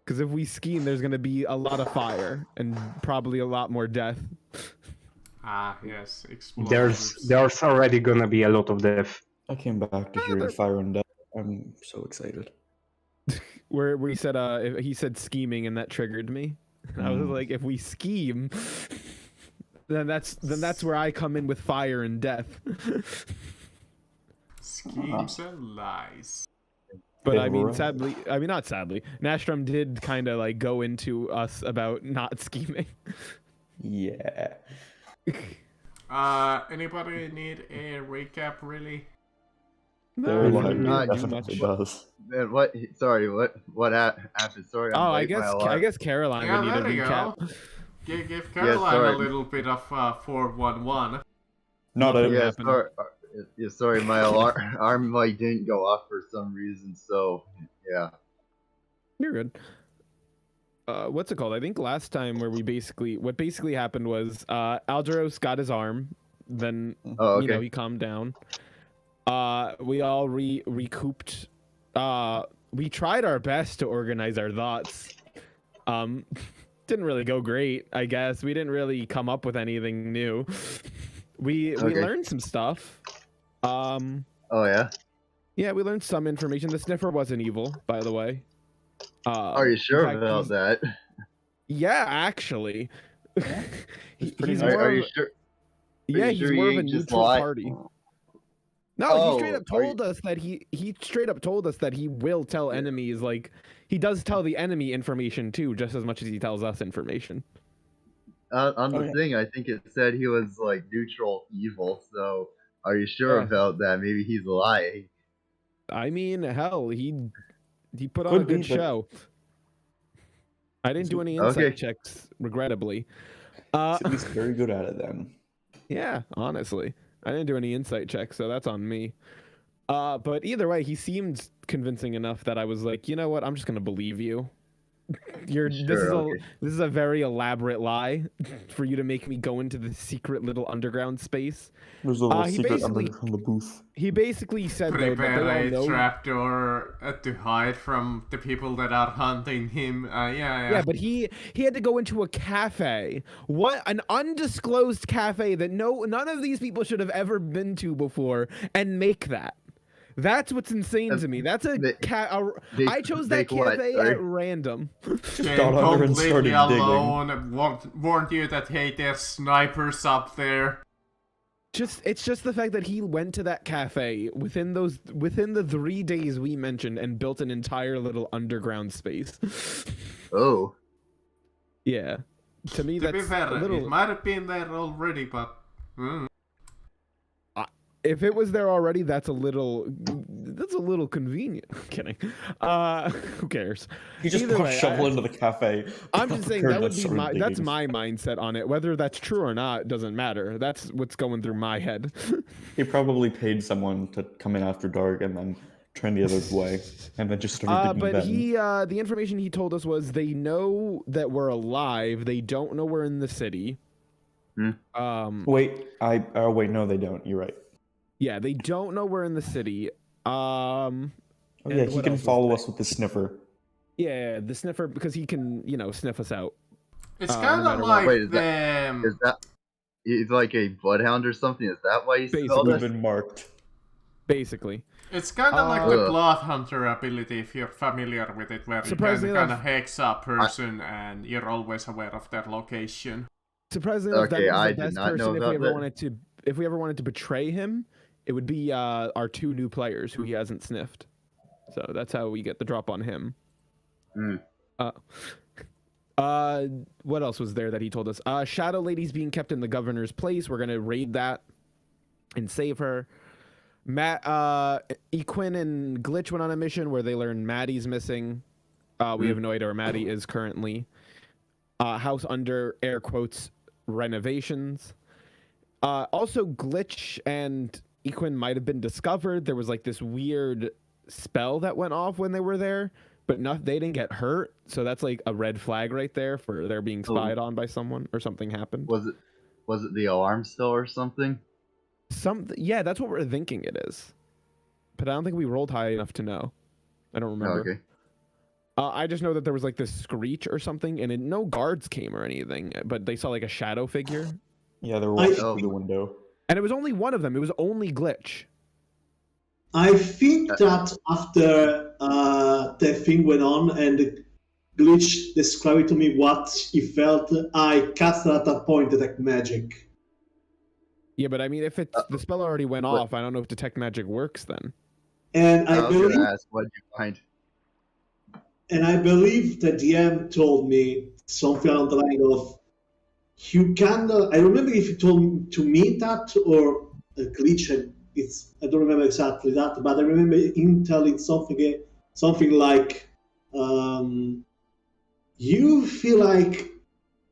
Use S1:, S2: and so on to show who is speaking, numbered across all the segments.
S1: Because if we scheme, there's gonna be a lot of fire and probably a lot more death.
S2: Ah, yes, explosives.
S3: There's already gonna be a lot of death.
S4: I came back to hear the fire and death. I'm so excited.
S1: Where he said he said scheming, and that triggered me. I was like, if we scheme, then that's where I come in with fire and death.
S2: Schemes and lies.
S1: But I mean, sadly, not sadly, Nastrom did kind of like go into us about not scheming.
S4: Yeah.
S2: Anybody need a recap, really?
S4: There
S1: No,
S4: definitely does.
S5: What? Sorry, what happened? Sorry.
S1: Oh, I guess Caroline
S2: Yeah,
S1: would need a
S2: there you
S1: recap.
S2: go. Give Caroline
S5: sorry.
S2: a little bit of 411.
S4: Not
S1: Nothing
S4: a
S5: Yeah,
S1: happened.
S5: sorry. Yeah, sorry, my alarm light didn't go off for some reason. So yeah.
S1: You're good. What's it called? I think last time what basically happened was Algeros got his arm, then
S5: Oh, okay.
S1: he calmed down. We all recouped. We tried our best to organize our thoughts. Didn't really go great, I guess. We didn't really come up with anything new. We learned some stuff.
S5: Oh yeah.
S1: Yeah, we learned some information. The sniffer wasn't evil, by the way.
S5: Are you sure
S1: in fact,
S5: about that?
S1: Yeah, actually. He's
S5: Are
S1: more
S5: you
S1: of,
S5: sure?
S1: yeah, he's
S5: sure
S1: more
S5: you
S1: of a
S5: ain't just
S1: neutral
S5: lie?
S1: party. No,
S5: Oh,
S1: he straight up
S5: are you-
S1: told us that he straight up told us that he will tell enemies, like he does tell the enemy information too, just as much as he tells us information.
S5: On the
S4: Okay.
S5: thing, I think it said he was like neutral evil. So are you sure
S1: Yeah.
S5: about that? Maybe he's lying.
S1: I mean, hell, he put on
S4: Could
S1: a
S4: be,
S1: good
S4: but-
S1: show. I didn't do any insight
S5: Okay.
S1: checks, regrettably.
S4: He's at least very good at it then.
S1: Yeah, honestly. I didn't do any insight checks, so that's on me. But either way, he seemed convincing enough that I was like, you know what, I'm just gonna believe you.
S5: Sure,
S1: This is a very elaborate lie for you to make me go into the secret little underground space.
S4: There's a little
S1: he
S4: secret
S1: basically-
S4: under the booth.
S1: He basically said though, that
S2: Prepare
S1: they all
S2: a
S1: know.
S2: trapdoor to hide from the people that are hunting him.
S1: Yeah, but he had to go into a cafe. What, an undisclosed cafe that none of these people should have ever been to before, and make that. That's what's insane to me. That's
S5: they
S1: I chose that
S5: make what,
S1: cafe
S5: sorry?
S1: at random.
S2: Came
S4: got under and
S2: completely
S4: started digging.
S2: alone. Warned you that hey, there's snipers up there.
S1: It's just the fact that he went to that cafe within the 3 days we mentioned and built an entire little underground space.
S5: Oh.
S1: Yeah, to me
S2: To be
S1: that's
S2: fair,
S1: a little.
S2: it might have been there already, but
S1: If it was there already, that's a little convenient. I'm kidding. Who cares?
S4: He just
S1: Either
S4: put a
S1: way,
S4: shovel into the cafe.
S1: I'm just saying
S4: Heard
S1: that would
S4: that
S1: be
S4: started
S1: that's
S4: digging.
S1: my mindset on it. Whether that's true or not doesn't matter. That's what's going through my head.
S4: He probably paid someone to come in after dark and then turn the other way, and then just started digging
S1: But
S4: then.
S1: the information he told us was they know that we're alive. They don't know we're in the city.
S4: Wait, wait, no, they don't. You're right.
S1: Yeah, they don't know we're in the city.
S4: Oh
S1: And
S4: yeah, he
S1: what
S4: can
S1: else was
S4: follow
S1: there?
S4: us with the sniffer.
S1: Yeah, the sniffer, because he can, sniff us out.
S2: it's
S1: no
S2: kind of
S1: matter what.
S2: like
S5: Wait, is
S2: the.
S5: Is that? He's like a bloodhound or something. Is that why you
S1: Basically.
S5: spelled
S4: We've
S5: it?
S4: been marked.
S1: Basically.
S2: It's kind of like the
S5: Ugh.
S2: Blood Hunter ability, if you're familiar with it, where you can
S1: Surprisingly
S2: kind of
S1: enough-
S2: hex a person and you're always aware of their location.
S1: Surprisingly enough,
S5: Okay,
S1: that was
S5: I
S1: the
S5: did
S1: best
S5: not know
S1: person
S5: about that.
S1: if we ever wanted to betray him, it would be our 2 new players who he hasn't sniffed. So that's how we get the drop on him.
S5: Mm.
S1: What else was there that he told us? Shadow Lady's being kept in the governor's place. We're gonna raid that and save her. Equin and Glitch went on a mission where they learned Maddie's missing. We have no idea where Maddie is currently. House under air quotes renovations. Also, Glitch and Equin might have been discovered. There was like this weird spell that went off when they were there, but they didn't get hurt. So that's like a red flag right there for they're being spied on by someone or something happened.
S5: Was it the alarm still or something?
S1: Yeah, that's what we're thinking it is. But I don't think we rolled high enough to know. I don't remember.
S5: Okay.
S1: I just know that there was like this screech or something, and no guards came or anything, but they saw like a shadow figure,
S4: Yeah, they were
S6: I-
S4: watching through the window.
S1: and it was only one of them. It was only Glitch.
S6: I think that after the thing went on and Glitch described to me what he felt, I casted at that point Detect Magic.
S1: Yeah, but I mean, if it's the spell already went
S5: what-
S1: off, I don't know if Detect Magic works then.
S6: And
S5: I
S6: I
S5: was
S6: believe
S5: gonna ask, what did you find?
S6: And I believe the DM told me something along the line of, you can. I remember if you told to me that or a Glitch. I don't remember exactly that, but I remember him telling something like, you feel like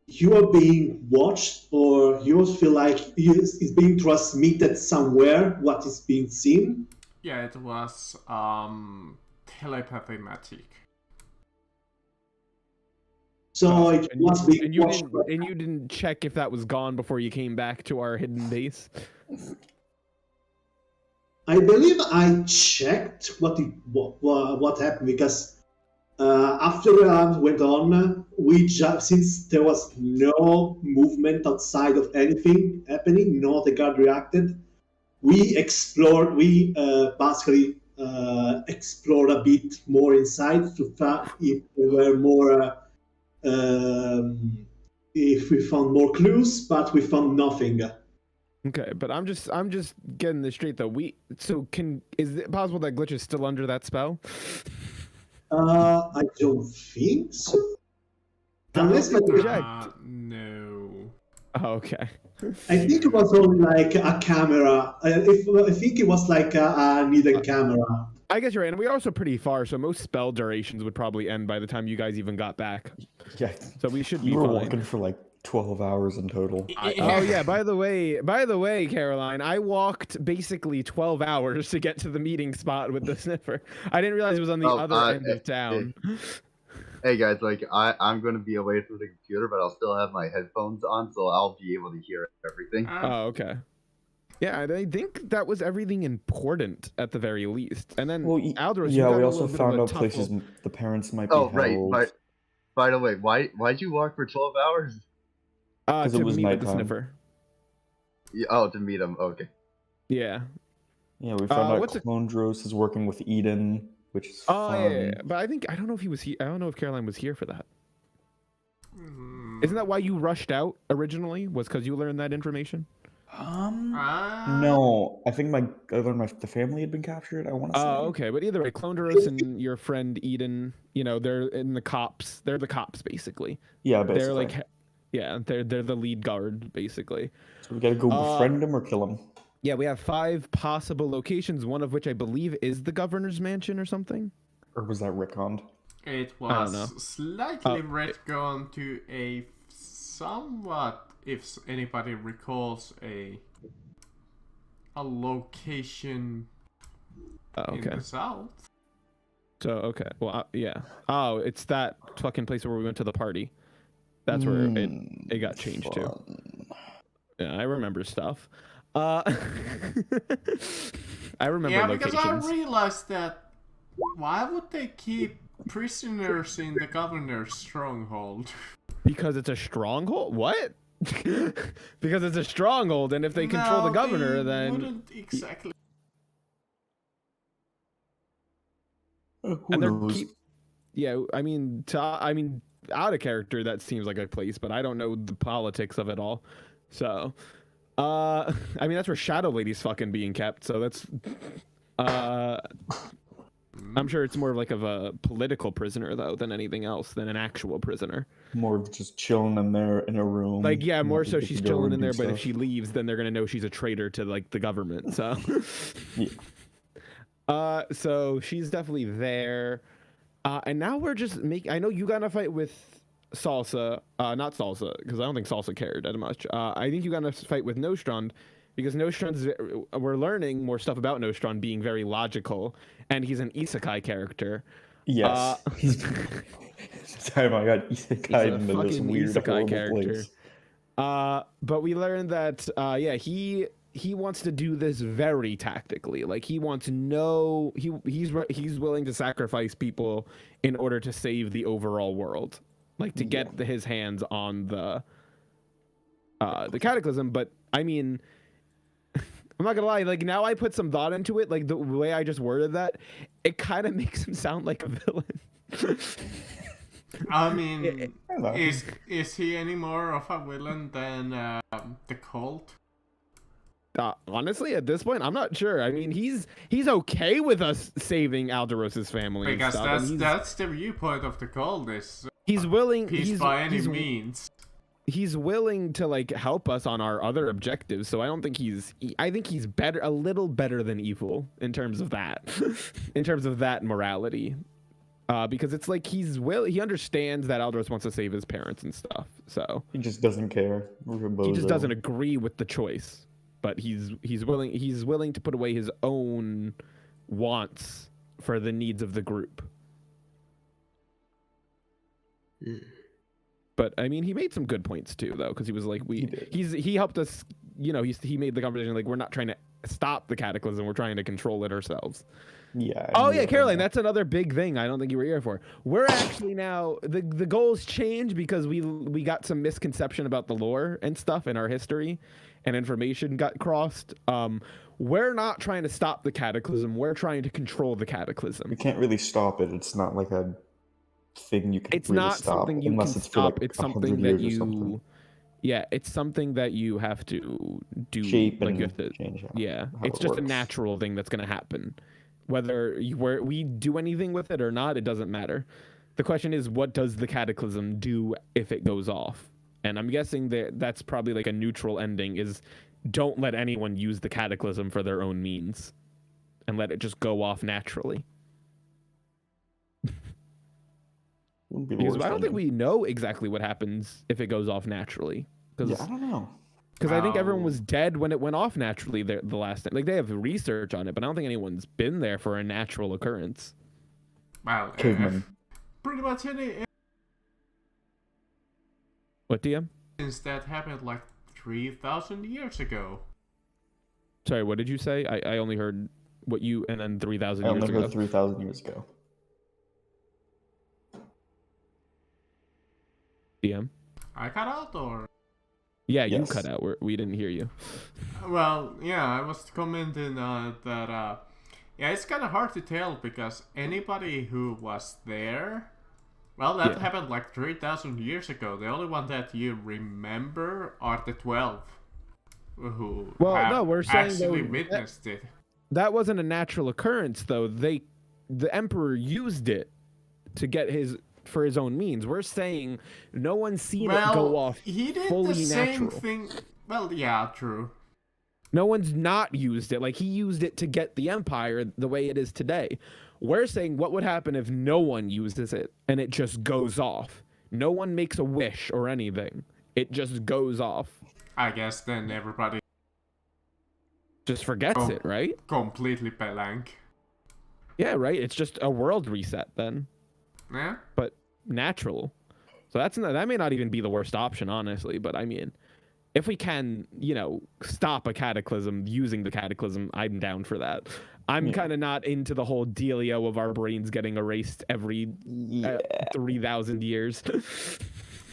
S6: you are being watched, or you feel like it's being transmitted somewhere. What is being seen?
S2: Yeah, it was telepathy magic.
S6: So it
S1: And
S6: was being
S1: and you
S6: watched.
S1: didn't, and you didn't check if that was gone before you came back to our hidden base.
S6: I believe I checked what happened because after the round went on, since there was no movement outside of anything happening, no the guard reacted. We explored. We basically explored a bit more inside to find if there were more. If we found more clues, but we found nothing.
S1: Okay, but I'm just getting this straight though. Is it possible that Glitch is still under that spell?
S6: I don't think so. Unless I
S1: Project.
S2: No.
S1: Oh, okay.
S6: I think it was only like a camera. I think it was like a needed camera.
S1: I guess you're right, and we're also pretty far, so most spell durations would probably end by the time you guys even got back.
S4: Yeah,
S1: So we should be
S4: you were
S1: fine.
S4: walking for like 12 hours in total.
S1: Oh yeah, by the way, Caroline, I walked basically 12 hours to get to the meeting spot with the sniffer. I didn't realize it was on the other end of town.
S5: Hey guys, like I'm gonna be away from the computer, but I'll still have my headphones on, so I'll be able to hear everything.
S1: Oh, okay. Yeah, I think that was everything important at the very least. And then Aldros, you
S4: yeah,
S1: got
S4: we
S1: a
S4: also
S1: little bit of
S4: found
S1: a
S4: out
S1: tough
S4: places
S1: little-
S4: the parents might be
S5: Oh right,
S4: held.
S5: by the way, why'd you walk for 12 hours?
S4: 'Cause it
S1: to
S4: was
S1: meet with the
S4: nighttime.
S1: sniffer.
S5: Yeah, oh, to meet him. Okay.
S1: Yeah.
S4: Yeah, we found out
S1: what's it-
S4: Clondros is working with Eden, which is
S1: Oh
S4: fun.
S1: yeah, but I don't know if he was here. I don't know if Caroline was here for that.
S2: Hmm.
S1: Isn't that why you rushed out originally? Was because you learned that information?
S4: No, I think I learned the family had been captured. I want to say.
S1: Oh, okay. But either way, Clondaros and your friend Eden, they're in the cops. They're the cops basically.
S4: Yeah, basically.
S1: They're like, yeah, they're the lead guard basically.
S4: So we gotta go befriend him or kill him.
S1: Yeah, we have 5 possible locations, one of which I believe is the governor's mansion or something.
S4: Or was that Rickon?
S2: It
S1: I don't
S2: was
S1: know.
S2: slightly retconned to a somewhat, if anybody recalls, a location
S1: Oh,
S2: in
S1: okay.
S2: the south.
S1: So okay, well, yeah. Oh, it's that fucking place where we went to the party. That's where it got changed to.
S4: Fun.
S1: Yeah, I remember stuff. I remember
S2: Yeah,
S1: locations.
S2: because I realized that why would they keep prisoners in the governor's stronghold?
S1: Because it's a stronghold? What? Because it's a stronghold, and if they control the
S2: No,
S1: governor,
S2: they
S1: then
S2: wouldn't exactly.
S4: Who
S1: and they're
S4: knows?
S1: yeah. I mean, out of character, that seems like a place, but I don't know the politics of it all. So, I mean, that's where Shadow Lady's fucking being kept. So that's, I'm sure it's more like of a political prisoner though than anything else, than an actual prisoner.
S4: More of just chilling in there in a room.
S1: Like, yeah, more
S4: nothing
S1: so
S4: to
S1: she's
S4: go
S1: chilling
S4: and
S1: in
S4: do
S1: there, but if
S4: stuff.
S1: she leaves, then they're gonna know she's a traitor to like the government. So,
S4: Yeah.
S1: so she's definitely there. And now we're just making. I know you got in a fight with Salsa, not Salsa, because I don't think Salsa cared that much. I think you got in a fight with Nostrand, because Nostrand's. We're learning more stuff about Nostrand being very logical, and he's an isekai character.
S4: Yes. He's time I got isekai
S1: a
S4: into this
S1: fucking
S4: weird
S1: isekai
S4: horrible
S1: character.
S4: place.
S1: But we learned that, yeah, he wants to do this very tactically. Like he wants no he's willing to sacrifice people in order to save the overall world, like to get his hands on the Cataclysm. But I mean, I'm not gonna lie, like now I put some thought into it, like the way I just worded that, it kind of makes him sound like a villain.
S2: I mean, is he any more of a villain than the Cult?
S1: Honestly, at this point, I'm not sure. I mean, he's okay with us saving Alderos's family.
S2: Because
S1: and stuff,
S2: that's the viewpoint of the Cult, is
S1: he's willing.
S2: peace by any means.
S1: He's willing to like help us on our other objectives. So I don't think I think he's better, a little better than evil in terms of that, in terms of that morality. Because it's like he understands that Alderos wants to save his parents and stuff. So
S4: he just doesn't care.
S1: He just doesn't agree with the choice. But he's willing to put away his own wants for the needs of the group. But I mean, he made some good points too, though, because he was like, he helped us. You know, he made the conversation like we're not trying to stop the Cataclysm, we're trying to control it ourselves.
S4: Yeah.
S1: Oh yeah, Caroline, that's another big thing. I don't think you were here for. We're actually now the goals change because we got some misconception about the lore and stuff in our history, and information got crossed. We're not trying to stop the Cataclysm. We're trying to control the Cataclysm.
S4: You can't really stop it. It's not like a thing you can.
S1: It's
S4: really
S1: not
S4: stop,
S1: something you
S4: unless
S1: can
S4: it's
S1: stop.
S4: For like
S1: It's something that you.
S4: something.
S1: Yeah, it's something that you have to do.
S4: Shape
S1: like
S4: and
S1: you have to,
S4: change.
S1: yeah,
S4: how
S1: it's
S4: it
S1: just a
S4: works.
S1: natural thing that's going to happen. Whether we do anything with it or not, it doesn't matter. The question is, what does the Cataclysm do if it goes off? And I'm guessing that's probably like a neutral ending, is don't let anyone use the Cataclysm for their own means and let it just go off naturally.
S4: Wouldn't be the
S1: Because
S4: worst
S1: I don't think
S4: ending.
S1: we know exactly what happens if it goes off naturally.
S4: Yeah, I don't know.
S1: Because I think everyone was dead when it went off naturally the last time. Like, they have research on it, but I don't think anyone's been there for a natural occurrence.
S2: Well,
S4: Caveman.
S2: pretty much any
S1: What, DM?
S2: since that happened like 3,000 years ago.
S1: Sorry, what did you say? I only heard what you, and then 3,000
S4: I
S1: years
S4: only
S1: ago.
S4: heard 3,000 years ago.
S1: DM?
S2: I cut out, or?
S1: Yeah, you
S4: Yes.
S1: cut out. We didn't hear you.
S2: Well, yeah, I was commenting that, yeah, it's kind of hard to tell because anybody who was there, well, that
S1: Yeah.
S2: happened like 3,000 years ago. The only one that you remember are the 12 who
S1: Well,
S2: have
S1: no, we're saying,
S2: actually
S1: though,
S2: witnessed it.
S1: That wasn't a natural occurrence, though. The Emperor used it to get for his own means. We're saying no one's seen it go off
S2: he did
S1: fully
S2: the same
S1: natural.
S2: thing. Well, yeah, true.
S1: No one's not used it. Like, he used it to get the Empire the way it is today. We're saying what would happen if no one uses it and it just goes off. No one makes a wish or anything. It just goes off.
S2: I guess then everybody
S1: Just forgets
S2: Oh.
S1: it, right?
S2: completely blank.
S1: Yeah, right? It's just a world reset then.
S2: Yeah?
S1: But natural. So that may not even be the worst option, honestly. But I mean, if we can, stop a cataclysm using the cataclysm, I'm down for that. I'm kind of not into the whole dealio of our brains getting erased every 3,000 years.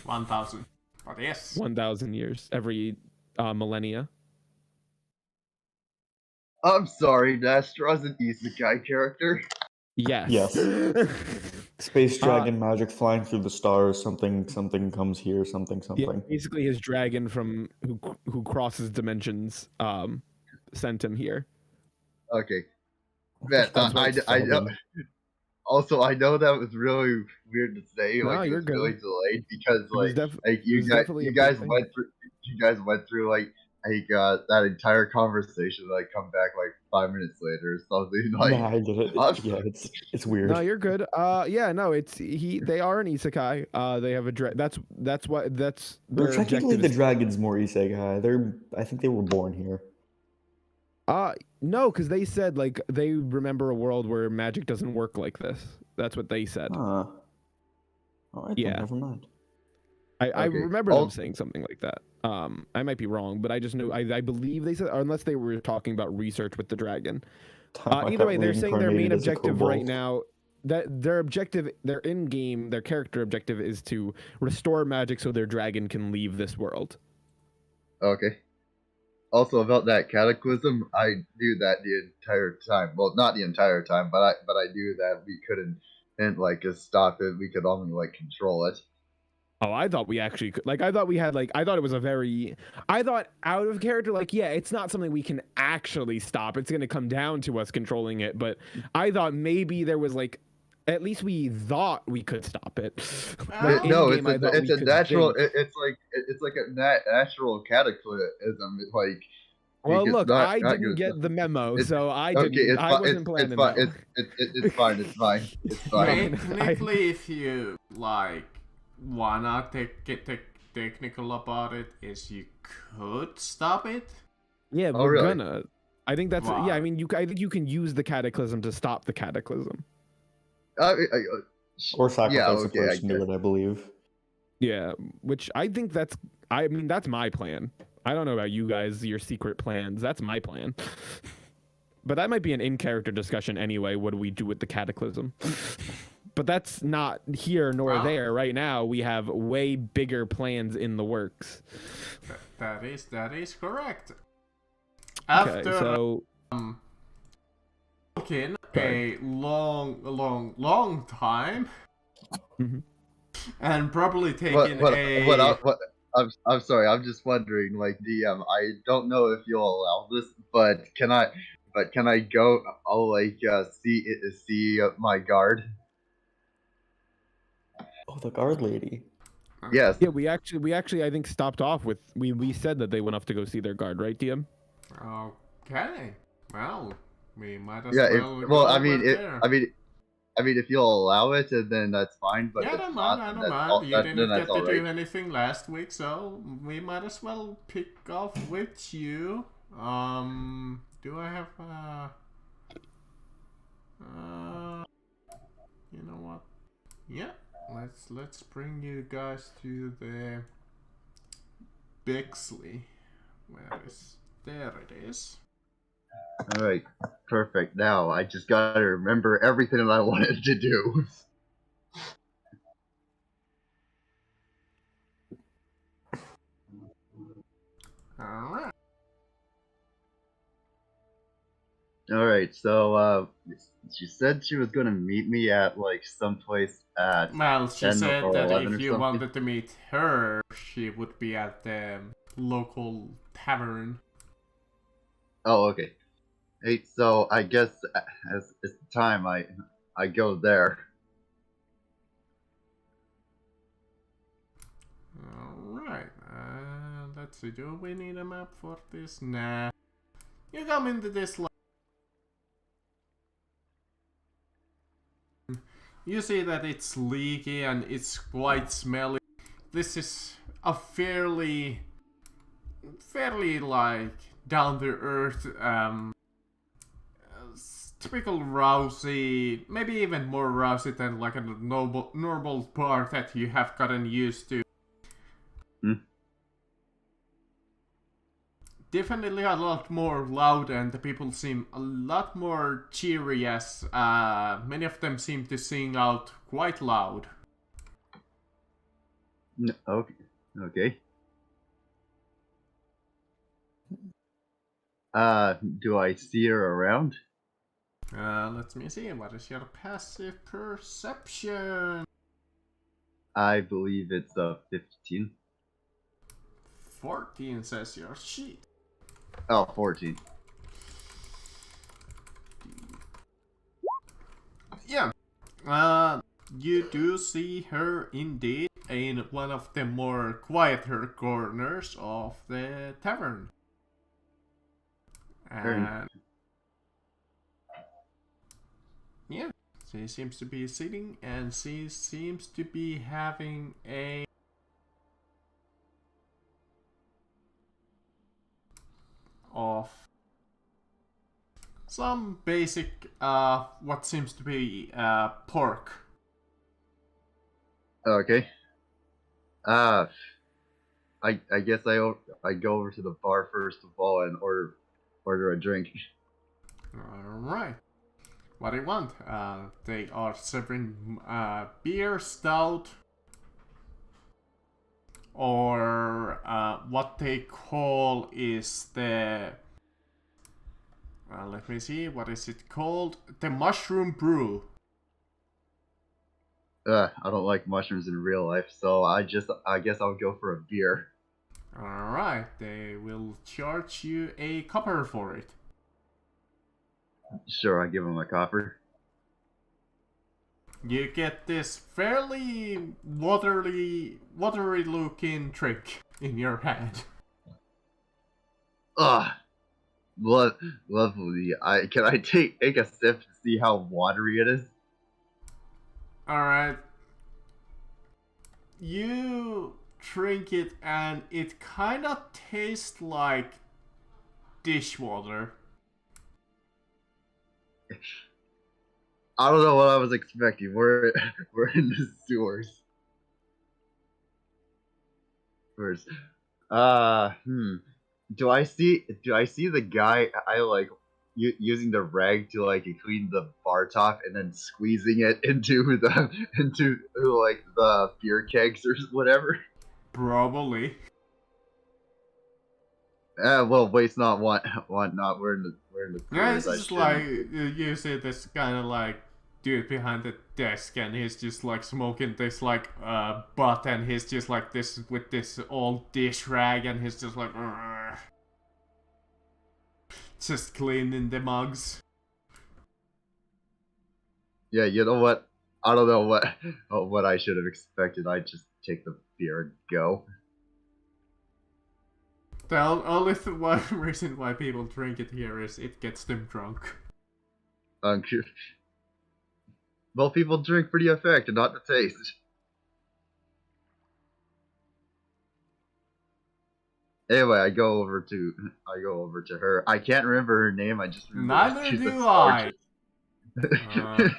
S2: 1,000. But yes.
S1: 1,000 years, every millennia.
S5: I'm sorry, Nastra's an isekai character.
S1: Yes.
S4: Yes. Space dragon magic flying through the stars. Something comes here. Something.
S1: Yeah, basically, his dragon from who crosses dimensions sent him here.
S5: Okay. Man,
S4: That's
S5: I
S4: what's
S5: know.
S4: funny.
S5: Also, I know that was really weird to say.
S1: No,
S5: Like, it
S1: you're
S5: was
S1: good.
S5: really delayed because,
S1: It was
S5: like,
S1: it
S5: you
S1: was
S5: guys,
S1: definitely a
S5: you
S1: big
S5: guys
S1: thing.
S5: went through like that entire conversation. Like, come back like 5 minutes later or something. Like,
S4: Yeah, I did it.
S5: I'm-
S4: Yeah, it's weird.
S1: No, you're good. Yeah, no, they are an isekai. They have a that's their
S4: Technically,
S1: objective.
S4: the
S1: is-
S4: dragon's more isekai. I think they were born here.
S1: No, because they said like they remember a world where magic doesn't work like this. That's what they said.
S4: All right.
S1: Yeah.
S4: Then, never mind.
S1: I
S5: Okay.
S1: remember
S5: Al-
S1: them saying something like that. I might be wrong, but I just know I believe they said, or unless they were talking about research with the dragon.
S4: Time I
S1: Either
S4: got
S1: way, they're saying their main
S4: reincarnated as a
S1: objective right
S4: kobold.
S1: now, that their objective, their in-game, their character objective is to restore magic so their dragon can leave this world.
S5: Okay. Also about that cataclysm, I knew that the entire time. Well, not the entire time, but I knew that we couldn't and like just stop it. We could only like control it.
S1: Oh, I thought we actually could. Like, I thought we had, like, I thought it was a very, I thought out of character, like, yeah, it's not something we can actually stop. It's going to come down to us controlling it. But I thought maybe there was, like, at least we thought we could stop it. Like,
S5: No,
S1: in-game, I thought
S5: it's
S1: we
S5: a
S1: could
S5: natural.
S1: think.
S5: It's like a natural cataclysm. It's like.
S1: Well,
S5: it's
S1: look,
S5: not-
S1: I
S5: not
S1: didn't
S5: good
S1: get
S5: stuff.
S1: the memo,
S5: It's-
S1: so I
S5: Okay,
S1: didn't.
S5: it's
S1: I
S5: fine.
S1: wasn't planning
S5: It's fine.
S1: that.
S5: It's fine. It's fine. It's fine.
S2: Technically, if you like wanna get technical about it, is you could stop it.
S1: Yeah,
S5: Oh,
S1: we're
S5: really?
S1: gonna. I think that's
S2: Wow.
S1: yeah. I mean, I think you can use the cataclysm to stop the cataclysm.
S4: Or sacrifice
S5: okay,
S4: a
S5: I
S4: person to
S5: guess.
S4: it, I believe.
S1: Yeah, which I think that's. I mean, that's my plan. I don't know about you guys, your secret plans. That's my plan. But that might be an in-character discussion anyway. What do we do with the cataclysm? But that's not here nor
S2: Wow.
S1: there. Right now, we have way bigger plans in the works.
S2: That is correct.
S1: Okay,
S2: After
S1: so
S2: talking
S1: Sorry.
S2: a long time,
S1: Mhm.
S2: and probably taking a.
S5: I'm sorry. I'm just wondering, like DM. I don't know if you'll allow this, but can I go? I'll like see my guard.
S4: Oh, the guard lady.
S5: Yes.
S1: yeah, we actually I think stopped off with we said that they went off to go see their guard, right, DM?
S2: Okay. Well, we might as
S5: Yeah.
S2: well.
S5: Well,
S2: go
S5: I mean,
S2: over there.
S5: I mean, if you'll allow it, then that's fine. But
S2: Yeah, I
S5: if
S2: don't
S5: not,
S2: mind. I
S5: then
S2: don't
S5: that's
S2: mind.
S5: all-
S2: You
S5: then
S2: didn't
S5: that's
S2: get to
S5: all
S2: do
S5: right.
S2: anything last week, so we might as well pick off with you. Do I have you know what? Yeah, let's bring you guys to the Bixley. There it is.
S5: All right. Perfect. Now I just gotta remember everything that I wanted to do.
S2: Alright.
S5: All right. So she said she was gonna meet me at like someplace at.
S2: Well, she
S5: 10
S2: said
S5: or
S2: that
S5: 11
S2: if
S5: or
S2: you
S5: something.
S2: wanted to meet her, she would be at the local tavern.
S5: Oh, okay. Hey, so I guess as it's time I go there.
S2: Alright, let's see, do we need a map for this? Nah. You come into this you see that it's leaky and it's quite smelly. This is a fairly like down to earth typical Rousey, maybe even more Rousey than like a normal bar that you have gotten used to. Definitely a lot more loud, and the people seem a lot more cheery as many of them seem to sing out quite loud.
S5: Okay. Okay. Do I see her around?
S2: Let me see, what is your passive perception?
S5: I believe it's 15.
S2: 14 says your sheet.
S5: Oh, 14.
S2: Yeah. You do see her indeed in one of the more quieter corners of the tavern. And yeah, she seems to be sitting, and she seems to be having a of some basic what seems to be pork.
S5: Okay. Uh, I guess I go over to the bar first of all and order a drink.
S2: Alright. What do you want? They are serving beer, stout, or what they call is the... let me see, what is it called? The mushroom brew.
S5: I don't like mushrooms in real life, so I guess I'll go for a beer.
S2: Alright, they will charge you a copper for it.
S5: Sure, I give him a copper.
S2: You get this fairly watery looking drink in your hand.
S5: Lovely. Can I take a sip to see how watery it is?
S2: Alright. You drink it and it kinda tastes like dishwater.
S5: I don't know what I was expecting. We're in the sewers. First, do I see the guy I like using the rag to like clean the bar top and then squeezing it into like the beer kegs or whatever?
S2: Probably.
S5: Well, waste not, want not. We're in the
S2: Yeah,
S5: sewers.
S2: it's just like, you see this kind of like dude behind the desk and he's just like smoking this like butt and he's just like this with this old dish rag and he's just like "Urgh." Just cleaning the mugs.
S5: Yeah, you know what? I don't know what I should have expected. I just take the beer and go.
S2: The only one reason why people drink it here is it gets them drunk.
S5: Well, people drink for the effect and not the taste. Anyway, I go over to her. I can't remember her name. I just remember
S2: Neither
S5: she's a
S2: do I.
S5: sergeant.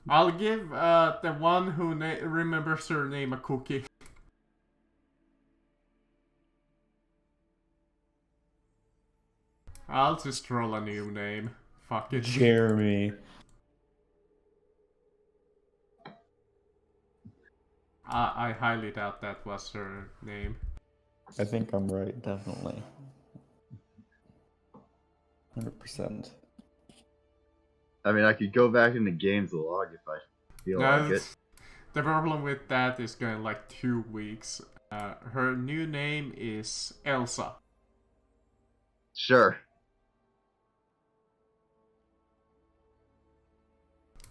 S2: I'll give the one who remembers her name a cookie. I'll just roll a new name. Fuck it.
S4: Jeremy.
S2: I highly doubt that was her name.
S4: I think I'm right, definitely. 100%.
S5: I mean, I could go back in the game's log if I feel like it.
S2: The problem with that is going like 2 weeks. Her new name is Elsa.
S5: Sure.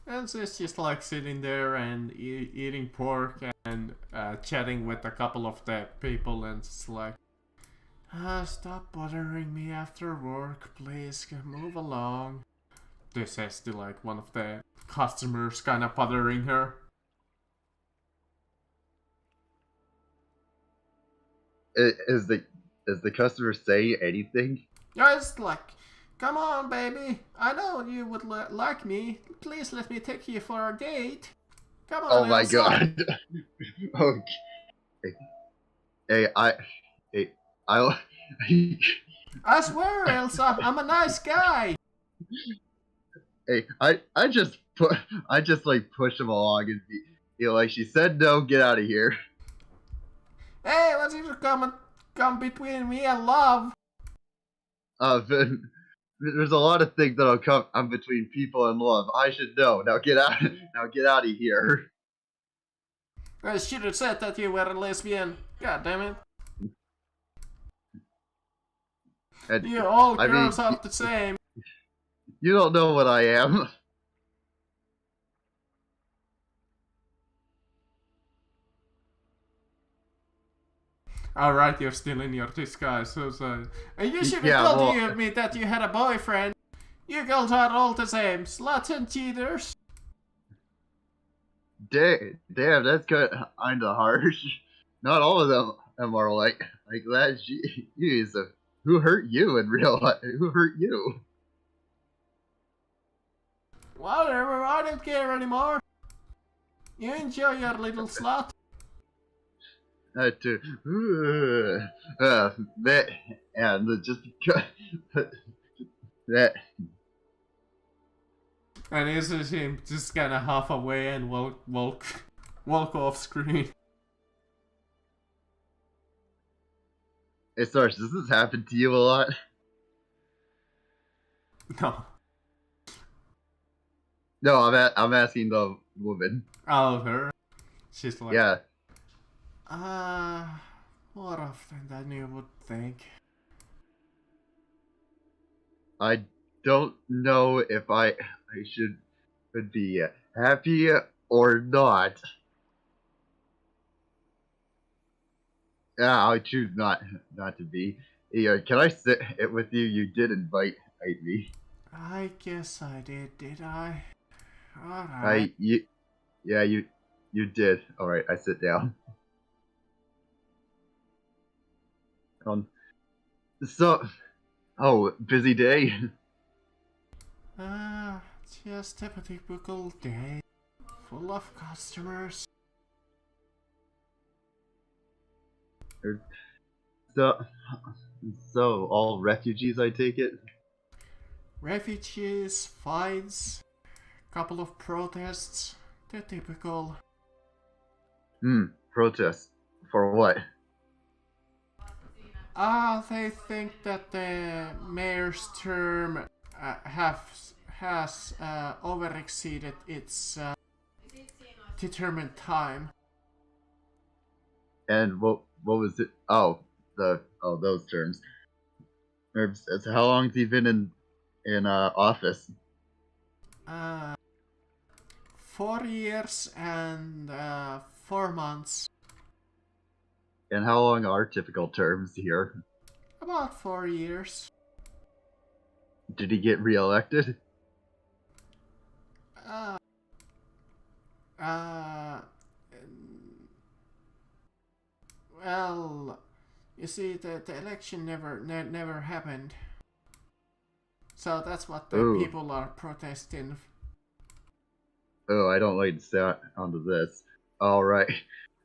S2: And she's just like sitting there and eating pork and chatting with a couple of the people and it's like, stop bothering me after work, please, move along. This says to like one of the customers kind of bothering her.
S5: Is the customer saying anything?
S2: Yeah, it's like, come on, baby. I know you would like me. Please let me take you for a date. Come on,
S5: Oh my
S2: Elsa.
S5: god. Okay. Hey, I
S2: I swear, Elsa, I'm a nice guy.
S5: Hey, I just like push him along and be like, she said no, get out of here.
S2: Hey, what's it come between me and love?
S5: There's a lot of things that'll come between people and love. I should know. Now get out of here.
S2: I should have said that you were a lesbian. God damn it.
S5: And,
S2: You all
S5: I mean,
S2: girls are the same.
S5: you don't know what I am.
S2: Alright, you're still in your disguise, so sorry. And you should have
S5: Yeah,
S2: told
S5: well-
S2: me that you had a boyfriend. You girls are all the same. Sluts and cheaters.
S5: Damn, that's kinda harsh. Not all of them are like that. Jeez, who hurt you in real life? Who hurt you?
S2: Whatever, I don't care anymore. You enjoy your little slut.
S5: that and just because that
S2: And you see him just kind of half away and walk off screen.
S5: hey Sarge, does this happen to you a lot?
S2: No.
S5: No, I'm asking the woman.
S2: Oh, her. She's like,
S5: Yeah.
S2: more often than you would think.
S5: I don't know if I should be happy or not. Yeah, I choose not to be. Yeah, can I sit with you? You did invite me.
S2: I guess I did I? Alright.
S5: You did. All right, I sit down. So, oh, busy day.
S2: Just a typical day. Full of customers.
S5: So, all refugees, I take it.
S2: Refugees, fights, couple of protests. The typical.
S5: Protest for what?
S2: They think that the mayor's term has overexceeded its determined time.
S5: And what was it? Oh, those terms. Herbs, so how long has he been in office?
S2: 4 years and 4 months.
S5: And how long are typical terms here?
S2: About 4 years.
S5: Did he get reelected?
S2: Well, you see, the election never happened. So that's what the
S5: Ooh.
S2: people are protesting.
S5: Oh, I don't like to sound onto this. All right,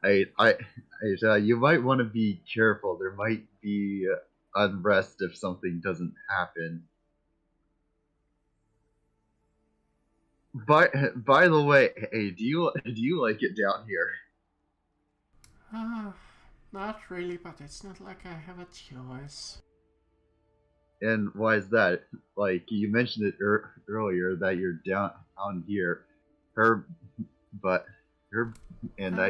S5: you might want to be careful. There might be unrest if something doesn't happen. By the way, hey, do you like it down here?
S2: Not really, but it's not like I have a choice.
S5: And why is that? Like you mentioned it earlier that you're down here, that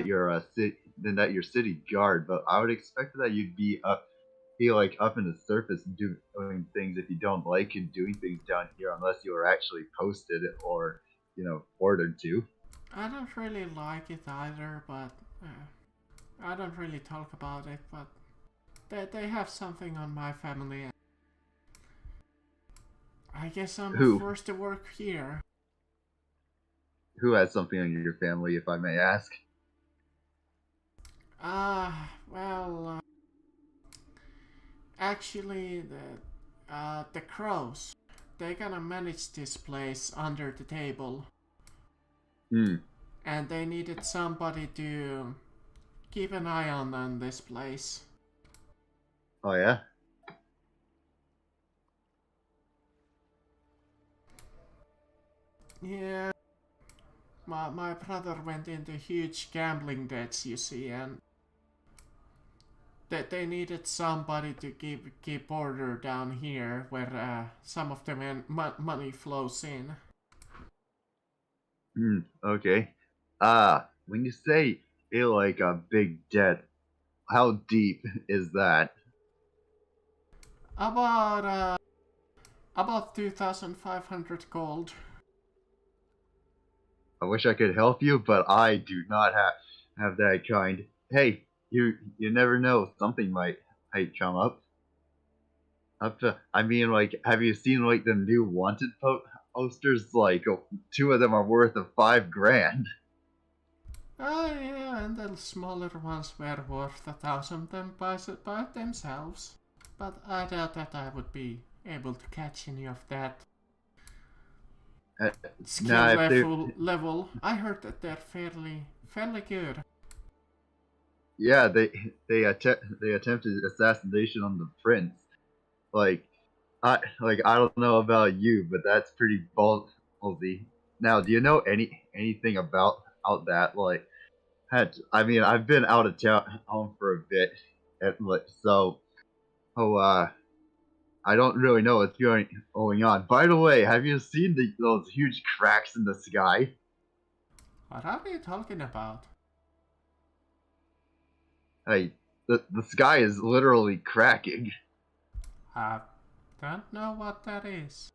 S5: you're a city guard. But I would expect that you'd be up in the surface doing things if you don't like and doing things down here unless you are actually posted or ordered to.
S2: I don't really like it either, but I don't really talk about it. But they have something on my family. I guess I'm forced to work here.
S5: Who has something on your family, if I may ask?
S2: Well, actually, the crows. They're gonna manage this place under the table. And they needed somebody to keep an eye on this place.
S5: Oh yeah?
S2: Yeah. My brother went into huge gambling debts, you see, and that they needed somebody to keep order down here where some of the money flows in.
S5: Okay. When you say like a big debt, how deep is that?
S2: About 2,500 gold.
S5: I wish I could help you, but I do not have that kind. Hey, you never know, something might come up. I mean, like, have you seen like the new wanted posters? Like, 2 of them are worth of $5,000.
S2: Yeah, and the smaller ones were worth 1,000 them by themselves. But I doubt that I would be able to catch any of that. Skill level. I heard that they're fairly good.
S5: yeah, they attempted assassination on the prince. Like, I don't know about you, but that's pretty ballsy. Now, do you know anything about that? Like, I mean, I've been out of town for a bit, so I don't really know what's going on. By the way, have you seen those huge cracks in the sky?
S2: What are you talking about?
S5: Hey, the sky is literally cracking.
S2: I don't know what that is.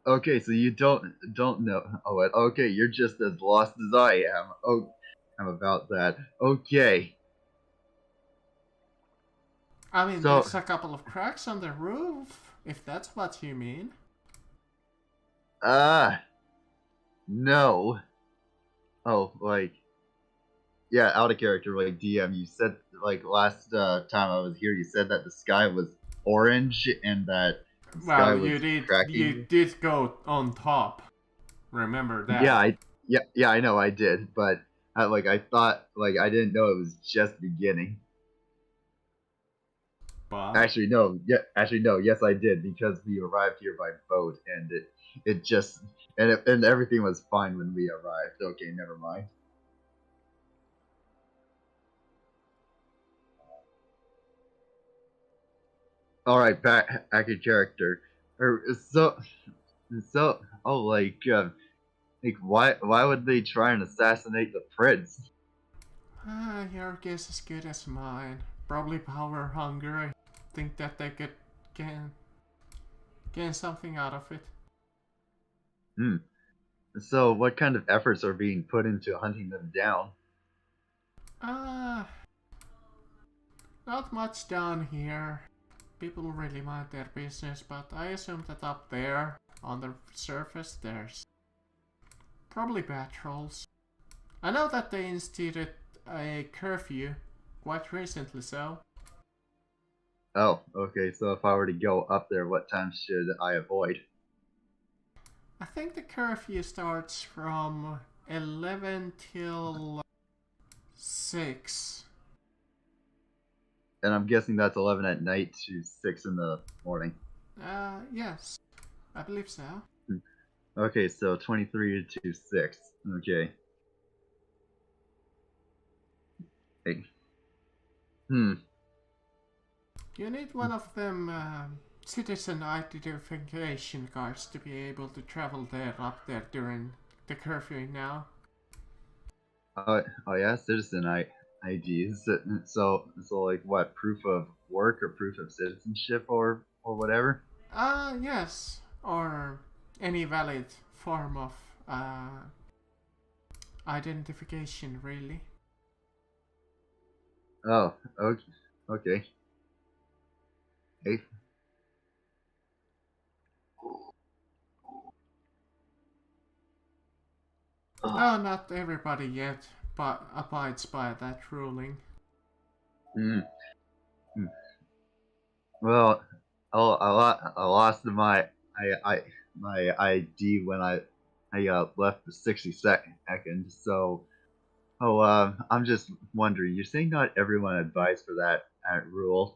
S5: Okay, so you don't know. Oh, okay, you're just as lost as I am. Oh, I'm about that. Okay,
S2: I mean,
S5: so
S2: there's a couple of cracks on the roof, if that's what you mean.
S5: no. Oh, like, yeah, out of character, like DM. You said like last time I was here, you said that the sky was orange and that the sky
S2: Well,
S5: was
S2: you
S5: cracking.
S2: did go on top. Remember that.
S5: Yeah, I know I did, but I thought like I didn't know it was just beginning.
S2: But
S5: Actually, no. Yeah, actually, no. Yes, I did because we arrived here by boat, and it just and everything was fine when we arrived. Okay, never mind. All right, back in character. So oh like why would they try and assassinate the prince?
S2: your guess is good as mine. Probably power hunger. I think that they could gain something out of it.
S5: Hmm. So what kind of efforts are being put into hunting them down?
S2: Uh, not much down here. People really mind their business, but I assume that up there, on the surface, there's probably patrols. I know that they instituted a curfew quite recently, so
S5: Oh, okay. So if I were to go up there, what time should I avoid?
S2: I think the curfew starts from 11 till 6.
S5: And I'm guessing that's 11 at night to 6 in the morning.
S2: Yes, I believe so.
S5: Okay, so 23 to 6. Okay. Hey. Hmm.
S2: You need one of them citizen identification cards to be able to travel there up there during the curfew now.
S5: Oh yeah, citizen IDs. So like what? Proof of work or proof of citizenship or whatever?
S2: Yes, or any valid form of identification, really.
S5: Oh, okay. Okay. Hey.
S2: Oh, not everybody yet, but abides by that ruling.
S5: Hmm. Hmm. Well, I lost my ID when I left the 60 second. So I'm just wondering. You're saying not everyone advised for that rule.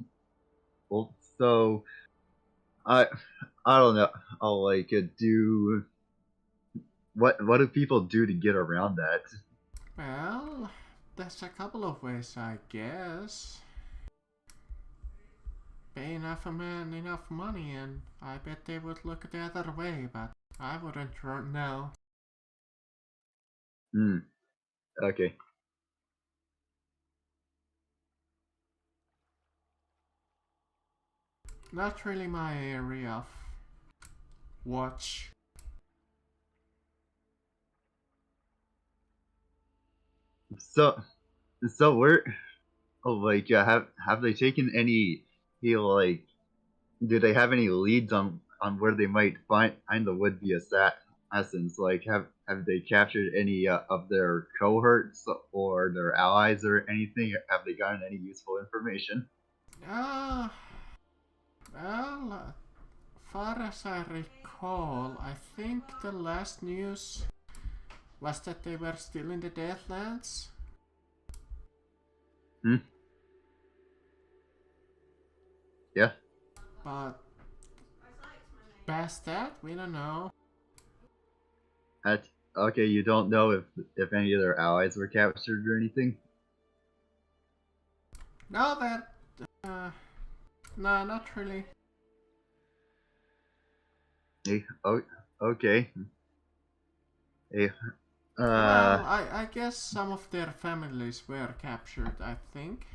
S5: Well, so I I don't know. I'll do what do people do to get around that?
S2: Well, there's a couple of ways, I guess. Pay enough a man enough money, and I bet they would look the other way, but I wouldn't know.
S5: Hmm. Okay.
S2: Not really my area of watch.
S5: So we're have they taken any like do they have any leads on where they might find the would be assassins? Like have they captured any of their cohorts or their allies or anything? Have they gotten any useful information?
S2: Ah, well, far as I recall, I think the last news was that they were still in the Deathlands.
S5: Hmm. Yeah.
S2: But past that, we don't know.
S5: Okay, you don't know if any of their allies were captured or anything.
S2: No, that. No, not really.
S5: Hey, oh, okay. Hey,
S2: Well, I guess some of their families were captured, I think.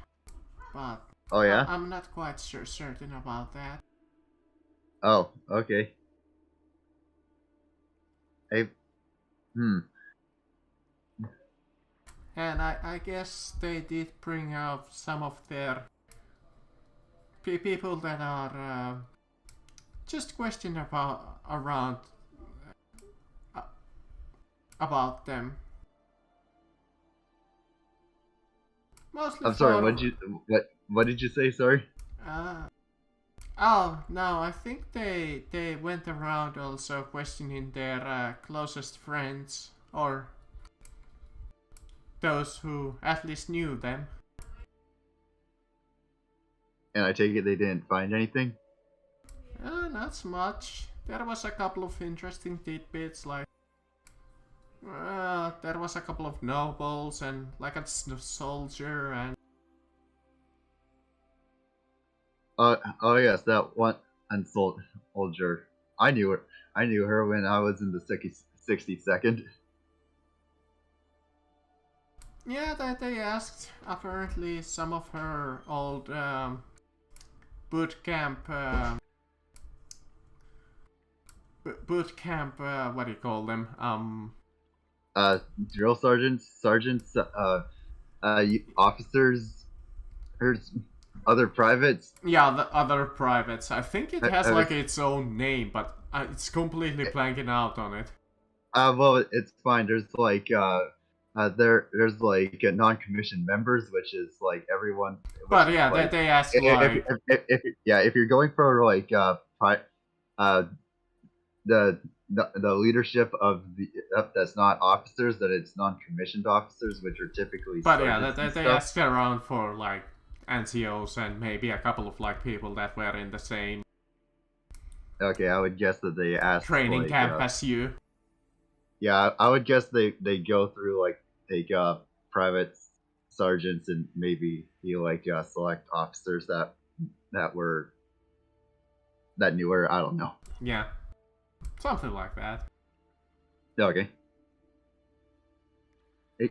S2: But
S5: oh yeah.
S2: I'm not quite certain about that.
S5: Oh, okay. Hey, hmm.
S2: And I guess they did bring out some of their people that are just questioning around uh, about them. Mostly
S5: I'm sorry.
S2: for
S5: What did you say? Sorry.
S2: uh, oh no, I think they went around also questioning their closest friends or those who at least knew them.
S5: And I take it they didn't find anything.
S2: Not so much. There was a couple of interesting tidbits, like there was a couple of nobles and like a soldier and
S5: Oh yes, that one soldier. I knew her. I knew her when I was in the 62nd.
S2: yeah, they asked apparently some of her old boot camp what do you call them
S5: Drill sergeants, officers, her other privates.
S2: yeah, the other privates. I think it has
S5: I
S2: like
S5: was-
S2: its own name, but it's completely blanking out on it.
S5: Well, it's fine. There's like there's like non-commissioned members, which is like everyone.
S2: But
S5: which is,
S2: yeah,
S5: like,
S2: they asked
S5: if,
S2: like
S5: if you're going for like the leadership of the that's not officers, that it's non-commissioned officers, which are typically
S2: but yeah,
S5: sergeants and
S2: they
S5: stuff.
S2: asked around for like NCOs and maybe a couple of like people that were in the same
S5: Okay, I would guess that they asked
S2: training
S5: like,
S2: camp as you.
S5: yeah, I would guess they go through like take private sergeants and maybe you like select officers that were that knew her. I don't know.
S2: Yeah, something like that.
S5: Okay. Hey.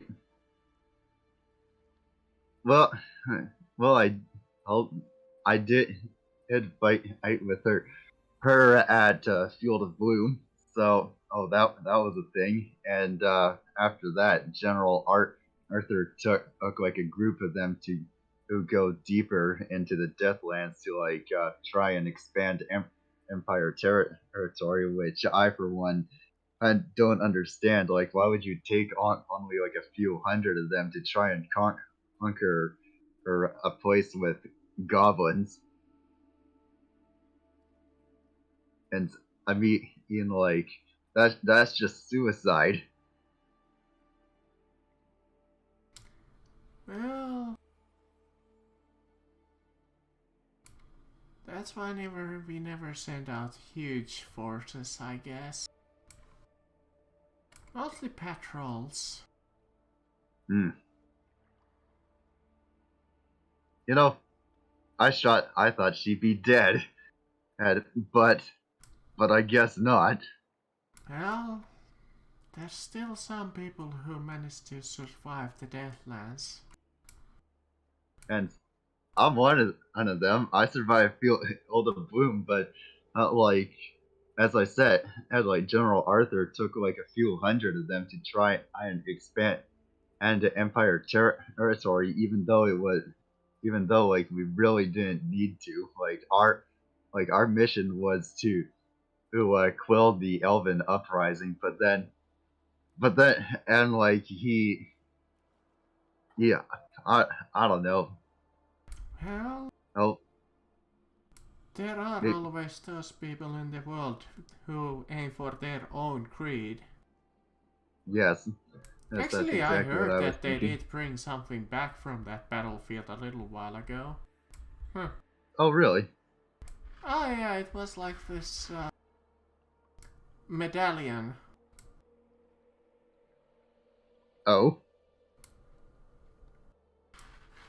S5: Well, well, I'll, I did fight with her at Field of Bloom. So, oh, that was a thing. And after that, Arthur took like a group of them to go deeper into the Deathlands to like try and expand Empire territory, which I, for one, I don't understand. Like, why would you take on only like a few hundred of them to try and conquer or a place with goblins? And I mean, like that's just suicide.
S2: Well, that's why we never send out huge forces, I guess. Mostly patrols.
S5: Hmm. You know, I thought she'd be dead, but I guess not.
S2: Well, there's still some people who manage to survive the Deathlands.
S5: And I'm one of them. I survived Field of Bloom, but like as I said, as like General Arthur took like a few hundred of them to try and expand and Empire territory, even though like we really didn't need to. Like our mission was to quell the Elven uprising, but then and like yeah, I don't know.
S2: Well,
S5: Oh,
S2: there are
S5: it,
S2: always those people in the world who aim for their own creed.
S5: yes, That's
S2: Actually, I
S5: exactly what
S2: heard
S5: was
S2: that they
S5: thinking.
S2: did bring something back from that battlefield a little while ago. Huh.
S5: Oh, really?
S2: Oh yeah, it was like this medallion.
S5: Oh.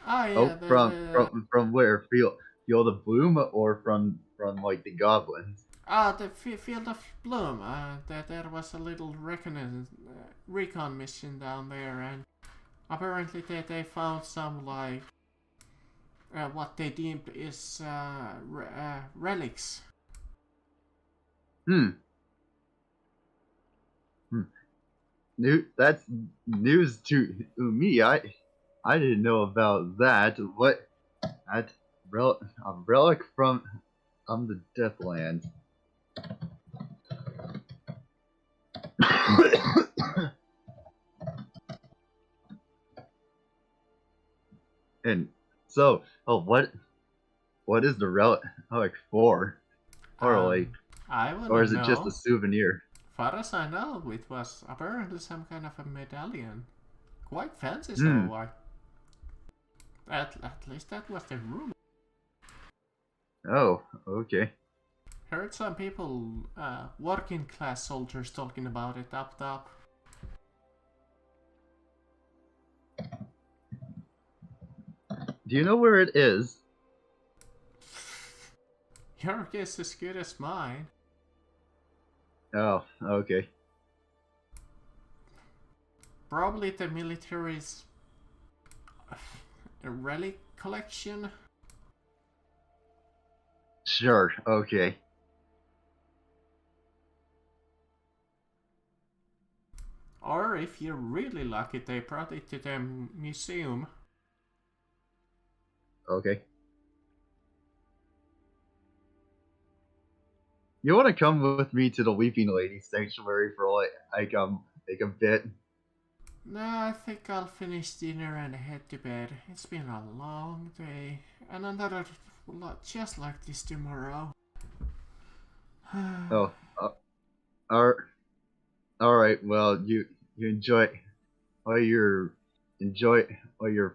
S2: Oh yeah,
S5: Oh, from where? Field of Bloom, or from like the goblins?
S2: the Field of Bloom. There was a little recon mission down there, and apparently they found some like what they deemed is relics.
S5: Hmm. That's news to me. I didn't know about that. What? That a relic from the Deathland. And so, what is the relic for? Or like,
S2: I
S5: or
S2: wouldn't
S5: is it just a
S2: know.
S5: souvenir?
S2: Far as I know, it was apparently some kind of a medallion. Quite fancy,
S5: Hmm.
S2: so at least that was the rumor.
S5: Oh, okay.
S2: Heard some people, working class soldiers talking about it up top.
S5: Do you know where it is?
S2: Your guess is as good as mine.
S5: Oh, okay.
S2: Probably the military's relic collection.
S5: Sure, okay.
S2: Or if you're really lucky, they brought it to the museum.
S5: Okay. You want to come with me to the Weeping Lady Sanctuary for like a bit?
S2: No, I think I'll finish dinner and head to bed. It's been a long day. And another lot just like this tomorrow.
S5: Oh, all right. Well, you enjoy all your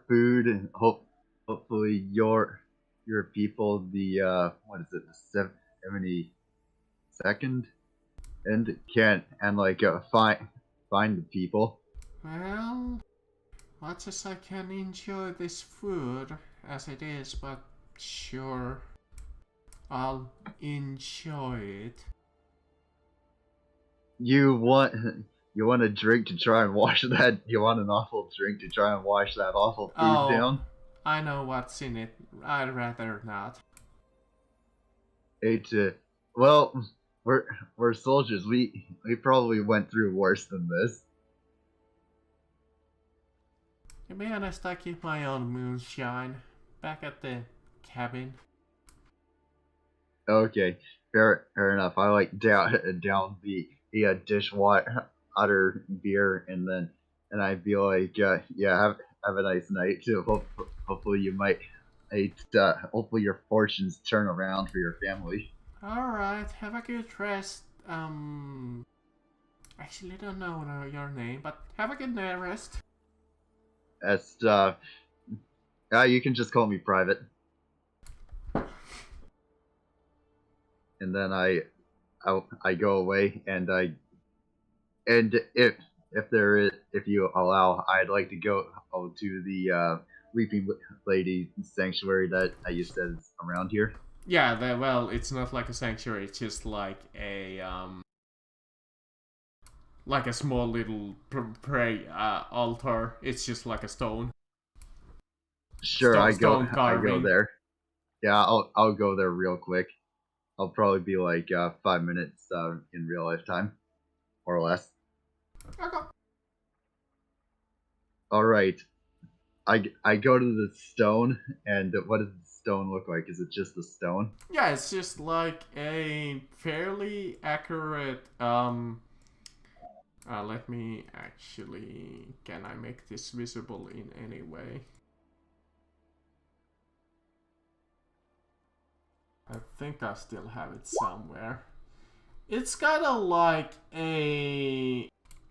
S5: food, and hopefully your people, the what is it, the 72nd, and like find the people.
S2: Well, much as I can enjoy this food as it is, but sure, I'll enjoy it.
S5: You want a drink to try and wash that? You want an awful drink to try and wash that awful food down?
S2: I know what's in it. I'd rather not.
S5: It's well, we're soldiers. We probably went through worse than this.
S2: To be honest, I keep my own moonshine back at the cabin.
S5: Okay, fair enough. I like down the dishwater beer, and I'd be like, yeah, have a nice night too. Hopefully you might, hopefully your fortunes turn around for your family.
S2: Alright, have a good rest. Actually, I don't know your name, but have a good night rest.
S5: That's you can just call me Private. And then I go away, and if you allow, I'd like to go to the Weeping Lady Sanctuary that you said is around here.
S2: Yeah, well, it's not like a sanctuary, it's just like a small little pray altar. It's just like a stone.
S5: Sure, I go
S2: carving.
S5: there. Yeah, I'll go there real quick. I'll probably be like 5 minutes in real life time, or less.
S2: Okay.
S5: All right. I go to the stone, and what does the stone look like? Is it just a stone?
S2: Yeah, it's just like a fairly accurate let me actually, can I make this visible in any way? I think I still have it somewhere. It's kind of like a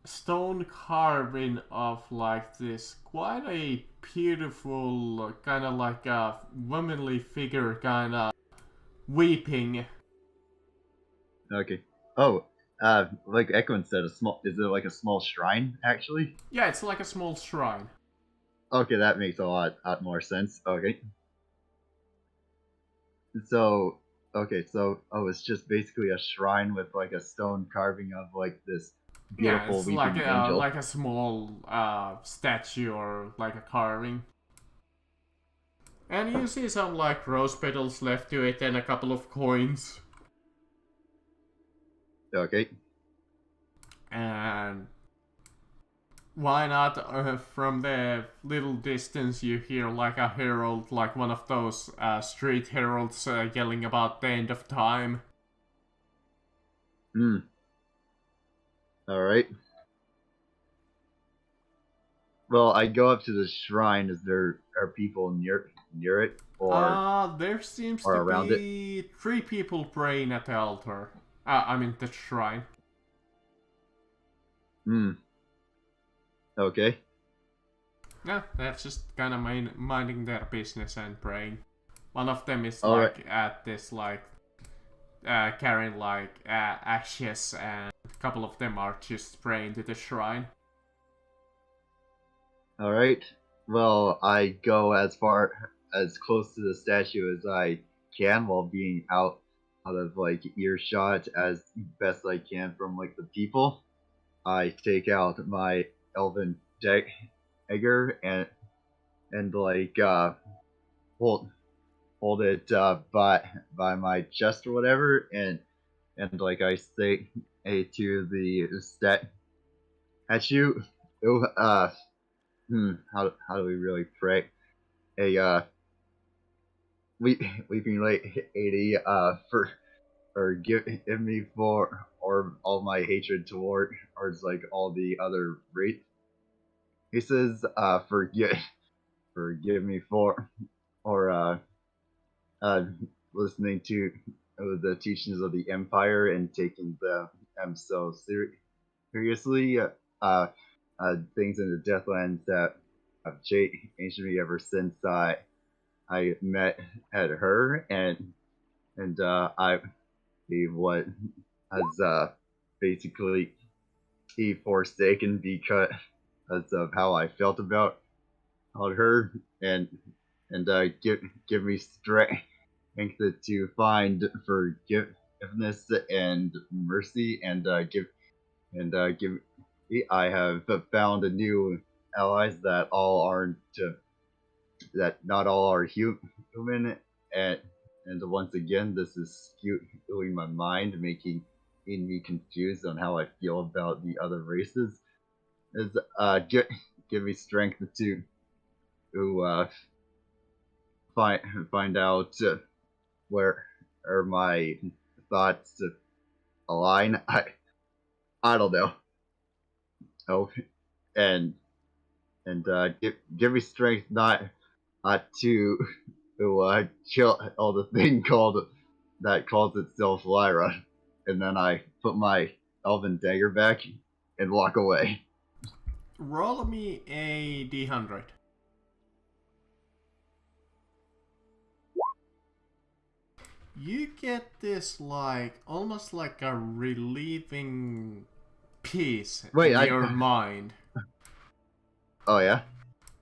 S2: stone carving of like this quite a beautiful, kind of like a womanly figure, kind of weeping.
S5: Okay. Oh, like Eklund said, is it like a small shrine, actually?
S2: Yeah, it's like a small shrine.
S5: Okay, that makes a lot more sense. Okay. So, oh, it's just basically a shrine with like a stone carving of like this
S2: Yeah,
S5: beautiful
S2: it's
S5: weeping angel.
S2: like a small statue or like a carving. And you see some like rose petals left to it and a couple of coins.
S5: Okay.
S2: And why not, from the little distance you hear like a herald, like one of those street heralds yelling about the end of time.
S5: Hmm. All right. Well, I go up to the shrine. Are people near it or
S2: There seems
S5: or
S2: to
S5: around it?
S2: be 3 people praying at the altar. I mean the shrine.
S5: Hmm. Okay.
S2: Yeah, they're just kind of minding their business and praying. One of them is
S5: All
S2: like
S5: right.
S2: at this like carrying like ashes, and a couple of them are just praying to the shrine.
S5: All right. Well, I go as close to the statue as I can while being out of like earshot as best I can from like the people. I take out my elven dagger and like hold it by my chest or whatever, and like I say to the statue, oh, how do we really pray? A weeping lady, forgive me for or all my hatred towards like all the other races. Forgive me for or uh listening to the teachings of the empire and taking them so seriously. Things in the Deathlands that have changed me ever since I met at her, and I be what has basically be forsaken because of how I felt about her, and give me strength to find forgiveness and mercy, and give. I have found a new allies that not all are human, and once again, this is skewing my mind, making me confused on how I feel about the other races. Is give me strength to find out where are my thoughts align. I don't know. Oh, and give me strength not to kill all the thing that calls itself Lyra, and then I put my elven dagger back and walk away.
S2: Roll me a d100. You get this like almost like a relieving peace
S5: Wait,
S2: in your mind
S5: Oh yeah.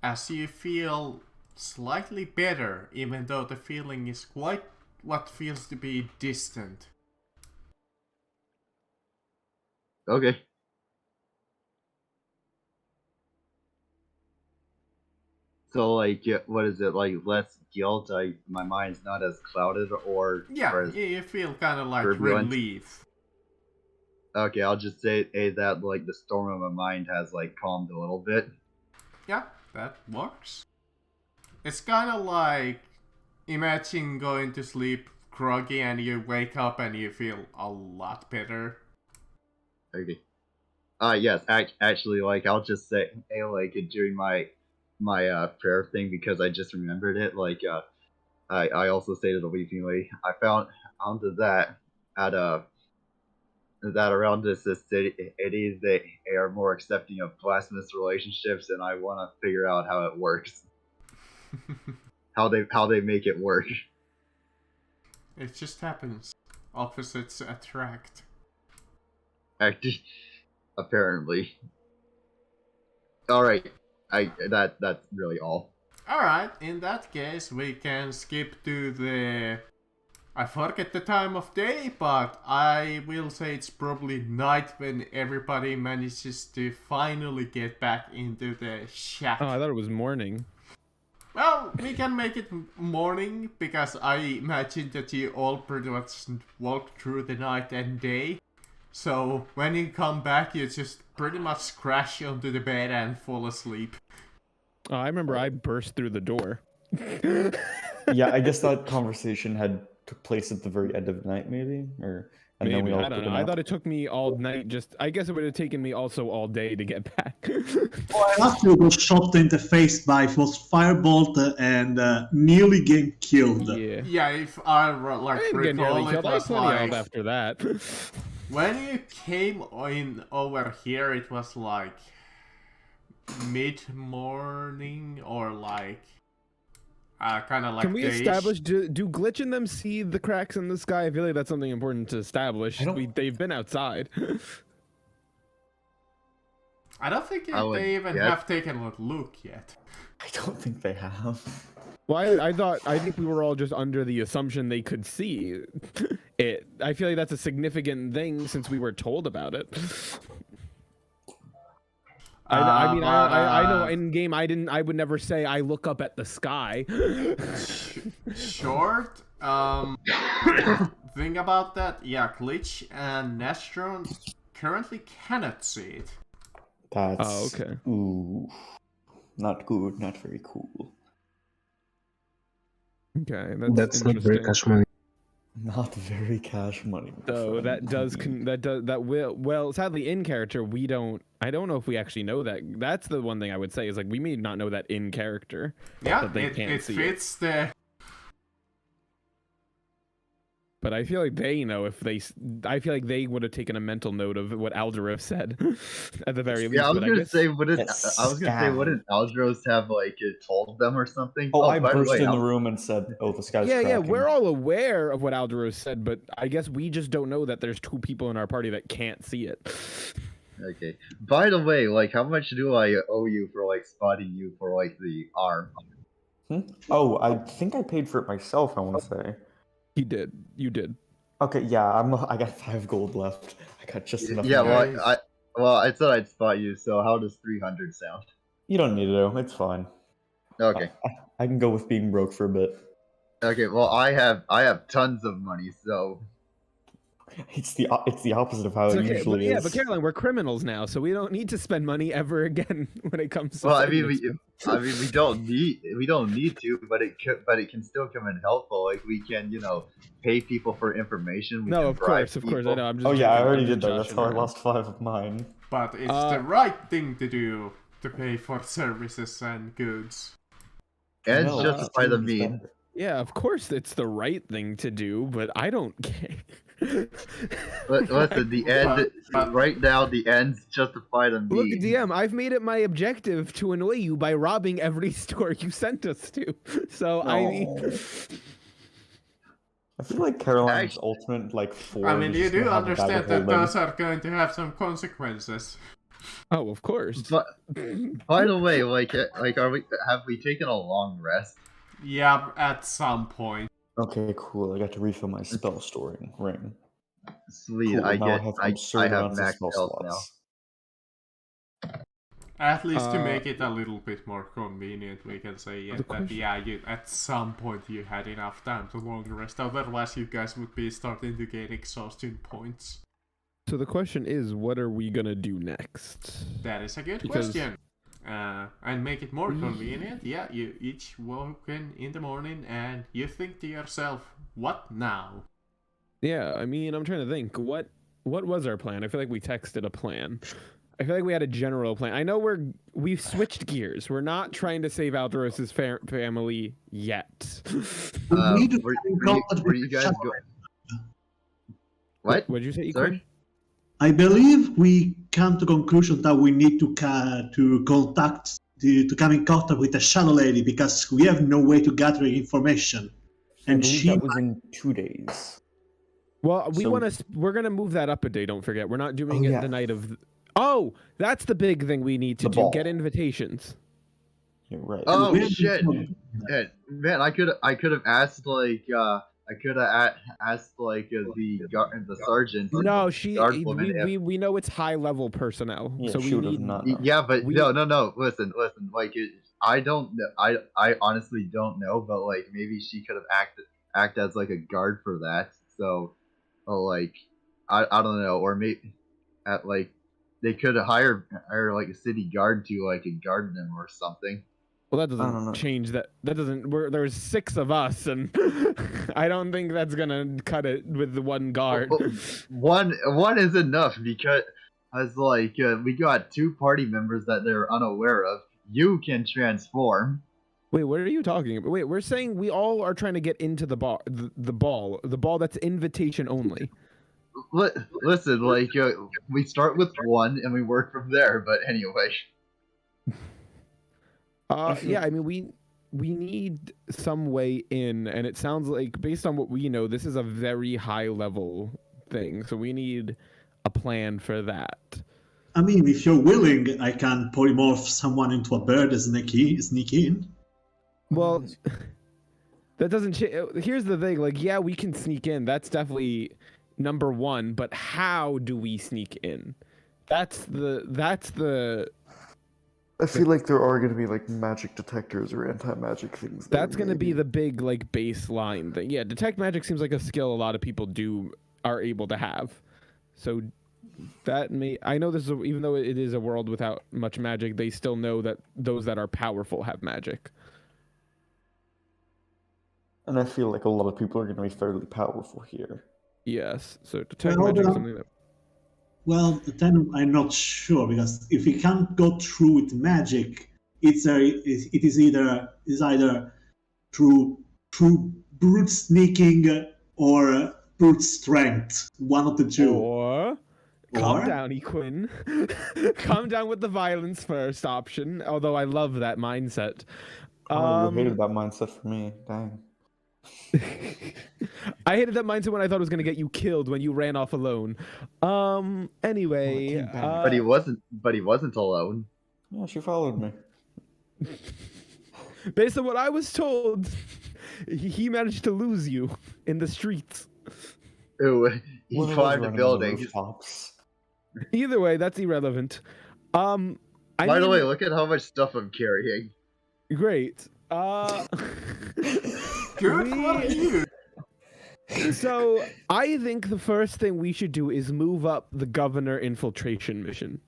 S2: as you feel slightly better, even though the feeling is quite what feels to be distant.
S5: Okay. So like, what is it like? Less guilt. My mind's not as clouded or
S2: Yeah,
S5: as
S2: you feel kind of like
S5: turbulent.
S2: relief.
S5: Okay, I'll just say that like the storm of my mind has like calmed a little bit.
S2: Yeah, that works. It's kind of like imagine going to sleep groggy and you wake up and you feel a lot better.
S5: Okay. Yes, actually, like I'll just say, hey, like during my prayer thing because I just remembered it. Like, I also say to the weeping lady, I found onto that at that around this city, they are more accepting of blasphemous relationships, and I want to figure out how it works, how they make it work.
S2: It just happens. Opposites attract.
S5: Actually, apparently. All right, that's really all.
S2: Alright, in that case, we can skip to the... I forget the time of day, but I will say it's probably night when everybody manages to finally get back into the shack.
S1: Oh, I thought it was morning.
S2: Well, we can make it morning, because I imagine that you all pretty much walk through the night and day. So, when you come back, you just pretty much crash onto the bed and fall asleep.
S1: Oh, I remember I burst through the door.
S4: Yeah, I guess that conversation took place at the very end of the night, maybe, or and then we
S1: Maybe,
S4: all
S1: I don't
S4: took a
S1: know. I
S4: nap.
S1: thought it took me all night. I guess it would have taken me also all day to get back.
S6: I actually got shot in the face by was firebolt and nearly getting killed.
S1: Yeah.
S2: Yeah, if I
S1: I didn't get nearly
S2: recall, it
S1: killed. I had
S2: was
S1: plenty
S2: like...
S1: health after that.
S2: When you came in over here, it was like mid-morning or like kind of like
S1: Can we
S2: day-ish.
S1: establish? Do Glitch and them see the cracks in the sky? I feel like that's something important to establish. They've been outside.
S2: I don't think
S5: I would
S2: they even
S5: guess.
S2: have taken a look yet.
S4: I don't think they have.
S1: Well, I think we were all just under the assumption they could see it. I feel like that's a significant thing since we were told about it. I mean, I know in game I would never say I look up at the sky.
S2: Short. Thing about that, yeah, Glitch and Nestron currently cannot see it.
S4: That's
S1: Oh, okay.
S4: Ooh, not good. Not very cool.
S1: Okay,
S3: That's not very
S1: interesting.
S3: cash money.
S4: Not very cash money. my
S1: So
S4: friend.
S1: that will well sadly in character I don't know if we actually know that. That's the one thing I would say is like we may not know that in character.
S2: Yeah,
S1: That they
S2: it
S1: can't see it.
S2: fits the...
S1: But I feel like they know if I feel like they would have taken a mental note of what Alderose said at the very least.
S5: Yeah, I was
S1: but
S5: gonna
S1: guess-
S5: say,
S4: Yes,
S5: I was gonna say,
S4: scam.
S5: wouldn't Aldros have like told them or something?
S4: Oh, I
S5: by the
S4: burst
S5: way,
S4: in the room and said, "Oh, the sky's
S1: yeah,
S4: cracking."
S1: we're all aware of what Alderose said, but I guess we just don't know that there's two people in our party that can't see it.
S5: Okay. By the way, like, how much do I owe you for like spotting you for like the arm?
S4: Oh, I think I paid for it myself. I want to say.
S1: He did. You did.
S4: Okay, yeah, I got 5 gold left. I got just enough.
S5: Yeah,
S4: money.
S2: Nice.
S5: I said I'd spot you. So how does 300 sound?
S4: You don't need to. It's fine.
S5: Okay.
S4: I can go with being broke for a bit.
S5: Okay. Well, I have tons of money, so
S4: It's the opposite of how
S1: It's
S4: it
S1: okay, but
S4: usually
S1: yeah,
S4: is.
S1: but Caroline, we're criminals now, so we don't need to spend money ever again when it comes to.
S5: well, I
S1: saving
S5: mean,
S1: expenses.
S5: we don't need to, but it can still come in helpful. Like we can, pay people for information. We
S1: No,
S5: can
S1: of
S5: bribe
S1: course, I
S5: people.
S1: know. I'm just.
S4: Oh yeah, I
S1: joking,
S4: already
S1: I'm
S4: did
S1: just
S4: that. That's
S1: joshing
S4: how I
S1: around.
S4: lost 5 of mine.
S2: But it's the right thing to do to pay for services and goods.
S5: Ends
S4: No,
S5: justify the
S4: it's
S5: mean.
S4: better.
S1: Yeah, of course it's the right thing to do, but I don't care.
S5: But listen, the end
S2: But-
S5: right now, the ends justify the
S1: Look,
S5: mean.
S1: DM, I've made it my objective to annoy you by robbing every store you sent us to. So I mean,
S4: No. I feel like Caroline's
S5: Actually-
S4: ultimate like 4.
S2: I mean,
S4: is
S2: you
S4: just
S2: do
S4: gonna have a bag
S2: understand
S4: of
S2: that
S4: holding.
S2: those are going to have some consequences.
S1: oh, of course.
S5: But by the way, have we taken a long rest?
S2: Yeah, at some point.
S4: Okay, cool. I got to refill my spell storing ring.
S5: Sweet,
S4: Cool,
S5: I
S4: now
S5: get.
S4: have
S5: I
S4: absurd
S5: have
S4: amounts of
S5: max
S4: spell
S5: health now.
S4: slots.
S2: At least to
S1: Uh,
S2: make it a little bit more convenient, we can say
S1: The
S2: that
S1: question-
S2: you at some point you had enough time to long rest. Otherwise, you guys would be starting to gain exhaustion points.
S1: So the question is, what are we gonna do next?
S2: That is a good
S1: Because-
S2: question. And make it more convenient. Yeah, you each woke in the morning and you think to yourself, what now?
S1: Yeah, I mean, I'm trying to think. What was our plan? I feel like we texted a plan. I feel like we had a general plan. I know we've switched gears. We're not trying to save Alderose's family yet.
S6: We need to
S5: Where
S6: find
S5: you
S6: out
S5: guys
S6: with
S5: go?
S6: Shadow.
S5: What?
S1: What'd you say? Ikor?
S5: Sorry?
S6: I believe we come to conclusion that we need to to come in contact with the Shadow Lady because we have no way to gather information,
S4: I
S6: and
S4: believe
S6: she.
S4: that was in 2 days.
S1: Well,
S4: So-
S1: we're gonna move that up a day. Don't forget, we're not doing
S4: Oh,
S1: it
S4: yeah.
S1: the night of. Oh, that's the big thing we need to
S4: The
S1: do.
S4: ball.
S1: Get invitations.
S4: You're right.
S5: Oh
S6: we have-
S5: shit! Man, I could have asked the sergeant.
S1: No,
S5: guard woman if-
S1: we know it's high level personnel,
S4: Yeah,
S1: so
S4: she
S1: we
S4: would have
S1: need.
S4: not known.
S5: Yeah, but
S1: We-
S5: no. Listen. I don't know. I honestly don't know, but like maybe she could have act as like a guard for that. So, like, I don't know, or maybe at like they could hire like a city guard to like guard them or something.
S1: Well, that
S4: I don't know.
S1: doesn't change that. That doesn't. There's 6 of us, and I don't think that's gonna cut it with the one guard.
S5: One is enough because like we got 2 party members that they're unaware of. You can transform.
S1: Wait, what are you talking about? Wait, we're saying we all are trying to get into the bar, the ball that's invitation only.
S5: Listen, like we start with 1 and we work from there. But anyway,
S1: Yeah, I mean we need some way in, and it sounds like based on what we know, this is a very high level thing. So we need a plan for that.
S6: I mean, if you're willing, I can polymorph someone into a bird and sneak in.
S1: Well, that doesn't. Here's the thing. Like, yeah, we can sneak in. That's definitely number 1. But how do we sneak in? That's the.
S4: I feel like there are going to be like magic detectors or anti-magic things.
S1: That's going to be the big like baseline thing. Yeah, detect magic seems like a skill a lot of people are able to have. So that I know this is even though it is a world without much magic, they still know that those that are powerful have magic.
S4: And I feel like a lot of people are going to be fairly powerful here.
S1: Yes. So detect
S6: Well,
S1: magic is
S6: then-
S1: something that.
S6: Well, then I'm not sure because if we can't go through with magic, it is either through brute sneaking or brute strength. One of the two.
S1: Or calm
S6: Or?
S1: down, Equin. Calm down with the violence first option. Although I love that mindset.
S4: Oh, you hated that mindset for me. Dang.
S1: I hated that mindset when I thought it was gonna get you killed when you ran off alone. Anyway,
S4: came back.
S5: but he wasn't alone.
S4: Yeah, she followed me.
S1: based on what I was told, he managed to lose you in the streets.
S5: Ooh, he
S4: One of us
S5: climbed a
S4: running on the
S5: building.
S4: rooftops.
S1: Either way, that's irrelevant.
S5: By the way, look at how much stuff I'm carrying.
S1: great.
S2: Good for you.
S1: So I think the first thing we should do is move up the governor infiltration mission.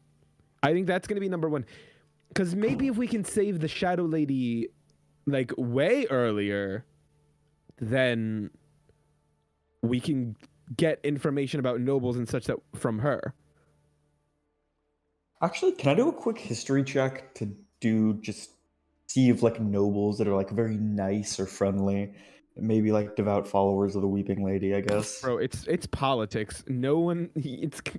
S1: I think that's gonna be number 1, because maybe if we can save the Shadow Lady, like way earlier, then we can get information about nobles and such that from her.
S4: Actually, can I do a quick history check to just see if like nobles that are like very nice or friendly, maybe like devout followers of the Weeping Lady, I guess.
S1: Bro, it's politics. No one.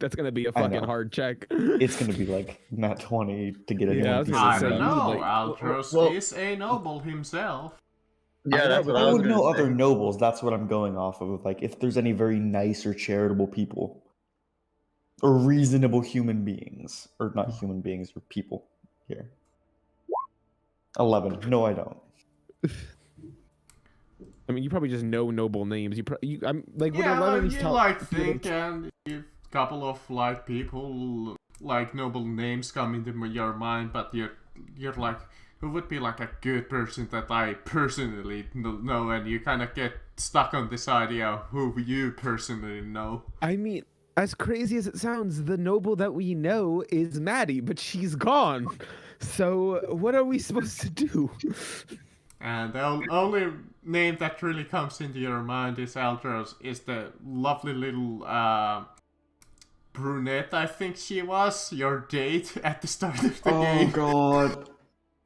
S1: That's gonna be a
S4: I
S1: fucking
S4: know.
S1: hard check.
S4: It's gonna be like nat 20 to get
S1: Yeah, I
S4: anyone
S1: was
S4: to
S1: gonna
S2: I
S1: say,
S4: say
S2: don't
S1: you
S2: know.
S1: like-
S2: Altros
S5: well-
S2: is a noble himself.
S5: Yeah, that's what
S4: I
S5: I was
S4: would
S5: gonna
S4: know
S5: say.
S4: other nobles. That's what I'm going off of. Like, if there's any very nice or charitable people, or reasonable human beings, or not human beings, or people here. 11. No, I don't.
S1: I mean, you probably just know noble names. I'm like with
S2: Yeah,
S1: 11
S2: like,
S1: is
S2: you
S1: top-
S2: like think and if couple of like people like noble names come into your mind, but you're like, who would be like a good person that I personally know, and you kind of get stuck on this idea of who you personally know.
S1: I mean, as crazy as it sounds, the noble that we know is Maddie, but she's gone. So what are we supposed to do?
S2: And the only name that really comes into your mind is Altros, is the lovely little brunette, I think she was, your date at the start of the
S4: Oh
S2: game.
S4: god.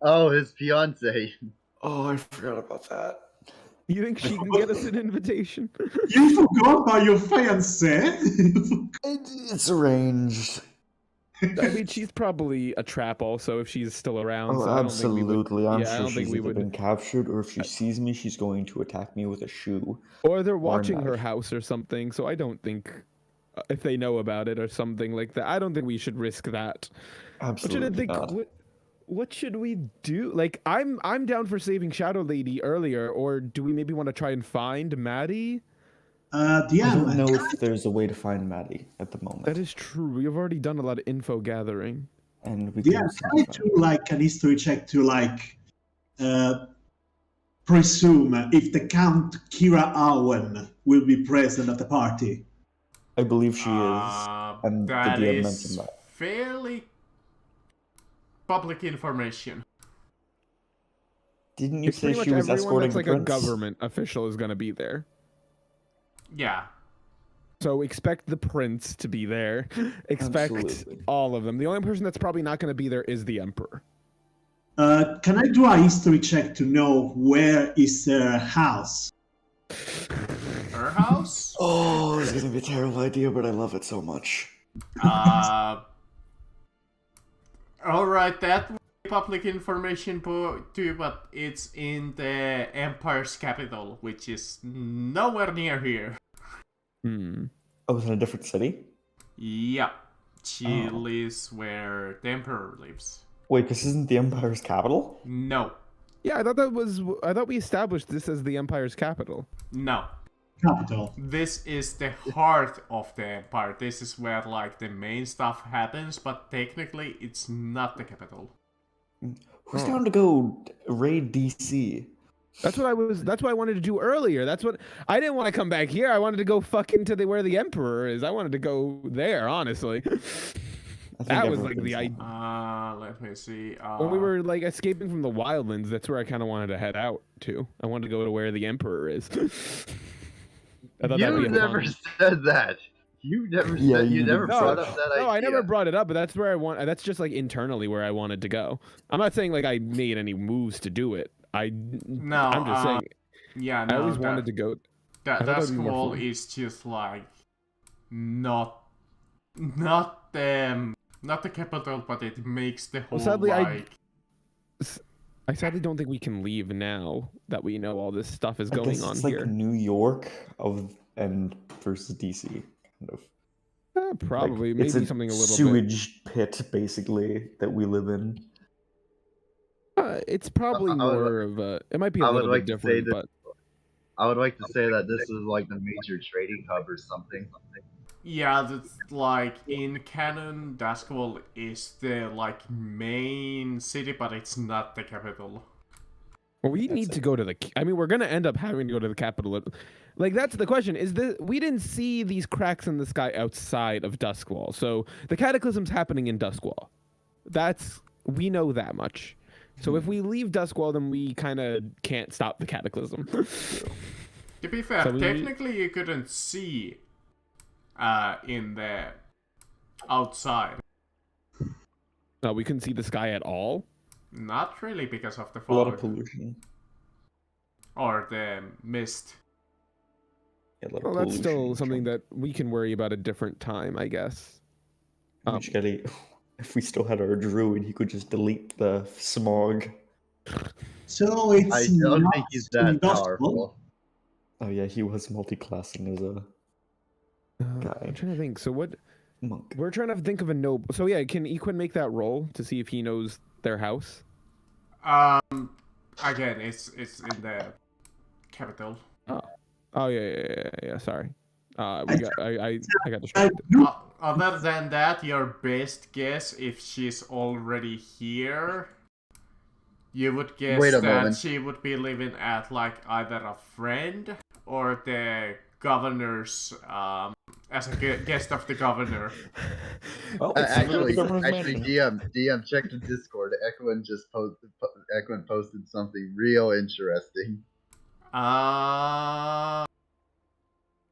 S5: Oh, his fiance.
S4: Oh, I forgot about that.
S1: You think she can get us an invitation?
S6: You forgot about your fiancé?
S4: It's arranged.
S1: I mean, she's probably a trap also if she's still around.
S4: Oh,
S1: so I don't think we would-
S4: absolutely. I'm
S1: yeah, I
S4: sure
S1: don't think
S4: she's
S1: we
S4: either
S1: would.
S4: been captured, or if she sees me, she's going to attack me with a shoe.
S1: Or they're watching her
S4: knife.
S1: house or something. So I don't think if they know about it or something like that, I don't think we should risk that. I'm trying to
S4: Absolutely
S1: think.
S4: not.
S1: What should we do? Like, I'm down for saving Shadow Lady earlier, or do we maybe want to try and find Maddie?
S4: I
S6: Yeah,
S4: don't know if there's a way to find Maddie at the moment.
S1: That is true. We have already done a lot of info gathering.
S4: And we
S6: yeah.
S4: can
S6: Can I do like an history check to like presume if the Count Kira Owen will be present at the party?
S4: I believe she is. And the
S2: That
S4: DM
S2: is
S4: mentioned that.
S2: fairly public information.
S4: Didn't you
S1: It's
S4: say
S1: pretty much
S4: she was
S1: everyone
S4: escorting
S1: that's
S4: the
S1: like a
S4: prince?
S1: government official is going to be there.
S2: Yeah.
S1: So expect the prince to be there. Expect
S4: Absolutely.
S1: all of them. The only person that's probably not going to be there is the emperor.
S6: Can I do a history check to know where is her house?
S2: Her house?
S4: Oh, it's gonna be a terrible idea, but I love it so much.
S2: Alright, that will be public information too, but it's in the Empire's capital, which is nowhere near here.
S1: Hmm.
S4: Oh, it's in a different city?
S2: Yeah. She
S4: Oh.
S2: lives where the Emperor lives.
S4: Wait, this isn't the Empire's capital?
S2: No.
S1: Yeah, I thought we established this as the empire's capital.
S2: No.
S6: Capital.
S2: This is the heart of the Empire. This is where, like, the main stuff happens, but technically it's not the capital.
S4: Who's down to go raid DC?
S1: That's what I wanted to do earlier. That's what I didn't want to come back here. I wanted to go fucking to where the emperor is. I wanted to go there, honestly.
S4: I think
S1: That was
S4: everyone
S1: like the
S4: thinks
S1: idea.
S2: Let me see.
S1: When we were like escaping from the wildlands, that's where I kind of wanted to head out to. I wanted to go to where the emperor is. I thought that'd
S5: You
S1: be a
S5: never
S1: fun-
S5: said that. You never
S4: Yeah,
S5: said.
S4: you
S5: You never
S4: didn't
S5: brought
S4: say
S5: up
S4: that.
S5: that idea.
S1: No, I never brought it up, but that's where I want. That's just like internally where I wanted to go. I'm not saying like I made any moves to do it.
S2: No,
S1: I'm just saying
S2: yeah,
S1: I
S2: no,
S1: always wanted to go.
S2: That
S1: I thought that'd be more
S2: Duskfall
S1: fun.
S2: is just like not the capital, but it makes the whole
S1: sadly,
S2: like.
S1: I sadly don't think we can leave now that we know all this stuff is
S4: I
S1: going
S4: guess
S1: on
S4: it's like
S1: here.
S4: New York and versus DC, kind of.
S1: Probably,
S4: Like,
S1: maybe
S4: it's a
S1: something a little bit.
S4: sewage pit, basically, that we live in.
S1: It's probably
S5: I would
S1: more of a. It might be a
S5: I would
S1: little
S5: like
S1: bit
S5: to say
S1: different,
S5: that-
S1: but
S5: I would like to say that this is like the major trading hub or something.
S2: Yeah, that's like in canon, Duskfall is the like main city, but it's not the capital.
S1: well, we
S4: That's
S1: need to go to the. I mean, we're gonna end up having to go to the capital. Like that's the question. Is this? We didn't see these cracks in the sky outside of Duskwall, so the cataclysm's happening in Duskwall. We know that much. So if we leave Duskwall, then we kind of can't stop the cataclysm.
S2: To be fair,
S1: So we-
S2: technically you couldn't see in the outside.
S1: No, we couldn't see the sky at all.
S2: Not really because of the
S4: A lot of
S2: fog
S4: pollution.
S2: or the mist.
S4: Yeah, a lot of
S1: Well, that's still
S4: pollution.
S1: something that we can worry about a different time, I guess.
S4: Which Kelly, if we still had our druid, he could just delete the smog.
S6: So it's
S5: I don't
S6: not
S5: think he's that
S6: industrial.
S5: powerful.
S4: Oh yeah, he was multi-classing as a Guy.
S1: I'm trying to think. So what?
S4: monk.
S1: We're trying to think of a noble. So yeah, can Equin make that roll to see if he knows their house?
S2: Again, it's in the capital.
S1: Oh yeah. Sorry. I got
S6: I
S1: distracted.
S6: do
S2: Other than that, your best guess, if she's already here, you would guess
S5: Wait a
S2: that
S5: moment.
S2: she would be living at like either a friend or the governor's as a guest of the governor.
S4: Well, it's
S5: Actually,
S4: the government
S5: DM, check the Discord. Equin just posted something real interesting.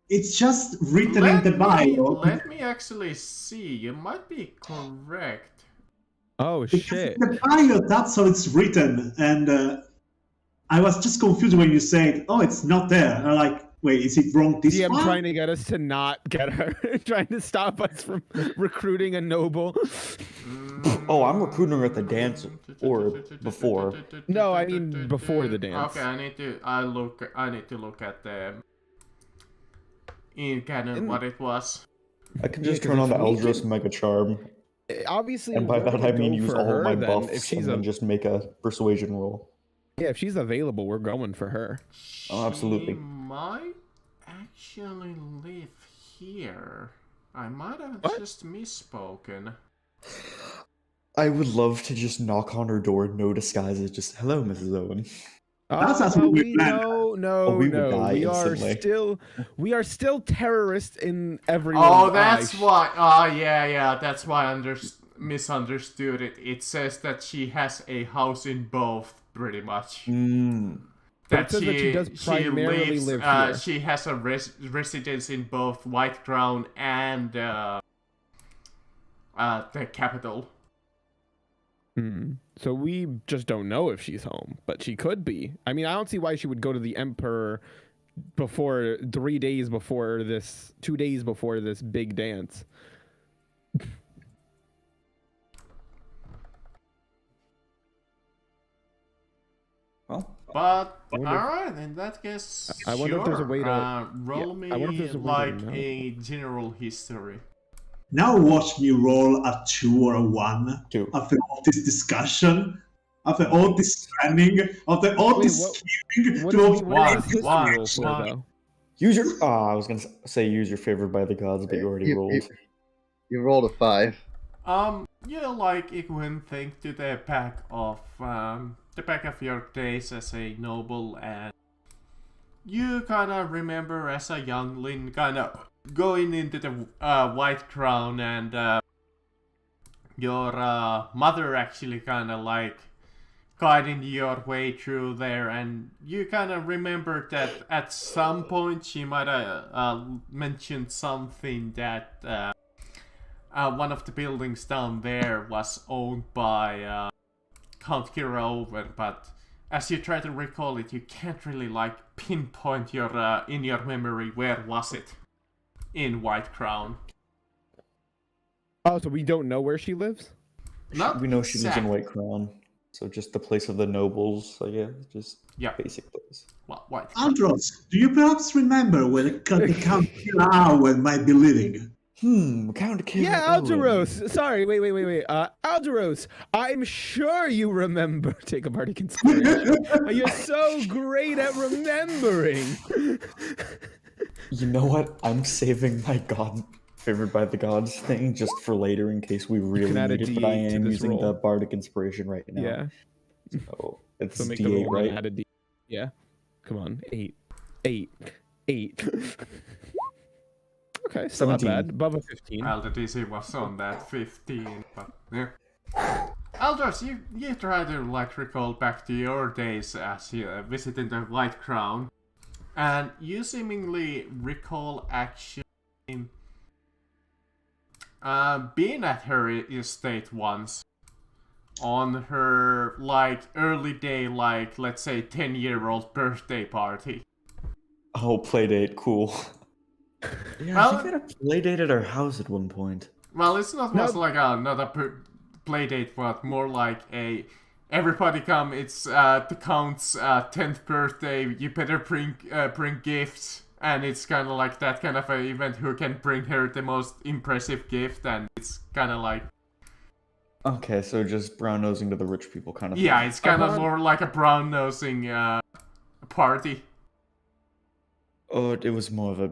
S6: It's just written in the bio.
S2: Let me actually see. You might be correct.
S1: Oh
S6: Because
S1: shit.
S6: in the bio, that's how it's written. And I was just confused when you said, "Oh, it's not there." And I'm like, wait, is it wrong this
S1: DM
S6: one?
S1: trying to get us to not get her, trying to stop us from recruiting a noble.
S4: Oh, I'm recruiting her at the dance or before.
S1: No, I mean before the dance.
S2: Okay, I need to look at the in canon what it was.
S4: I can
S1: Yeah,
S4: just
S1: 'cause
S4: turn on
S1: if
S4: the
S1: we
S4: Eldros
S1: can-
S4: Mega Charm,
S1: Obviously,
S4: and by
S1: we're
S4: that
S1: gonna
S4: I mean
S1: go
S4: use
S1: for
S4: all
S1: her
S4: my
S1: then,
S4: buffs
S1: if she's
S4: and then just make a persuasion roll.
S1: Yeah, if she's available, we're going for her.
S4: Oh, absolutely.
S2: She might actually live here. I might have
S1: What?
S2: just misspoken.
S4: I would love to just knock on her door, no disguises, just hello, Mrs. Owen.
S6: That's
S1: Oh,
S6: absolutely
S1: we
S6: planned.
S1: no,
S4: we would
S1: no.
S4: die
S1: We are
S4: instantly.
S1: still terrorists in everyone's
S2: Oh, that's
S1: eyes.
S2: why. Oh, yeah. That's why I misunderstood it. It says that she has a house in both, pretty much.
S4: Mm.
S1: But it says that she does primarily live here.
S2: She has a residence in both White Crown and the capital.
S1: So we just don't know if she's home, but she could be. I mean, I don't see why she would go to the Emperor before 2 days before this big dance.
S4: Well,
S2: But
S1: I wonder if-
S2: alright, in that case,
S1: I wonder if there's a way to-
S2: roll
S1: I wonder if
S2: me
S1: there's a way to
S2: like
S1: know.
S2: a general history.
S6: Now watch me roll a 2 or a 1
S4: 2.
S6: after all this discussion, after all this planning, after all
S1: Wait,
S6: this
S1: what-
S6: scheming
S1: What
S6: to
S1: is
S2: One,
S1: this history
S2: one,
S1: roll for,
S2: one.
S1: though?
S4: Use your. I was gonna say use your favored by the gods, but you already rolled.
S5: You rolled a 5.
S2: You like Iguin think to the back of your days as a noble, and you kind of remember as a youngling kind of going into the White Crown, and your mother actually kind of like guiding your way through there, and you kind of remember that at some point she might have mentioned something that one of the buildings down there was owned by Count Kiroven, but as you try to recall it, you can't really like pinpoint your in your memory where was it in White Crown.
S1: Oh, so we don't know where she lives?
S2: Not
S4: We know she lives in
S2: exact-
S4: White Crown, so just the place of the nobles, I guess. Just
S2: Yeah.
S4: basic place.
S2: Well, White Crown.
S6: Andros, do you perhaps remember where the Count Kirawen might be living?
S4: Count Kira.
S1: Yeah, Alderos. Sorry, wait. Alderos, I'm sure you remember. Take a party consideration. You're so great at remembering.
S4: You know what? I'm saving my god favored by the gods thing just for later in case we really
S1: add a
S4: need it. But I
S1: D8 to
S4: am
S1: this
S4: using
S1: roll.
S4: the bardic inspiration right now.
S1: Yeah.
S4: So it's
S1: So make the
S4: D8,
S1: roll and
S4: right?
S1: add a D. Yeah. Come on. 8. Okay, still not
S4: 17.
S1: bad. Above a 15.
S2: Well, the DC was on that 15, but yeah. Aldous, you try to like recall back to your days as you visiting the White Crown, and you seemingly recall actually being at her estate once on her like early day, like let's say 10-year-old birthday party.
S4: Oh, playdate, cool. Yeah,
S2: Well-
S4: I think we had a playdate at our house at one point.
S2: Well, it's not
S1: No.
S2: much like another play date, but more like a everybody come. It's the Count's 10th birthday. You better bring gifts, and it's kind of like that kind of an event. Who can bring her the most impressive gift? And it's kind of like
S4: Okay, so just brown nosing to the rich people kind of
S2: yeah,
S4: thing.
S2: it's kind of
S1: Uh-huh.
S2: more like a brown nosing party.
S4: Oh, it was more of a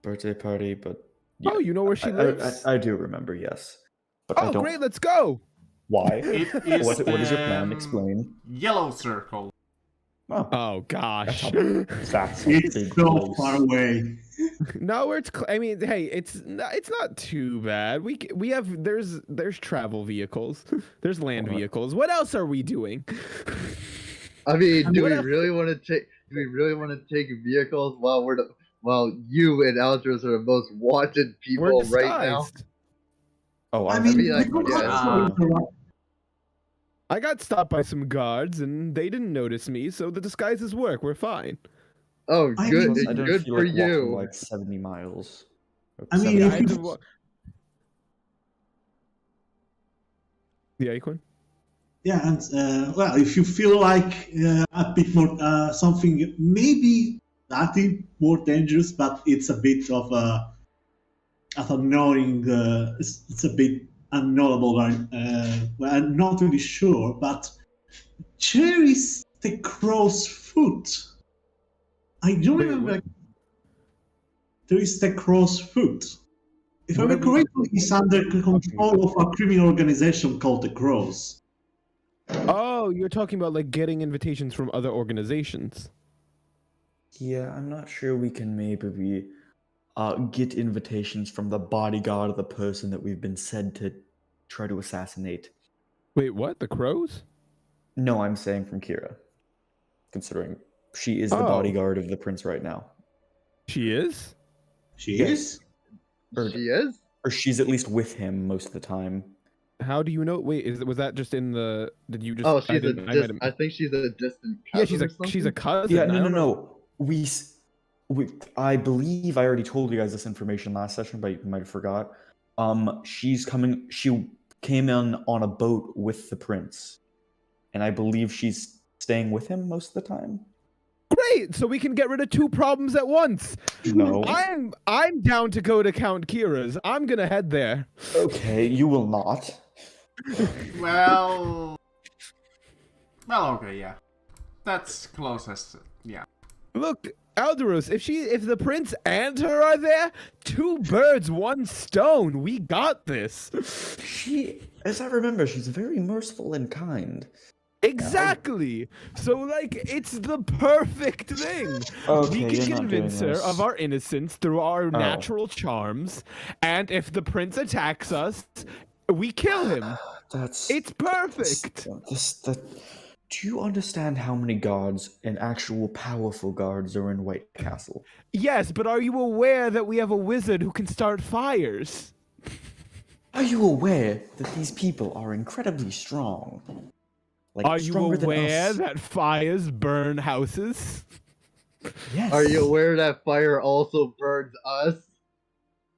S4: birthday party, but
S1: Oh, you know where she lives?
S4: I do remember, yes. But I
S1: Oh,
S4: don't.
S1: great, let's go.
S4: Why?
S2: It is
S4: What is your plan?
S2: the
S4: Explain.
S2: Yellow circle.
S4: Oh,
S1: Oh, gosh.
S4: that's a
S6: It's
S4: big
S6: so
S4: place.
S6: far away.
S1: No, I mean, hey, it's not too bad. We have there's travel vehicles, there's land
S4: Alright.
S1: vehicles. What else are we doing?
S5: I mean, do
S1: what
S5: we
S1: else-
S5: really want to take? Do we really want to take vehicles while you and Aldros are the most wanted people
S1: We're
S5: right now?
S1: disguised.
S4: Oh,
S6: I
S4: I'm
S6: mean,
S5: mean, like,
S6: we could
S5: yeah.
S6: also interrupt.
S1: I got stopped by some guards, and they didn't notice me, so the disguises work. We're fine.
S5: Oh,
S6: I
S5: good,
S6: mean,
S4: I don't
S5: good
S4: feel
S5: for
S4: like walking
S5: you.
S4: like 70 miles. Or
S6: I mean,
S4: 70
S6: if
S1: I had
S6: you-
S1: to Yeah, Aquin?
S6: Yeah, and well, if you feel like a bit more something, maybe nothing more dangerous, but it's a bit of annoying. It's a bit unknowable. Well, I'm not really sure, but where is the crow's foot? I don't
S1: Wait,
S6: remember.
S1: what?
S6: There is the crow's foot. If I
S1: What
S6: remember
S1: are we-
S6: correctly, it's under control of a criminal organization called the Crows.
S1: Oh, you're talking about like getting invitations from other organizations.
S4: Yeah, I'm not sure we can maybe get invitations from the bodyguard of the person that we've been said to try to assassinate.
S1: Wait, what? The crows?
S4: No, I'm saying from Kira, considering she is the
S1: Oh.
S4: bodyguard of the prince right now.
S1: She is?
S6: She
S4: Yes.
S6: is?
S4: Or,
S5: She is?
S4: or she's at least with him most of the time.
S1: How do you know? Wait, was that just in the? Did you just?
S5: Oh,
S1: I
S5: she's
S1: didn't- I might have-
S5: I think she's a distant cousin.
S1: Yeah, she's
S5: or
S1: a
S5: something.
S1: cousin.
S4: Yeah,
S1: I
S4: no,
S1: don't know.
S4: no. I believe I already told you guys this information last session, but you might have forgot. She's coming. She came in on a boat with the prince, and I believe she's staying with him most of the time.
S1: Great, so we can get rid of two problems at once.
S4: No.
S1: I'm down to go to Count Kira's. I'm gonna head there.
S4: Okay, you will not.
S2: Well, okay, yeah, that's closest. Yeah.
S1: Look, Alderos, if the prince and her are there, two birds, one stone. We got this.
S4: She, as I remember, she's very merciful and kind.
S1: Exactly. So like, it's the perfect thing.
S4: Okay,
S1: We
S4: you're
S1: can
S4: not
S1: convince
S4: doing
S1: her
S4: this.
S1: of our innocence through our natural charms, and if the prince attacks us, we kill him. It's perfect.
S4: Do you understand how many guards and actual powerful guards are in White Castle?
S1: Yes, but are you aware that we have a wizard who can start fires?
S4: Are you aware that these people are incredibly strong? Like,
S1: Are you
S4: stronger than
S1: aware
S4: us?
S1: that fires burn houses?
S4: Yes.
S5: Are you aware that fire also burns us?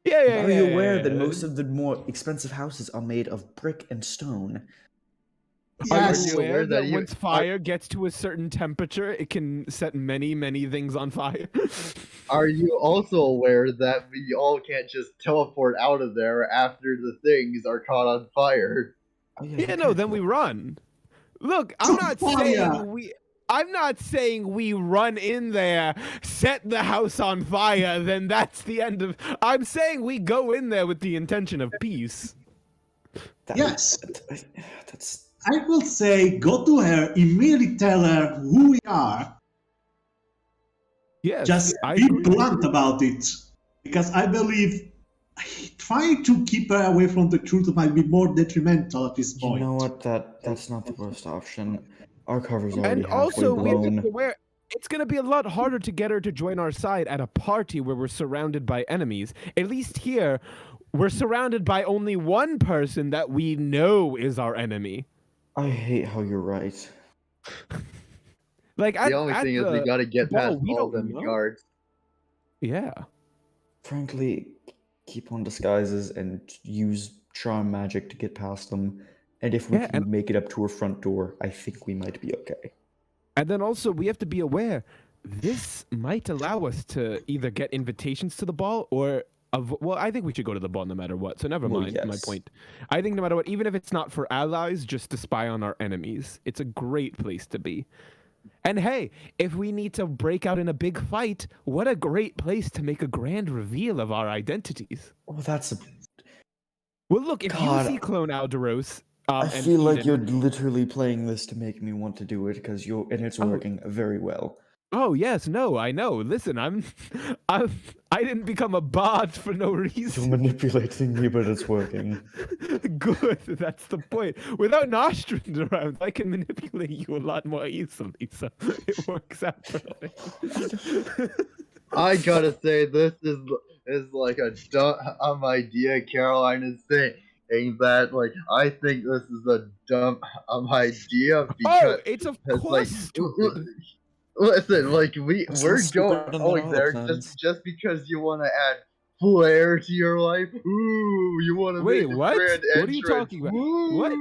S1: Yeah.
S4: Are you aware that most of the more expensive houses are made of brick and stone?
S1: Are
S6: Yes.
S1: you aware that
S5: you-
S1: once fire gets to a certain temperature, it can set many, many things on fire?
S5: Are you also aware that we all can't just teleport out of there after the things are caught on fire?
S4: Oh,
S1: Yeah,
S4: you
S1: no,
S4: can't
S1: then we
S4: do
S1: run. Look, I'm not
S6: Fire!
S1: saying we run in there, set the house on fire, then that's the end of. I'm saying we go in there with the intention of peace.
S4: that.
S6: Yes.
S4: That's
S6: I will say, go to her, immediately tell her who we are.
S1: Yes,
S6: Just
S1: I
S6: be
S1: agree.
S6: blunt about it. Because I believe trying to keep her away from the truth might be more detrimental at this
S4: you
S6: point.
S4: know what? That's not the worst option. Our cover's already
S1: And
S4: halfway
S1: also, we have to
S4: blown.
S1: be aware it's going to be a lot harder to get her to join our side at a party where we're surrounded by enemies. At least here, we're surrounded by only one person that we know is our enemy.
S4: I hate how you're right.
S1: Like,
S5: The only thing is we gotta get
S1: ball,
S5: past
S1: we
S5: all
S1: don't
S5: them
S1: know.
S5: guards.
S1: Yeah.
S4: Frankly, keep on disguises and use charm magic to get past them. And if we
S1: Yeah,
S4: can make it up to her front door, I think we might be okay.
S1: And then also, we have to be aware this might allow us to either get invitations to the ball or. Well, I think we should go to the ball no matter what. So never
S4: Well,
S1: mind my
S4: yes.
S1: point. I think no matter what, even if it's not for allies, just to spy on our enemies, it's a great place to be. And hey, if we need to break out in a big fight, what a great place to make a grand reveal of our identities.
S4: Oh, that's a.
S1: Well, look, if
S4: God.
S1: you see Clone Alderos,
S4: I
S1: and
S4: feel like
S1: Eden-
S4: you're literally playing this to make me want to do it because and it's
S1: Oh.
S4: working very well.
S1: Oh yes, no, I know. Listen, I didn't become a bot for no
S4: You're
S1: reason.
S4: manipulating me, but it's working.
S1: Good, that's the point. Without Nostrand around, I can manipulate you a lot more easily, so it works out perfect.
S5: I gotta say, this is like a dumb idea Caroline is saying. saying that. Like, I think this is a dumb idea
S1: Oh,
S5: because
S1: it's of
S5: it's like,
S1: course stupid.
S5: listen, like we're
S4: less stupid than
S5: going
S4: the
S5: there
S4: other
S5: just because you want to add flair to your life. Ooh, you want to
S1: Wait,
S5: make a
S1: what?
S5: grand
S1: What are you
S5: entrance.
S1: talking about?
S5: Woo.
S1: What?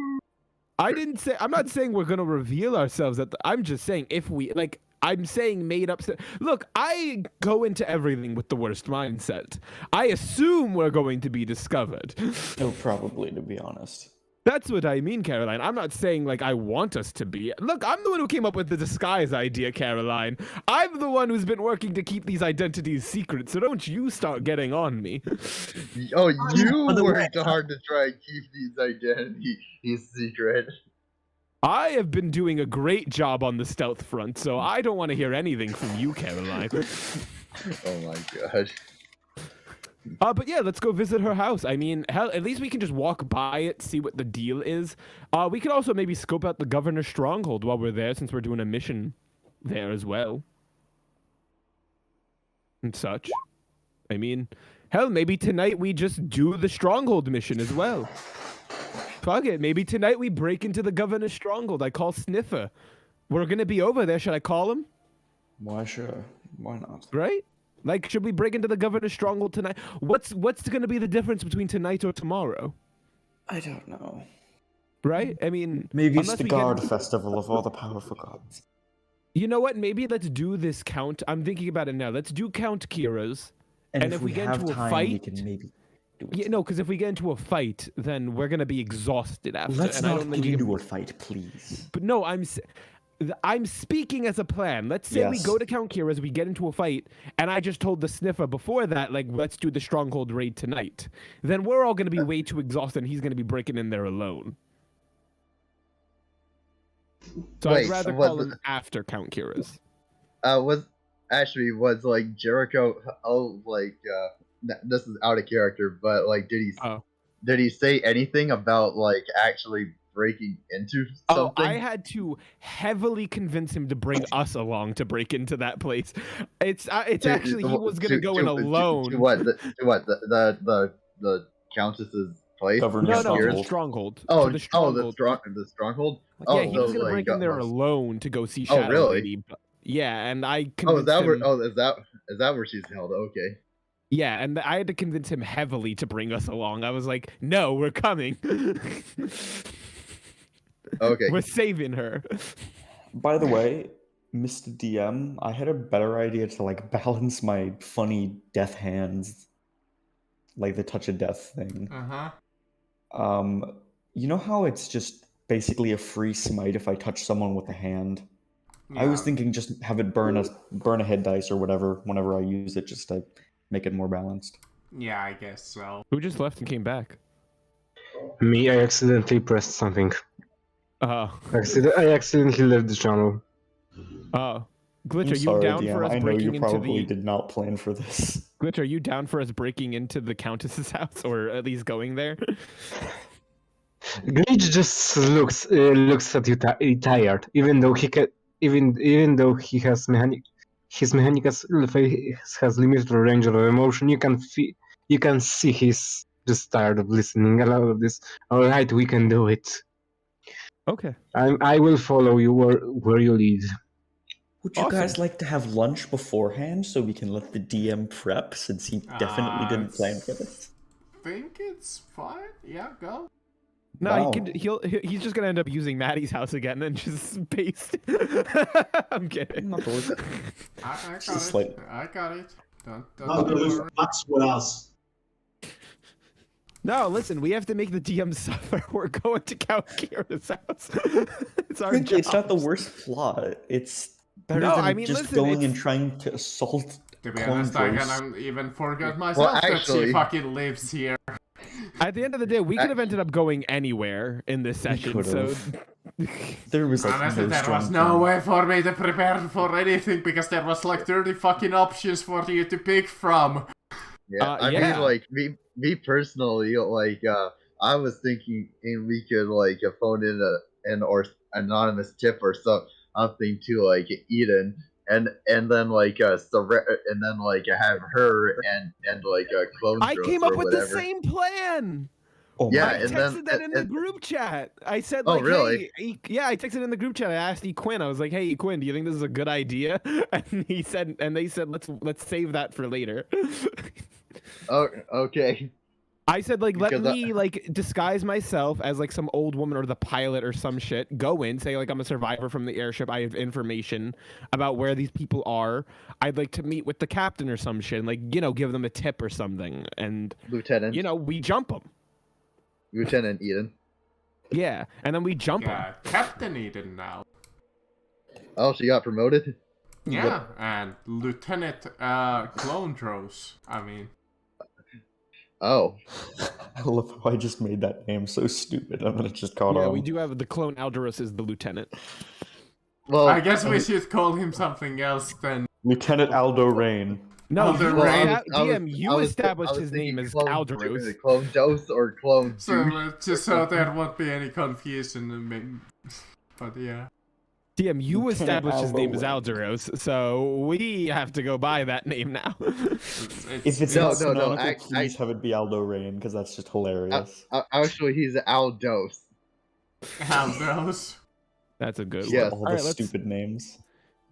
S1: I'm not saying we're gonna reveal ourselves I'm just saying if we like. I'm saying made up. Look, I go into everything with the worst mindset. I assume we're going to be discovered.
S4: No, probably, to be honest.
S1: That's what I mean, Caroline. I'm not saying like I want us to be. Look, I'm the one who came up with the disguise idea, Caroline. I'm the one who's been working to keep these identities secret, so don't you start getting on me.
S5: Oh, you
S6: By the way,
S5: worked hard to try and keep these identities secret.
S1: I have been doing a great job on the stealth front, so I don't want to hear anything from you, Caroline.
S5: Oh my god.
S1: But yeah, let's go visit her house. I mean, hell, at least we can just walk by it, see what the deal is. We could also maybe scope out the governor's stronghold while we're there, since we're doing a mission there as well. And such. I mean, hell, maybe tonight we just do the stronghold mission as well. Fuck it, maybe tonight we break into the governor's stronghold. I call Sniffer. We're gonna be over there. Should I call him?
S4: Why, sure. Why not?
S1: Right? Like, should we break into the governor's stronghold tonight? What's gonna be the difference between tonight or tomorrow?
S4: I don't know.
S1: Right? I mean,
S4: Maybe it's
S1: unless
S4: the
S1: we get
S4: guard
S1: into-
S4: festival of all the powerful gods.
S1: You know what? Maybe let's do this count. I'm thinking about it now. Let's do Count Kira's. And if we get
S4: have
S1: into a
S4: time, we
S1: fight-
S4: can maybe do it.
S1: Yeah, no, because if we get into a fight, then we're gonna be exhausted after.
S4: Let's
S1: and I
S4: not
S1: don't think
S4: get
S1: we can-
S4: into a fight, please.
S1: But no, I'm speaking as a plan. Let's say we
S4: Yes.
S1: go to Count Kira's, we get into a fight, and I just told the Sniffer before that, like, let's do the stronghold raid tonight. Then we're all gonna be way too exhausted, and he's gonna be breaking in there alone. So
S5: Wait,
S1: I'd rather
S5: was
S1: call
S5: it-
S1: him after Count Kira's.
S5: Was like Jericho? This is out of character, but like, did he say anything about like actually breaking into
S1: Oh,
S5: something?
S1: I had to heavily convince him to bring us along to break into that place. It's actually he was gonna go in alone.
S5: To what? The countess's place?
S4: Governor's
S1: No,
S4: Stronghold.
S1: stronghold.
S5: Oh,
S1: To the stronghold.
S5: the stronghold.
S1: Yeah, he was gonna
S5: like,
S1: break in there alone to go see
S5: Oh,
S1: Shadow
S5: really?
S1: Lady. But, yeah, and I
S5: Oh,
S1: convinced
S5: is that where?
S1: him.
S5: Oh, is that where she's held? Okay.
S1: Yeah, and I had to convince him heavily to bring us along. I was like, "No, we're coming.
S5: Okay.
S1: We're saving her."
S4: By the way, Mr. DM, I had a better idea to like balance my funny death hands, like the touch of death thing. You know how it's just basically a free smite if I touch someone with a hand? I was thinking just have it burn a hit dice or whatever whenever I use it, just to make it more balanced.
S2: Yeah, I guess so.
S1: Who just left and came back?
S3: Me, I accidentally pressed something.
S1: I
S3: I accidentally left the channel.
S1: Glitch,
S4: I'm
S1: are you
S4: sorry,
S1: down
S4: DM.
S1: for us
S4: I know
S1: breaking
S4: you
S1: into
S4: probably
S1: the
S4: did not plan for this.
S1: Glitch? Are you down for us breaking into the Countess's house, or at least going there?
S3: Glitch just looks at you tired, even though he can, even though he has his mechanic has limited range of emotion. You can see he's just tired of listening a lot of this. All right, we can do it.
S1: Okay.
S3: I will follow you where you lead.
S4: Would you guys like to have lunch beforehand so we can let the DM prep, since he definitely didn't plan for this?
S2: Think it's fine. Yeah, go.
S1: No,
S4: Wow.
S1: he's just gonna end up using Maddie's house again and just paste. I'm kidding.
S4: Not the worst.
S2: I got
S4: Just
S2: it.
S4: like-
S2: I got it. Don't
S6: I'll go with
S2: worry.
S6: Max with us.
S1: No, listen, we have to make the DM suffer. We're going to Count Kira's house. It's our
S4: Frankly, it's not the
S1: job.
S4: worst plot. It's better
S1: No,
S4: than
S1: I mean,
S4: just
S1: listen,
S4: going and
S1: it's-
S4: trying to assault
S2: To be
S4: clone
S2: honest, I
S4: droids.
S2: can even forget myself that
S5: actually-
S2: she fucking lives here.
S1: At the end of the day, we could have ended up going anywhere in this session. So,
S4: There was like
S2: Honestly,
S4: no
S2: there
S4: strong
S2: was no
S4: plan.
S2: way for me to prepare for anything because there was like 30 fucking options for you to pick from.
S5: Yeah, I
S1: yeah.
S5: mean, like me personally, like I was thinking we could like phone in an anonymous tip or something to like Eden, and then like and then like have her and like clone
S1: I
S5: Droids
S1: came
S5: or
S1: up with the
S5: whatever.
S1: same plan.
S4: Oh
S5: Yeah,
S1: I
S5: and
S1: texted
S5: then-
S1: that in the
S5: and-
S1: group chat. I said,
S5: Oh,
S1: like,
S5: really?
S1: hey, yeah, I texted in the group chat. I asked E Quinn. I was like, hey, E Quinn, do you think this is a good idea? And he said, and they said, let's save that for later.
S5: Oh, okay.
S1: I said, like, let
S5: Because I-
S1: me like disguise myself as like some old woman or the pilot or some shit. Go in, say like I'm a survivor from the airship. I have information about where these people are. I'd like to meet with the captain or some shit. And, like, you know, give them a tip or something. And
S5: Lieutenant.
S1: you know, we jump them.
S5: Lieutenant Eden.
S1: Yeah, and then we jump them.
S2: Yeah, Captain Eden now.
S5: Oh, she got promoted?
S2: Yeah, and Lieutenant Clone Dros. I mean,
S5: Oh.
S4: I love how I just made that name so stupid. I'm gonna just call
S1: Yeah,
S4: him.
S1: we do have the clone Alderos is the lieutenant.
S5: Well,
S2: I guess we should call him something else then.
S4: Lieutenant Aldo Rain.
S1: No,
S2: Oh, the
S1: you,
S2: Rain.
S1: DM, you established his name as Alderos.
S5: Clone Dose or Clone
S2: So
S5: Douche.
S2: just so there won't be any confusion. But yeah.
S1: DM, you
S4: Lieutenant
S1: established his name as
S4: Aldo
S1: Alderos, so we have to go by that name now.
S4: If it's
S5: No,
S4: not
S5: no, no,
S4: canonical, please have it be Aldo Rain, because that's just hilarious.
S5: Actually, he's Aldose.
S2: Aldros.
S1: That's a good
S5: Yes.
S1: one.
S4: All
S1: All
S4: the
S1: right, let's
S4: stupid names.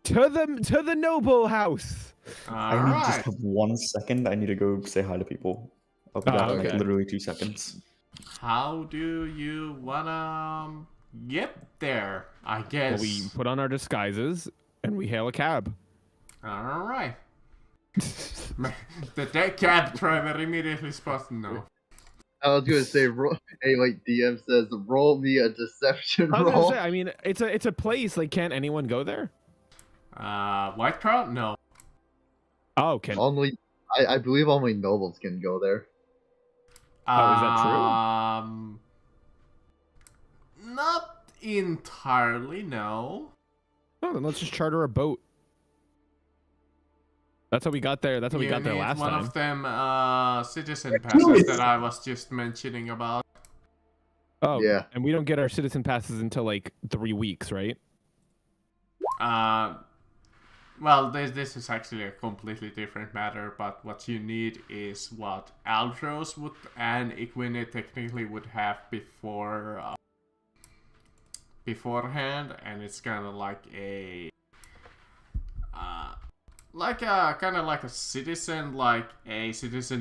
S1: to the noble house.
S4: I need just
S2: Alright.
S4: have 1 second. I need to go say hi to people. I'll be back in
S1: okay.
S4: like literally 2 seconds.
S2: How do you wanna get there? I guess.
S1: Well, we put on our disguises and we hail a cab.
S2: Alright. The dead cab driver immediately spots no.
S5: I was gonna say, hey, like DM says, roll me a deception
S1: I was gonna
S5: roll.
S1: say, I mean, it's a place. Like, can't anyone go there?
S2: White Crown? No.
S1: Oh, can
S5: Only, I believe only nobles can go there.
S1: Oh, is that true?
S2: Not entirely, no.
S1: Oh, then let's just charter a boat. That's how we got there. That's how we
S2: You
S1: got there
S2: need
S1: last
S2: one
S1: time.
S2: of them citizen passes that I was just mentioning about.
S1: Oh,
S5: Yeah.
S1: And we don't get our citizen passes until like 3 weeks, right?
S2: Well, this is actually a completely different matter, but what you need is what Aldros would and Equine technically would have beforehand, and it's kind of like a kind of like a citizen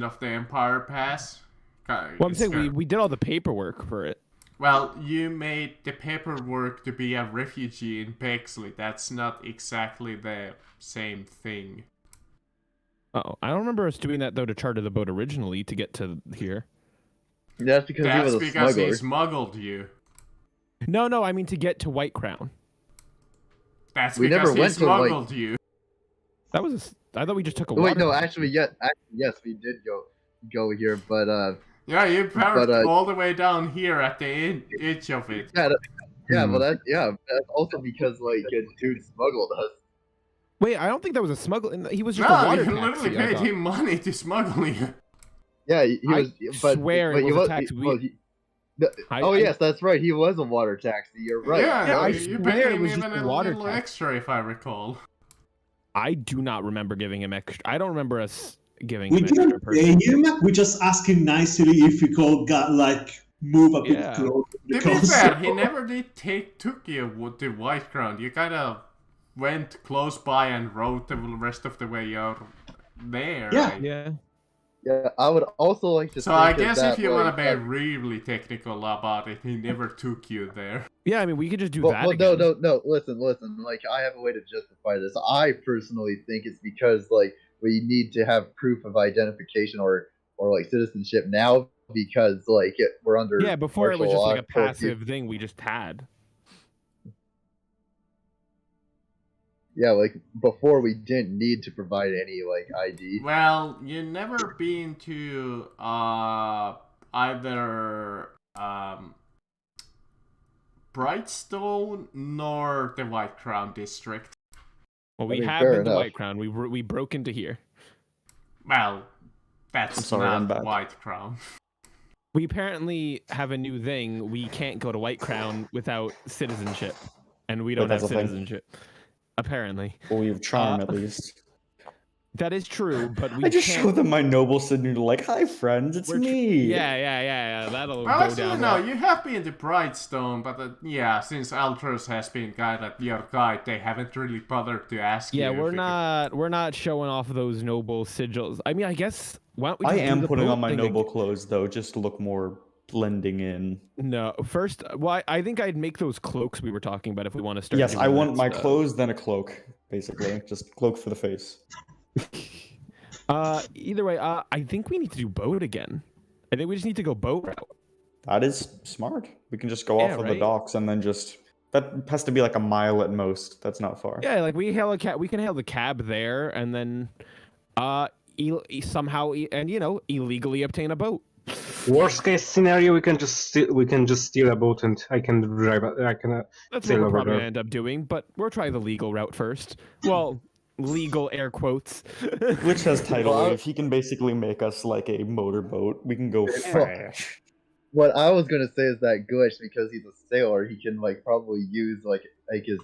S2: of the Empire pass.
S1: Well, I'm saying we did all the paperwork for it.
S2: Well, you made the paperwork to be a refugee in Bexley. That's not exactly the same thing.
S1: Oh, I don't remember us doing that though to charter the boat originally to get to here.
S5: That's because he
S2: That's
S5: was a
S2: because
S5: smuggler.
S2: he smuggled you.
S1: No, I mean to get to White Crown.
S2: That's
S5: We
S2: because
S5: never
S2: he
S5: went to, like-
S2: smuggled you.
S1: That was I thought we just took a
S5: Wait,
S1: water
S5: no,
S1: taxi.
S5: actually, yes, we did go here, but
S2: Yeah, you parked
S5: But,
S2: all the way down here at the edge of it.
S5: yeah, well, that's also because like a dude smuggled us.
S1: Wait, I don't think that was a smuggle. He was just a
S2: No,
S1: water
S2: you
S1: taxi.
S2: literally
S1: I
S2: paid
S1: thought.
S2: him money to smuggle you.
S5: Yeah, he
S1: I
S5: was. But
S1: swear
S5: but
S1: it
S5: he
S1: was a
S5: was.
S1: taxi.
S5: Well, oh yes, that's right. He was a water taxi. You're right.
S2: Yeah,
S1: Yeah, I
S2: you
S1: swear
S2: paid
S1: it
S2: him
S1: was just
S2: even
S1: a
S2: a
S1: water
S2: little
S1: taxi.
S2: extra, if I recall.
S1: I do not remember giving him extra. I don't remember us giving
S6: We
S1: him extra.
S6: didn't
S1: Per
S6: pay him. We just asked him nicely if he could move a bit
S1: Yeah.
S6: closer.
S2: To be
S6: because-
S2: fair, he never did took you to White Crown. You kind of went close by and rode the rest of the way out there.
S6: Yeah.
S2: right?
S1: Yeah.
S5: Yeah, I would also like to.
S2: So I
S5: think of
S2: guess
S5: that,
S2: if you want to
S5: like,
S2: be really technical about it, he never took you there.
S1: Yeah, I mean, we could just do
S5: Well,
S1: that
S5: no,
S1: again.
S5: no. Listen. Like, I have a way to justify this. I personally think it's because like we need to have proof of identification or like citizenship now because like we're under.
S1: Yeah, before it was
S5: martial
S1: just
S5: law
S1: like a
S5: curfew.
S1: passive thing we just had.
S5: Yeah, like before we didn't need to provide any like ID.
S2: Well, you never been to either Brightstone nor the White Crown district.
S1: Well,
S5: I
S1: we
S5: mean,
S1: have
S5: fair
S1: been to
S5: enough.
S1: White Crown. We broke into here.
S2: Well, that's
S4: I'm sorry, I'm
S2: not
S4: back.
S2: White Crown.
S1: We apparently have a new thing. We can't go to White Crown without citizenship, and we don't
S4: Wait,
S1: have
S4: that's a thing?
S1: citizenship. Apparently.
S4: Well, we have charm at least.
S1: That is true, but we
S4: I just
S1: can't...
S4: show them my noble signature, like, "Hi, friends, it's me."
S1: Yeah. That'll
S2: Well,
S1: go
S2: actually,
S1: down
S2: no,
S1: well.
S2: you have been to Brightstone, but yeah, since Altros has been kind of your guide, they haven't really bothered to ask you.
S1: Yeah,
S2: if
S1: we're not showing off those noble sigils. I mean, I guess why don't we
S4: I
S1: just do
S4: am
S1: the
S4: putting
S1: boat
S4: on my
S1: thing
S4: noble
S1: again?
S4: clothes though, just to look more blending in.
S1: No, first, well, I think I'd make those cloaks we were talking about if we want to start.
S4: Yes, I
S1: doing
S4: want
S1: that
S4: my
S1: stuff.
S4: clothes, then a cloak, basically, just cloak for the face.
S1: Either way, I think we need to do boat again. I think we just need to go boat route.
S4: That is smart. We can just go
S1: Yeah,
S4: off of the
S1: right?
S4: docks and then just. That has to be like a mile at most. That's not far.
S1: Yeah, like we hail a cab. We can hail the cab there, and then, somehow, and illegally obtain a boat.
S3: Worst case scenario, we can just steal a boat and I can drive. I can.
S1: That's
S3: Sail
S1: what we're
S3: over
S1: probably
S3: there.
S1: gonna end up doing, but we'll try the legal route first. Well, legal air quotes.
S4: Which has tidal
S5: Well,
S4: wave. He can basically make us like a motorboat. We can go fresh.
S5: What I was gonna say is that Glitch, because he's a sailor, he can like probably use like his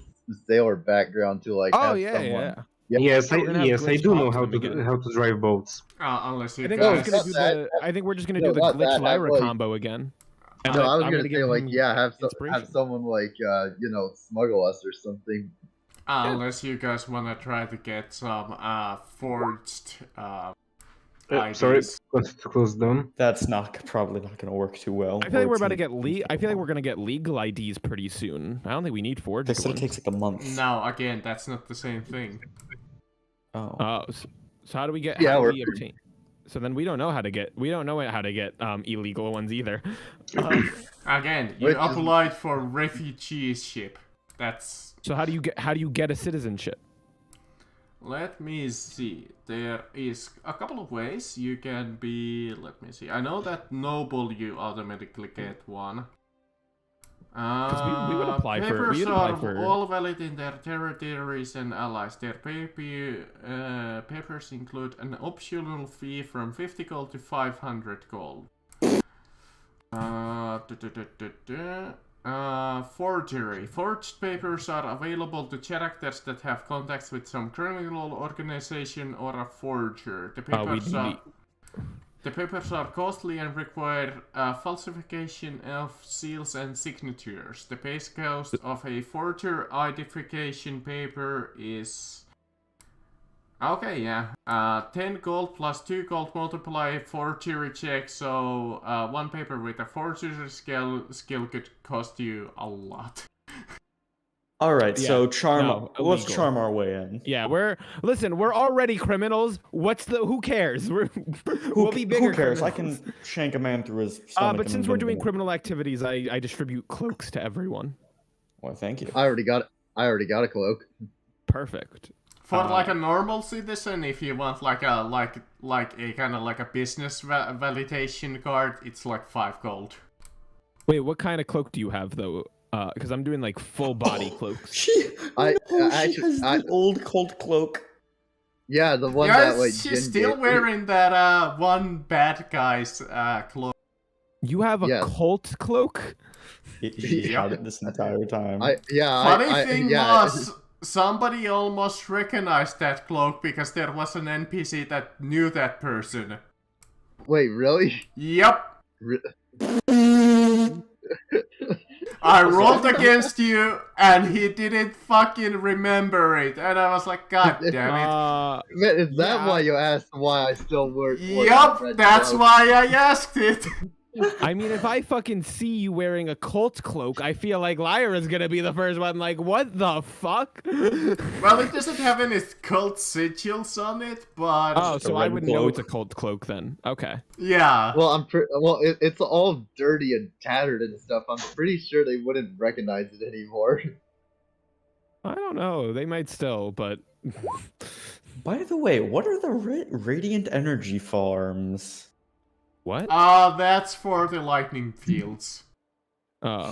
S5: sailor background to like
S1: Oh
S5: have
S1: yeah,
S5: someone.
S1: yeah.
S5: Yep.
S3: Yes,
S1: We're gonna have
S3: I
S1: glitch
S3: do
S1: talk
S3: know
S1: to
S3: how
S1: them
S3: to
S1: again.
S3: drive boats.
S2: Unless you
S1: I think
S5: No,
S1: we're
S2: guys.
S1: just gonna do
S5: not
S1: the. I think we're just gonna
S5: No,
S1: do the
S5: not
S1: glitch
S5: that,
S1: Lyra
S5: like-
S1: combo again. And
S5: No, I was
S1: I'm
S5: gonna say
S1: give
S5: like
S1: him
S5: have
S1: inspiration.
S5: someone like smuggle us or something.
S2: Unless you guys want to try to get some forged
S3: Sorry,
S2: IDs.
S3: got to close down.
S4: That's probably not going to work too well.
S1: I feel like
S4: or
S1: we're about to
S4: it's
S1: get I feel like we're gonna get legal IDs pretty soon. I don't think we need forged
S4: They said it
S1: ones.
S4: takes like a month.
S2: No, again, that's not the same thing.
S4: Oh.
S1: Oh, so how do we get?
S5: Yeah,
S1: how do
S5: we're-
S1: we obtain? So then we don't know how to get illegal ones either.
S2: Again, you
S5: Which is-
S2: applied for refugee ship. That's.
S1: So how do you get a citizenship?
S2: Let me see. There is a couple of ways you can be. Let me see. I know that noble you automatically get one.
S1: we would apply for-
S2: papers
S1: we would apply
S2: are
S1: for-
S2: all valid in their territories and allies. Their papers include an optional fee from 50 gold to 500 gold. Forgery. Forged papers are available to characters that have contacts with some criminal organization or a forger. The papers are costly and require falsification of seals and signatures. The base cost of a forger identification paper is... Okay, yeah. 10 gold plus 2 gold multiply forgery check, so 1 paper with a forgery skill could cost you a lot.
S4: All right,
S1: Yeah,
S4: so
S1: no,
S4: let's
S1: illegal.
S4: charm our way in.
S1: Yeah, we're already criminals. Who cares? We'll be bigger.
S4: Who cares? I
S1: criminals.
S4: can shank a man through his stomach.
S1: But
S4: and
S1: since we're doing
S4: then-
S1: criminal activities, I distribute cloaks to everyone.
S4: Well, thank you.
S5: I already got a cloak.
S1: Perfect.
S2: For like a normal citizen, if you want like a kind of like a business validation card, it's like 5 gold.
S1: Wait, what kind of cloak do you have though? Because I'm doing like full body cloaks.
S4: She
S5: I
S4: has the old cult cloak.
S5: Yeah, the one
S2: Yeah,
S5: that like
S2: she's
S5: Jin
S2: still
S5: gave me.
S2: wearing that one bad guy's cloak.
S1: You have a
S5: Yes.
S1: cult cloak?
S4: He had it this entire time.
S2: Funny thing was, somebody almost recognized that cloak because there was an NPC that knew that person.
S5: Wait, really?
S2: Yep.
S5: Re-
S2: I rolled against you and he didn't fucking remember it. And I was like, God damn it.
S5: Man, is that
S1: Yeah.
S5: why you asked why I still work?
S2: Yup, that's why I asked it.
S1: I mean, if I fucking see you wearing a cult cloak, I feel like Lyra's gonna be the first one. Like, what the fuck?
S2: Well, it doesn't have any cult sigils on it, but
S1: Oh, so I
S4: red
S1: would know it's a
S4: cloak.
S1: cult cloak then. Okay.
S2: yeah.
S5: Well, it's all dirty and tattered and stuff. I'm pretty sure they wouldn't recognize it anymore.
S1: I don't know. They might still, but
S4: By the way, what are the radiant energy farms?
S1: what?
S2: That's for the lightning fields.
S1: Oh.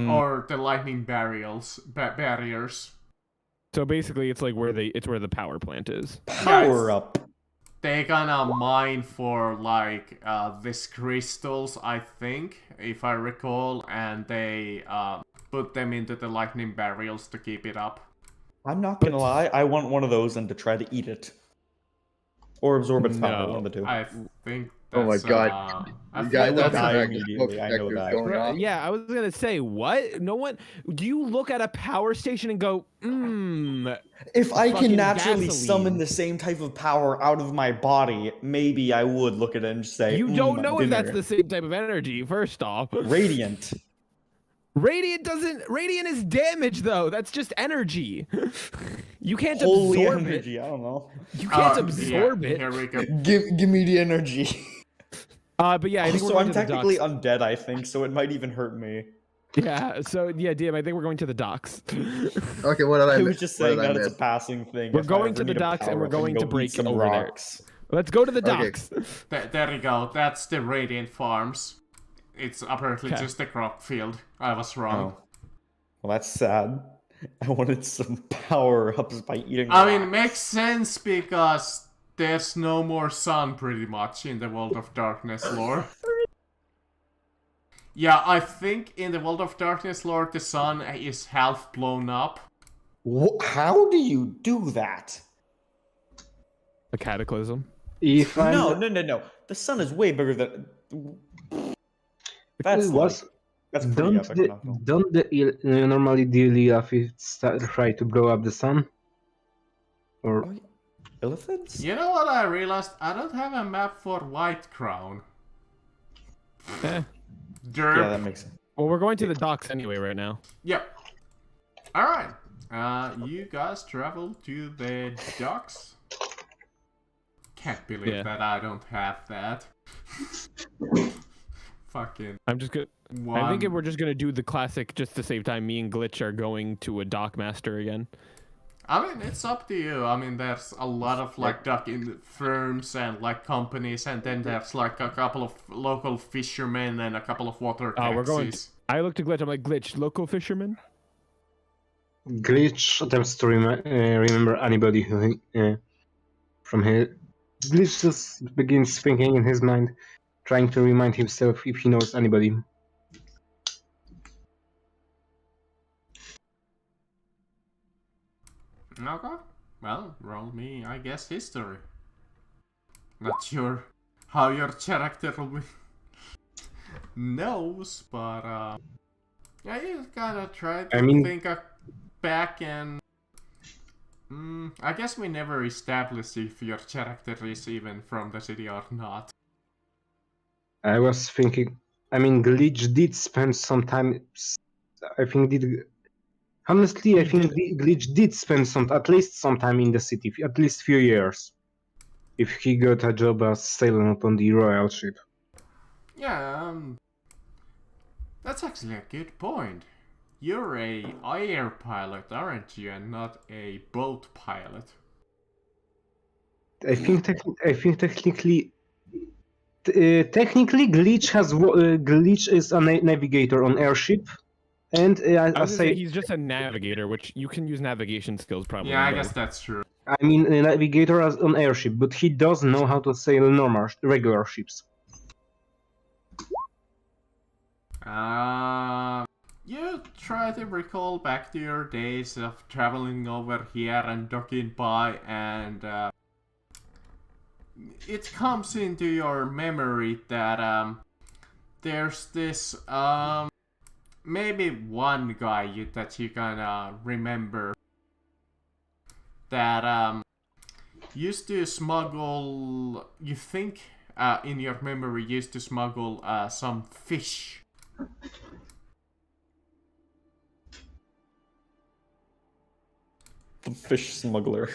S2: Or the lightning barriers.
S1: So basically, it's like where the power plant is.
S4: Power up.
S2: They gonna mine for like these crystals, I think, if I recall, and they put them into the lightning barriers to keep it up.
S4: I'm not gonna lie, I want one of those and to try to eat it. or absorb its power.
S1: No.
S4: One of the two.
S2: I think.
S5: Oh my
S2: that's,
S5: God.
S2: I
S5: You
S2: think
S5: guys
S2: that's
S5: have
S4: die
S5: like
S4: immediately,
S5: smoke
S4: I know
S5: detectors
S4: that.
S5: going
S1: Right,
S5: off.
S1: yeah, I was gonna say, what? No one. Do you look at a power station and go,
S4: If I
S1: fucking
S4: can naturally
S1: gasoline.
S4: summon the same type of power out of my body, maybe I would look at it and say,
S1: you don't know if that's
S4: dinner.
S1: the same type of energy, first off.
S4: Radiant.
S1: Radiant is damage, though. That's just energy. You can't
S4: Holy
S1: absorb
S4: energy.
S1: it.
S4: I don't know.
S1: You can't
S2: yeah,
S1: absorb it.
S2: Here we go.
S4: Give me the energy.
S1: But yeah, I think
S4: Also,
S1: we're
S4: I'm
S1: going to the
S4: technically
S1: docks.
S4: undead, I think, so it might even hurt me.
S1: Yeah, so yeah, DM, I think we're going to the docks.
S5: Okay, what did I
S4: I
S5: miss?
S4: was just
S5: What
S4: saying
S5: did I
S4: that it's a
S5: miss?
S4: passing thing.
S1: We're
S4: if I
S1: going
S4: ever
S1: to the
S4: need a
S1: docks, and
S4: power
S1: we're
S4: up, I
S1: going
S4: can
S1: to
S4: go
S1: break
S4: beat some
S1: over there.
S4: rocks.
S1: Let's go to the
S5: Okay.
S1: docks.
S2: There you go. That's the Radiant Farms. It's apparently
S1: Okay.
S2: just a crop field. I was wrong.
S4: Oh. Well, that's sad. I wanted some power ups by eating
S2: I mean, it
S4: rocks.
S2: makes sense because there's no more sun pretty much in the World of Darkness lore. Yeah, I think in the World of Darkness lore, the sun is half blown up.
S4: How do you do that?
S1: A cataclysm.
S3: If I'm
S4: No. The sun is way bigger than. That's
S3: was
S4: that's pretty
S3: don't
S4: epic.
S3: the
S4: not gonna-
S3: don't the normally the Elithists try to blow up the sun? Or
S4: Oh, yeah. Elephants?
S2: You know what I realized? I don't have a map for White Crown.
S1: Eh.
S2: Derp.
S4: Yeah, that makes sense.
S1: Well, we're going to the docks anyway right now.
S2: Yep. Alright. You guys travel to the docks. Can't believe
S1: Yeah.
S2: that I don't have that. Fucking
S1: I'm just good.
S2: one.
S1: I think we're just gonna do the classic, just to save time. Me and Glitch are going to a dock master again.
S2: I mean, it's up to you. I mean, there's a lot of like duck in firms and like companies, and then there's like a couple of local fishermen and a couple of water taxis.
S1: We're going. I looked at Glitch. I'm like, Glitch, local fisherman.
S3: Glitch attempts to remember anybody who from his. Glitch just begins thinking in his mind, trying to remind himself if he knows anybody.
S2: Okay. Well, roll me, I guess, history. Not sure how your character will be knows, but yeah, you gotta try to think back and. I guess we never established if your character is even from the city or not.
S3: I was thinking. I mean, Glitch did spend some time. I think honestly, I think Glitch did spend at least some time in the city, at least few years. If he got a job as sailor on the royal ship.
S2: Yeah, that's actually a good point. You're a air pilot, aren't you, and not a boat pilot?
S3: I think technically. Technically, Glitch is a navigator on airship, and
S1: I was
S3: I
S1: gonna say
S3: say,
S1: he's just a navigator, which you can use navigation skills probably.
S2: Yeah, I
S1: in
S2: guess
S1: both.
S2: that's true.
S3: I mean, a navigator on airship, but he does know how to sail regular ships.
S2: You try to recall back to your days of traveling over here and docking by, and it comes into your memory that there's this maybe one guy that you kinda remember that used to smuggle, you think in your memory used to smuggle some fish.
S4: The fish smuggler.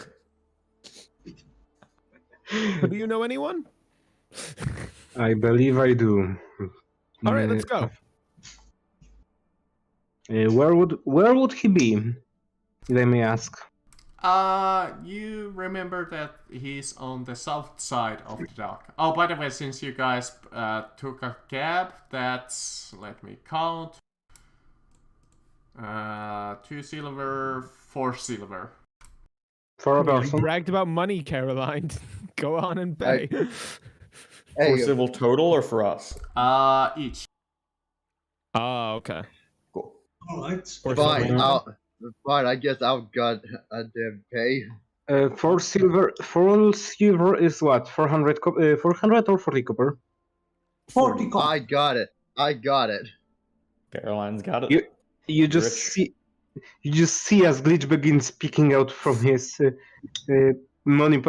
S1: But do you know anyone?
S3: I believe I do.
S1: All right, let's go.
S3: Where would he be, if I may ask?
S2: You remember that he's on the south side of the dock. Oh, by the way, since you guys took a cab, that's, let me count. 2 silver, 4 silver.
S3: For a
S1: You
S3: person?
S1: bragged about money, Caroline. Go on and pay.
S4: For civil total or for us?
S2: Each.
S1: Oh, okay.
S4: Cool.
S6: All right.
S1: Or
S5: Fine,
S1: something.
S5: fine. I guess I'll goddamn pay.
S3: 4 silver is what? 400 or 40 copper?
S6: 40 copper.
S5: I got it. I got it.
S4: Caroline's got it.
S3: You just
S4: Rich.
S3: see as Glitch begins picking out from his money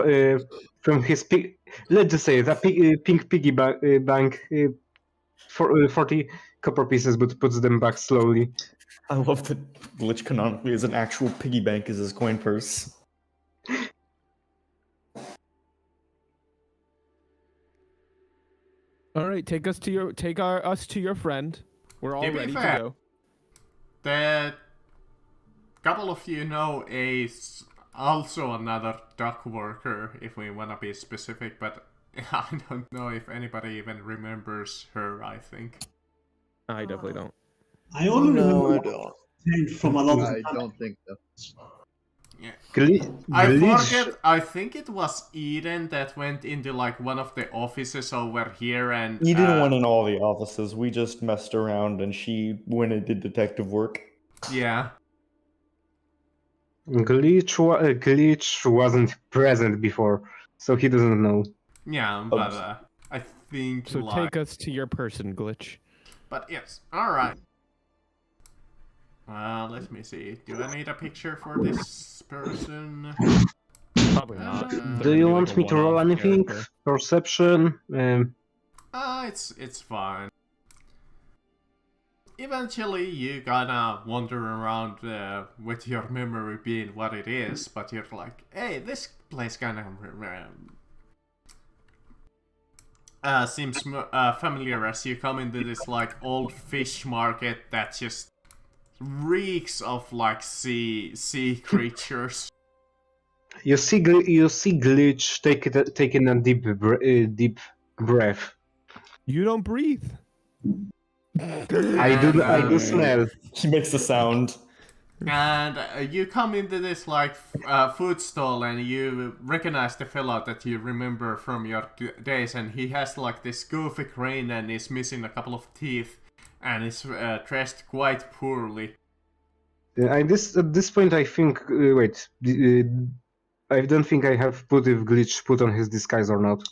S3: from his let's just say that pink piggy bank for 40 copper pieces, but puts them back slowly.
S4: I love that Glitch canonically is an actual piggy bank as his coin purse.
S1: All right, take us to your friend. We're all
S2: To be
S1: ready to
S2: fair,
S1: go.
S2: The couple of you know also another dock worker, if we want to be specific, but I don't know if anybody even remembers her, I think.
S1: I definitely don't.
S6: I only
S5: No, I
S6: remember
S5: don't.
S6: change from a lot of
S5: I don't think so.
S2: I think it was Eden that went into like one of the offices over here and
S4: He didn't went in all the offices. We just messed around, and she went and did detective work.
S2: yeah.
S3: Glitch wasn't present before, so he doesn't know.
S2: Yeah, but I think
S1: So
S2: like...
S1: take us to your person, Glitch.
S2: But yes, alright. Let me see. Do I need a picture for this person?
S1: Probably not. They're
S3: Do
S1: gonna
S3: you
S1: be
S3: want
S1: like a
S3: me to roll
S1: one-off
S3: anything?
S1: character.
S3: Perception?
S2: It's fine. Eventually, you gonna wander around with your memory being what it is, but you're like, hey, this place kinda seems familiar as you come into this like old fish market that just reeks of like sea creatures.
S3: You see Glitch taking a deep breath.
S1: You don't breathe.
S3: I do smell.
S4: He makes the sound.
S2: And you come into this like food stall and you recognize the fellow that you remember from your days, and he has like this goofy grin and is missing a couple of teeth and is dressed quite poorly.
S3: At this point, I think. Wait, I don't think I have put if Glitch put on his disguise or not.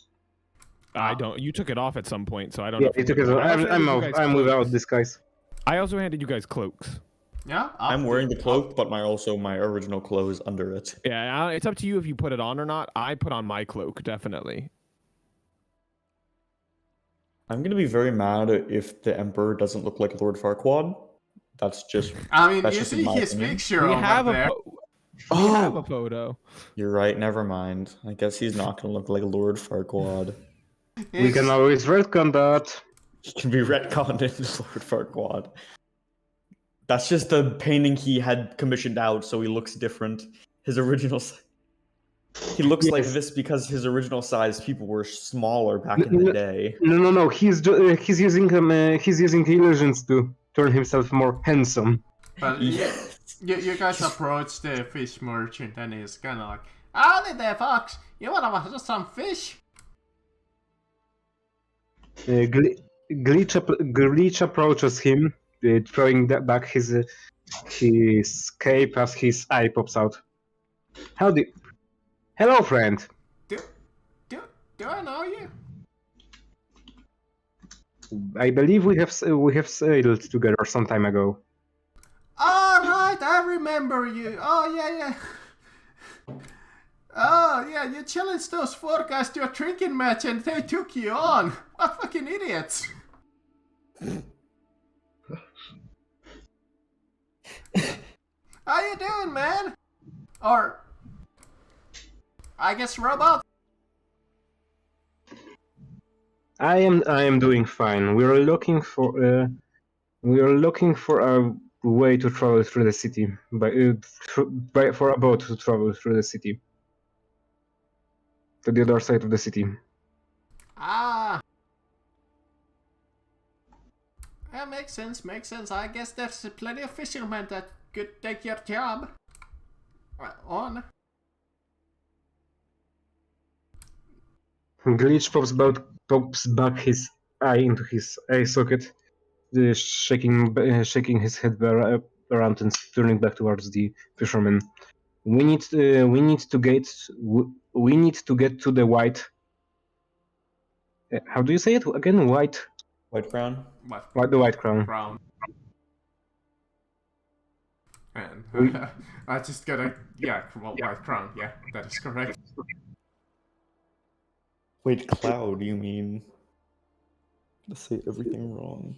S1: I don't. You took it off at some point, so I don't
S3: Yeah,
S1: know.
S3: he
S1: if
S3: took
S1: you
S3: it.
S1: put it on. I also handed you guys
S3: I'm
S1: cloaks.
S3: without disguise.
S1: I also handed you guys cloaks.
S2: Yeah,
S4: I'm wearing the cloak, but my original clothes under it.
S1: Yeah, it's up to you if you put it on or not. I put on my cloak, definitely.
S4: I'm gonna be very mad if the Emperor doesn't look like Lord Farquaad. That's just.
S2: I mean,
S4: That's
S2: you
S4: just in
S2: see
S4: my
S2: his
S4: opinion.
S2: picture
S1: We
S2: over
S1: have
S2: there.
S1: we have a photo.
S4: You're right. Never mind. I guess he's not gonna look like Lord Farquaad.
S3: We can always retcon that.
S4: He can be retconned into Lord Farquaad. That's just the painting he had commissioned out, so he looks different. His original. He looks like
S3: Yes.
S4: this because his original size people were smaller back in the day.
S3: No. He's using illusions to turn himself more handsome.
S2: But
S4: Yes.
S2: you guys approach the fish merchant and he's kind of like, howdy there, Fox. You wanna some fish?
S3: Glitch approaches him, throwing back his cape as his eye pops out. Howdy. Hello, friend.
S2: Do I know you?
S3: I believe we have sailed together some time ago.
S2: All right, I remember you. Oh yeah. Oh yeah, you challenged those four guys to a drinking match and they took you on. What fucking idiots! How you doing, man? Or I guess robot.
S3: I am doing fine. We are looking for a way to travel through the city for a boat to travel through the city to the other side of the city.
S2: Ah. Yeah, makes sense. I guess there's plenty of fishermen that could take your job on.
S3: Glitch pops back his eye into his eye socket, shaking his head around and turning back towards the fisherman. we need to get to the white. How do you say it again? White
S4: Crown.
S2: What?
S3: the white crown.
S2: Crown. And
S3: We-
S2: I just got a white crown. Yeah, that is correct.
S4: Wait, Cloud, you mean? To say everything wrong.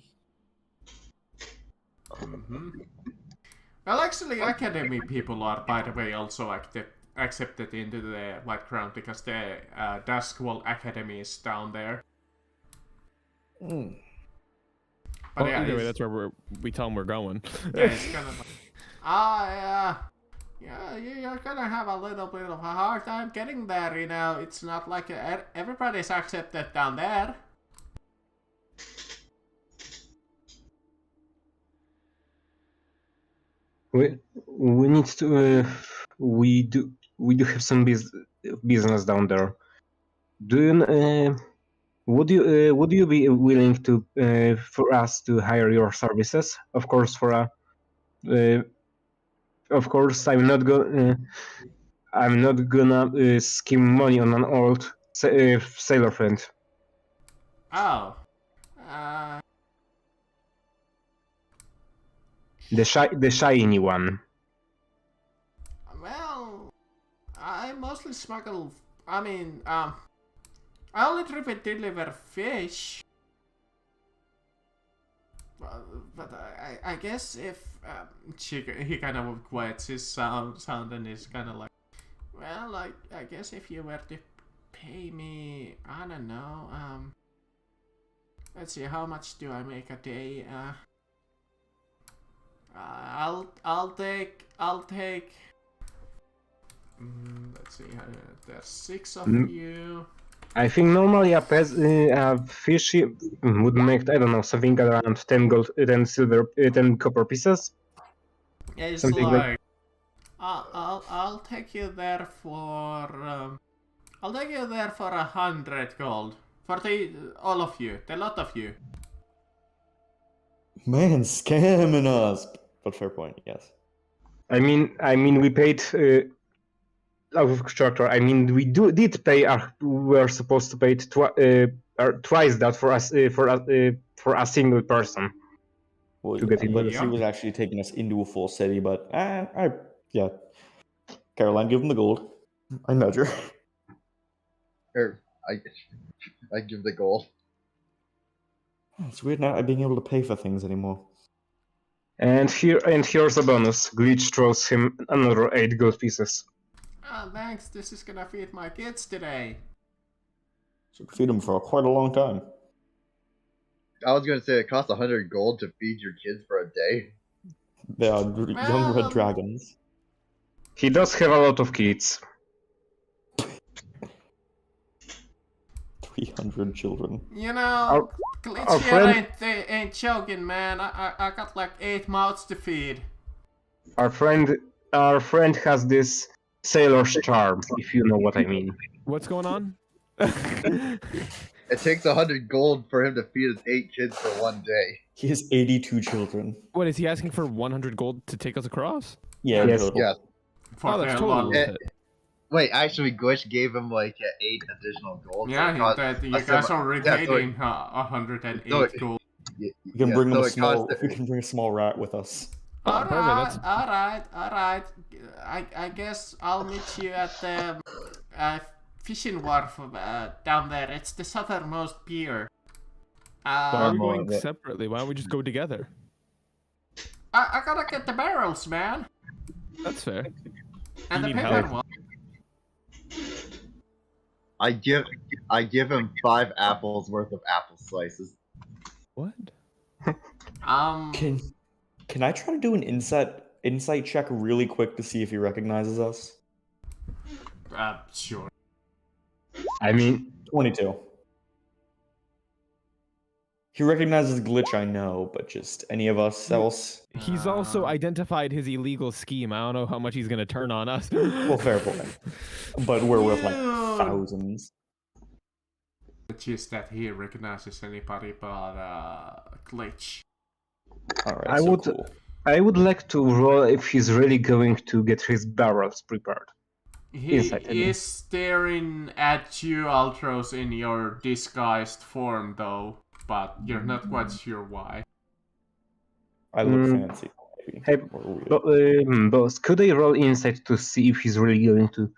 S2: Well, actually, academy people are, by the way, also accepted into the White Crown because the Duskwall Academy is down there. But
S1: Well,
S2: yeah,
S1: either way,
S2: it's-
S1: that's where we tell them we're going.
S2: yeah, it's kind of like, you're gonna have a little bit of a hard time getting there, you know. It's not like everybody's accepted down there.
S3: We need to we do have some business down there. Would you be willing to for us to hire your services? Of course, of course, I'm not gonna skim money on an old sailor friend.
S2: Oh.
S3: The shiny one.
S2: Well, I mostly smuggle. I mean, I only deliver fish. But I guess if he kind of quiets his sound and is kind of like, well, I guess if you were to pay me, I don't know, let's see, how much do I make a day? I'll take. Let's see. There's 6 of you.
S3: I think normally a fish would make, I don't know, something around 10 gold, 10 silver, 10 copper pieces.
S2: Yeah, it's
S3: Something
S2: like I'll take you there for I'll take you there for 100 gold for all of you, the lot of you.
S4: Man, scamming us. But fair point, yes.
S3: I mean, we paid out of character. I mean, we did pay. We're supposed to pay twice that for us for a single person.
S4: Well,
S3: To get in.
S4: but
S2: Yeah.
S4: he was actually taking us into a full city, but yeah. Caroline, give him the gold. I nudge her.
S5: Or I give the gold.
S4: It's weird not being able to pay for things anymore.
S3: And here's a bonus. Glitch throws him another 8 gold pieces.
S2: Oh, thanks. This is gonna feed my kids today.
S4: So feed him for quite a long time.
S5: I was gonna say it costs 100 gold to feed your kids for a day.
S4: They are young red dragons.
S3: He does have a lot of kids.
S4: 300 children.
S2: You know,
S3: our
S2: Glitch here
S3: friend-
S2: ain't joking, man. I got like 8 mouths to feed.
S3: Our friend has this sailor's charm, if you know what I mean.
S1: What's going on?
S5: It takes 100 gold for him to feed his 8 kids for one day.
S4: He has 82 children.
S1: What is he asking for? 100 gold to take us across?
S4: Yeah,
S3: Yes.
S4: total.
S5: Yeah.
S2: For
S1: Oh, that's
S2: their
S1: totally
S2: lunch.
S1: worth it.
S5: Wait, actually, Glitch gave him like 8 additional gold. so
S2: Yeah,
S5: it cost-
S2: you
S5: a
S2: guys
S5: sim-
S2: already
S5: yeah,
S2: paid
S5: so
S2: him 108
S5: so it-
S2: gold.
S5: y-
S4: We can
S5: yeah,
S4: bring him
S5: so
S4: a
S5: it
S4: small.
S5: cost-
S4: We can bring a small rat with us.
S1: Oh,
S2: Alright,
S1: perfect.
S2: alright. I guess I'll meet you at the fishing wharf down there. It's the southernmost pier.
S1: Why are we
S5: more
S1: going
S5: of it.
S1: separately? Why don't we just go together?
S2: I gotta get the barrels, man.
S1: That's fair.
S2: And the
S1: need
S2: big
S1: help.
S2: one.
S5: I give him 5 apples worth of apple slices.
S1: What?
S4: Can I try to do an insight check really quick to see if he recognizes us?
S2: Sure.
S3: I mean,
S4: 22. He recognizes Glitch, I know, but just any of us else?
S1: He's also identified his illegal scheme. I don't know how much he's gonna turn on us.
S4: Well, fair point. But we're worth like
S2: Dude.
S4: thousands.
S2: It's just that he recognizes anybody but Glitch.
S4: Alright,
S3: I
S4: so
S3: would-
S4: cool.
S3: I would like to roll if he's really going to get his barrels prepared.
S2: He
S3: Insight, I mean.
S2: is staring at you, Altros, in your disguised form, though, but you're not quite sure why.
S4: I look
S3: Mm.
S4: fancy. Maybe.
S3: Hey,
S4: Or weird.
S3: Boss, could I roll insight to see if he's really going to...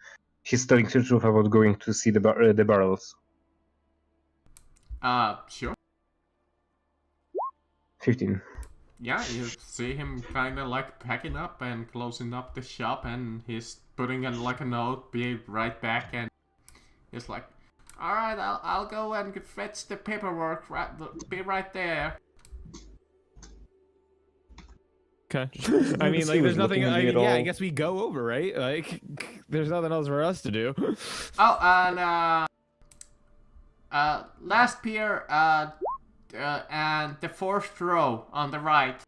S3: He's telling the truth about going to see the barrels?
S2: Sure.
S3: 15.
S2: Yeah, you see him kind of like packing up and closing up the shop, and he's putting in like a note, be right back, and he's like, all right, I'll go and fetch the paperwork, be right there.
S1: Okay.
S4: Just
S1: I
S4: to
S1: mean,
S4: see
S1: like,
S4: who's
S1: there's nothing.
S4: looking at me at
S1: I
S4: all.
S1: guess we go over, right? Like, there's nothing else for us to do.
S2: Oh, and last pier, and the fourth row on the right.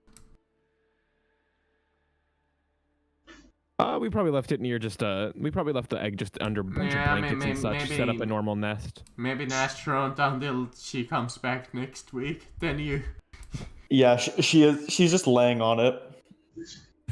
S1: We probably left it near just we probably left the egg just under a bunch
S2: Yeah,
S1: of blankets and such. Set up a
S2: maybe-
S1: normal nest.
S2: Maybe Nastron until she comes back next week. Then you.
S4: Yeah, she is. She's just laying on it.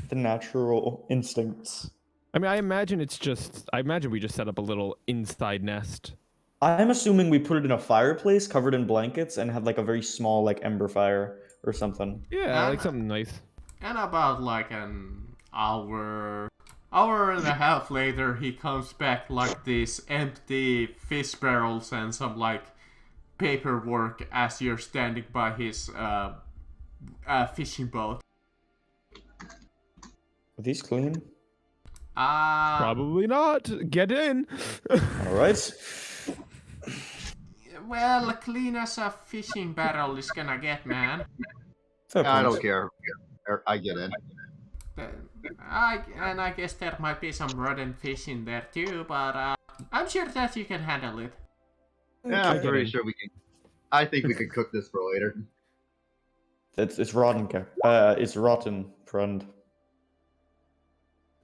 S4: The natural instincts.
S1: I mean, I imagine it's just. I imagine we just set up a little inside nest.
S4: I'm assuming we put it in a fireplace covered in blankets and had like a very small like ember fire or something.
S1: Yeah, like something nice.
S2: And about like an hour and a half later, he comes back like these empty fish barrels and some like paperwork as you're standing by his fishing boat.
S4: Are these clean?
S1: Probably not. Get in.
S4: All right.
S2: Well, clean as a fishing barrel is gonna get, man.
S4: Fair
S5: I
S4: point.
S5: don't care. I get in.
S2: I guess there might be some rotten fish in there too, but I'm sure that you can handle it.
S5: Yeah, I'm
S1: get
S5: pretty
S1: in.
S5: sure we can. I think we can cook this for later.
S4: It's rotten. It's rotten, friend.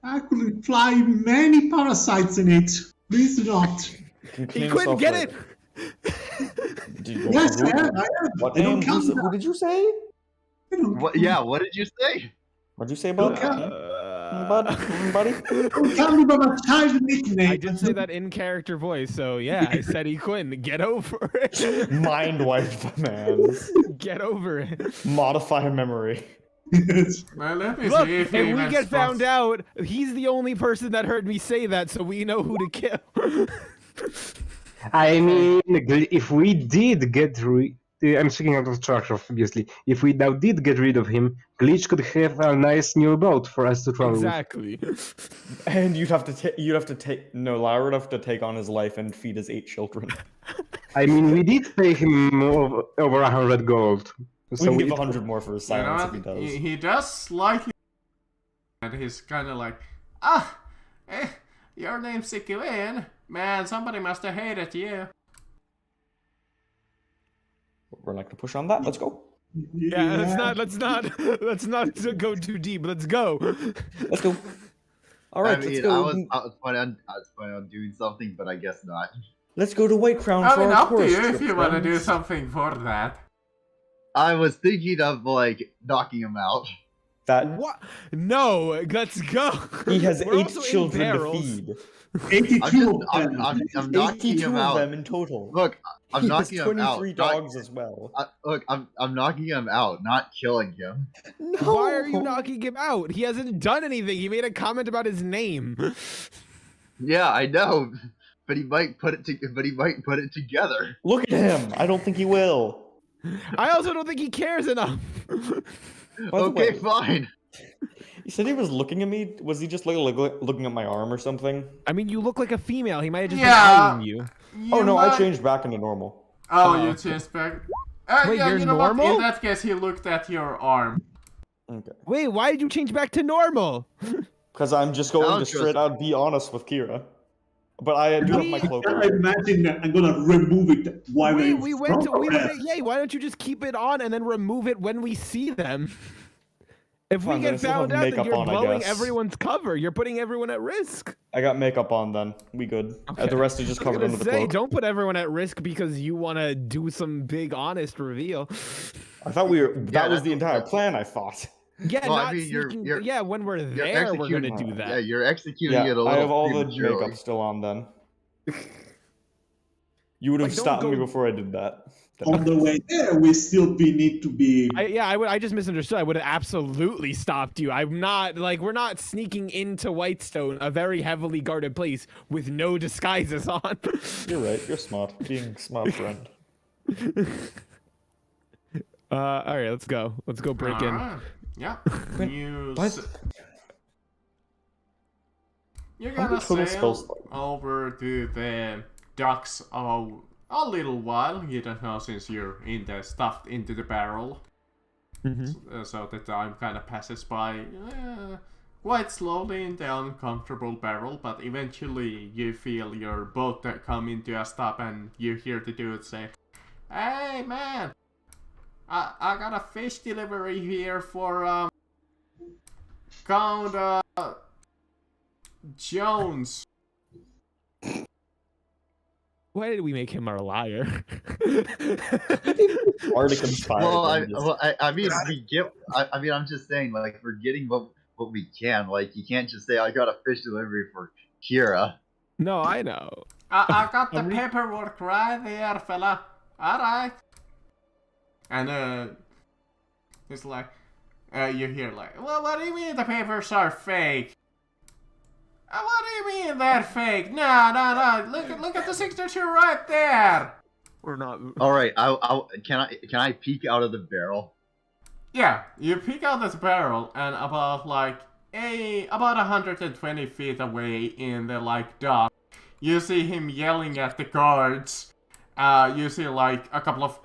S6: I could fly many parasites in it. Please not.
S4: You can
S1: He
S4: clean
S1: couldn't
S4: us
S1: get
S4: off
S1: it.
S4: later.
S6: Yes, I am.
S4: What
S6: They don't
S4: name?
S6: count
S4: What did you say?
S6: I don't
S5: What? Yeah. What did you say?
S4: What did you say about that? Buddy?
S6: Don't tell me about my child nickname.
S1: I did say that in character voice, so yeah, I said he couldn't. Get over it.
S4: Mind wipe the man's.
S1: Get over it.
S4: Modify memory.
S2: Well, let me
S1: Look,
S2: see
S1: if
S2: if he
S1: we
S2: even
S1: get found
S2: spots-
S1: out, he's the only person that heard me say that, so we know who to kill.
S3: I mean, if we did get rid... I'm speaking out of structure, obviously. If we now did get rid of him, Glitch could have a nice new boat for us to travel with.
S1: Exactly.
S4: And you'd have to take Lyra would have to take on his life and feed his 8 children.
S3: I mean, we did pay him over 100 gold.
S4: We
S3: So
S4: can give
S3: it-
S4: 100 more for his
S2: You know
S4: silence if
S2: what?
S4: he does.
S2: He does slightly, and he's kind of like, your name's Gwen. Man, somebody must have hated you.
S4: We're not gonna push on that. Let's go.
S1: Yeah, let's not go too deep. Let's go.
S4: Let's go. All right,
S5: I mean,
S4: let's go.
S5: I was planning on doing something, but I guess not.
S4: Let's go to White Crown
S2: I
S4: for
S2: mean,
S4: our
S2: up to
S4: tourist
S2: you if
S4: trip,
S2: you want to do
S4: friends.
S2: something for that.
S5: I was thinking of like knocking him out.
S4: That
S1: What? No, let's go.
S4: he has
S1: We're
S4: 8
S1: also in
S4: children to
S1: barrels.
S4: feed.
S6: 82 of them.
S5: I'm knocking
S4: 82
S5: him
S4: of
S5: out.
S4: them in total.
S5: Look, I'm
S4: he
S5: knocking
S4: has
S5: him out.
S4: 23
S5: not-
S4: dogs as well.
S5: Look, I'm knocking him out, not killing him.
S4: No.
S1: Why are you knocking him out? He hasn't done anything. He made a comment about his name.
S5: Yeah, I know, but he might put it together.
S4: Look at him. I don't think he will.
S1: I also don't think he cares enough.
S4: By the
S5: Okay,
S4: way,
S5: fine.
S4: he said he was looking at me. Was he just like looking at my arm or something?
S1: I mean, you look like a female. He might have just
S2: Yeah.
S1: been eyeing you.
S4: Oh no, I
S2: might-
S4: changed back into normal.
S2: Oh, you changed back.
S1: Wait,
S2: yeah,
S1: you're
S2: you know what?
S1: normal?
S2: In that case, he looked at your arm.
S4: Okay.
S1: Wait, why did you change back to normal?
S4: Because I'm just going
S5: I'll
S4: to
S5: just-
S4: straight out be honest with Kira. But I do have my cloak
S6: I
S4: on.
S6: imagine I'm gonna remove it while
S1: Wait,
S6: we're
S1: we went to yay. Why don't you just keep it on and then remove it when we see them? If we
S4: Fine, then I
S1: get
S4: still have
S1: found out, then
S4: makeup
S1: you're
S4: on, I
S1: blowing
S4: guess.
S1: everyone's cover. You're putting everyone at risk.
S4: I got makeup on then. We good. The rest is just
S1: I was
S4: covered
S1: gonna
S4: under the
S1: say,
S4: cloak.
S1: don't put everyone at risk because you want to do some big honest reveal.
S4: I thought we were. That was
S5: that's-
S4: the entire plan. I thought.
S1: Yeah,
S5: Well, I
S1: not
S5: mean, you're-
S1: sneaking.
S5: you're-
S1: Yeah, when we're
S5: You're
S1: there, we're gonna
S5: executing-
S1: do that.
S5: Yeah, you're executing
S4: Yeah,
S5: it a little
S4: I have all the
S5: prematurely.
S4: makeup still on then. You would have
S1: Like, don't
S4: stopped me
S1: go-
S4: before I did that.
S6: On the way there, we still need to be.
S1: I just misunderstood. I would have absolutely stopped you. I'm not like we're not sneaking into Whitestone, a very heavily guarded place, with no disguises on.
S4: You're right. You're smart. Being smart friend.
S1: All right, let's go. Let's go break in.
S2: Alright. Yeah. You
S4: What?
S2: s- You're
S4: How many
S2: gonna
S4: total
S2: sail
S4: spells?
S2: over to the docks a little while. You don't know since you're in the stuffed into the barrel. So the time kind of passes by quite slowly in the uncomfortable barrel, but eventually you feel your boat come into a stop and you hear the dude say, "Hey man, I got a fish delivery here for Count Jones."
S1: Why did we make him our liar?
S4: Already conspired.
S5: I mean, we get. I mean, I'm just saying, like, we're getting what we can. Like, you can't just say, "I got a fish delivery for Kira."
S1: No, I know.
S2: I got the
S1: I'm re-
S2: paperwork right there, fella. Alright. And it's like, you hear like, "Well, what do you mean the papers are fake? What do you mean they're fake? No. Look at the signature right there."
S1: We're not.
S5: All right, can I peek out of the barrel?
S2: Yeah, you peek out this barrel, and about 120 feet away in the dock, you see him yelling at the guards. You see like a couple of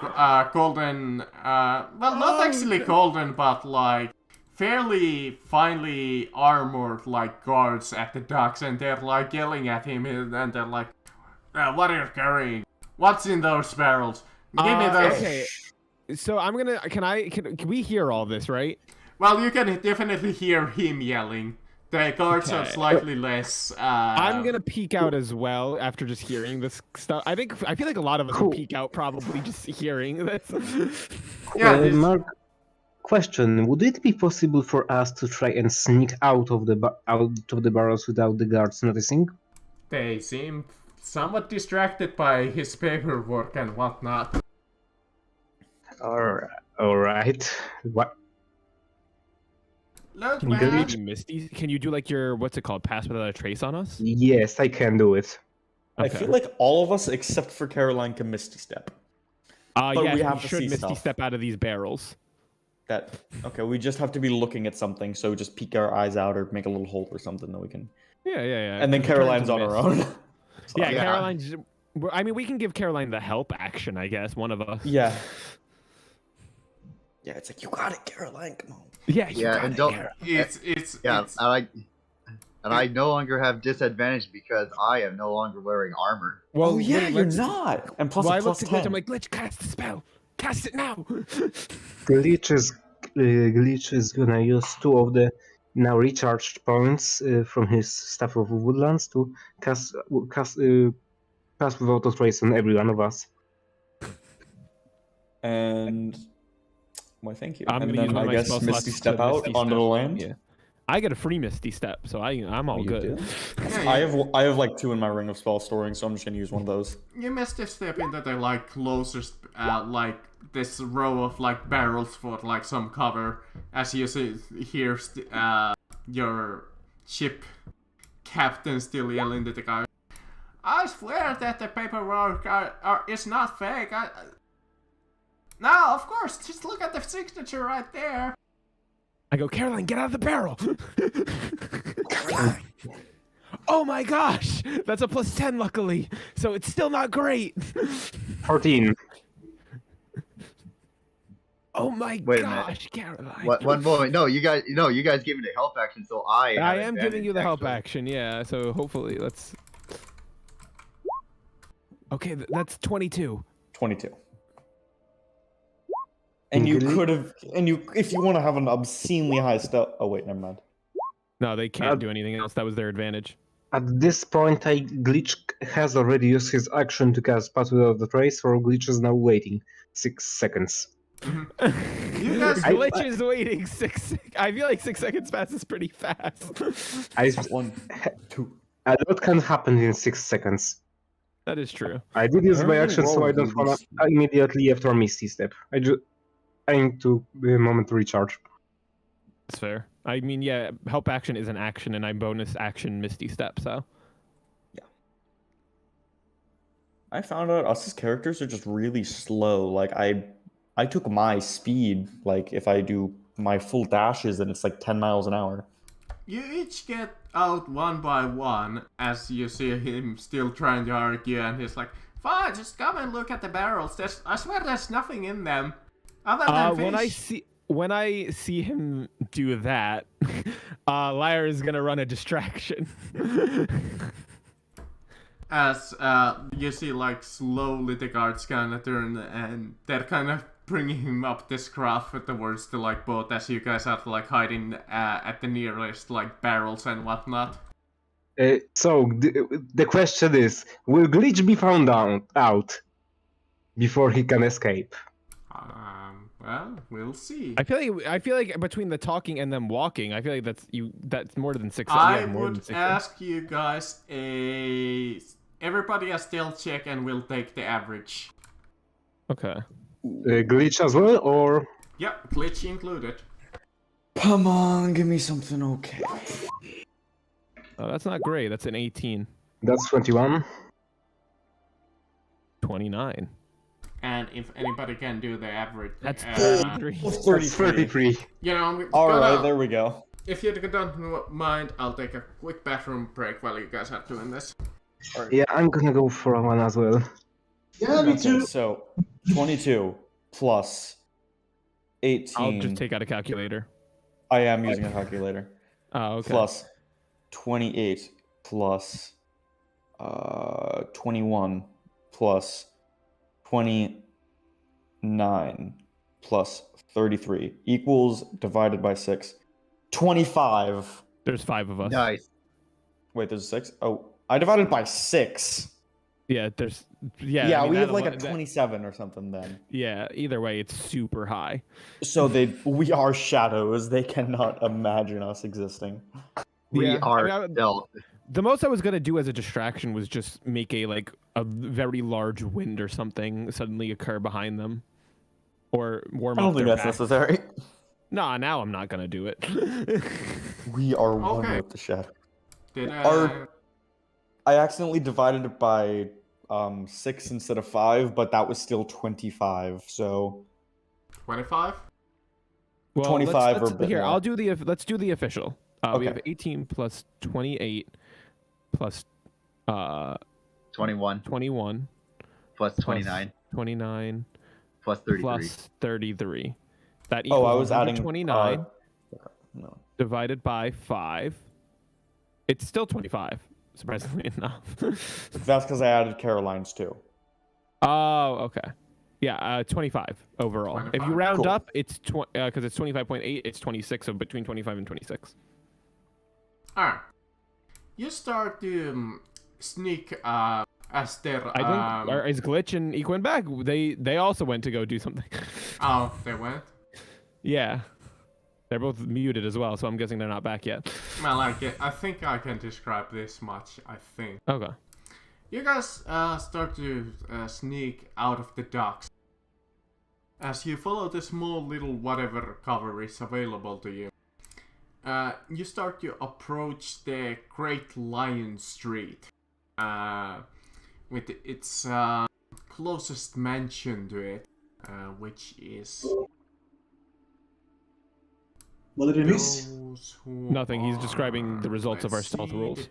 S2: golden, well, not actually golden, but like fairly finely armored guards at the docks, and they're like yelling at him, and they're like, "What are you carrying? What's in those barrels? Give me those."
S1: Okay. So I'm gonna. Can we hear all this, right?
S2: Well, you can definitely hear him yelling. The guards are
S1: Okay.
S2: slightly less.
S1: I'm gonna peek out as well after just hearing this stuff. I feel like a lot of us
S3: Cool.
S1: will peek out probably just hearing this.
S2: Yeah, this-
S3: Mark, question: would it be possible for us to try and sneak out of the barrels without the guards noticing?
S2: They seem somewhat distracted by his paperwork and whatnot.
S3: All right. What?
S2: Look,
S3: Can
S2: man.
S3: Glitch-
S1: Maybe Misty, can you do like your what's it called, pass without a trace on us?
S3: Yes, I can do it.
S4: I
S1: Okay.
S4: feel like all of us except for Caroline can Misty Step. but
S1: Yes,
S4: we
S1: we
S4: have to
S1: should
S4: see
S1: Misty
S4: stuff.
S1: step out of these barrels.
S4: Okay, we just have to be looking at something, so just peek our eyes out or make a little hole or something that we can.
S1: Yeah.
S4: And then
S1: Turn
S4: Caroline's
S1: to
S4: on her
S1: Mist.
S4: own.
S1: Yeah,
S5: Yeah.
S1: Caroline's. I mean, we can give Caroline the help action, I guess. One of us.
S4: Yeah. Yeah, it's like, you got it, Caroline. Come on.
S1: Yeah. You
S5: Yeah,
S1: got
S5: and
S1: it,
S5: don't.
S1: Caroline.
S2: It's
S5: Yeah,
S2: it's
S5: and I no longer have disadvantage because I am no longer wearing armor.
S1: Well,
S4: Oh yeah, you're
S1: let's-
S4: not. And plus
S1: Well, I
S4: a plus
S1: looked at Glitch.
S4: 10.
S1: I'm like, Glitch, cast the spell. Cast it now.
S3: Glitch is gonna use 2 of the now recharged points from his Staff of Woodlands to cast pass without a trace on every one of us.
S4: And why, thank you.
S1: I'm
S4: and
S1: gonna use
S4: then
S1: one of
S4: I
S1: my
S4: guess
S1: spell
S4: Misty
S1: slots
S4: Step
S1: to
S4: out
S1: Misty
S4: onto
S1: Step.
S4: the land.
S1: Yeah. I get a free Misty Step, so I'm all
S4: You
S1: good.
S4: do?
S2: yeah,
S4: I have like 2 in my ring of spell storing, so I'm just gonna use one of those.
S2: you missed a step into the closest this row of barrels for some cover as you see here your ship captain still yelling to the guy, "I swear that the paperwork is not fake. No, of course, just look at the signature right there."
S1: I go, Caroline, get out of the barrel. Oh my gosh, that's a plus 10, luckily. So it's still not great.
S3: 14.
S1: Oh my
S5: Wait a minute.
S1: gosh, Caroline.
S5: One moment. No, you guys gave me the help action, so I
S1: I
S5: have
S1: am giving you the help
S5: actually.
S1: action, yeah. So hopefully, let's. Okay, that's 22.
S4: 22. And you
S3: Really?
S4: could have, if you want to have an obscenely high step. Oh wait, never mind.
S1: No, they can't do anything else. That was their advantage.
S3: At this point, Glitch has already used his action to cast Pass Without the Trace, so Glitch is now waiting 6 seconds.
S2: You guys,
S1: Glitch is waiting 6 I feel like 6 seconds passes pretty fast.
S3: I,
S4: 1, 2.
S3: a lot can happen in 6 seconds.
S1: That is true.
S3: I did use my
S4: Every
S3: action, so
S4: roll
S3: I don't
S4: will be
S3: want to immediately after Misty Step. I need to a moment to recharge.
S1: That's fair. I mean, yeah, help action is an action, and I bonus action Misty Step, so.
S4: I found out us as characters are just really slow. Like I took my speed. Like if I do my full dashes, and it's like 10 miles an hour.
S2: you each get out one by one as you see him still trying to argue, and he's like, "Fine, just come and look at the barrels. I swear there's nothing in them other than fish."
S1: When I see him do that, Lyre is gonna run a distraction.
S2: As you see, like, slowly the guards kind of turn, and they're kind of bringing him up this craft towards the, like, boat as you guys are, like, hiding at the nearest, like, barrels and whatnot.
S3: So the question is, will Glitch be found out before he can escape?
S2: Well, we'll see.
S1: I feel like between the talking and them walking, I feel like that's more than 6
S2: I
S1: yeah, more than
S2: would
S1: 6
S2: ask you guys everybody a stealth check, and we'll take the average.
S1: Okay.
S3: Glitch as well, or
S2: Yep, glitch included.
S4: Come on, give me something okay.
S1: Oh, that's not great. That's an 18.
S3: that's 21?
S1: 29.
S2: And if anybody can do the average,
S1: That's 33.
S3: That's 33.
S2: You know, I'm
S4: All
S2: gonna-
S4: right, there we go.
S2: If you don't mind, I'll take a quick bathroom break while you guys are doing this.
S3: Yeah, I'm gonna go for one as well.
S6: Yeah, me
S4: Okay,
S6: too.
S4: so 22 plus 18.
S1: I'll just take out a calculator.
S4: I am using a calculator.
S1: Oh, okay.
S4: Plus 28 plus 21 plus 29 plus 33 equals divided by 6. 25.
S1: There's 5 of us.
S5: Nice.
S4: Wait, there's 6? Oh, I divided by 6.
S1: Yeah, there's. Yeah.
S4: Yeah,
S1: I mean,
S4: we have
S1: that
S4: like a
S1: alone-
S4: 27 or something then.
S1: Yeah, either way, it's super high.
S4: So we are shadows. They cannot imagine us existing.
S5: We
S1: Yeah,
S5: are
S1: I mean,
S5: stealth.
S1: The most I was gonna do as a distraction was just make a very large wind or something suddenly occur behind them, or warm
S4: I
S1: up
S4: don't think
S1: their
S4: that's
S1: back.
S4: necessary.
S1: Nah, now I'm not gonna do it.
S4: We are one
S2: Okay.
S4: with the shadow.
S2: Did
S4: I accidentally divided it by 6 instead of 5, but that was still 25. So
S2: 25?
S1: Well,
S4: 25 or a bit
S1: here.
S4: more.
S1: Let's do the official. We have
S4: Okay.
S1: 18 plus 28 plus
S5: 21
S1: 21
S5: plus
S1: plus
S5: 29
S1: 29
S5: plus 33.
S1: plus 33. That equals
S4: I was adding
S1: 29
S4: no.
S1: divided by 5. It's still 25, surprisingly enough.
S4: That's because I added Caroline's too.
S1: Oh, okay. Yeah, 25 overall. If you
S2: 25?
S1: round
S4: Cool.
S1: up, it's because it's 25.8. It's 26, so between 25 and 26.
S2: Alright. You start to sneak as they're.
S1: I think is Glitch and Equin back? They also went to go do something.
S2: Oh, they went?
S1: Yeah, they're both muted as well, so I'm guessing they're not back yet.
S2: Well, I think I can describe this much, I think.
S1: Okay.
S2: You guys start to sneak out of the docks. As you follow the small little whatever cover is available to you, you start to approach the Great Lion Street, with its closest mansion to it, which is
S6: What did I miss?
S2: those who
S1: Nothing, he's describing the
S2: are-
S1: results of our
S2: let's
S1: stealth
S2: see.
S1: rules.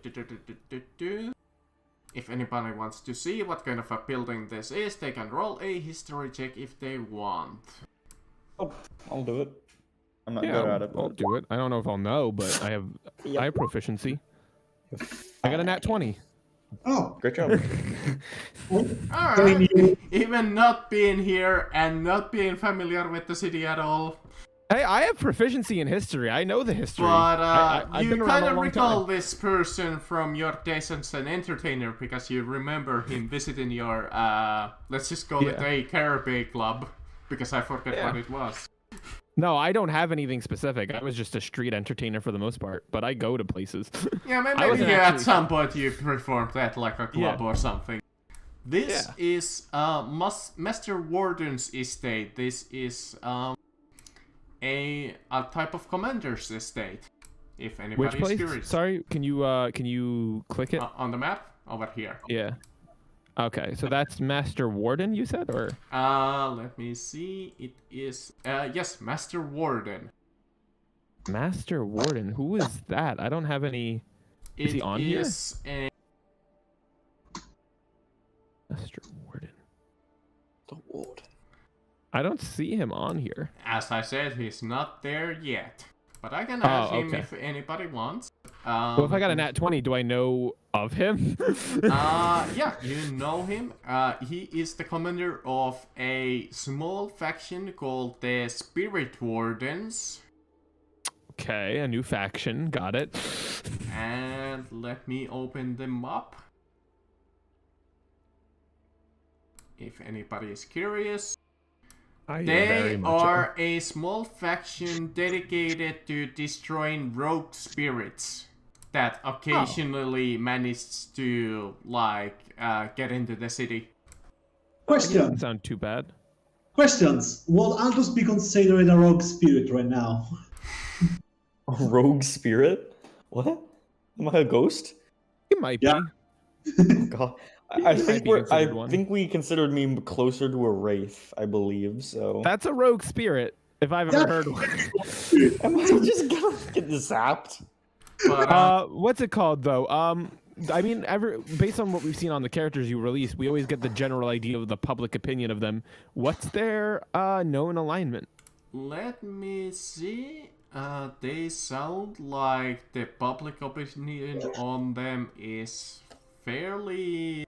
S2: If anybody wants to see what kind of a building this is, they can roll a history check if they want.
S4: Oh, I'll do it. I'm not
S1: Yeah,
S4: good at it.
S1: I'll
S4: But...
S1: do it. I don't know if I'll know, but I have proficiency. I got a nat 20.
S6: Oh,
S4: Great job.
S2: Alright, even not being here and not being familiar with the city at all,
S1: Hey, I have proficiency in history. I know the history.
S2: but
S1: I've
S2: you
S1: been around
S2: kind
S1: a
S2: of
S1: long
S2: recall
S1: time.
S2: this person from your days as an entertainer because you remember him visiting your, let's just call it
S1: Yeah.
S2: a karaoke club, because I forget
S1: Yeah.
S2: what it was.
S1: No, I don't have anything specific. I was just a street entertainer for the most part, but I go to places.
S2: Yeah,
S1: I
S2: maybe
S1: wasn't
S2: at
S1: actually-
S2: some point you performed at like a club
S1: Yeah.
S2: or something. This
S1: Yeah.
S2: is Master Warden's estate. This is a type of commander's estate. If
S1: Which
S2: anybody's
S1: place?
S2: curious.
S1: Sorry, can you click it?
S2: On the map over here.
S1: Yeah. Okay, so that's Master Warden, you said, or
S2: Let me see. It is yes, Master Warden.
S1: Master Warden? Who is that? I don't have any. Is he on here?
S2: is a
S1: Master Warden.
S4: The Warden.
S1: I don't see him on here.
S2: As I said, he's not there yet. But I can ask him
S1: okay.
S2: if anybody wants.
S1: Well, if I got a nat 20, do I know of him?
S2: Yeah, you know him. He is the commander of a small faction called the Spirit Wardens.
S1: Okay, a new faction. Got it.
S2: And let me open them up. If anybody is curious.
S1: I
S2: They
S1: very much
S2: are a small faction dedicated to destroying rogue spirits that occasionally manage to, like, get into the city.
S6: Question.
S1: Doesn't sound too bad.
S6: Questions. Will Aldous be considered a rogue spirit right now?
S4: A rogue spirit? What? Am I a ghost?
S1: It might
S6: Yeah.
S1: be.
S4: Oh, God.
S1: You
S4: I
S1: might
S4: think
S1: be
S4: we're. I
S1: considered one.
S4: think we considered me closer to a wraith. I believe so.
S1: That's a rogue spirit, if I've ever
S6: Yeah.
S1: heard one.
S4: Am I just gonna get zapped?
S2: But,
S1: What's it called though? I mean, based on what we've seen on the characters you release, we always get the general idea of the public opinion of them. What's their known alignment?
S2: let me see. They sound like the public opinion on them is fairly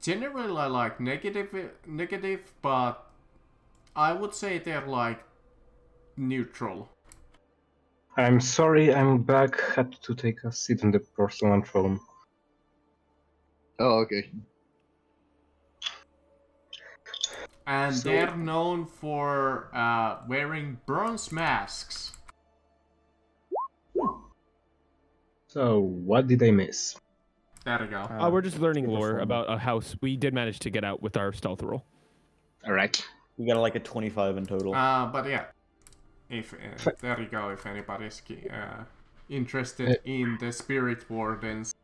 S2: generally like negative, but I would say they're like neutral.
S3: I'm sorry, I'm back. Had to take a seat on the porcelain throne.
S5: Oh, okay.
S2: And
S3: So-
S2: they're known for wearing bronze masks.
S3: So, what did I miss?
S2: There we go.
S1: We're just learning
S4: good
S1: lore
S4: performer.
S1: about a house. We did manage to get out with our stealth roll.
S3: Alright.
S4: We got like a 25 in total.
S2: But yeah, if there you go. If anybody's interested in the Spirit Wardens,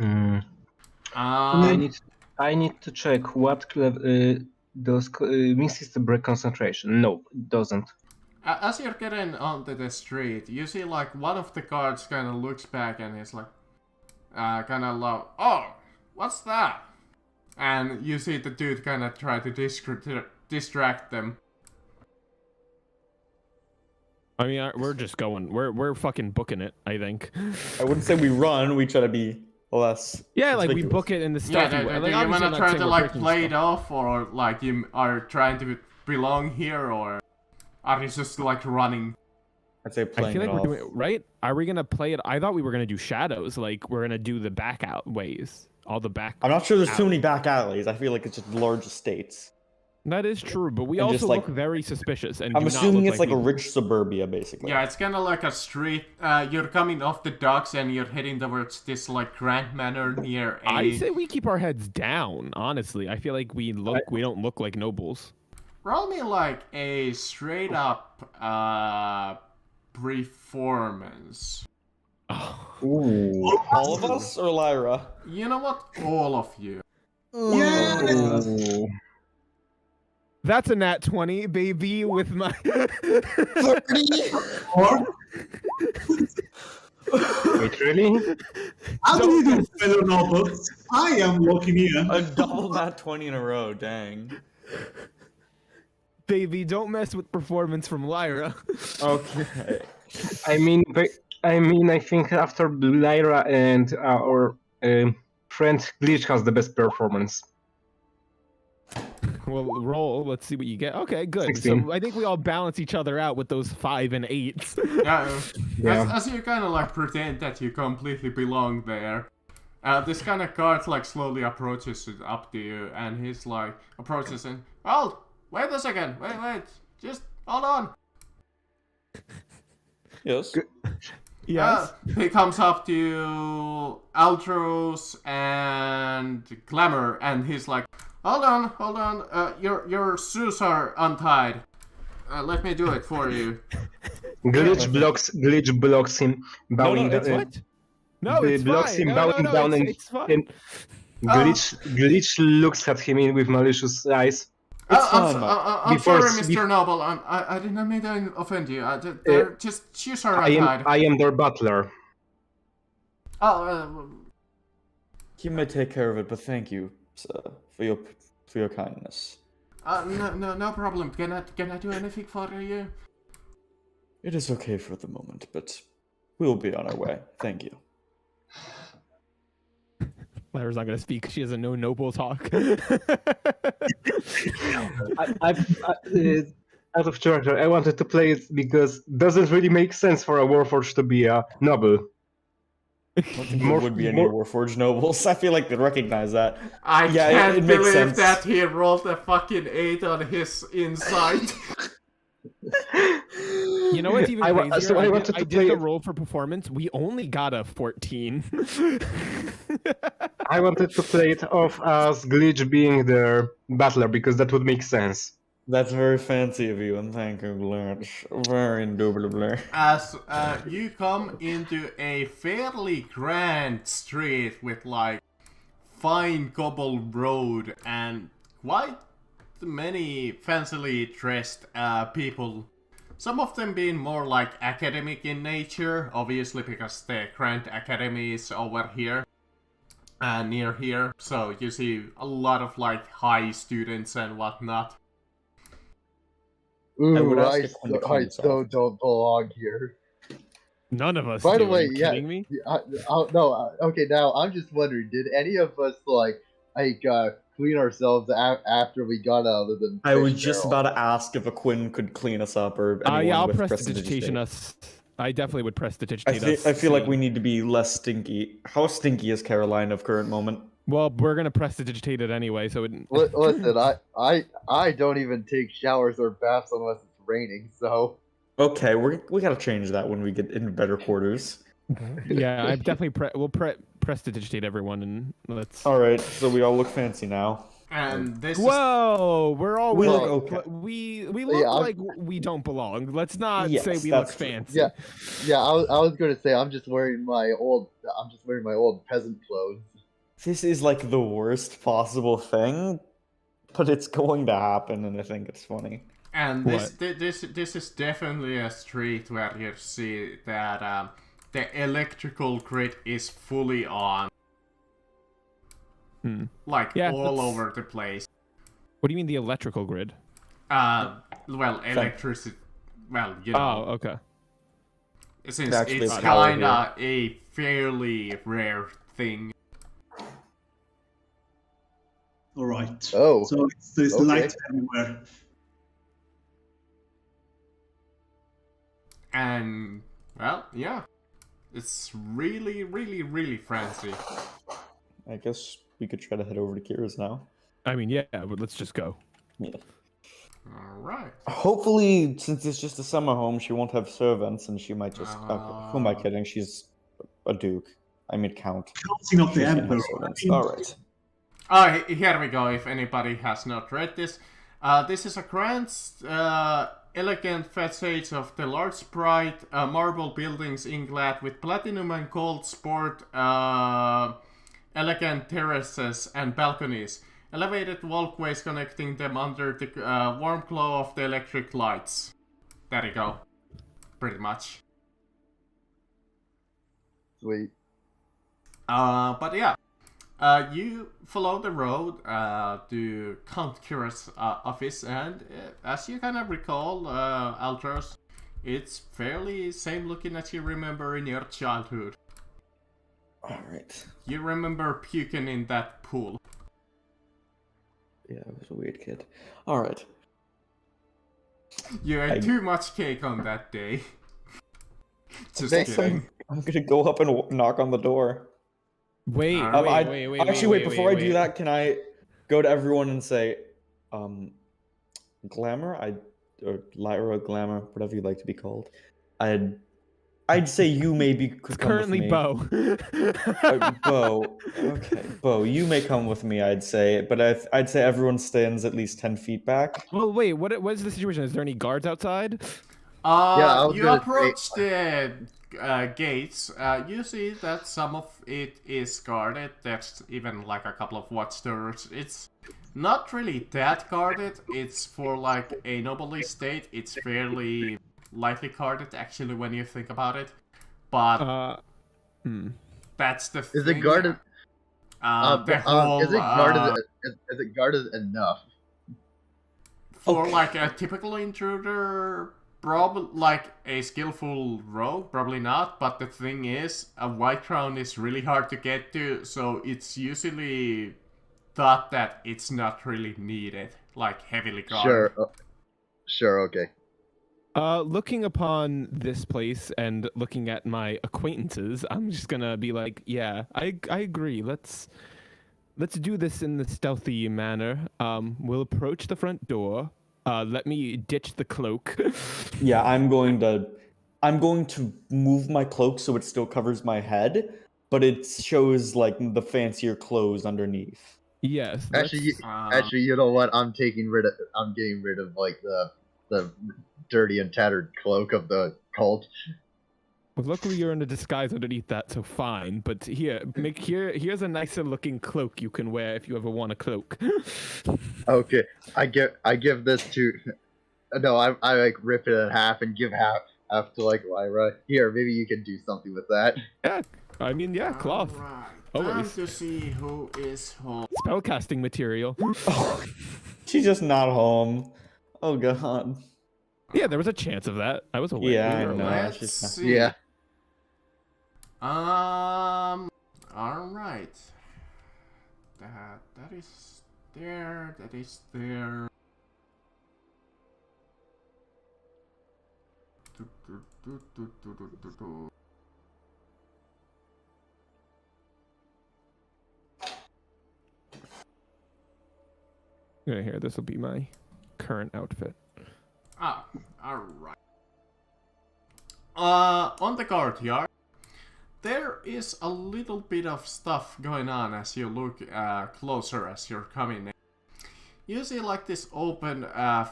S3: I need to check what does misses the break concentration. No, it doesn't.
S2: as you're getting onto the street, you see like one of the guards kind of looks back and is like, kind of like, "Oh, what's that?" And you see the dude kind of try to distract them.
S1: I mean, we're just going. We're fucking booking it. I think.
S4: I wouldn't say we run. We try to be less.
S1: Yeah, like we
S4: conspicuous.
S1: book it in the
S2: Yeah,
S1: stealthy
S2: do
S1: way.
S2: you
S1: Like, obviously
S2: wanna
S1: I'm not
S2: try
S1: saying
S2: to
S1: we're
S2: like
S1: breaking
S2: play it
S1: stuff.
S2: off, or like you are trying to belong here, or are you just like running?
S4: I'd say
S1: I
S4: playing
S1: feel like
S4: it
S1: we're
S4: off.
S1: doing right. Are we gonna play it? I thought we were gonna do shadows. Like we're gonna do the back out ways. All the back.
S4: I'm not sure there's too
S1: alley.
S4: many back alleys. I feel like it's just large estates.
S1: That is true, but we
S4: And
S1: also
S4: just, like-
S1: look very suspicious. And
S4: I'm
S1: do not
S4: assuming
S1: look
S4: it's like a
S1: we-
S4: rich suburbia, basically.
S2: Yeah, it's kind of like a street. You're coming off the docks and you're heading towards this like grand manor near a.
S1: I say we keep our heads down. Honestly, I feel like we don't look like nobles.
S2: Roll me like a straight up performance.
S4: Ooh. All of us or Lyra?
S2: You know what? All of you.
S6: Yeah.
S3: Ooh.
S1: That's a nat 20, baby, with my.
S6: Or
S3: Wait, really?
S6: how do you do, fellow nobles? I am walking here.
S4: A double nat 20 in a row, dang.
S1: Baby, don't mess with performance from Lyra.
S4: Okay.
S3: I mean, I think after Lyra and our friend Glitch has the best performance.
S1: Well, roll. Let's see what you get. Okay, good.
S3: 16.
S1: So I think we all balance each other out with those 5 and 8s.
S2: Yeah.
S3: Yeah.
S2: As you kind of like pretend that you completely belong there. This kind of guard like slowly approaches up to you, and he's like approaches and, "Well, Wait a second. Wait. Just hold on.
S7: Yes.
S1: Yes.
S2: He comes up to Altros and Glamour, and he's like, hold on. Your shoes are untied. Let me do it for you.
S3: Glitch blocks him, bowing
S7: it's
S3: down.
S1: What? No, it's
S3: blocks
S1: fine.
S3: him
S1: No,
S3: bowing
S1: no,
S3: down
S1: it's fine.
S3: and Glitch looks at him with malicious eyes.
S2: I'm
S3: Before-
S2: sorry, Mr. Noble. I did not mean to offend you. Just shoes are
S3: I
S2: untied.
S3: am their butler.
S7: He may take care of it, but thank you, sir, for your kindness.
S2: No problem. Can I do anything for you?
S7: It is okay for the moment, but we'll be on our way. Thank you.
S1: Lyra's not gonna speak. She doesn't know noble talk.
S3: Out of character, I wanted to play it because it doesn't really make sense for a Warforged to be a noble.
S7: There would be any Warforged nobles. I feel like they'd recognize that.
S2: I
S7: Yeah,
S2: can't
S7: it makes
S2: believe
S7: sense.
S2: that he rolled a fucking 8 on his insight.
S1: You know what's even
S3: I wa-
S1: crazier?
S3: so I
S1: I,
S3: wanted
S1: did,
S3: to
S1: I
S3: play
S1: did the
S3: it-
S1: roll for performance. We only got a 14.
S3: I wanted to play it off as Glitch being their butler because that would make sense.
S7: That's very fancy of you, and thank you, Glitch. Very indubitably.
S2: As you come into a fairly grand street with like fine cobbled road and quite many fancily dressed people. Some of them being more like academic in nature, obviously because the Grand Academy is over here, near here. So you see a lot of like high students and whatnot.
S5: Ooh,
S7: would ask
S5: I
S7: if when the
S5: so
S7: queen
S5: don't belong here.
S1: None of us.
S5: By the
S1: do.
S5: way,
S1: Are you
S5: yeah,
S1: kidding me?
S5: Okay, now I'm just wondering, did any of us clean ourselves after we got out of the?
S7: I was
S5: fish
S7: just
S5: barrel?
S7: about to ask if a Quinn could clean us up, or anyone
S1: Yeah, I'll
S7: with
S1: prestidigitation
S7: prestidigitation.
S1: us. I definitely would prestidigitate us.
S7: I feel like
S1: soon.
S7: we need to be less stinky. How stinky is Caroline of current moment?
S1: Well, we're gonna prestidigitate it anyway, so it.
S5: Listen, I don't even take showers or baths unless it's raining. So
S7: Okay, we gotta change that when we get into better quarters.
S1: Yeah, I definitely we'll prestidigitate everyone and let's.
S7: All right, so we all look fancy now.
S2: And this is
S1: Whoa, we're all
S7: We
S5: look
S7: okay.
S1: we look
S5: I'm-
S1: like we don't belong. Let's not
S7: Yes,
S1: say we look
S7: that's true.
S1: fancy.
S5: yeah, I was gonna say I'm just wearing my old peasant clothes.
S7: This is like the worst possible thing, but it's going to happen, and I think it's funny.
S2: And this is definitely a street where you see that the electrical grid is fully on, like
S1: Yeah,
S2: all
S1: that's-
S2: over the place.
S1: What do you mean the electrical grid?
S2: Well, electricity. Well, you know,
S1: Oh, okay.
S2: since
S7: Actually,
S2: it's
S7: power
S2: kinda a fairly rare thing.
S6: All right.
S5: Oh,
S6: So there's
S5: okay.
S6: light everywhere.
S2: And well, yeah, it's really, really, really fancy.
S7: I guess we could try to head over to Kira's now.
S1: I mean, yeah, but let's just go.
S7: Yeah.
S2: All right.
S7: Hopefully, since it's just a summer home, she won't have servants, and she might just. Okay, who am I kidding? She's a duke. I mean, count.
S6: Counting of the
S7: She can have
S6: emperor.
S7: servants.
S6: I mean,
S7: All right.
S2: Here we go, if anybody has not read this. This is a grand, elegant facades of the large, bright marble buildings inclad with platinum and gold sport, elegant terraces and balconies. Elevated walkways connecting them under the warm glow of the electric lights. There you go. Pretty much.
S5: sweet.
S2: But yeah. You follow the road to Count Kira's office, and as you kind of recall, Altros, it's fairly same looking as you remember in your childhood.
S7: All right.
S2: You remember puking in that pool.
S7: Yeah, I was a weird kid. All right.
S2: You ate too much cake on that day. Just kidding.
S7: I'm gonna go up and knock on the door.
S1: Wait,
S2: Wait,
S7: Actually, before I do that, can I go to everyone and say, Glamour, or Lyra Glamour, whatever you'd like to be called, I'd say you maybe could
S1: It's
S7: come
S1: currently
S7: with me.
S1: Bo.
S7: Bo, okay, Bo, you may come with me, I'd say, but I'd say everyone stands at least 10 feet back.
S1: Well, wait. What is the situation? Is there any guards outside?
S5: I was
S2: You
S5: gonna say-
S2: approach the gates. You see that some of it is guarded. There's even like a couple of watchtowers. It's not really that guarded. It's for like a noble estate. It's fairly lightly guarded actually when you think about it. But that's the thing.
S5: Is it guarded?
S2: The whole,
S5: is it guarded? Is it guarded enough?
S2: for like a typical intruder, probably like a skillful rogue, probably not. But the thing is, a white crown is really hard to get to, so it's usually thought that it's not really needed, like heavily guarded.
S5: Sure. Sure. Okay.
S1: Looking upon this place and looking at my acquaintances, I'm just gonna be like, yeah, I agree. Let's do this in the stealthy manner. We'll approach the front door. Let me ditch the cloak.
S7: Yeah, I'm going to move my cloak so it still covers my head, but it shows like the fancier clothes underneath.
S1: Yes.
S5: Actually, you know what? I'm getting rid of like the dirty and tattered cloak of the cult.
S1: Well, luckily you're in a disguise underneath that, so fine. But here's a nicer looking cloak you can wear if you ever want a cloak.
S5: Okay, I give this to. No, I like rip it in half and give half to like Lyra. Here, maybe you can do something with that.
S1: Yeah, I mean, yeah, cloth.
S2: Alright,
S1: Always.
S2: time to see who is home.
S1: Spellcasting material.
S7: She's just not home. Oh god.
S1: Yeah, there was a chance of that. I was aware.
S7: Yeah,
S1: we
S7: I
S1: were
S7: know.
S1: aware.
S2: Let's
S7: she's not-
S2: see.
S5: Yeah.
S2: Alright. That is there. That is there.
S1: Yeah, here, this will be my current outfit.
S2: Ah, alright. On the courtyard, there is a little bit of stuff going on as you look closer as you're coming in. You see like this open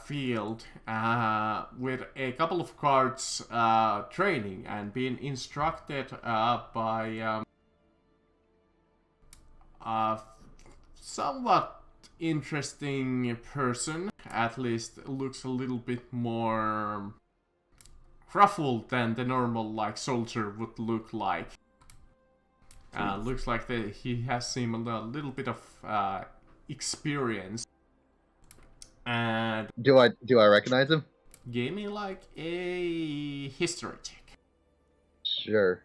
S2: field with a couple of guards training and being instructed by somewhat interesting person. At least looks a little bit more ruffled than the normal like soldier would look like. Looks like he has seen a little bit of experience. And
S5: Do I recognize him?
S2: gave me like a history check.
S5: Sure.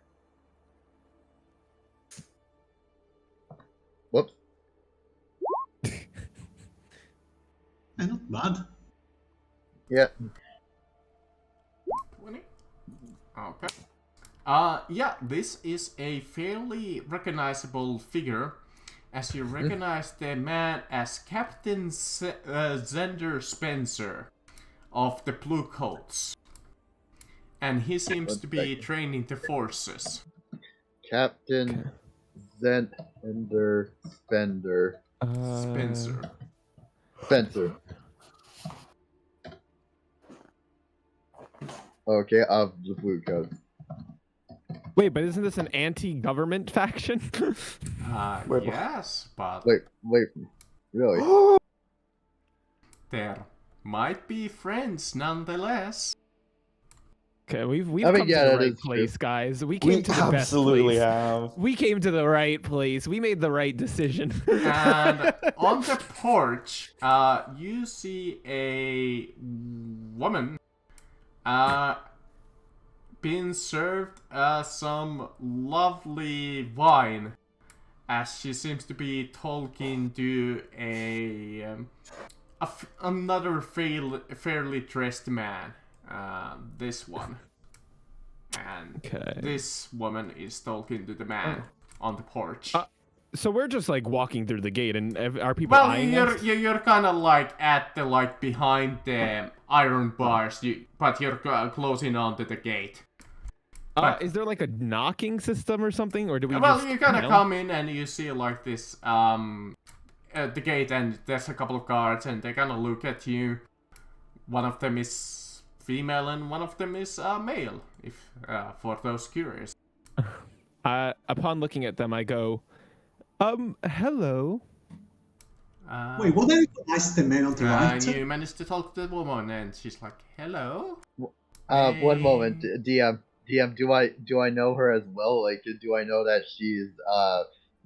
S5: Whoops.
S6: Not bad.
S5: Yeah.
S2: 20. Okay. Yeah, this is a fairly recognizable figure, as you recognize the man as Captain Zender Spencer of the Blue Coats. And he seems to be training the forces.
S5: Captain Zender Spender. Spencer. Okay, of the Blue Coats.
S1: Wait, but isn't this an anti-government faction?
S7: Wait,
S2: Yes, but
S5: Wait, really?
S2: there might be friends nonetheless.
S1: Okay, we've
S5: I mean,
S1: come
S5: yeah,
S1: to the
S5: that
S1: right
S5: is true.
S1: place, guys. We came
S7: We
S1: to the best
S7: absolutely
S1: place.
S7: have.
S1: We came to the right place. We made the right decision.
S2: And on the porch, you see a woman being served some lovely wine, as she seems to be talking to another fairly dressed man. This one. And
S1: Okay.
S2: this woman is talking to the man on the porch.
S1: So we're just like walking through the gate, and are people
S2: Well,
S1: eyeing us?
S2: you're kind of like at the like behind the iron bars, but you're closing onto the gate. but-
S1: Is there like a knocking system or something, or do we?
S2: Well,
S1: just,
S2: you kind of
S1: know?
S2: come in and you see like this at the gate, and there's a couple of guards, and they kind of look at you. One of them is female, and one of them is male. If for those curious.
S1: Upon looking at them, I go, hello.
S6: Wait, what I recognize the man on the right?
S2: You managed to talk to the woman, and she's like, "Hello."
S5: One moment, DM. DM, do I know her as well? Like, do I know that she's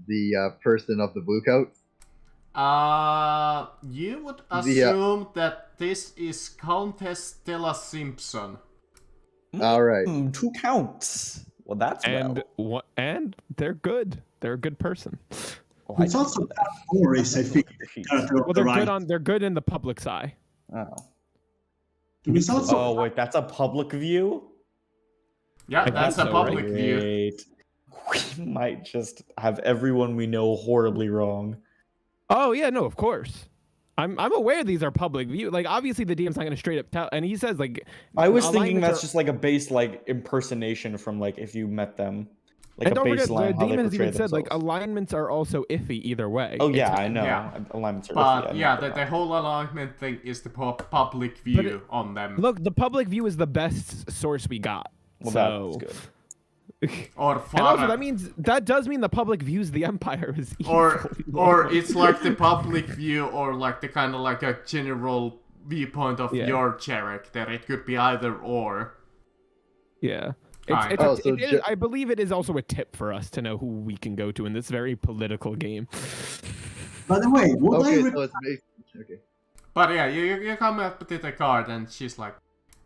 S5: the person of the blue coats?
S2: You would assume that this is Countess Stella Simpson.
S5: All right.
S7: 2 counts. Well, that's
S1: And
S7: well.
S1: and they're good. They're a good person.
S7: Well, I
S6: It's also
S7: didn't know that.
S6: Boris, I think.
S7: Defeat.
S6: Character on
S1: Well,
S6: the
S1: they're
S6: right.
S1: they're good in the public's eye.
S7: Oh.
S6: It's also
S7: Oh wait, that's a public view.
S2: Yeah,
S1: I
S2: that's
S1: guess
S2: a
S1: so, right?
S2: public view.
S7: Wait, we might just have everyone we know horribly wrong.
S1: Oh yeah, no, of course. I'm aware these are public view. Like obviously the DM's not gonna straight up tell, and he says like.
S7: I was thinking
S1: alignments
S7: that's
S1: are-
S7: just like a base like impersonation from like if you met them, like
S1: and
S7: a
S1: don't forget,
S7: baseline
S1: the
S7: how they
S1: demon has
S7: portray
S1: even said like
S7: themselves.
S1: alignments are also iffy either way.
S7: Oh yeah,
S1: It's-
S7: I know.
S2: Yeah.
S7: Alignments are.
S2: But
S7: iffy, I
S2: yeah,
S7: know
S2: the
S7: that.
S2: whole alignment thing is the public view on them.
S1: Look, the public view is the best source we got.
S7: Well,
S1: so.
S7: that's good.
S2: Or
S1: And
S2: far,
S1: also, that does mean the public views the Empire as evil.
S2: or it's like the public view, or like the kind of like a general viewpoint of
S1: Yeah.
S2: your character. It could be either or.
S1: Yeah.
S2: Alright.
S1: It's
S5: Oh, so
S1: it is,
S5: ju-
S1: I believe it is also a tip for us to know who we can go to in this very political game.
S6: By the way, what
S5: Okay,
S6: I
S5: so it's okay.
S2: But yeah, you come up to the card, and she's like,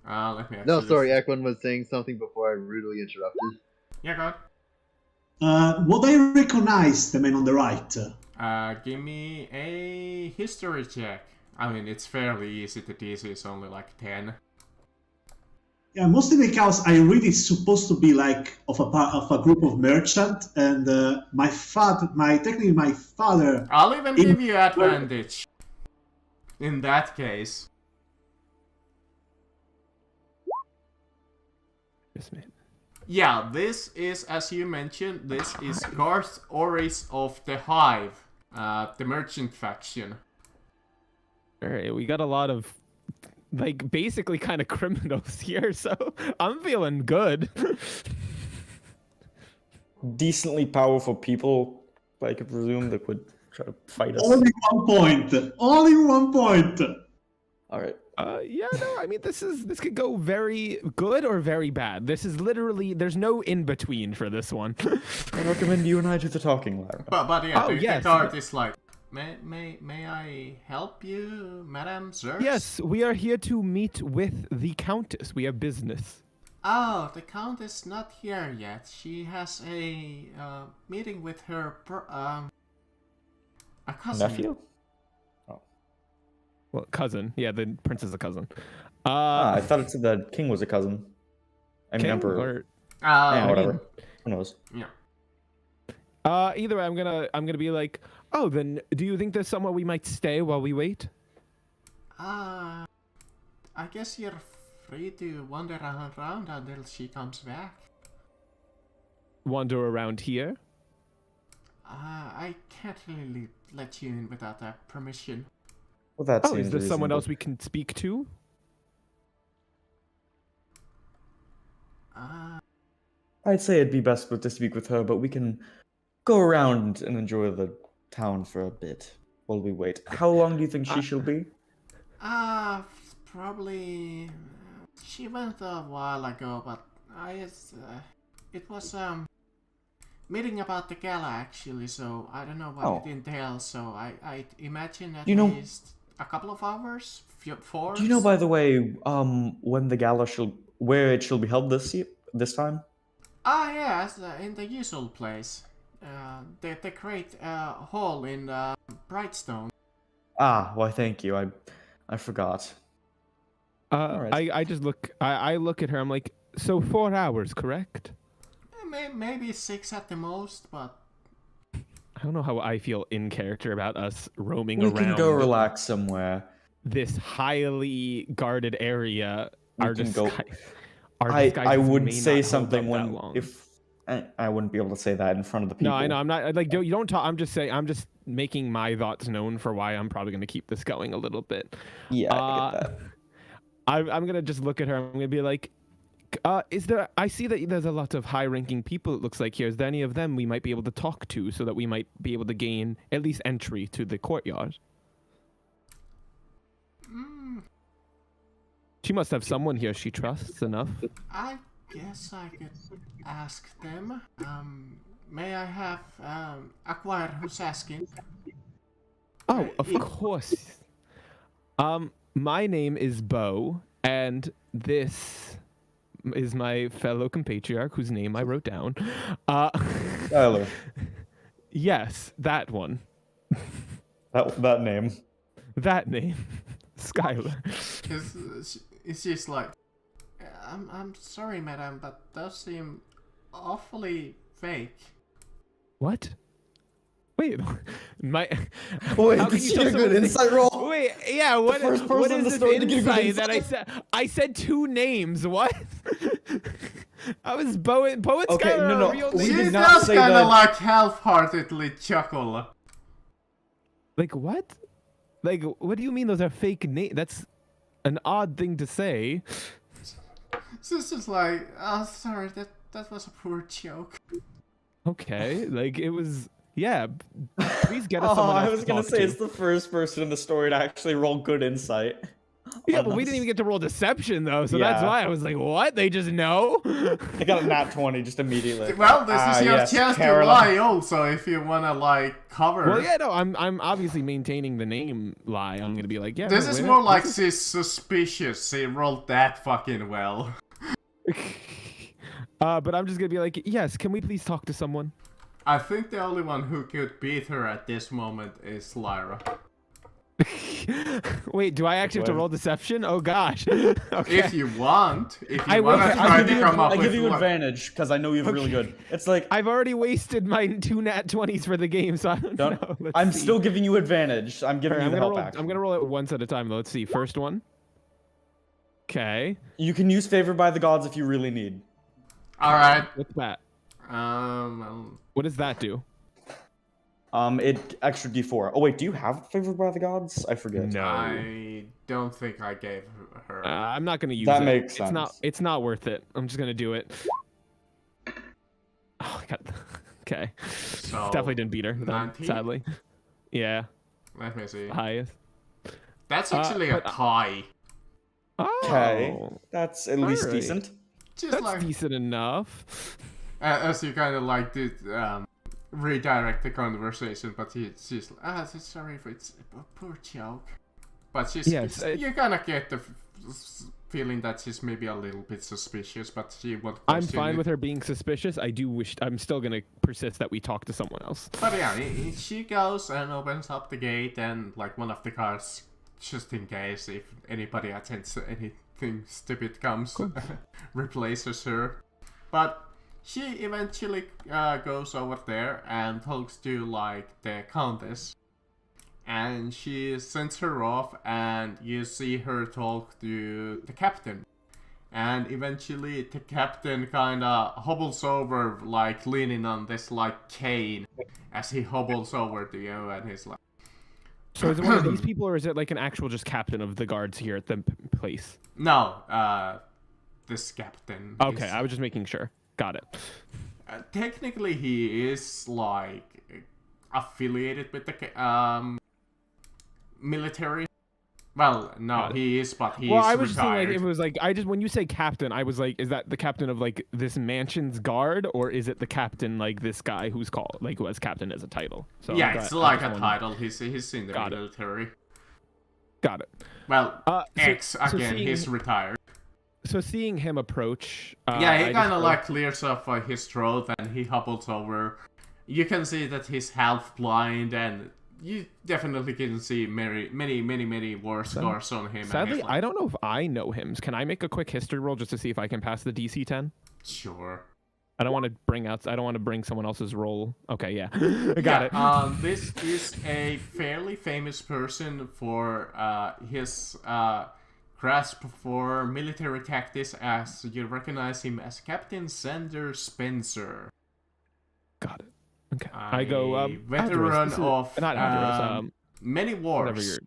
S2: let me.
S5: No,
S2: actually-
S5: sorry, Eklund was saying something before I rudely interrupted.
S2: Yeah, go ahead.
S6: what I recognize the man on the right.
S2: Give me a history check. I mean, it's fairly easy. The DC is only like 10.
S6: Yeah, mostly because I read it's supposed to be like of a group of merchant, and my father.
S2: I'll even
S6: In-
S2: give you advantage. In that case.
S1: Yes, man.
S2: Yeah, this is, as you mentioned, this is Garth Oris of the Hive, the merchant faction.
S1: All right, we got a lot of like basically kind of criminals here, so I'm feeling good.
S7: Decently powerful people, I could presume, that would try to fight us.
S6: Only 1 point. Only 1 point.
S7: All right.
S1: Yeah, no, I mean this could go very good or very bad. This is literally there's no in between for this one.
S7: I recommend you and I do the talking, Lara.
S2: But yeah,
S1: Oh,
S2: the
S1: yes.
S2: card is like, may I help you, Madame Zers?
S1: Yes, we are here to meet with the Countess. We have business.
S2: Oh, the Count is not here yet. She has a meeting with her a cousin.
S7: Nephew?
S1: Well, cousin. Yeah, the prince is a cousin.
S7: I thought it said that king was a cousin. I mean,
S1: King
S7: emperor.
S1: or-
S7: Yeah,
S2: I
S7: whatever.
S2: mean,
S7: Who knows?
S2: yeah.
S1: Either way, I'm gonna be like, oh, then do you think there's somewhere we might stay while we wait?
S2: I guess you're free to wander around until she comes back.
S1: Wander around here?
S2: I can't really let you in without that permission.
S7: Well, that
S1: Oh,
S7: seems
S1: is there someone
S7: reasonable.
S1: else we can speak to?
S7: I'd say it'd be best to speak with her, but we can go around and enjoy the town for a bit while we wait. How long do you think she shall be?
S2: Probably. She went a while ago, but it was meeting about the gala actually. So I don't know what it entails. So I imagine at
S7: You know-
S2: least a couple of hours, 4.
S7: Do you know, by the way, when the gala where it shall be held this time?
S2: Yes, in the usual place. The great hall in Brightstone.
S7: Ah, why, thank you. I forgot. Alright.
S1: I just look. I look at her. I'm like, so 4 hours, correct?
S2: Maybe 6 at the most, but
S1: I don't know how I feel in character about us roaming
S7: We
S1: around
S7: can go relax somewhere.
S1: this highly guarded area.
S7: We
S1: Our
S7: can go-
S1: our
S7: I
S1: disguises
S7: would
S1: may
S7: say
S1: not hold
S7: something
S1: up that
S7: when
S1: long.
S7: if I wouldn't be able to say that in front of the people.
S1: No, I know. I'm not like you don't talk. I'm just saying. I'm just making my thoughts known for why I'm probably going to keep this going a little bit.
S7: Yeah, I get that.
S1: I'm gonna just look at her. I'm gonna be like, is there? I see that there's a lot of high-ranking people. It looks like here. Is there any of them we might be able to talk to so that we might be able to gain at least entry to the courtyard? She must have someone here she trusts enough.
S2: I guess I could ask them. May I have acquire who's asking?
S1: Oh, of course. My name is Bo, and this is my fellow compatriarch whose name I wrote down.
S7: Tyler,
S1: Yes, that one.
S7: that name.
S1: That name. Skylar.
S2: It's just like, I'm sorry, madam, but those seem awfully fake.
S1: What? Wait, my.
S7: Wait,
S1: how can
S7: did
S1: you
S7: you
S1: tell
S7: get a good
S1: someone-
S7: insight roll?
S1: Wait, yeah. What?
S7: first
S1: What
S7: person in
S1: is
S7: the
S1: this
S7: story to get a good
S1: insight that I
S7: insight?
S1: said? I said two names. What? I was Bo and
S7: Okay,
S1: Skylar
S7: no,
S1: are real
S7: we
S2: She
S1: names.
S7: did not
S2: does
S7: say
S2: kind
S7: that-
S2: of like half-heartedly chuckle.
S1: Like what? Like what do you mean those are fake names? That's an odd thing to say.
S2: So it's just like, oh, sorry, that was a poor joke.
S1: Okay, like it was. Yeah, please get us
S7: Oh,
S1: someone else
S7: I was
S1: to
S7: gonna
S1: talk
S7: say
S1: to.
S7: it's the first person in the story to actually roll good insight.
S1: Yeah,
S7: on
S1: but we
S7: us.
S1: didn't even get to roll deception though, so that's
S7: Yeah.
S1: why I was like, "What? They just know?"
S7: I got a nat 20 just immediately.
S2: Well, this is your
S7: yes,
S2: chance to
S7: Caroline.
S2: lie also, if you wanna like cover.
S1: Well, yeah, no, I'm obviously maintaining the name lie. I'm gonna be like, yeah.
S2: This
S1: no,
S2: is
S1: wait a
S2: more
S1: minute,
S2: like
S1: this
S2: she's suspicious. She rolled that fucking well.
S1: is- but I'm just gonna be like, yes. Can we please talk to someone?
S2: I think the only one who could beat her at this moment is Lyra.
S1: Wait, do I actually have to
S7: What?
S1: roll deception? Oh gosh. Okay.
S2: If you want, if
S1: I
S2: you
S1: will-
S2: wanna
S1: okay,
S2: try to come up
S7: I
S2: with
S7: give you
S2: one-
S7: advantage because I know you have really good. It's like
S1: I've already wasted my 2 nat 20s for the game, so I don't know. Let's
S7: I'm
S1: see.
S7: still giving you advantage. I'm giving
S1: Alright,
S7: you the help
S1: roll,
S7: action.
S1: I'm gonna roll it once at a time though. Let's see. First one. Okay.
S7: You can use favor by the gods if you really need.
S2: Alright.
S1: What's that?
S2: Um,
S1: What does that do?
S7: It extra d4. Oh wait, do you have favor by the gods? I forget.
S1: No.
S2: I don't think I gave her.
S1: I'm not gonna use
S7: That
S1: it.
S7: makes
S1: It's not.
S7: sense.
S1: It's not worth it. I'm just gonna do it. Oh, I got. Okay.
S2: So,
S1: Definitely didn't beat her. Then,
S2: 19?
S1: sadly. Yeah.
S2: Let me see.
S1: Highest.
S2: That's actually a
S1: but-
S2: tie.
S1: Oh.
S7: Okay, that's at least
S1: Alright.
S7: decent.
S2: Just
S1: That's
S2: like
S1: decent enough.
S2: as you kind of like did redirect the conversation, but she's like, sorry if it's a poor joke. But
S1: Yes,
S2: you kind of get the feeling that she's maybe a little bit suspicious, but she won't.
S1: I'm
S2: question
S1: fine
S2: it.
S1: with her being suspicious. I do wish. I'm still gonna persist that we talk to someone else.
S2: But yeah, she goes and opens up the gate, and like one of the cars, just in case if anybody attends anything stupid comes, replaces her. But she eventually goes over there and talks to like the countess, and she sends her off, and you see her talk to the captain. And eventually the captain kinda hobbles over, like leaning on this like cane as he hobbles over to you, and he's like,
S1: So is it one of these people, or is it like an actual just captain of the guards here at the place?
S2: no, this captain.
S1: Okay,
S2: is-
S1: I was just making sure. Got it.
S2: technically he is like affiliated with the military. Well, no,
S1: Got it.
S2: he is, but he's
S1: Well, I was just thinking,
S2: retired.
S1: like, it was like I just when you say captain, I was like, is that the captain of like this mansion's guard, or is it the captain like this guy who's called like who has captain as a title? So
S2: yeah,
S1: I
S2: it's
S1: I
S2: like
S1: just
S2: a
S1: wanted-
S2: title. He's in the
S1: Got it.
S2: military.
S1: Got it.
S2: Well,
S1: So-
S2: X
S1: so
S2: again.
S1: seeing-
S2: He's retired.
S1: So seeing him approach,
S2: Yeah,
S1: I
S2: he
S1: just
S2: kind of
S1: go-
S2: like clears off his throat and he hobbles over. You can see that he's half blind, and you definitely can see many war scars on him. and
S1: Sadly,
S2: he's like,
S1: I don't know if I know him. Can I make a quick history roll just to see if I can pass the DC 10?
S2: Sure.
S1: I don't want to bring someone else's role. Okay, yeah. I got it.
S2: This is a fairly famous person for his grasp for military tactics, as you recognize him as Captain Xander Spencer.
S1: Got it. Okay. I go
S2: veteran of
S1: not Aldros,
S2: many
S1: whatever
S2: wars.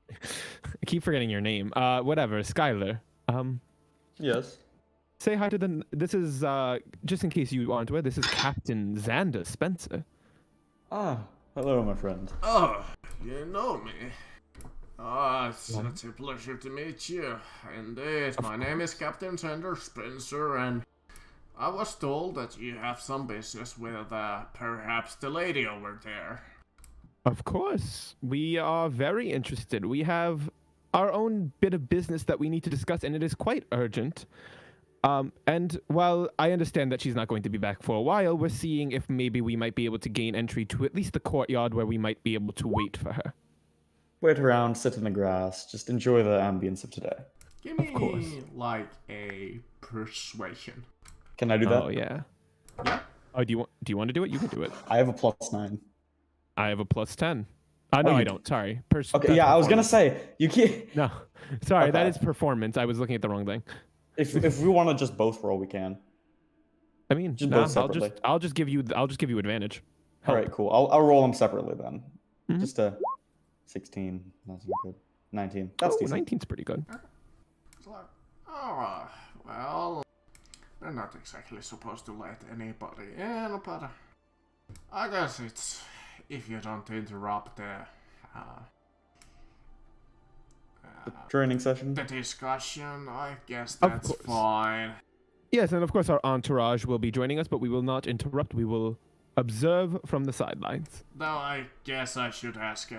S1: I keep forgetting your name. Whatever, Skylar.
S7: Yes.
S1: Say hi to the. This is just in case you aren't aware. This is Captain Xander Spencer.
S7: Ah, hello, my friend.
S2: Oh, you know me. Ah, it's such a pleasure to meet you. Indeed, my name is Captain Xander Spencer, and I was told that you have some business with perhaps the lady over there.
S1: Of course, we are very interested. We have our own bit of business that we need to discuss, and it is quite urgent. And while I understand that she's not going to be back for a while, we're seeing if maybe we might be able to gain entry to at least the courtyard where we might be able to wait for her.
S7: Wait around, sit in the grass, just enjoy the ambience of today.
S2: Give me,
S1: course.
S2: like, a persuasion.
S7: Can I do that?
S1: Oh yeah.
S2: Yeah?
S1: Oh, do you want to do it? You can do it.
S7: I have a +9.
S1: I have a +10. No,
S7: you
S1: I
S7: do.
S1: don't. Sorry.
S7: Okay,
S1: That's
S7: yeah, I was gonna
S1: performance.
S7: say you can't.
S1: No, sorry. That
S7: Okay.
S1: is performance. I was looking at the wrong thing.
S7: If we want to just both roll, we can.
S1: I mean,
S7: Just
S1: nah,
S7: both separately.
S1: I'll just give you advantage.
S7: All right, cool. I'll roll them separately then.
S1: Mhm.
S7: Just a 16. That's not good. 19. That's
S1: Oh,
S7: decent.
S1: 19's pretty good.
S2: It's like, oh, well, they're not exactly supposed to let anybody in, but I guess it's, if you don't interrupt the
S7: Training session.
S2: discussion, I guess
S1: Of
S2: that's
S1: course.
S2: fine.
S1: Yes, and of course our entourage will be joining us, but we will not interrupt. We will observe from the sidelines.
S2: Though I guess I should ask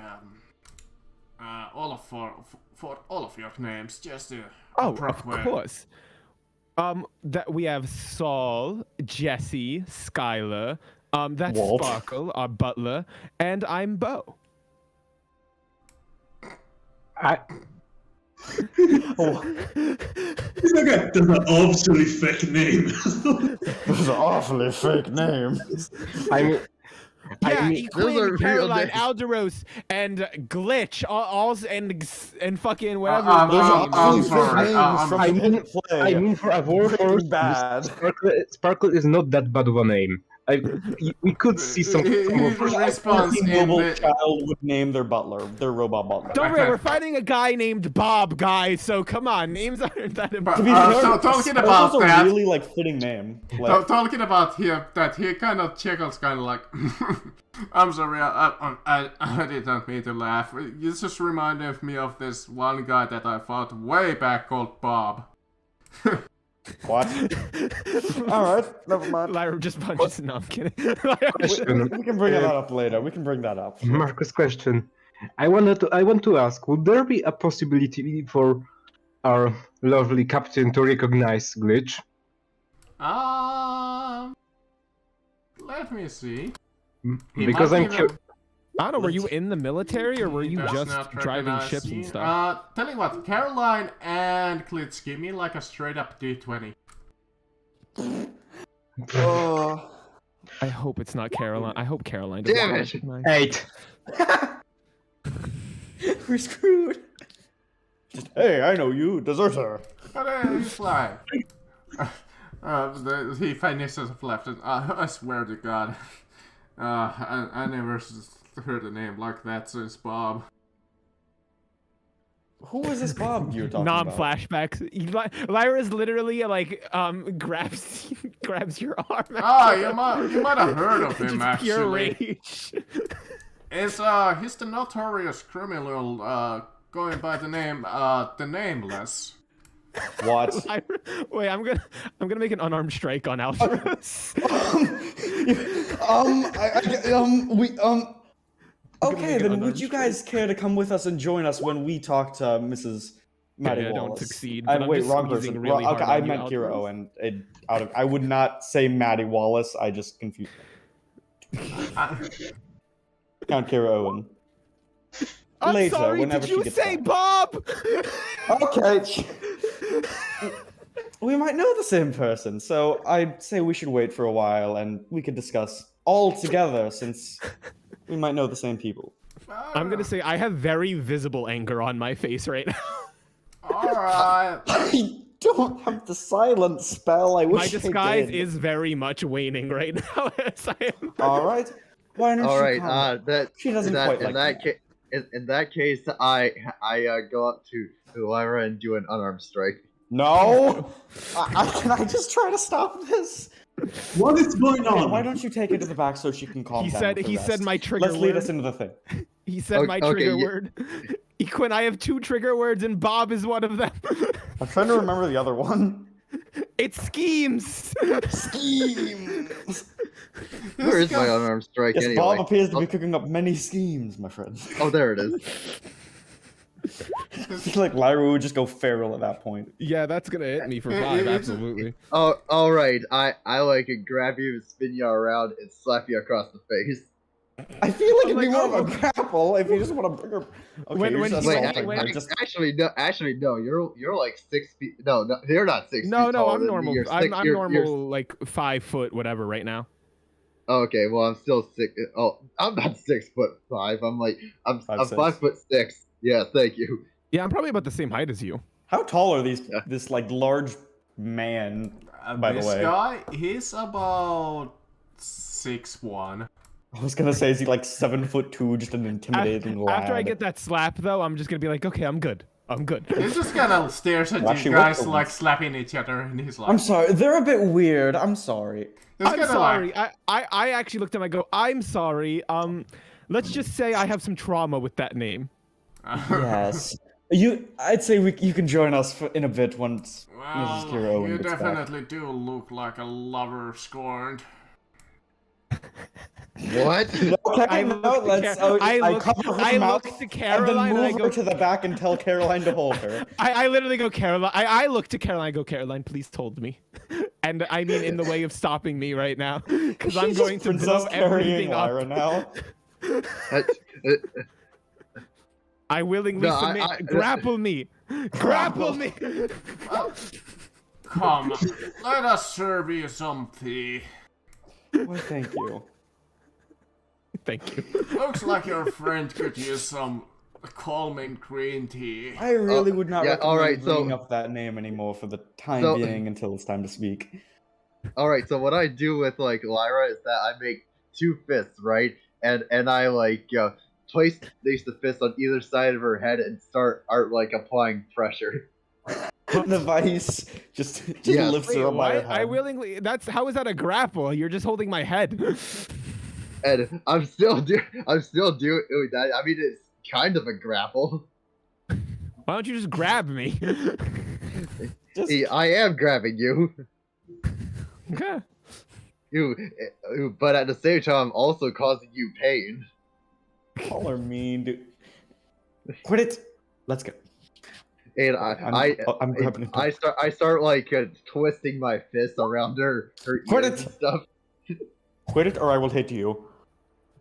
S2: all of for all of your names, just to
S1: Oh, of
S2: appropriate.
S1: course. That we have Saul, Jesse, Skylar. That's
S7: Walt.
S1: Sparkle, our butler, and I'm Bo.
S6: Okay, that's an absolutely fake name.
S7: That's an awfully fake name.
S3: I mean,
S1: Yeah,
S3: mean,
S5: those are
S1: Quinn,
S5: real
S1: Caroline,
S5: names.
S1: Alderos, and Glitch, all and fucking whatever.
S7: Those are
S5: I'm
S7: all
S5: sorry,
S7: names
S5: I'm
S7: from
S3: I
S7: the
S3: mean-
S7: play.
S3: I mean, for a warhorse,
S7: Breaking Bad.
S3: Sparkle is not that bad of a name. We could see some.
S2: He responds in
S7: Mobile
S2: the,
S7: child would name their butler, their robot butler.
S1: Don't worry,
S2: Okay.
S1: we're fighting a guy named Bob, guys. So come on, names aren't that
S7: To
S1: important.
S7: be
S2: so
S7: fair,
S2: talking
S7: Sparkle's
S2: about
S7: a
S2: that-
S7: really like fitting name. Like,
S2: talking about here, that he kind of chuckles, kind of like, I'm sorry, I didn't mean to laugh. You just reminded me of this one guy that I fought way back called Bob.
S7: what? All right, never mind.
S1: Lyra just punches. No, I'm kidding.
S3: Question.
S7: We can bring that up later. We can bring that up.
S3: Marcus, question. I want to ask: would there be a possibility for our lovely captain to recognize Glitch?
S2: Let me see. He
S3: Because
S2: might
S3: I'm
S2: even-
S3: curious.
S1: I don't know. Were you in the military or were
S2: He
S1: you
S2: does
S1: just
S2: not
S1: driving
S2: recognize
S1: ships and
S2: you.
S1: stuff?
S2: Tell you what, Caroline and Klitz, give me like a straight up D20.
S7: Oh.
S1: I hope it's not Caroline. I hope Caroline doesn't
S5: Damn it.
S1: recognize.
S3: 8.
S7: We're screwed. Just, hey, I know you, deserter.
S2: But he's like, he finishes a left, and I swear to God, I never heard a name like that since Bob.
S7: Who is this Bob you're talking
S1: Non
S7: about?
S1: flashbacks. Lyra's literally like grabs your arm.
S2: You might have heard of him
S1: Just pure
S2: actually.
S1: rage.
S2: He's the notorious criminal going by the name the Nameless.
S7: What?
S1: Lyra, wait, I'm gonna make an unarmed strike on Algeros.
S7: Okay,
S1: make it
S7: then would you
S1: unarmed
S7: guys care to come with us and join us when we talk to Mrs. Maddie
S1: Yeah, don't
S7: Wallace?
S1: succeed, but I'm
S7: Wait,
S1: just
S7: wrong
S1: squeezing
S7: person.
S1: really
S7: Okay,
S1: hard
S7: I
S1: on you,
S7: meant Kira
S1: Algeros.
S7: Owen. I would not say Maddie Wallace. I just confused. Count Kira Owen.
S1: I'm
S7: Later,
S1: sorry.
S7: whenever
S1: Did
S7: she
S1: you
S7: gets
S1: say
S7: back.
S1: Bob?
S7: Okay. We might know the same person, so I'd say we should wait for a while and we could discuss all together since we might know the same people.
S1: I'm gonna say I have very visible anger on my face right now.
S2: Alright.
S7: I don't have the silence spell. I wish
S1: My
S7: I
S1: disguise
S7: did.
S1: is very much waning right now. As I am.
S7: All right. Why don't
S5: All
S7: you
S5: right.
S7: come?
S5: That
S7: She doesn't
S5: that
S7: quite
S5: in
S7: like
S5: that
S7: that.
S5: case. In that case, I go up to Lyra and do an unarmed strike.
S7: No. Can I just try to stop this?
S6: What is going
S7: Okay,
S6: on?
S7: why don't you take it to the back so she can calm
S1: He
S7: down?
S1: said
S7: with the
S1: he said
S7: rest?
S1: my trigger
S7: Let's lead
S1: word.
S7: us into the thing.
S1: He said
S5: Okay,
S1: my
S5: okay,
S1: trigger
S5: yeah.
S1: word. Equin, I have 2 trigger words, and Bob is one of them.
S7: I'm trying to remember the other one.
S1: It's schemes.
S7: Schemes.
S5: Where is my unarmed strike
S7: Yes,
S5: anyway?
S7: Bob appears to be
S5: Oh,
S7: cooking up many schemes, my friend.
S5: oh, there it is.
S7: I feel like Lyra would just go feral at that point.
S1: Yeah, that's gonna hit me for 5. Absolutely.
S5: Oh, all right. I like it. Grab you, spin you around, and slap you across the face.
S7: I feel like
S1: I'm
S7: it'd be
S1: like,
S7: more of a grapple if you just want to bring her. Okay,
S1: When-
S7: you're
S1: when
S7: just
S1: he-
S5: Wait,
S7: assaulting
S1: when-
S7: her,
S1: when-
S7: just-
S5: actually, no. You're like 6 feet. No, you're not 6
S1: No,
S5: feet
S1: no,
S5: taller
S1: I'm
S5: than me.
S1: normal.
S5: You're
S1: I'm,
S5: six-
S1: I'm
S5: you're-
S1: normal,
S5: you're-
S1: like 5 foot, whatever, right now.
S5: Okay, well, I'm still 6. Oh, I'm not 6'5". I'm like, I'm
S7: 5'6".
S5: 5'6". Yeah, thank you.
S1: Yeah, I'm probably about the same height as you.
S7: How tall are these?
S5: Yeah.
S7: This like large man. By the
S2: This
S7: way,
S2: guy, he's about 6'1".
S7: I was gonna say, is he like 7'2", just an intimidating lad?
S1: After I get that slap, though, I'm just gonna be like, okay, I'm good. I'm good.
S2: He just kind of stares at
S7: Well,
S2: you
S7: actually,
S2: guys
S7: what the-
S2: like slapping each other, and he's like,
S7: I'm sorry, they're a bit weird. I'm sorry.
S2: he's
S1: I'm
S2: kinda
S1: sorry.
S2: Like,
S1: I actually looked at him. I go, I'm sorry. Let's just say I have some trauma with that name.
S7: Yes. I'd say you can join us in a bit once Mrs. Kira
S2: well,
S7: Owen
S2: you
S7: gets back.
S2: definitely do look like a lover scorned.
S5: What?
S7: Okay,
S1: I
S7: no,
S1: look to
S7: let's.
S1: Car- I
S7: I
S1: look-
S7: cover her
S1: I
S7: mouth
S1: look to Caroline
S7: and
S1: and I
S7: then
S1: go-
S7: move her to the back and tell Caroline to hold her.
S1: I literally go, Caroline. I look to Caroline. I go, Caroline, please hold me. And I mean, in the way of stopping me right now, because I'm
S7: She's
S1: going
S7: just
S1: to blow
S7: princess carrying
S1: everything
S7: Lyra
S1: up.
S7: now.
S1: I willingly
S5: No,
S1: submit. Grapple me. Grapple me.
S2: Come, let us serve you some tea.
S7: Why, thank you.
S1: Thank you.
S2: Looks like your friend could use some calming green tea.
S7: I really would not
S5: yeah,
S7: recommend
S5: alright, so-
S7: bringing up that name anymore for the time
S5: So-
S7: being until it's time to speak.
S5: All right, so what I do with like Lyra is that I make 2 fists, right? And I like place the fist on either side of her head and start like applying pressure.
S7: The vice just
S5: Yeah.
S7: lifts
S1: Wait,
S7: her up by her
S1: what? I
S7: head.
S1: willingly. How is that a grapple? You're just holding my head.
S5: And I'm still doing that. I mean, it's kind of a grapple.
S1: Why don't you just grab me?
S7: Just
S5: See, I am grabbing you.
S1: Okay.
S5: But at the same time, I'm also causing you pain.
S7: call her mean, dude. Quit it. Let's go.
S5: And
S7: I'm grabbing it.
S5: I start like twisting my fist around her
S7: Quit
S5: ears
S7: it!
S5: and stuff.
S7: Quit it, or I will hit you.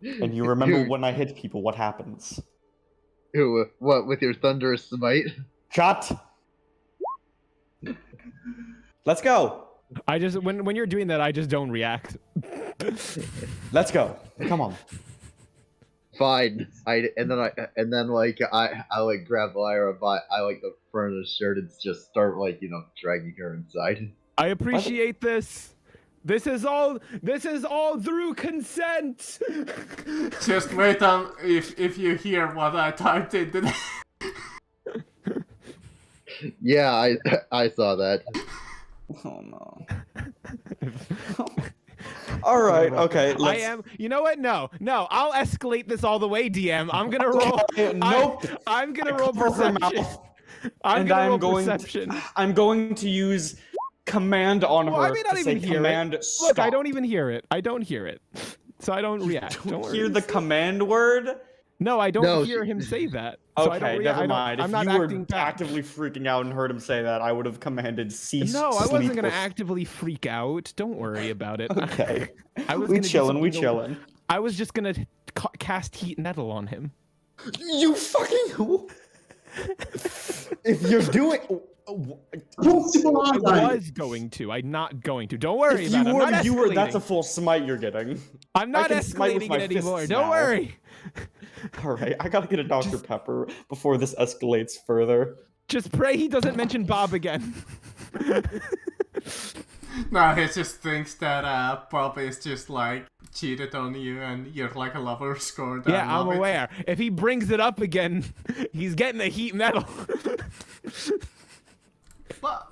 S7: And you remember
S5: Dude.
S7: when I hit people, what happens?
S5: Ew, what with your thunderous smite?
S7: Shot. Let's go.
S1: I just when you're doing that, I just don't react.
S7: Let's go. Come on.
S5: Fine. I like grab Lyra by the front of the shirt and just start dragging her inside.
S1: I appreciate this. This is all through consent.
S2: Just wait on if you hear what I typed into the
S5: Yeah, I saw that.
S7: Oh no. All right. Okay.
S1: I
S7: Let's...
S1: am. You know what? No. I'll escalate this all the way, DM. I'm gonna roll.
S7: Nope.
S1: I'm gonna roll
S7: Cover her
S1: perception.
S7: mouth,
S1: I'm
S7: and
S1: gonna
S7: I'm
S1: roll
S7: going
S1: perception.
S7: I'm going to use command on
S1: Well,
S7: her.
S1: I may not
S7: to say
S1: even hear
S7: command,
S1: it.
S7: Stop.
S1: Look, I don't even hear it. I don't hear it. So I don't react. Don't worry.
S7: hear the command word.
S1: No, I don't
S5: No,
S1: hear
S5: she-
S1: him say that. So I
S7: Okay,
S1: don't
S7: never mind.
S1: I'm
S7: If
S1: not
S7: you were
S1: acting back.
S7: actively freaking out and heard him say that, I would have commanded cease.
S1: No, I wasn't gonna
S7: sleep.
S1: actively freak out. Don't worry about it.
S7: Okay.
S1: I was
S7: we
S1: gonna do
S7: chillin'. We
S1: something a-
S7: chillin'.
S1: I was just gonna cast heat nettle on him.
S7: You fucking. If you're doing.
S6: possible,
S1: I
S6: aren't I?
S1: was going to. I'm not going to. Don't worry
S7: If
S1: about it. I'm not
S7: you were, that's a
S1: escalating.
S7: full smite you're getting.
S1: I'm not
S7: can smite with
S1: escalating
S7: my
S1: it anymore.
S7: fists
S1: Don't
S7: now.
S1: worry.
S7: All right, I gotta get a Dr. Pepper before this escalates further.
S1: Just pray he doesn't mention Bob again.
S2: No, he just thinks that Bob is just like cheated on you and you're like a lover scored.
S1: Yeah, I'm aware. If he brings it up again, he's getting a heat medal.
S2: But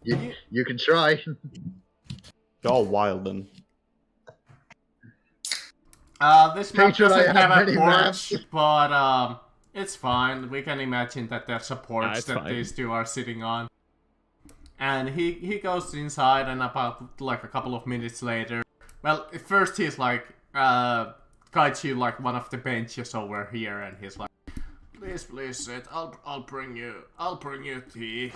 S5: You can try.
S7: Y'all wildin'.
S2: this map
S5: Patron, I
S2: doesn't
S5: have
S2: have a
S5: many
S2: porch,
S5: maps.
S2: but it's fine. We can imagine that there's a porch
S1: it's
S2: that
S1: fine.
S2: these two are sitting on. And he goes inside, and about like a couple of minutes later, well, at first he's like guides you like one of the benches over here, and he's like, please sit. I'll bring you tea.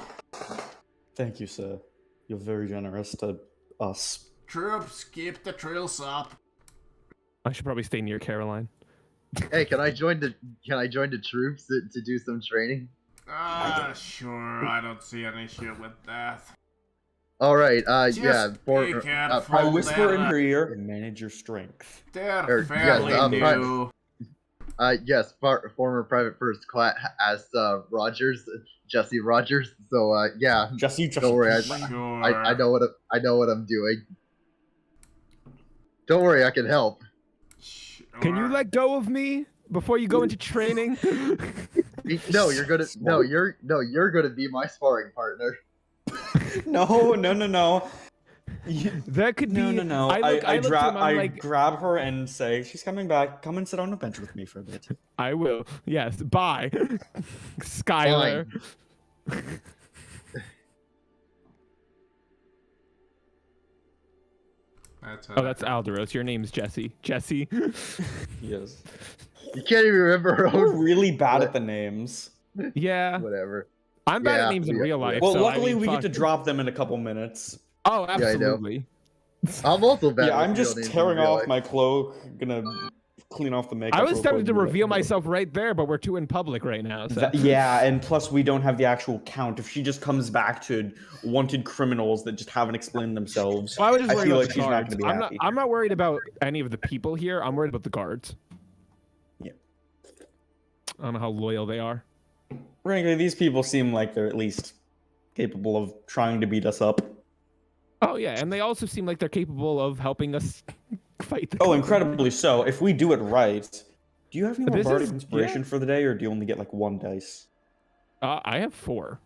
S7: Thank you, sir. You're very generous to us.
S2: Troops, keep the drills up.
S1: I should probably stay near Caroline.
S5: Hey, can I join the troops to do some training?
S2: Sure. I don't see an issue with that.
S5: All right.
S2: Just
S5: Yeah.
S2: be careful.
S7: I whisper in
S2: They're,
S7: her ear and manage your strength.
S2: They're
S5: yes,
S2: fairly
S5: right.
S2: new.
S5: Yes, former private first class as Rogers, Jesse Rogers. So yeah,
S7: Jesse,
S5: don't worry,
S2: Sure.
S5: I know what I'm doing. Don't worry, I can help.
S1: Can you
S2: Sure.
S1: let go of me before you go into training?
S5: No, you're gonna be my sparring partner.
S7: No.
S1: That could be.
S7: No.
S1: I look to him, I'm like,
S7: grab her and say, she's coming back. Come and sit on the bench with me for a bit.
S1: I will. Yes. Bye, Skylar. That's Alderos. Your name's Jesse. Jesse.
S7: Yes.
S5: You can't even remember her
S7: We're
S5: own.
S7: really bad at the names.
S1: Yeah.
S5: Whatever.
S1: I'm bad
S5: Yeah,
S1: at names in
S5: yeah,
S1: real life.
S7: Well,
S1: so,
S7: luckily
S1: I mean,
S7: we get
S1: fuck.
S7: to drop them in a couple minutes.
S1: Oh,
S5: I know.
S1: absolutely.
S5: I'm also bad.
S7: Yeah,
S5: with
S7: I'm
S5: real
S7: just
S5: names in
S7: tearing
S5: real
S7: off
S5: life.
S7: my cloak. Gonna clean off the makeup.
S1: I was
S7: real
S1: tempted
S7: quick
S1: to
S7: and
S1: reveal
S7: let-
S1: myself right there, but we're too in public right now. So.
S7: Yeah, and plus we don't have the actual count. If she just comes back to wanted criminals that just haven't explained themselves,
S1: Well, I would just
S7: I
S1: worry
S7: feel
S1: about
S7: like
S1: the
S7: she's not
S1: guards.
S7: gonna be
S1: I'm not.
S7: happy.
S1: I'm not worried about any of the people here. I'm worried about the guards.
S7: Yeah.
S1: I don't know how loyal they are.
S7: frankly, these people seem like they're at least capable of trying to beat us up.
S1: Oh yeah, and they also seem like they're capable of helping us fight. The
S7: Oh,
S1: government.
S7: incredibly so. If we do it right, do you have any more
S1: This
S7: bardic
S1: is-
S7: inspiration
S1: yeah.
S7: for the day, or do you only get like one dice?
S1: I have 4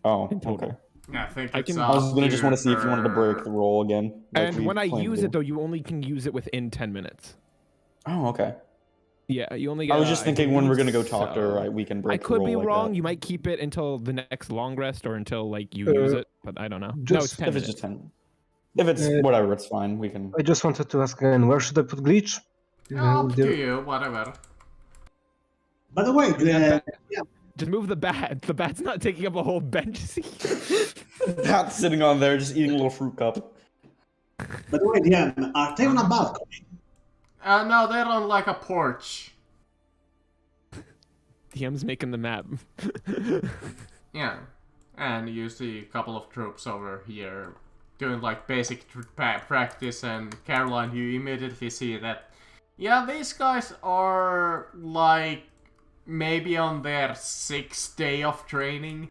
S7: Oh,
S1: in total.
S7: okay.
S2: Yeah, I think
S1: I
S2: it's
S1: can-
S7: I was
S2: up
S7: gonna just want to see if you wanted to break
S2: her-
S7: the roll again. like
S1: And
S7: we
S1: when I
S7: planned to
S1: use
S7: do.
S1: it, though, you only can use it within 10 minutes.
S7: Oh, okay.
S1: Yeah, you only.
S7: I was just thinking when we're gonna go
S1: believe
S7: talk to her,
S1: so.
S7: right, we can break
S1: I
S7: the
S1: could
S7: roll
S1: be
S7: like
S1: wrong.
S7: that.
S1: You might keep it until the next long rest or until like you use it, but I don't know. No, it's
S3: just-
S1: 10
S7: If it's
S1: minutes.
S7: just 10. If it's whatever, it's fine. We can.
S3: I just wanted to ask again, where should I put Glitch?
S2: Up to you, whatever.
S6: By the way,
S1: Just move the bat. The bat's not taking up a whole bench seat.
S7: Pat's sitting on there, just eating a little fruit cup.
S6: by the way, Diane, are they on a balcony?
S2: No, they're on like a porch.
S1: DM's making the map.
S2: Yeah. And you see a couple of troops over here doing like basic practice, and Caroline, you immediately see that, yeah, these guys are like maybe on their 6th day of training.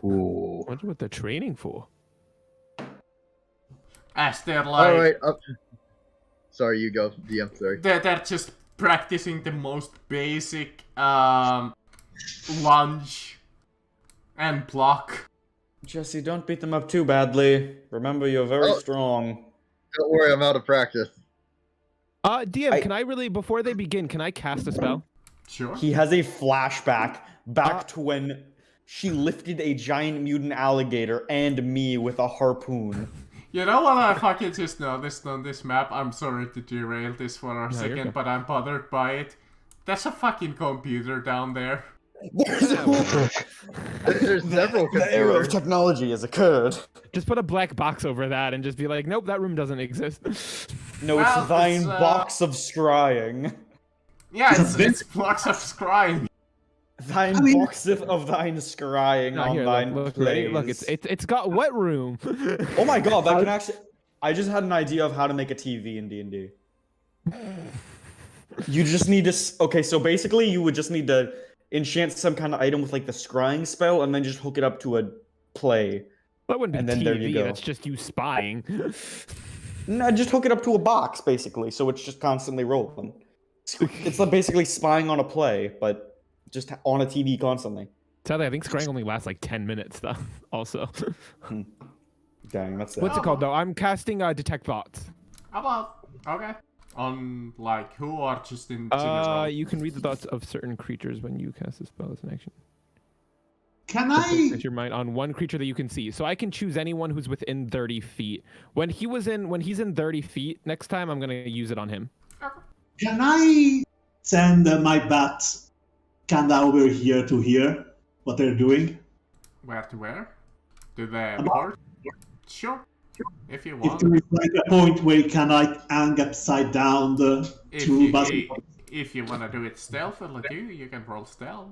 S7: Ooh.
S1: Wonder what they're training for.
S2: As they're like,
S5: All right. Sorry, you go. DM. Sorry.
S2: they're just practicing the most basic lunge and block.
S7: Jesse, don't beat them up too badly. Remember, you're very
S5: Oh.
S7: strong.
S5: Don't worry, I'm out of practice.
S1: DM, can I really, before they begin, can I cast a spell?
S2: Sure.
S7: He has a flashback back
S1: Ah.
S7: to when she lifted a giant mutant alligator and me with a harpoon.
S2: You know what I fucking just noticed on this map? I'm sorry to derail this for a
S1: you're
S2: second,
S1: good.
S2: but I'm bothered by it. There's a fucking computer down there.
S5: There's several
S7: The era of
S5: computers.
S7: technology has occurred.
S1: Just put a black box over that and just be like, nope, that room doesn't exist.
S7: No,
S2: Well,
S7: it's thine
S2: it's,
S7: box of scrying.
S2: Yeah, it's blocks of scrying.
S7: Thine
S6: I mean-
S7: boxeth of thine scrying
S1: Nah,
S7: on
S1: here,
S7: thine
S1: look,
S7: plays.
S1: look, it's got wet room.
S7: Oh my god, that can actually. I just had an idea of how to make a TV in D&D. You just need to. Okay, so basically, you would just need to enchant some kind of item with like the scrying spell, and then just hook it up to a play.
S1: That wouldn't be
S7: And then
S1: TV.
S7: there you go.
S1: That's just you spying.
S7: No, just hook it up to a box, basically, so it's just constantly rolling. It's like basically spying on a play, but just on a TV constantly.
S1: Sadly, I think scrying only lasts like 10 minutes, though. Also,
S7: Dang, that's
S1: what's it called though? I'm casting detect thoughts.
S2: How about okay? On like who or just in general?
S1: You can read the thoughts of certain creatures when you cast a spell as an action.
S6: Can
S1: Focus
S6: I?
S1: your mind on one creature that you can see. So I can choose anyone who's within 30 feet. When he's in 30 feet, next time I'm gonna use it on him.
S6: Can I send my bat kinda over here to hear what they're doing?
S2: Where to where? To the
S6: About-
S2: port? Sure. If you
S6: If
S2: want.
S6: there is like a point where you can like hang upside down the
S2: If
S6: two
S2: you,
S6: basketballs.
S2: if you wanna do it stealthily, you can roll stealth.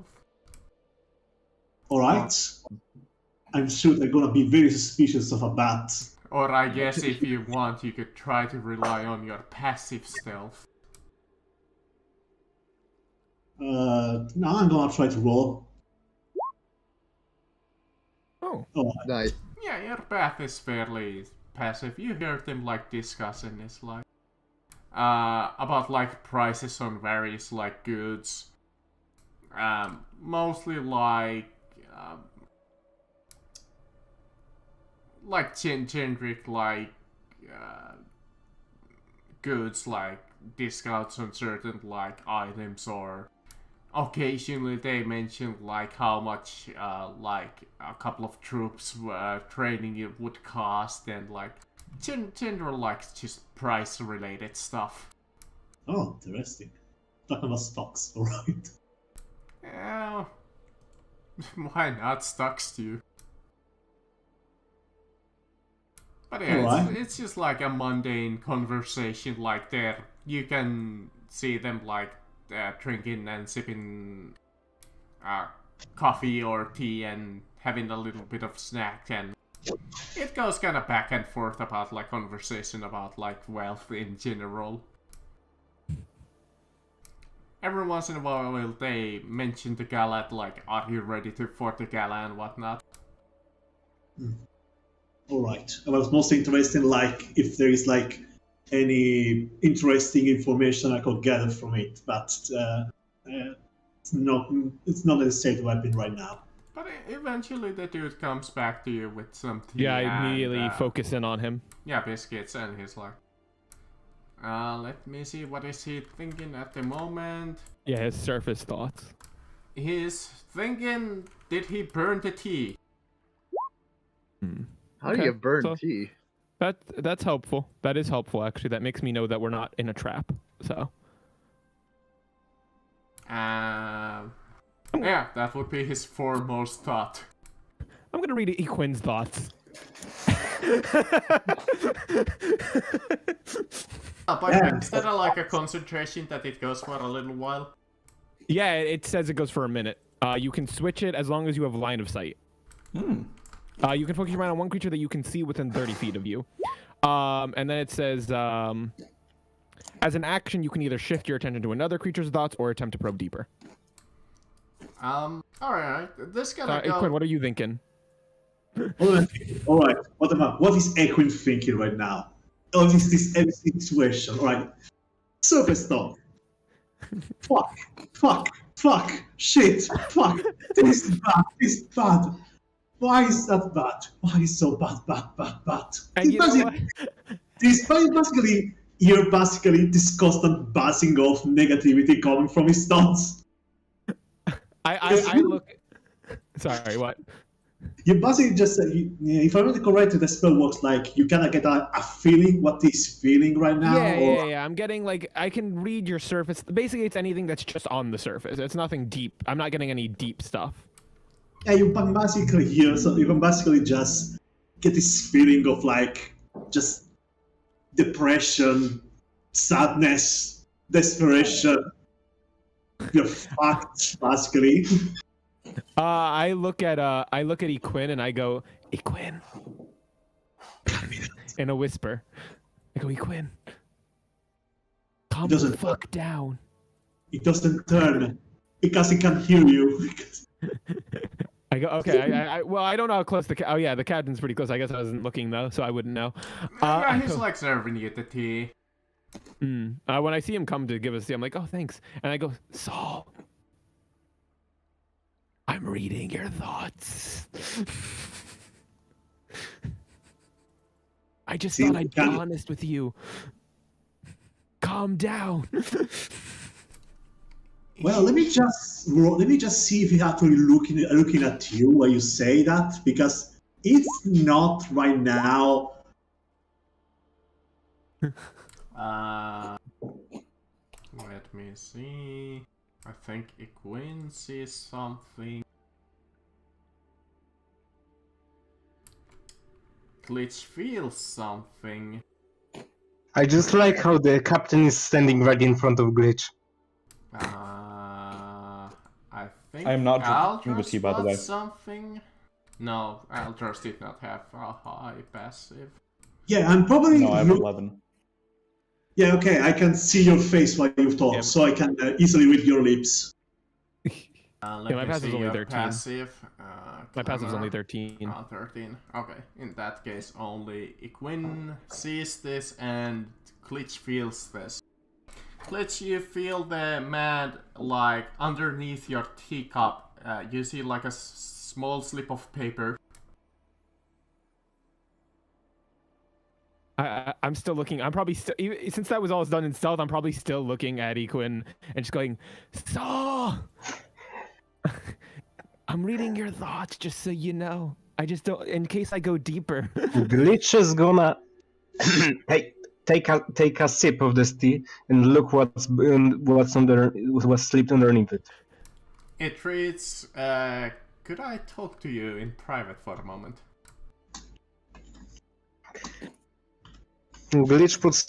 S6: All right. I'm sure they're gonna be very suspicious of a bat.
S2: Or I guess if you want, you could try to rely on your passive stealth.
S6: Now I'm gonna try to roll.
S1: Oh,
S6: Oh,
S5: Nice.
S2: Yeah, your path is fairly passive. You heard them like discussing this, like about like prices on various like goods. Mostly like generic like goods, like discounts on certain like items, or occasionally they mention like how much like a couple of troops training it would cost, and like general like just price related stuff.
S6: oh, interesting. Talking about stocks, all right.
S2: Yeah, why not? Stocks too. But yeah,
S6: Alright.
S2: it's just like a mundane conversation. Like there, you can see them like drinking and sipping coffee or tea and having a little bit of snack, and it goes kind of back and forth about like conversation about like wealth in general. Every once in a while they mention the gala, like, are you ready for the gala and whatnot.
S6: All right. I was most interested, like, if there is like any interesting information I could gather from it, but it's not necessary to happen right now.
S2: But eventually the dude comes back to you with some tea.
S1: yeah, I
S2: and,
S1: immediately focus in on him.
S2: Yeah, biscuits, and he's like, let me see, what is he thinking at the moment?
S1: Yeah, his surface thoughts.
S2: He's thinking, did he burn the tea?
S5: How do
S1: Okay,
S5: you burn
S1: so-
S5: tea?
S1: That's helpful. That is helpful, actually. That makes me know that we're not in a trap. So
S2: Yeah, that would be his foremost thought.
S1: I'm gonna read Equin's thoughts.
S2: But
S6: Yeah.
S2: instead of like a concentration that it goes for a little while.
S1: Yeah, it says it goes for a minute. You can switch it as long as you have line of sight. You can focus your mind on one creature that you can see within 30 feet of you. And then it says, as an action, you can either shift your attention to another creature's thoughts or attempt to probe deeper.
S2: Alright, this gonna go...
S1: Equin, what are you thinking?
S6: All right. What is Equin thinking right now? What is this every situation? All right. Surface thought. Fuck, shit, fuck. This is bad. This is bad. Why is that bad? Why is so bad?
S1: And you know what?
S6: You're basically this constant buzzing of negativity coming from his thoughts.
S1: I look. Sorry, what?
S6: You basically just, if I remember correctly, the spell works like you kind of get a feeling what he's feeling right now.
S1: Yeah. I'm getting like I can read your surface. Basically, it's anything that's just on the surface. It's nothing deep. I'm not getting any deep stuff.
S6: Yeah, you can basically hear, so you can basically just get this feeling of like just depression, sadness, desperation. you're fucked, basically.
S1: I look at Equin and I go, Equin. In a whisper. I go, Equin. Calm the
S6: doesn't-
S1: fuck down.
S6: It doesn't turn because it can hear you.
S1: I go, okay, well, I don't know how close oh yeah, the captain's pretty close. I guess I wasn't looking though, so I wouldn't know.
S2: Yeah, he's like serving you the tea.
S1: When I see him come to give us tea, I'm like, oh, thanks. And I go, Saul, I'm reading your thoughts. I just
S6: See,
S1: thought I'd be
S6: can-
S1: honest with you. Calm down.
S6: Well, let me just see if he's actually looking at you while you say that, because it's not right now.
S2: Let me see. I think Equin sees something. Glitch feels something.
S3: I just like how the captain is standing right in front of Glitch.
S2: I think
S7: I am not drinking the
S2: Aldros
S7: tea, by the way.
S2: spots something. No, Aldros did not have a high passive.
S6: Yeah, I'm probably.
S7: No, I have 11.
S6: Yeah, okay, I can see your face while you talk,
S1: Yeah.
S6: so I can easily read your lips.
S2: Let
S1: Yeah, my
S2: me
S1: passiv's
S2: see
S1: only
S2: your
S1: 13.
S2: passive.
S1: My passive's only
S2: Clever.
S1: 13.
S2: 13. Okay, in that case, only Equin sees this and Glitch feels this. Glitch, you feel the mad, like, underneath your teacup. You see, like, a small slip of paper.
S1: I'm still looking. I'm probably still, since that was all done in stealth, I'm probably still looking at Equin and just going, Saul! I'm reading your thoughts, just so you know. I just don't, in case I go deeper.
S3: Glitch is gonna take a sip of this tea and look what's slipped underneath it.
S2: It reads, could I talk to you in private for a moment?
S3: Glitch puts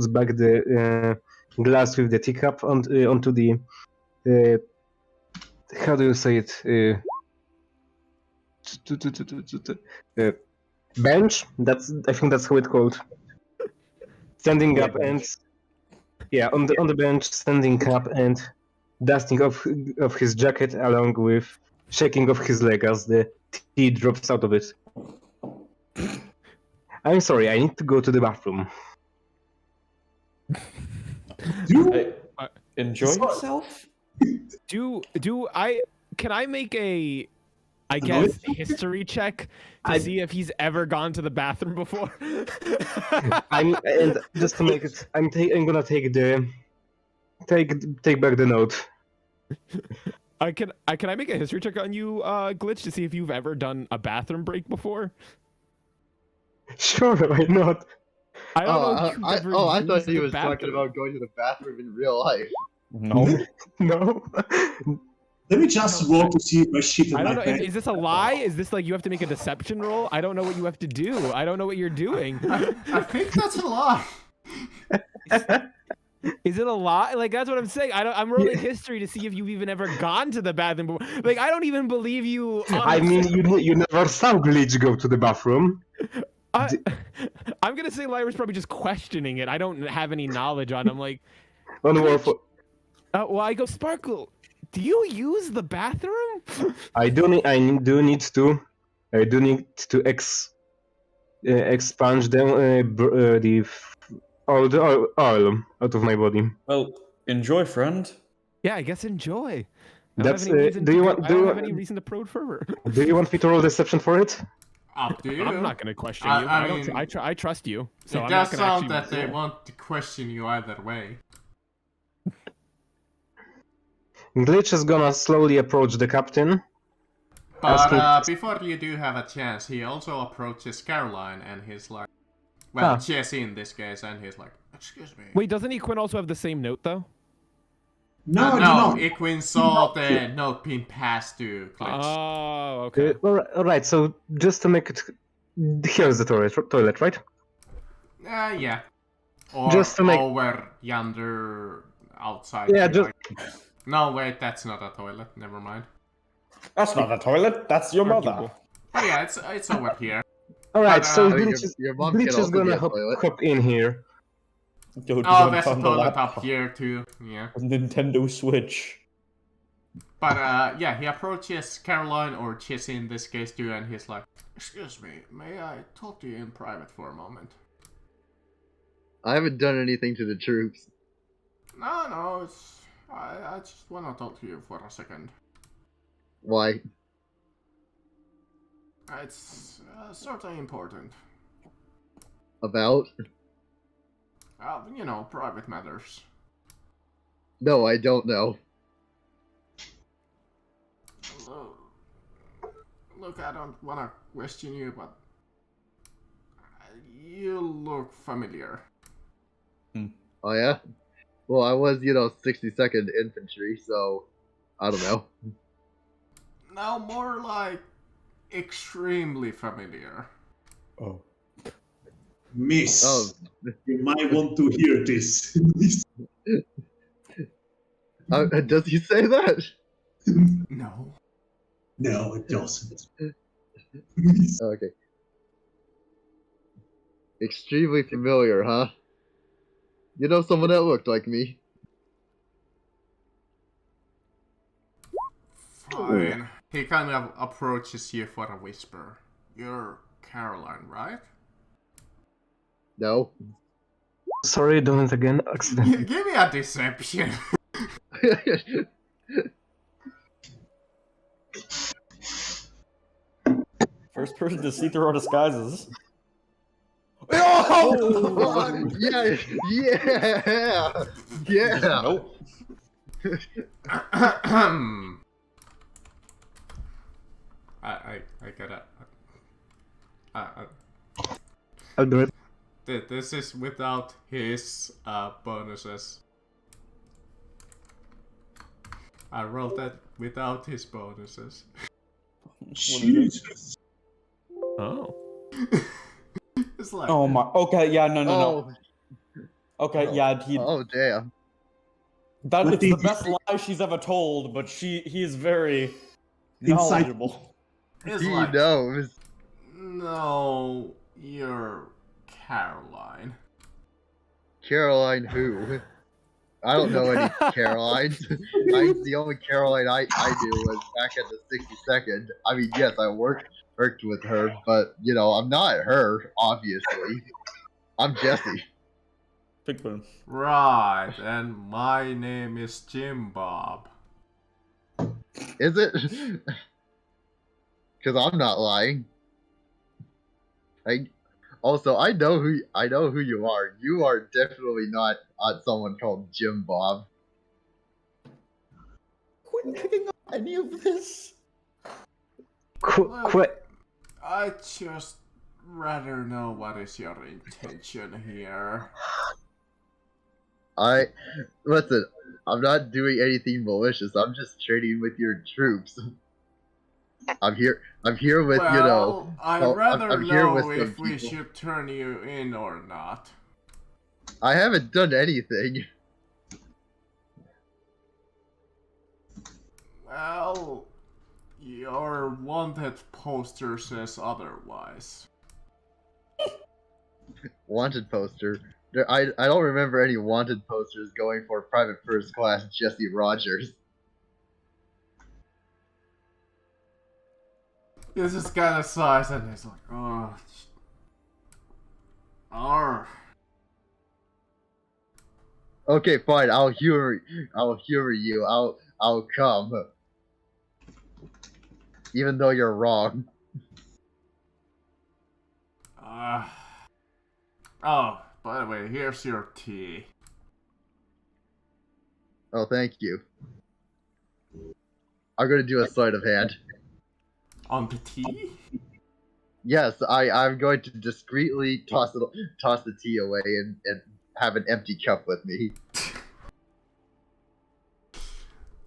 S3: back the glass with the teacup onto the how do you say it? Bench. I think that's how it's called. Standing up and on the bench, standing up and dusting off his jacket along with shaking off his leg as the tea drops out of it. I'm sorry, I need to go to the bathroom.
S7: Enjoy yourself?
S1: Can I make a, I guess, history check to see if he's ever gone to the bathroom before?
S3: And just to make it, I'm gonna take back the note.
S1: Can I make a history check on you, Glitch, to see if you've ever done a bathroom break before?
S3: Sure, why not?
S1: I don't know. If you've ever
S5: I thought
S1: used
S5: he
S1: the
S5: was talking
S1: bathroom.
S5: about going to the bathroom in real life.
S7: No.
S3: No.
S6: Let me just roll to see if I shit in
S1: I
S6: my
S1: don't know.
S6: pants.
S1: Is this a lie? Is this like you have to make a deception roll? I don't know what you have to do. I don't know what you're doing.
S2: I think that's a lie.
S1: Is it a lie? Like that's what I'm saying. I'm rolling history to see if you've even ever gone to the bathroom before. Like I don't even believe you.
S3: I mean, you never saw Glitch go to the bathroom.
S1: I'm gonna say Lyra's probably just questioning it. I don't have any knowledge on him. Like,
S3: On Warf,
S1: well, I go Sparkle. Do you use the bathroom?
S3: I do need to expunge all the oil out of my body.
S7: Well, enjoy, friend.
S1: Yeah, I guess enjoy.
S3: That's,
S1: I don't
S3: do you want-
S1: I
S3: do
S1: don't
S3: you
S1: have
S3: want-
S1: any reason to probe further.
S3: Do you want me to roll deception for it?
S2: Up to you.
S1: I'm not gonna question you.
S2: I
S1: I
S2: mean,
S1: I trust you. So
S2: it
S1: I'm
S2: does
S1: not gonna
S2: sound
S1: actually.
S2: that they want to question you either way.
S3: Glitch is gonna slowly approach the captain.
S2: But
S3: Asking-
S2: before you do have a chance, he also approaches Caroline and he's like, well, Jesse in this case, and he's like, excuse me.
S1: Wait, doesn't Equin also have the same note though?
S6: No,
S2: no,
S6: no.
S2: Equin saw the note being passed to Glitch.
S1: Oh, okay.
S3: Alright, so just to make it... Here's the toilet, right?
S2: Yeah. Or
S3: Just to make-
S2: over yonder outside.
S3: Yeah,
S2: here, No, wait, that's not a toilet. Never mind.
S7: That's not a toilet. That's your mother.
S1: Arguable.
S2: Oh yeah, it's over here.
S3: Alright,
S2: But,
S3: so
S2: I
S5: mean,
S3: Bleach
S5: mom can
S3: is
S5: also be
S3: gonna
S5: a toilet.
S3: hop in here.
S7: Yo,
S2: Oh, there's a
S7: found
S2: toilet
S7: laptop.
S2: up here too. Yeah.
S7: Nintendo Switch.
S2: But yeah, he approaches Caroline or Jesse in this case too, and he's like, "Excuse me, may I talk to you in private for a moment?"
S5: I haven't done anything to the troops.
S2: No, it's I just wanna talk to you for a second.
S5: Why?
S2: It's sort of important.
S5: About?
S2: You know, private matters.
S5: No, I don't know.
S2: Look, I don't wanna question you, but you look familiar.
S5: Oh yeah? Well, I was, 62nd Infantry, so I don't know.
S2: No, more like extremely familiar.
S7: Oh.
S6: Miss,
S5: Oh,
S6: you might want to hear this.
S5: does he say that?
S2: No.
S6: No, it doesn't.
S5: Okay. Extremely familiar, huh? You know someone that looked like me.
S2: Fine. He kind of approaches you for a whisper. You're Caroline, right?
S5: No.
S3: Sorry, done it again. Accidentally.
S2: Give me a deception.
S7: First person to see through our disguises.
S5: Oh, yeah, yeah.
S7: Nope.
S2: I gotta.
S3: I'll do it.
S2: This is without his bonuses. I rolled that without his bonuses.
S6: Jesus.
S1: Oh.
S2: It's like,
S7: Oh my. Okay, yeah, no.
S5: Oh,
S7: Okay, yeah, he.
S5: oh, damn.
S7: That
S6: What
S7: it's the
S6: did you-
S7: best lie she's ever told, but he is very
S6: Inside-
S7: knowledgeable.
S2: it's
S5: He
S2: like,
S5: knows.
S2: no, you're Caroline.
S5: Caroline who? I don't know any Carolines. The only Caroline I knew was back at the 62nd. I mean, yes, I worked with her, but, I'm not her, obviously. I'm Jesse.
S7: Big boom.
S2: Right, and my name is Jim Bob.
S5: Is it? Because I'm not lying. Also, I know who you are. You are definitely not someone called Jim Bob.
S7: Quit picking up any of this.
S3: Quit.
S2: I just rather know what is your intention here.
S5: Listen, I'm not doing anything malicious. I'm just trading with your troops. I'm here with,
S2: Well, I'd rather
S5: I'm here with
S2: know
S5: some
S2: if we
S5: people.
S2: should turn you in or not.
S5: I haven't done anything.
S2: Well, your wanted poster says otherwise.
S5: Wanted poster. I don't remember any wanted posters going for Private First Class Jesse Rogers.
S2: This is kind of size, and it's like, oh,
S5: Okay, fine. I'll humor you. I'll come. Even though you're wrong.
S2: Oh, by the way, here's your tea.
S5: Oh, thank you. I'm gonna do a sleight of hand.
S2: On the tea?
S5: Yes, I'm going to discreetly toss the tea away and have an empty cup with me.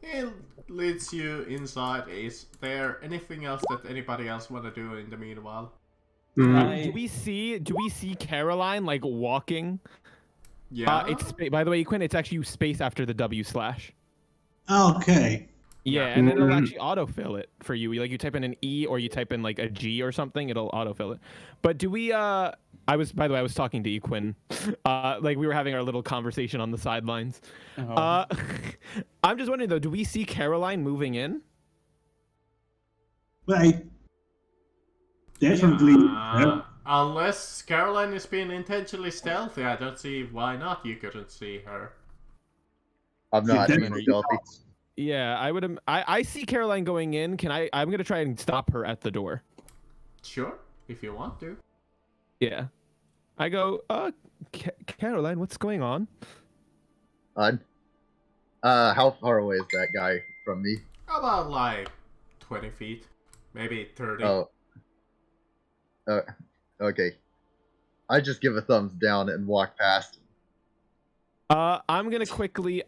S2: It leads you inside. Is there anything else that anybody else want to do in the meanwhile?
S3: Mm.
S1: Do we see Caroline like walking
S2: Yeah.
S1: By the way, Quinn, it's actually space after the W slash.
S6: Okay.
S1: Yeah, and then it'll actually autofill it for you. Like you type in an E or you type in like a G or something, it'll autofill it. But do we? By the way, I was talking to Equin. Like we were having our little conversation on the sidelines. I'm just wondering though, do we see Caroline moving in?
S6: Well, I definitely.
S2: Unless Caroline is being intentionally stealthy, I don't see why not. You couldn't see her.
S5: I'm not
S6: Yeah,
S5: being
S6: definitely
S5: stealthy.
S1: Yeah, I would. I see Caroline going in. I'm gonna try and stop her at the door.
S2: Sure, if you want to.
S1: Yeah. I go, Caroline, what's going on?
S5: How far away is that guy from me?
S2: About like 20 feet, maybe 30.
S5: Oh. Okay. I just give a thumbs down and walk past.
S1: I'm gonna quickly.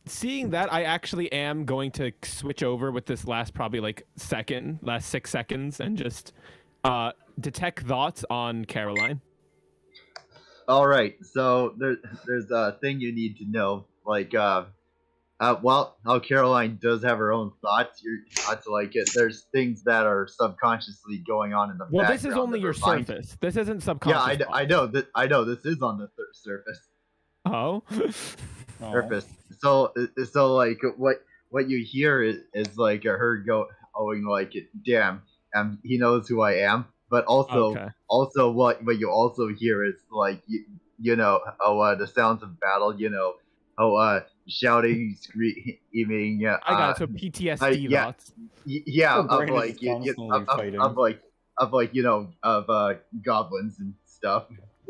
S1: Seeing that, I actually am going to switch over with this last probably like last 6 seconds, and just detect thoughts on Caroline.
S5: All right. So there's a thing you need to know. Like, while how Caroline does have her own thoughts, there's things that are subconsciously going on in the
S1: Well,
S5: background.
S1: this is only
S5: that
S1: your
S5: her mind-
S1: surface. This isn't subconscious.
S5: Yeah, I know that. I know this is on the surface.
S1: Oh.
S5: Surface. So like what you hear is like her going like, damn, he knows who I am. But also what you also hear is like you know the sounds of battle. You know shouting, screaming.
S1: I got it. So PTSD thoughts.
S5: Yeah,
S7: Her
S5: of
S7: brain
S5: like
S7: is constantly fighting.
S5: of goblins and stuff.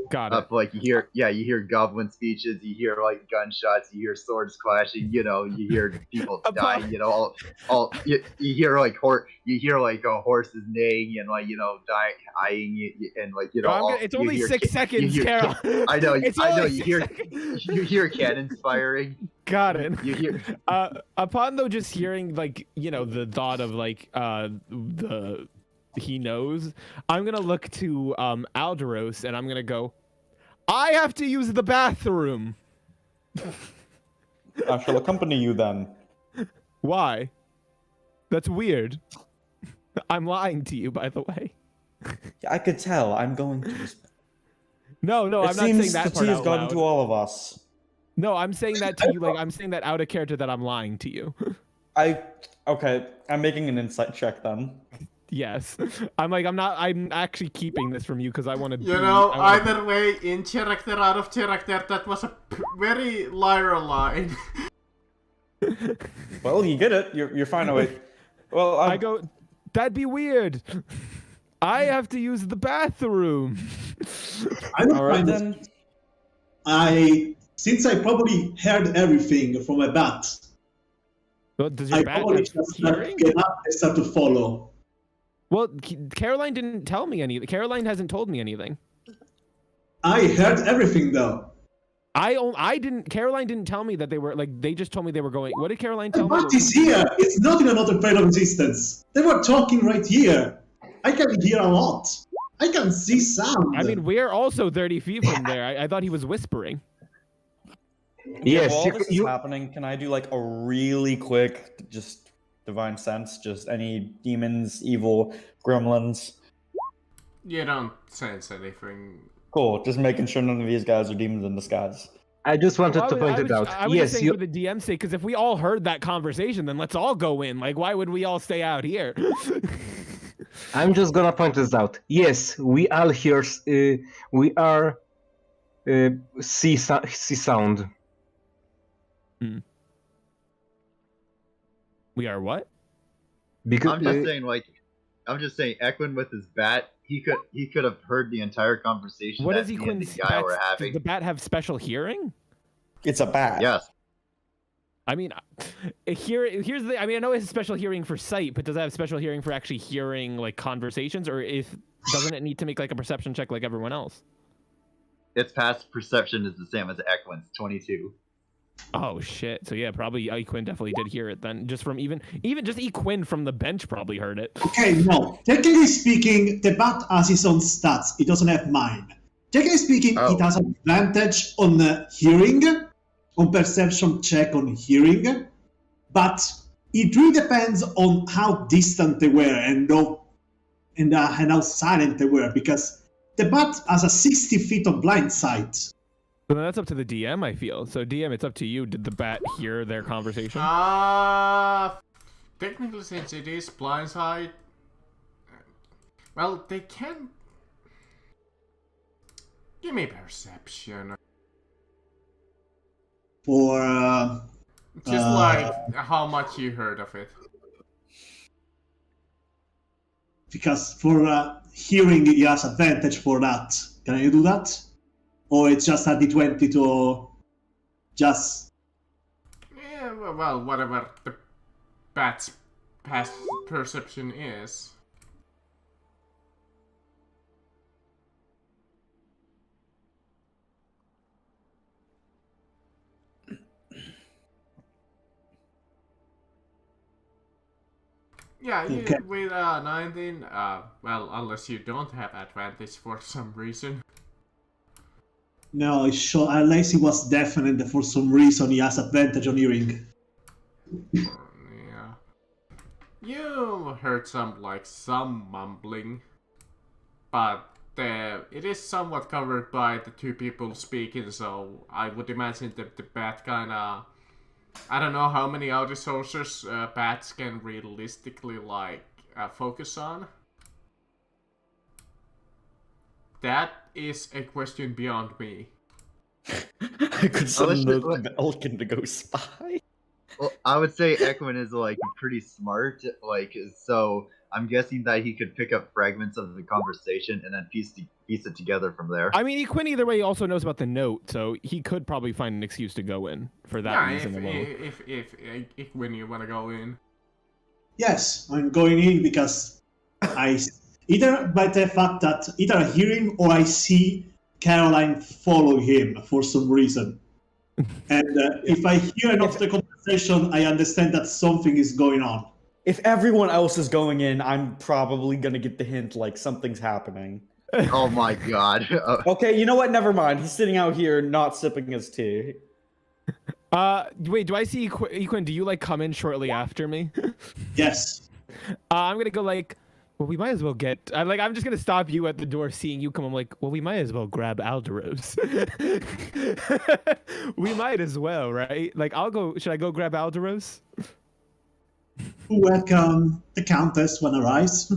S1: Got it.
S5: Like you hear goblin speeches, you hear like gunshots, you hear swords clashing, you hear people dying, you hear like horses neighing and like dying and like
S1: it's only 6 seconds, Carol.
S5: I know,
S1: It's
S5: I know.
S1: only
S5: You
S1: 6 seconds.
S5: hear cannons firing.
S1: Got it.
S5: You hear.
S1: Upon though just hearing like the thought of like he knows, I'm gonna look to Alderos and I'm gonna go, I have to use the bathroom.
S7: I shall accompany you then.
S1: Why? That's weird. I'm lying to you, by the way.
S7: I could tell. I'm going to.
S1: No, I'm
S7: It
S1: not saying
S7: seems
S1: that
S7: the
S1: part
S7: tea has
S1: out
S7: gotten
S1: loud.
S7: to all of us.
S1: No, I'm saying that to you. Like I'm saying that out of character that I'm lying to you.
S7: Okay. I'm making an insight check then.
S1: Yes, I'm actually keeping this from you because I want to.
S2: Either way, in character, out of character, that was a very liar line.
S7: Well, you get it. You're fine. Away. Well,
S1: I go. That'd be weird. I have to use the bathroom.
S6: I don't
S7: All right
S6: find
S7: then.
S6: since I probably heard everything from my bat,
S1: Well, does your
S6: I
S1: bat
S6: probably
S1: have
S6: just start to
S1: hearing?
S6: get up and start to follow.
S1: Well, Caroline didn't tell me anything. Caroline hasn't told me anything.
S6: I heard everything though.
S1: I didn't. Caroline didn't tell me that they were like. They just told me they were going. What did Caroline tell me?
S6: But is here. It's not in another plane of existence. They were talking right here. I can hear a lot. I can see sound.
S1: I mean, we're also 30 feet from there. I thought he was whispering.
S3: Yes,
S7: While this is
S3: you,
S7: happening, can I do like a really quick, just divine sense, just any demons, evil, gremlins?
S2: You don't sense anything.
S7: Cool. Just making sure none of these guys are demons in disguise.
S3: I just wanted to point
S1: I
S3: it
S1: was,
S3: out.
S1: I was
S3: Yes,
S1: just saying
S3: you.
S1: for the DM's sake, because if we all heard that conversation, then let's all go in. Like, why would we all stay out here?
S3: I'm just gonna point this out. Yes, we all hear. We are see sound.
S1: We are what?
S3: Because
S5: I'm just saying, Equin with his bat, he could have heard the entire conversation.
S1: What
S5: that
S1: does
S5: me and
S1: Equin's
S5: the guy were
S1: does
S5: having.
S1: the bat have special hearing?
S7: It's a bat.
S5: Yes.
S1: I mean, here's the. I mean, I know it has special hearing for sight, but does it have special hearing for actually hearing like conversations, or doesn't it need to make like a perception check like everyone else?
S5: Its past perception is the same as Equin's, 22.
S1: Oh shit! So yeah, probably Equin definitely did hear it then. Just from even just Equin from the bench probably heard it.
S6: Okay, no. Technically speaking, the bat has its own stats. It doesn't have mine. Generally speaking,
S5: Oh.
S6: it has advantage on hearing, on perception check on hearing, but it really depends on how distant they were and how silent they were, because the bat has a 60 feet of blind sight.
S1: So then that's up to the DM, I feel. So DM, it's up to you. Did the bat hear their conversation?
S2: Technically, since it is blindside, well, they can. Give me perception.
S6: For
S2: Just like how much you heard of it.
S6: because for hearing, it has advantage for that. Can you do that? Or it's just a d20 to just...
S2: Yeah, well, whatever the bat's past perception is. Yeah, you,
S6: Okay.
S2: with 19, well, unless you don't have advantage for some reason.
S6: No, unless he was deafened and for some reason he has advantage on hearing.
S2: Yeah. You heard some mumbling, but it is somewhat covered by the two people speaking, so I would imagine that the bat kinda... I don't know how many audio sources bats can realistically, focus on. That is a question beyond me.
S7: I could summon
S5: just-
S7: the Elkin to go spy.
S5: Well, I would say Equin is like pretty smart, like so. I'm guessing that he could pick up fragments of the conversation and then piece it together from there.
S1: I mean, Quinn either way also knows about the note, so he could probably find an excuse to go in for that
S2: Yeah,
S1: reason alone.
S2: if when you wanna go in.
S6: Yes, I'm going in because I either by the fact that either I hear him or I see Caroline follow him for some reason. And if I hear enough of the conversation, I understand that something is going on.
S7: If everyone else is going in, I'm probably gonna get the hint like something's happening.
S5: Oh my god.
S7: Okay, you know what? Never mind. He's sitting out here not sipping his tea.
S1: Wait, do I see Equin? Do you like come in shortly after me?
S6: Yes.
S1: I'm gonna go like, well, we might as well get. I'm just gonna stop you at the door, seeing you come. I'm like, well, we might as well grab Alderos. We might as well, right? Like, I'll go. Should I go grab Alderos?
S6: Welcome the Countess when arrives.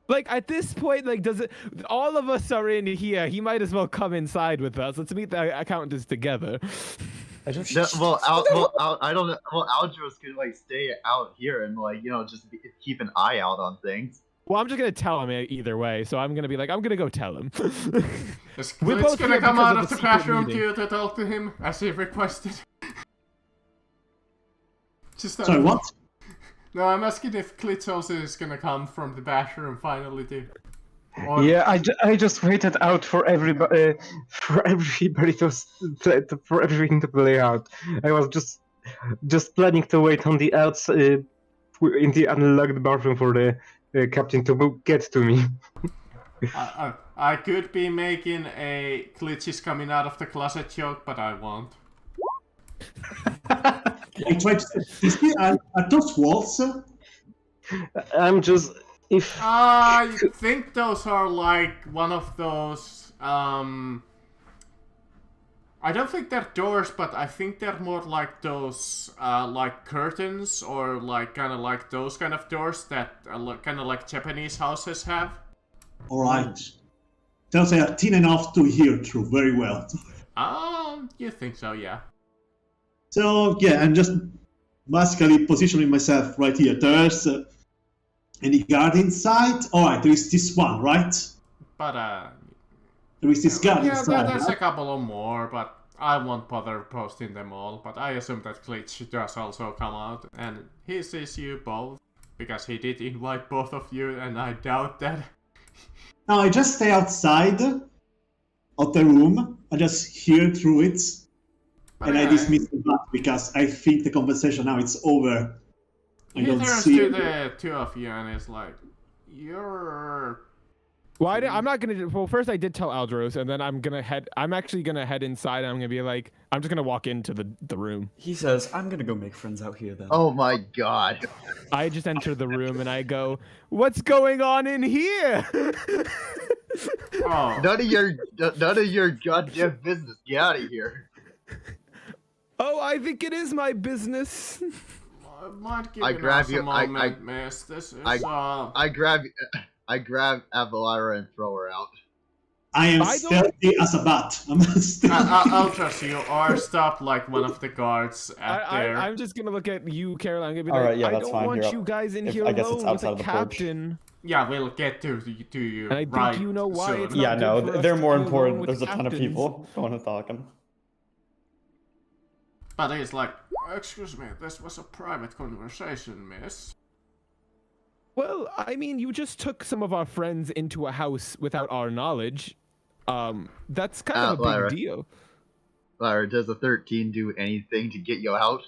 S1: Like at this point, like does it? All of us are in here. He might as well come inside with us. Let's meet the Countess together.
S7: I don't.
S5: No, I don't know. Well, Aldros could like stay out here and like just keep an eye out on things.
S1: Well, I'm just gonna tell him either way. So I'm gonna be like, I'm gonna go tell him.
S2: Is
S1: We're
S2: Glitch
S1: both
S2: gonna
S1: here
S2: come
S1: because
S2: out
S1: of
S2: of
S1: the
S2: the
S1: secret
S2: classroom
S1: meeting.
S2: to talk to him as he requested? Just
S6: Sorry, what?
S2: No, I'm asking if Glitch also is gonna come from the bathroom finally to. Or...
S3: Yeah, I just waited out for everybody for everything to play out. I was just planning to wait on the outside in the unlocked bathroom for the captain to get to me.
S2: I could be making a Glitch is coming out of the closet joke, but I won't.
S6: I tried to... Are those walls?
S3: I'm just if
S2: I think those are like one of those. I don't think they're doors, but I think they're more like those, like curtains or like kind of like those kind of doors that kind of like Japanese houses have.
S6: Alright. Those are thin enough to hear through very well.
S2: You think so? Yeah.
S6: So, yeah, I'm just basically positioning myself right here. There's any guard inside? Alright, there is this one, right?
S2: But
S6: There is this guard
S2: yeah,
S6: inside.
S2: there's a
S6: right?
S2: couple of more, but I won't bother posting them all. But I assume that Glitch does also come out, and he sees you both because he did invite both of you, and I doubt that.
S6: No, I just stay outside of the room. I just hear through it.
S2: But
S6: And I
S2: yeah,
S6: dismiss the bat because I think the conversation now it's over. I
S2: He
S6: don't
S2: turns
S6: see
S2: to
S6: it.
S2: the two of you and is like, "You're
S1: I'm not gonna. Well, first I did tell Aldros, and then I'm actually gonna head inside. And I'm gonna be like, I'm just gonna walk into the room.
S8: He says, "I'm gonna go make friends out here then."
S5: Oh my god.
S1: I just enter the room and I go, "What's going on in here?"
S2: Oh,
S5: None of your goddamn business. Get out of here.
S1: Oh, I think it is my business.
S2: might give
S5: I grab
S2: us
S5: you-
S2: a moment, miss. This is
S5: I grab Avalara and throw her out.
S6: I am
S1: I don't-
S6: stealthy as a bat. I'm stealthy.
S2: I'll trust you. Are stopped like one of the guards at there.
S1: I'm just gonna look at you, Caroline. I'm gonna be
S7: All
S1: like,
S7: right, yeah,
S1: I
S7: that's
S1: don't
S7: fine.
S1: want
S7: You're
S1: you
S7: up.
S1: guys in
S7: If-
S1: here
S7: I guess
S1: alone
S7: it's
S1: with
S7: outside
S1: a
S7: of the porch.
S1: captain.
S2: Yeah, we'll get to you.
S1: And I think
S2: right
S1: you know why
S2: soon.
S1: it's
S7: Yeah,
S1: not
S7: no,
S1: good for us
S7: they're
S1: to
S7: more
S1: be alone
S7: important.
S1: with
S7: There's a ton of
S1: captains.
S7: people going and talking.
S2: But he's like, excuse me, this was a private conversation, miss.
S1: Well, I mean, you just took some of our friends into a house without our knowledge. That's kind of a big
S5: Lyra.
S1: deal.
S5: Lyra, does a 13 do anything to get you out?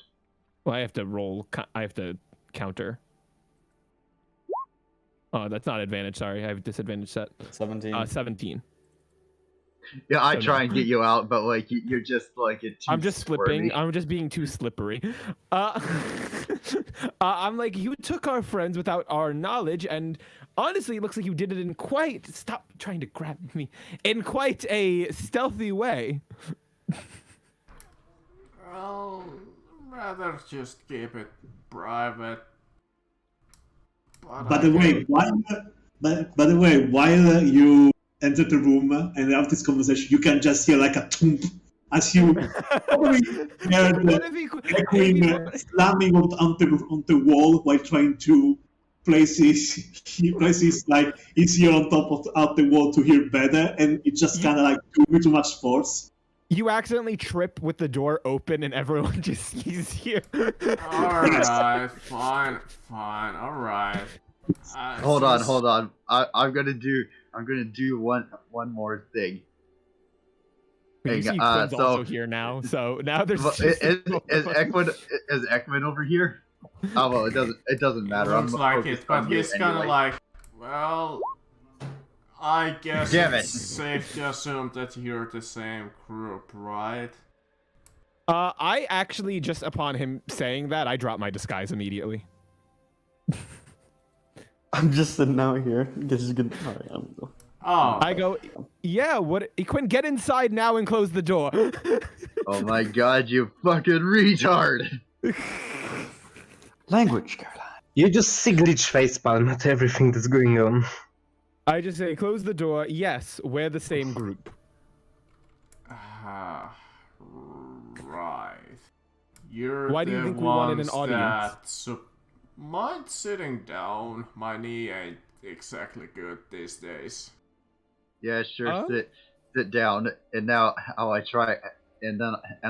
S1: Well, I have to roll. I have to counter. Oh, that's not advantage. Sorry, I have disadvantage set.
S7: 17.
S1: 17.
S5: Yeah, I
S1: So
S5: try
S1: no.
S5: and get you out, but like you're just like it's.
S1: I'm just slipping. I'm just being too slippery. I'm like, you took our friends without our knowledge, and honestly, it looks like you did it in quite. Stop trying to grab me. In quite a stealthy way.
S2: Well, rather just keep it private. But
S6: By the way, while you enter the room and have this conversation, you can just hear like a thump as you probably hear
S1: What
S6: the
S1: if he?
S6: queen slamming on the wall while trying to place his like his ear on top of the wall to hear better, and it just kind of like do too much force.
S1: You accidentally trip with the door open, and everyone just sees you.
S2: alright, fine, alright.
S5: Hold on. I'm gonna do one more thing.
S1: You see,
S5: Hang-
S1: Quinn's
S5: so-
S1: also here now, so now there's.
S5: Well,
S1: just
S5: is Ekman over here? Oh well, it doesn't matter.
S2: Looks
S5: I'm
S2: like
S5: focused
S2: it, but
S5: on you
S2: he's kind of
S5: anyway.
S2: like, well, I guess
S5: Damn
S2: it's
S5: it.
S2: safe to assume that you're the same group, right?
S1: I actually just upon him saying that, I dropped my disguise immediately.
S7: I'm just sitting out here. Just gonna. All right, I'm gonna go.
S2: Oh,
S1: I go, yeah. What? Quinn, get inside now and close the door.
S5: Oh my god, you fucking retard!
S8: Language, Caroline.
S3: You just see glitch facepalm at everything that's going on.
S1: I just say, close the door. Yes, we're the same group.
S2: right. You're
S1: Why do you
S2: the
S1: think we wanted an
S2: ones
S1: audience?
S2: that mind sitting down. My knee ain't exactly good these days.
S5: Yeah, sure.
S1: Huh?
S5: Sit down. And now how I try, and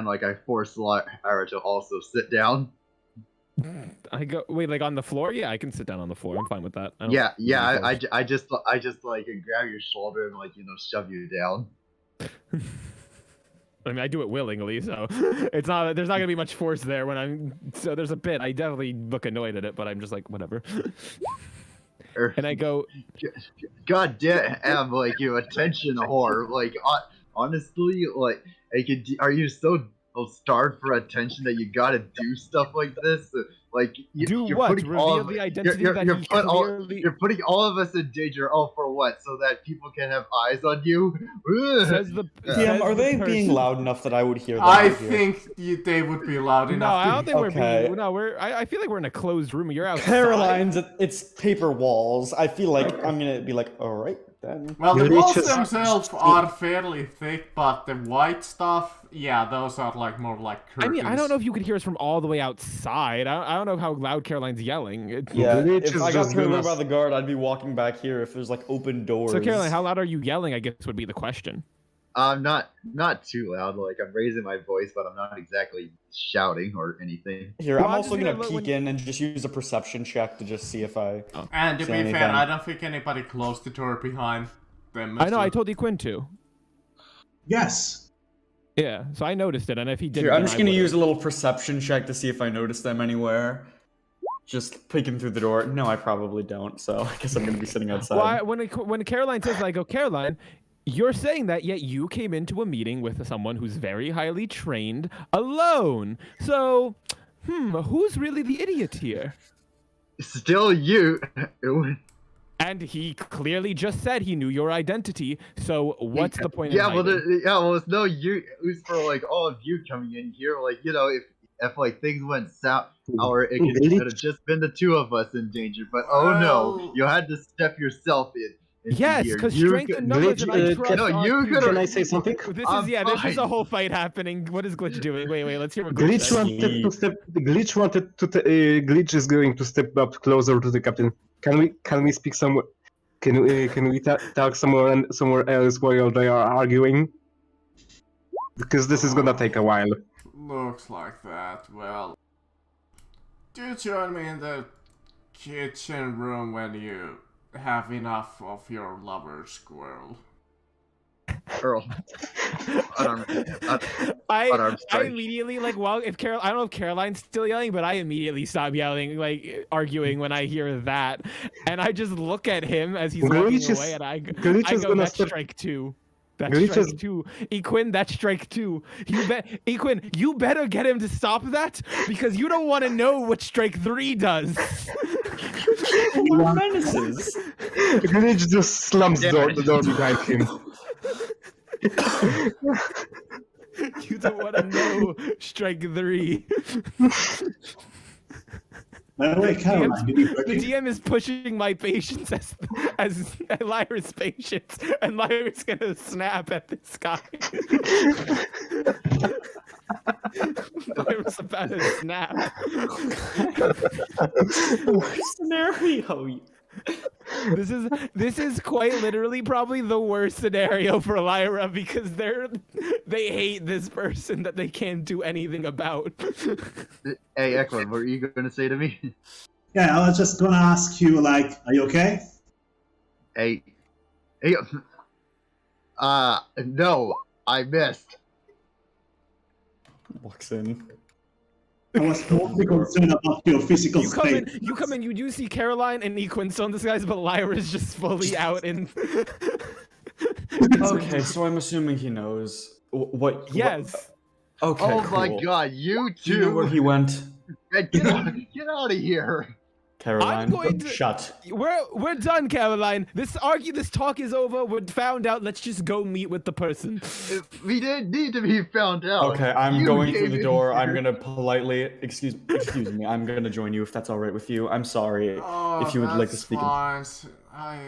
S5: like I force Lyra to also sit down.
S1: I go, wait, like on the floor? Yeah, I can sit down on the floor. I'm fine with that. I don't-
S5: Yeah. I just like grab your shoulder and like shove you down.
S1: I mean, I do it willingly, so it's not. There's not gonna be much force there when I'm. So there's a bit. I definitely look annoyed at it, but I'm just like, whatever. And I go,
S5: God damn, like you attention whore. Like honestly, like are you so starved for attention that you gotta do stuff like this? Like
S1: do
S5: you're
S1: what?
S5: putting all
S1: Reveal
S5: of-
S1: the identity
S5: you're,
S1: that
S5: you're,
S1: he
S5: put all,
S1: clearly
S5: you're putting all of us in danger. Oh, for what? So that people can have eyes on you? Ugh.
S1: says the.
S7: TM,
S1: says
S7: are
S1: the
S7: they being
S1: person-
S7: loud enough that I would hear them?
S2: I
S7: out here?
S2: think they would be loud
S1: No,
S2: enough.
S1: I don't think we're
S7: Okay.
S1: being. No, we're. I feel like we're in a closed room. You're outside.
S7: Caroline's, it's paper walls. I feel like I'm gonna be like, all right then.
S2: Well,
S3: You
S2: the
S3: need
S2: walls
S3: to-
S2: themselves are fairly thick, but the white stuff, yeah, those are like more like
S1: I
S2: curtains.
S1: mean, I don't know if you could hear us from all the way outside. I don't know how loud Caroline's yelling.
S7: Yeah,
S3: The
S7: if
S3: glitch
S7: I
S3: is
S7: got
S3: just
S7: pulled over
S3: gonna-
S7: by the guard, I'd be walking back here if there's like open doors.
S1: So Caroline, how loud are you yelling? I guess would be the question.
S5: I'm not too loud. Like I'm raising my voice, but I'm not exactly shouting or anything.
S7: Here,
S1: Well,
S7: I'm
S1: I'm
S7: also
S1: just
S7: gonna
S1: gonna let-
S7: peek in and just use a perception check to just see if I.
S2: And to
S7: See
S2: be
S7: anything?
S2: fair, I don't think anybody closed the door behind them.
S1: I know. I told you Quinn to.
S6: Yes.
S1: Yeah. So I noticed it, and if he didn't,
S7: Here, I'm
S1: then
S7: just
S1: I
S7: gonna
S1: would've.
S7: use a little perception check to see if I notice them anywhere.
S8: just peeking through the door. No, I probably don't. So I guess I'm gonna be sitting outside.
S1: Why when Caroline says, I go, Caroline, you're saying that, yet you came into a meeting with someone who's very highly trained alone. So, who's really the idiot here?
S5: Still you.
S1: And he clearly just said he knew your identity. So what's the point?
S5: Yeah,
S1: in
S5: well,
S1: hiding?
S5: it's no you. It was for like all of you coming in here. Like, you know, if like things went sour, it could have just been the two of us in danger. But oh no,
S2: Well-
S5: you had to step yourself in.
S1: Yes, because strength and numbers and I trust.
S5: No,
S1: are
S5: you
S1: two-
S5: could
S3: Can I say something?
S1: This
S5: I'm
S1: is this is a
S5: fine.
S1: whole fight happening. What is Glitch doing? Wait, let's hear what Glitch
S3: Glitch
S1: says.
S3: wanted to step. Glitch wanted to. Glitch is going to step up closer to the captain. Can we speak somewhere? Can we talk somewhere else while they are arguing? Because this is gonna take a while.
S2: Looks like that. Well, do join me in the kitchen room when you have enough of your lover squirrel.
S5: Earl. Unarmed
S1: I
S5: strike.
S1: immediately I don't know if Caroline's still yelling, but I immediately stop yelling, like arguing when I hear that, and I just look at him as he's walking
S3: Glitch is-
S1: away, and I
S3: Glitch is
S1: go,
S3: gonna
S1: that's
S3: step-
S1: strike two. That's
S3: Glitch
S1: strike
S3: is-
S1: two. Equin, that's strike two. Equin, you better get him to stop that because you don't want to know what strike three does.
S8: More menaces.
S3: Glitch just slams the door behind him.
S1: You don't want to know strike three.
S6: By the way, Caroline, did you
S1: The DM is pushing my patience as Lyra's patience, and Lyra's gonna snap at this guy. Lyra's about to snap.
S8: Worst scenario.
S1: This is quite literally probably the worst scenario for Lyra because they hate this person that they can't do anything about.
S5: Hey, Eklund, what were you going to say to me?
S6: Yeah, I was just gonna ask you, like, are you okay?
S5: Hey, no, I missed.
S8: Walks in.
S6: I was mostly concerned about your physical
S1: You
S6: state.
S1: come in, you do see Caroline and Equin still in disguise, but Lyra is just fully out in.
S8: Okay, so I'm assuming he knows what.
S1: Yes.
S8: Okay.
S5: Oh
S8: cool.
S5: my god, you
S8: Do you know where
S5: two!
S8: he went,
S5: Get out of here!
S8: Caroline?
S1: going to-
S8: Shut.
S1: We're done, Caroline. This talk is over. We're found out. Let's just go meet with the person.
S5: We didn't need to be found out.
S8: Okay, I'm
S5: You
S8: going through
S5: came
S8: the
S5: in
S8: door. I'm
S5: here.
S8: gonna politely excuse me. I'm gonna join you if that's all right with you. I'm sorry
S2: Oh,
S8: if you would like to
S2: that's
S8: speak.
S2: fine.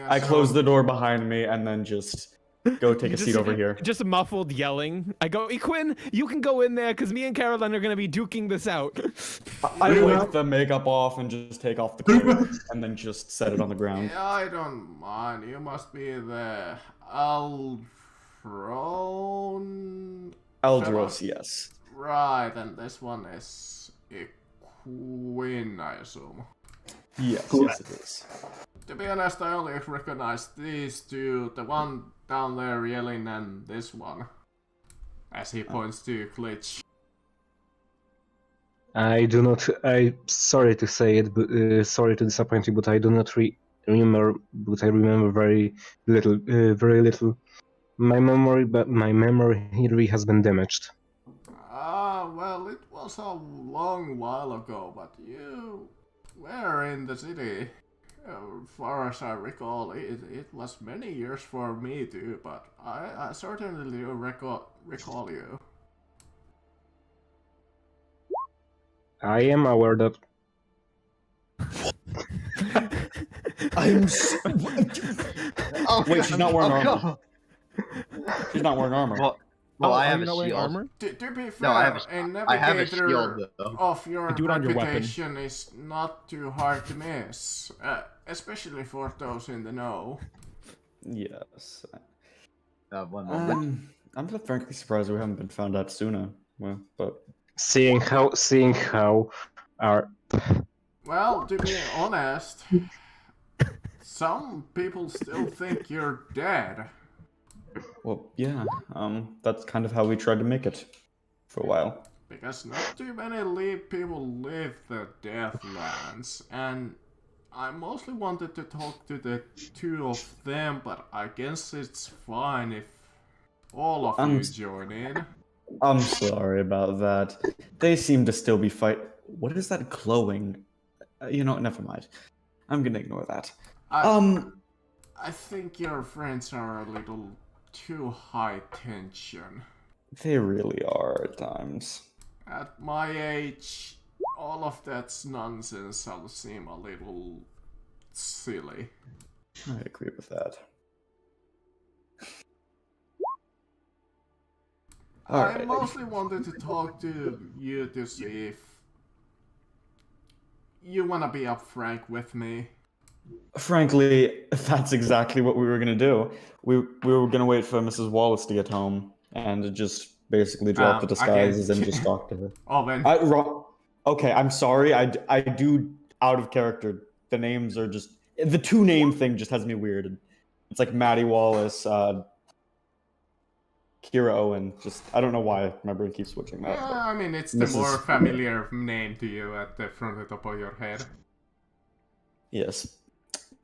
S8: I close the door behind me and then just go take a seat over here.
S1: Just muffled yelling. I go, Equin, you can go in there because me and Caroline are gonna be duking this out.
S8: I wipe the makeup off and just take off the clothes and then just set it on the ground.
S2: Yeah, I don't mind. You must be the Aldrone.
S8: Eldros, yes.
S2: Right, and this one is Equin, I assume.
S8: Yes, yes it is.
S2: To be honest, I only recognize these two, the one down there yelling and this one. As he points to Glitch.
S3: I do not. I sorry to say it, but sorry to disappoint you, but I do not remember. But I remember very little. Very little. My memory has been damaged.
S2: Ah, well, it was a long while ago, but you were in the city. Far as I recall, it was many years for me too, but I certainly do recall you.
S3: I am aware that.
S5: Oh,
S8: Wait, she's not wearing
S5: oh,
S8: armor.
S5: God.
S8: She's not wearing armor.
S5: Well, I
S1: are
S5: have
S1: you
S5: a
S1: not wearing
S5: shield.
S1: armor?
S2: To be fair,
S5: No, I have
S2: a
S5: I have a
S2: navigator
S5: shield though.
S2: of your
S1: Do it on your weapon.
S2: reputation is not too hard to miss, especially for those in the know.
S8: Yes.
S5: One moment.
S8: I'm frankly surprised we haven't been found out sooner. Well, but
S3: Seeing how our
S2: Well, to be honest, some people still think you're dead.
S8: well, yeah. That's kind of how we tried to make it for a while.
S2: Because not too many people live the Deathlands, and I mostly wanted to talk to the two of them, but I guess it's fine if all of you join in.
S8: I'm sorry about that. They seem to still be fight. What is that glowing? You know, never mind. I'm gonna ignore that.
S2: I think your friends are a little too high tension.
S8: They really are at times.
S2: At my age, all of that nonsense will seem a little silly.
S8: I agree with that.
S2: I mostly wanted to talk to you to see if you wanna be upfront with me.
S8: Frankly, that's exactly what we were gonna do. We were gonna wait for Mrs. Wallace to get home and just basically drop the disguises and just talk to her.
S2: Oh, man.
S8: Okay, I'm sorry. I do out of character. The names are just the two name thing just has me weirded. It's like Maddie Wallace, Kira Owen. Just I don't know why my brain keeps switching that.
S2: Yeah, I mean, it's the more familiar name to you at the front of the top of your head.
S8: Yes,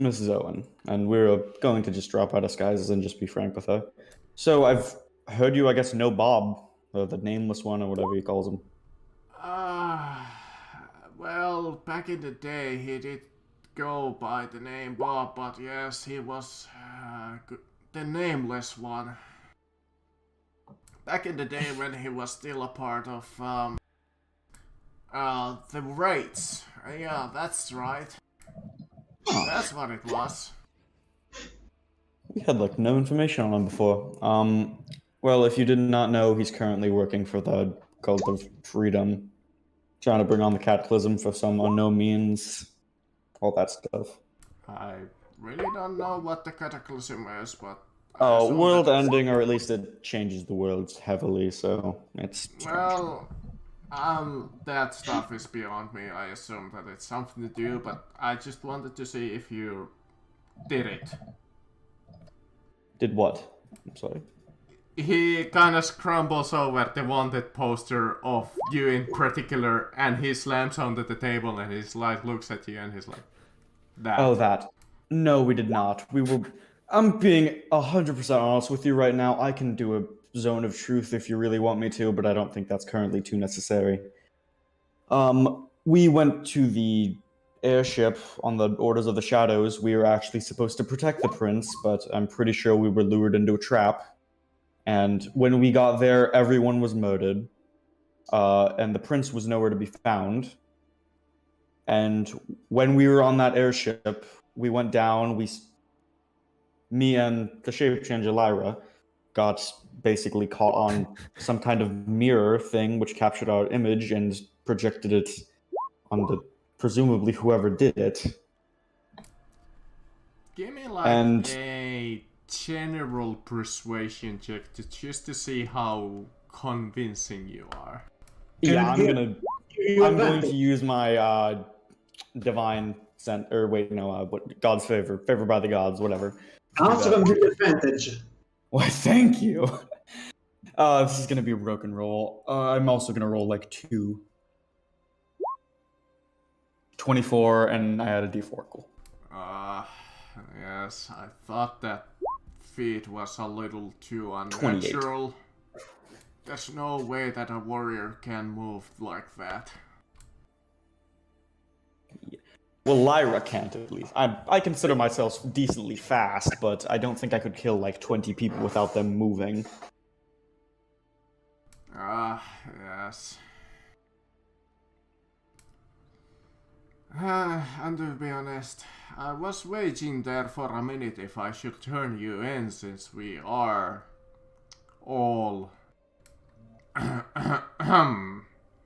S8: Mrs. Owen, and we're going to just drop our disguises and just be frank with her. So I've heard you, I guess, know Bob, the nameless one or whatever he calls him.
S2: Well, back in the day, he did go by the name Bob, but yes, he was the nameless one. Back in the day when he was still a part of the Wraiths. Yeah, that's right. That's what it was.
S8: We had like no information on him before. Well, if you did not know, he's currently working for the Cult of Freedom, trying to bring on the Cataclysm for some unknown means, all that stuff.
S2: I really don't know what the Cataclysm is, but...
S8: Oh, world ending, or at least it changes the worlds heavily, so it's...
S2: Well, that stuff is beyond me. I assume that it's something to do, but I just wanted to see if you did it.
S8: Did what? I'm sorry.
S2: He kind of scrambles over the wanted poster of you in particular, and he slams onto the table, and he's like, looks at you, and he's like, that.
S8: Oh, that. No, we did not. We were... I'm being 100% honest with you right now. I can do a zone of truth if you really want me to, but I don't think that's currently too necessary. We went to the airship on the Orders of the Shadows. We were actually supposed to protect the prince, but I'm pretty sure we were lured into a trap. And when we got there, everyone was murdered. And the prince was nowhere to be found. And when we were on that airship, we went down, me and the shape changer Lyra got basically caught on some kind of mirror thing which captured our image and projected it on the presumably whoever did it.
S2: Give me like a general persuasion check just to see how convincing you are.
S8: Yeah, I'm going to use my divine scent, or wait, no, God's favor by the gods, whatever.
S6: Also gonna give you advantage.
S8: Why, thank you. This is gonna be a broken roll. I'm also gonna roll like 2. 24, and I had a d4. Cool.
S2: Yes, I thought that feat was a little too
S8: 28.
S2: unnatural. There's no way that a warrior can move like that.
S8: Well, Lyra can't, at least. I consider myself decently fast, but I don't think I could kill like 20 people without them moving.
S2: Yes. And to be honest, I was waging there for a minute if I should turn you in, since we are all...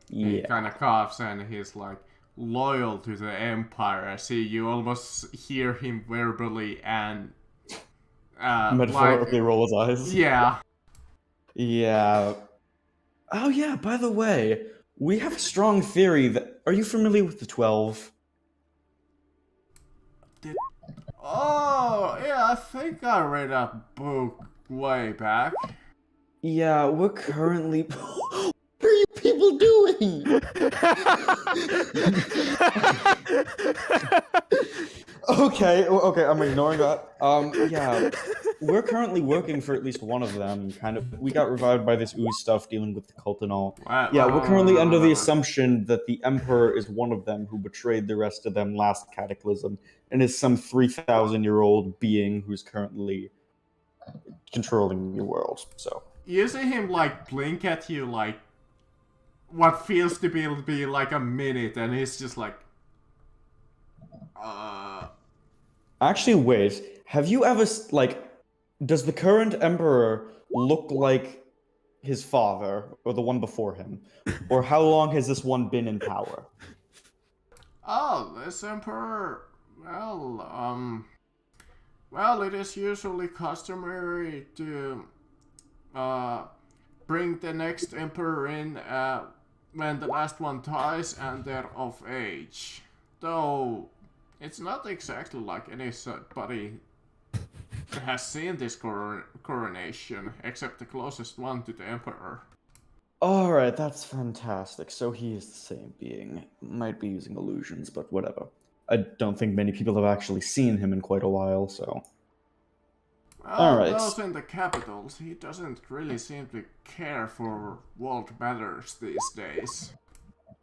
S2: He kind of coughs and he's like, loyal to the Empire. I see you almost hear him verbally and...
S8: metaphorically roll his eyes?
S2: Yeah.
S8: Yeah. Oh yeah, by the way, we have a strong theory that... Are you familiar with the 12?
S2: Oh, yeah, I think I read a book way back.
S8: Yeah, we're currently... What are you people doing? Okay, I'm ignoring that. Yeah, we're currently working for at least one of them. We got revived by this ooze stuff dealing with the cult and all. Yeah, we're currently under the assumption that the Emperor is one of them who betrayed the rest of them last Cataclysm, and is some 3,000-year-old being who's currently controlling the world. So
S2: You see him like blink at you like what feels to be like a minute, and he's just like,
S8: actually, wait. Have you ever does the current Emperor look like his father or the one before him, or how long has this one been in power?
S2: Oh, this Emperor. Well, it is usually customary to bring the next Emperor in when the last one dies and they're of age. Though, it's not exactly like anybody has seen this coronation, except the closest one to the Emperor.
S8: Alright, that's fantastic. So he is the same being. Might be using illusions, but whatever. I don't think many people have actually seen him in quite a while, so...
S2: Well,
S8: Alright.
S2: those in the capitals, he doesn't really seem to care for world matters these days.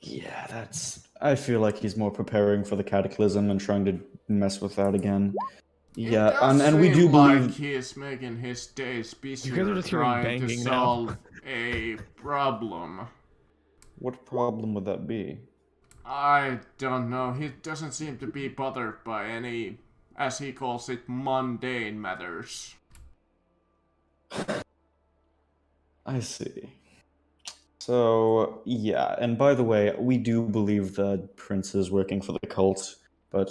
S8: Yeah, I feel like he's more preparing for the Cataclysm and trying to mess with that again. Yeah,
S2: It does
S8: and we do
S2: seem like
S8: believe...
S2: he is making his days
S1: guys are
S2: busier
S1: just hearing
S2: trying to
S1: banging now.
S2: solve a problem.
S8: What problem would that be?
S2: I don't know. He doesn't seem to be bothered by any, as he calls it, mundane matters.
S8: I see. So, yeah, and by the way, we do believe that Prince is working for the cult, but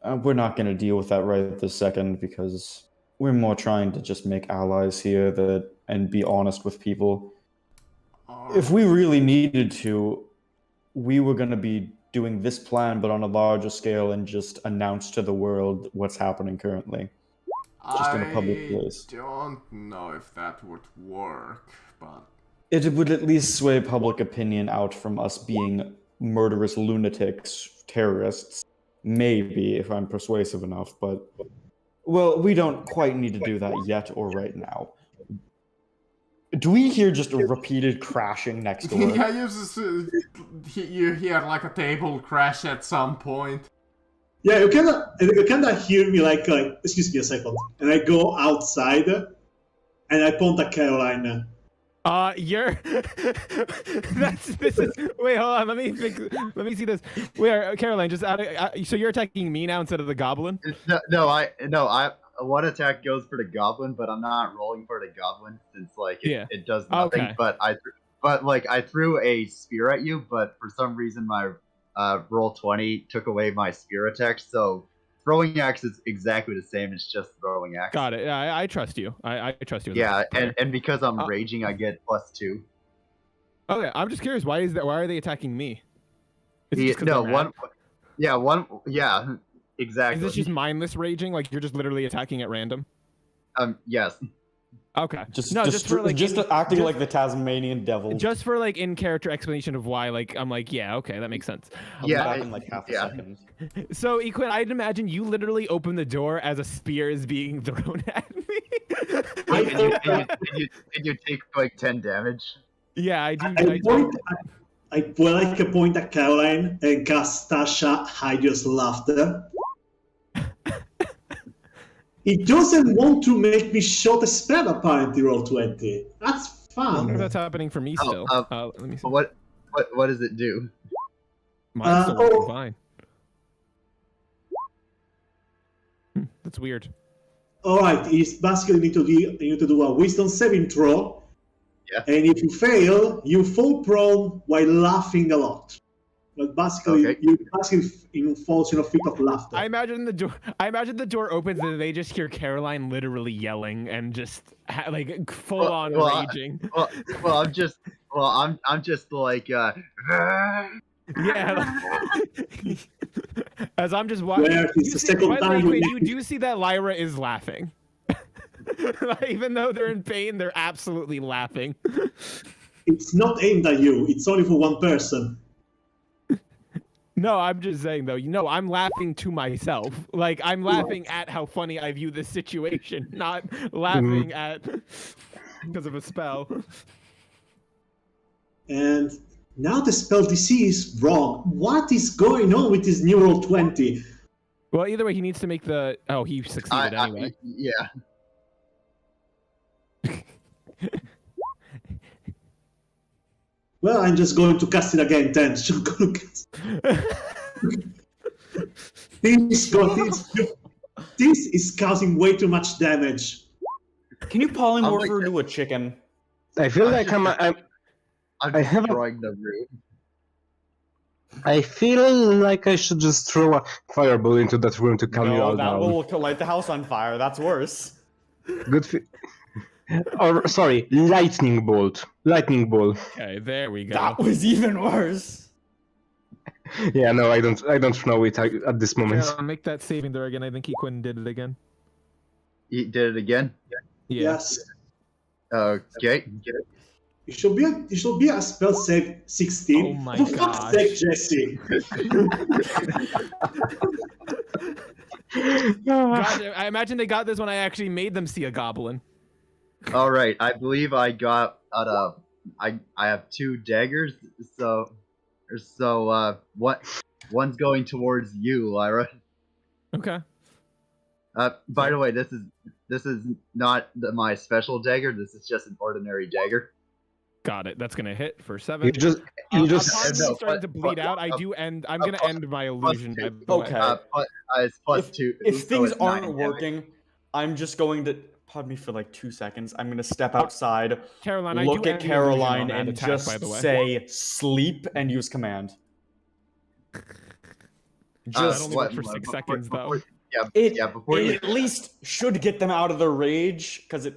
S8: we're not going to deal with that right this second because we're more trying to just make allies here and be honest with people. If we really needed to, we were going to be doing this plan, but on a larger scale, and just announce to the world what's happening currently. Just in a public place.
S2: I don't know if that would work, but...
S8: It would at least sway public opinion out from us being murderous lunatics, terrorists. Maybe, if I'm persuasive enough, but... Well, we don't quite need to do that yet or right now. Do we hear just a repeated crashing next door?
S2: Yeah, you hear like a table crash at some point.
S6: Yeah, you kinda hear me like, excuse me a second, and I go outside, and I point at Caroline.
S1: You're. This is. Wait, hold on. Let me see this. Where Caroline? Just so you're attacking me now instead of the goblin?
S5: No. One attack goes for the goblin, but I'm not rolling for the goblin since it does nothing.
S1: Okay.
S5: But I threw a spear at you, but for some reason my roll 20 took away my spear attack. So throwing axe is exactly the same. It's just throwing axe.
S1: Got it. Yeah, I trust you. I trust you.
S5: Yeah, and because I'm raging, I get +2.
S1: Okay, I'm just curious. Why are they attacking me? Is it just 'cause
S5: No,
S1: they're mad?
S5: Yeah, exactly.
S1: Is this just mindless raging? Like you're just literally attacking at random?
S5: Yes.
S1: Okay.
S8: Just
S1: for
S8: acting like the Tasmanian devil.
S1: Just for like in character explanation of why, like I'm like, yeah, okay, that makes sense.
S5: Yeah,
S8: back in like half a
S5: yeah.
S8: second.
S1: So Equin, I'd imagine you literally open the door as a spear is being thrown at me.
S5: and you take like 10 damage.
S1: Yeah, I do.
S6: I point at Caroline and cast Tasha Hideous Laughter. He doesn't want to make me shot a spell, apparently, roll 20. That's
S1: I wonder if
S6: fun.
S1: that's happening for me still. Let me see.
S5: What does it do?
S1: Mine's still working fine. That's weird.
S6: Alright, it's basically you need to do a wisdom saving throw.
S5: Yeah.
S6: And if you fail, you fall prone while laughing a lot. But basically,
S5: Okay.
S6: you basically falls in a fit of laughter.
S1: I imagine the door opens and they just hear Caroline literally yelling and just like full on raging.
S5: I'm just like
S1: Yeah. As I'm just watching.
S6: Where it's the second time
S1: You do see that Lyra is laughing. Even though they're in pain, they're absolutely laughing.
S6: it's not aimed at you. It's only for one person.
S1: No, I'm just saying though. I'm laughing to myself. Like I'm laughing at how funny I view this situation, not laughing at because of a spell.
S6: And now the spell DC is wrong. What is going on with this new roll 20?
S1: Well, either way, he needs to make the. Oh, he succeeded anyway.
S5: Yeah.
S6: Well, I'm just going to cast it again then. This is causing way too much damage.
S8: Can you polymorph
S5: like
S8: her
S5: that.
S8: into a chicken?
S3: I feel
S5: I
S3: like
S5: just-
S3: I'm
S5: I'm
S3: have a-
S5: destroying the room.
S3: I feel like I should just throw a fireball into that room to calm you all
S8: that
S3: down.
S8: will light the house on fire. That's worse.
S3: Good. Or sorry, lightning bolt. Lightning bolt.
S1: Okay, there we go.
S8: That was even worse.
S3: Yeah, no, I don't know it at this moment.
S1: Yeah, make that saving throw again. I think Quinn did it again.
S5: He did it again.
S1: Yeah.
S6: Yes.
S5: Okay.
S6: It should be a spell save 16.
S1: Oh my
S6: For fuck's
S1: gosh.
S6: sake, Jesse.
S1: God, I imagine they got this when I actually made them see a goblin.
S5: All right. I believe I got I have 2 daggers. So what? One's going towards you, Lyra.
S1: Okay.
S5: By the way, this is not my special dagger. This is just an ordinary dagger.
S1: Got it. That's gonna hit for 7.
S3: You just
S1: Upon me
S5: No,
S1: starting to bleed out. I do end. I'm gonna end my illusion. By the way.
S8: Okay.
S5: It's +2.
S8: If
S5: so
S8: things
S5: it's 9
S8: aren't
S5: damage.
S8: working, I'm just going to pardon me for like 2 seconds. I'm gonna step outside,
S1: Caroline, I
S8: look
S1: do
S8: at
S1: end the illusion on
S8: Caroline,
S1: that
S8: and
S1: attack,
S8: just
S1: by the way.
S8: say sleep and use command.
S1: That
S8: Just
S1: only worked for 6 seconds, though.
S8: it,
S5: before
S8: it
S5: you.
S8: at least should get them out of their rage because it.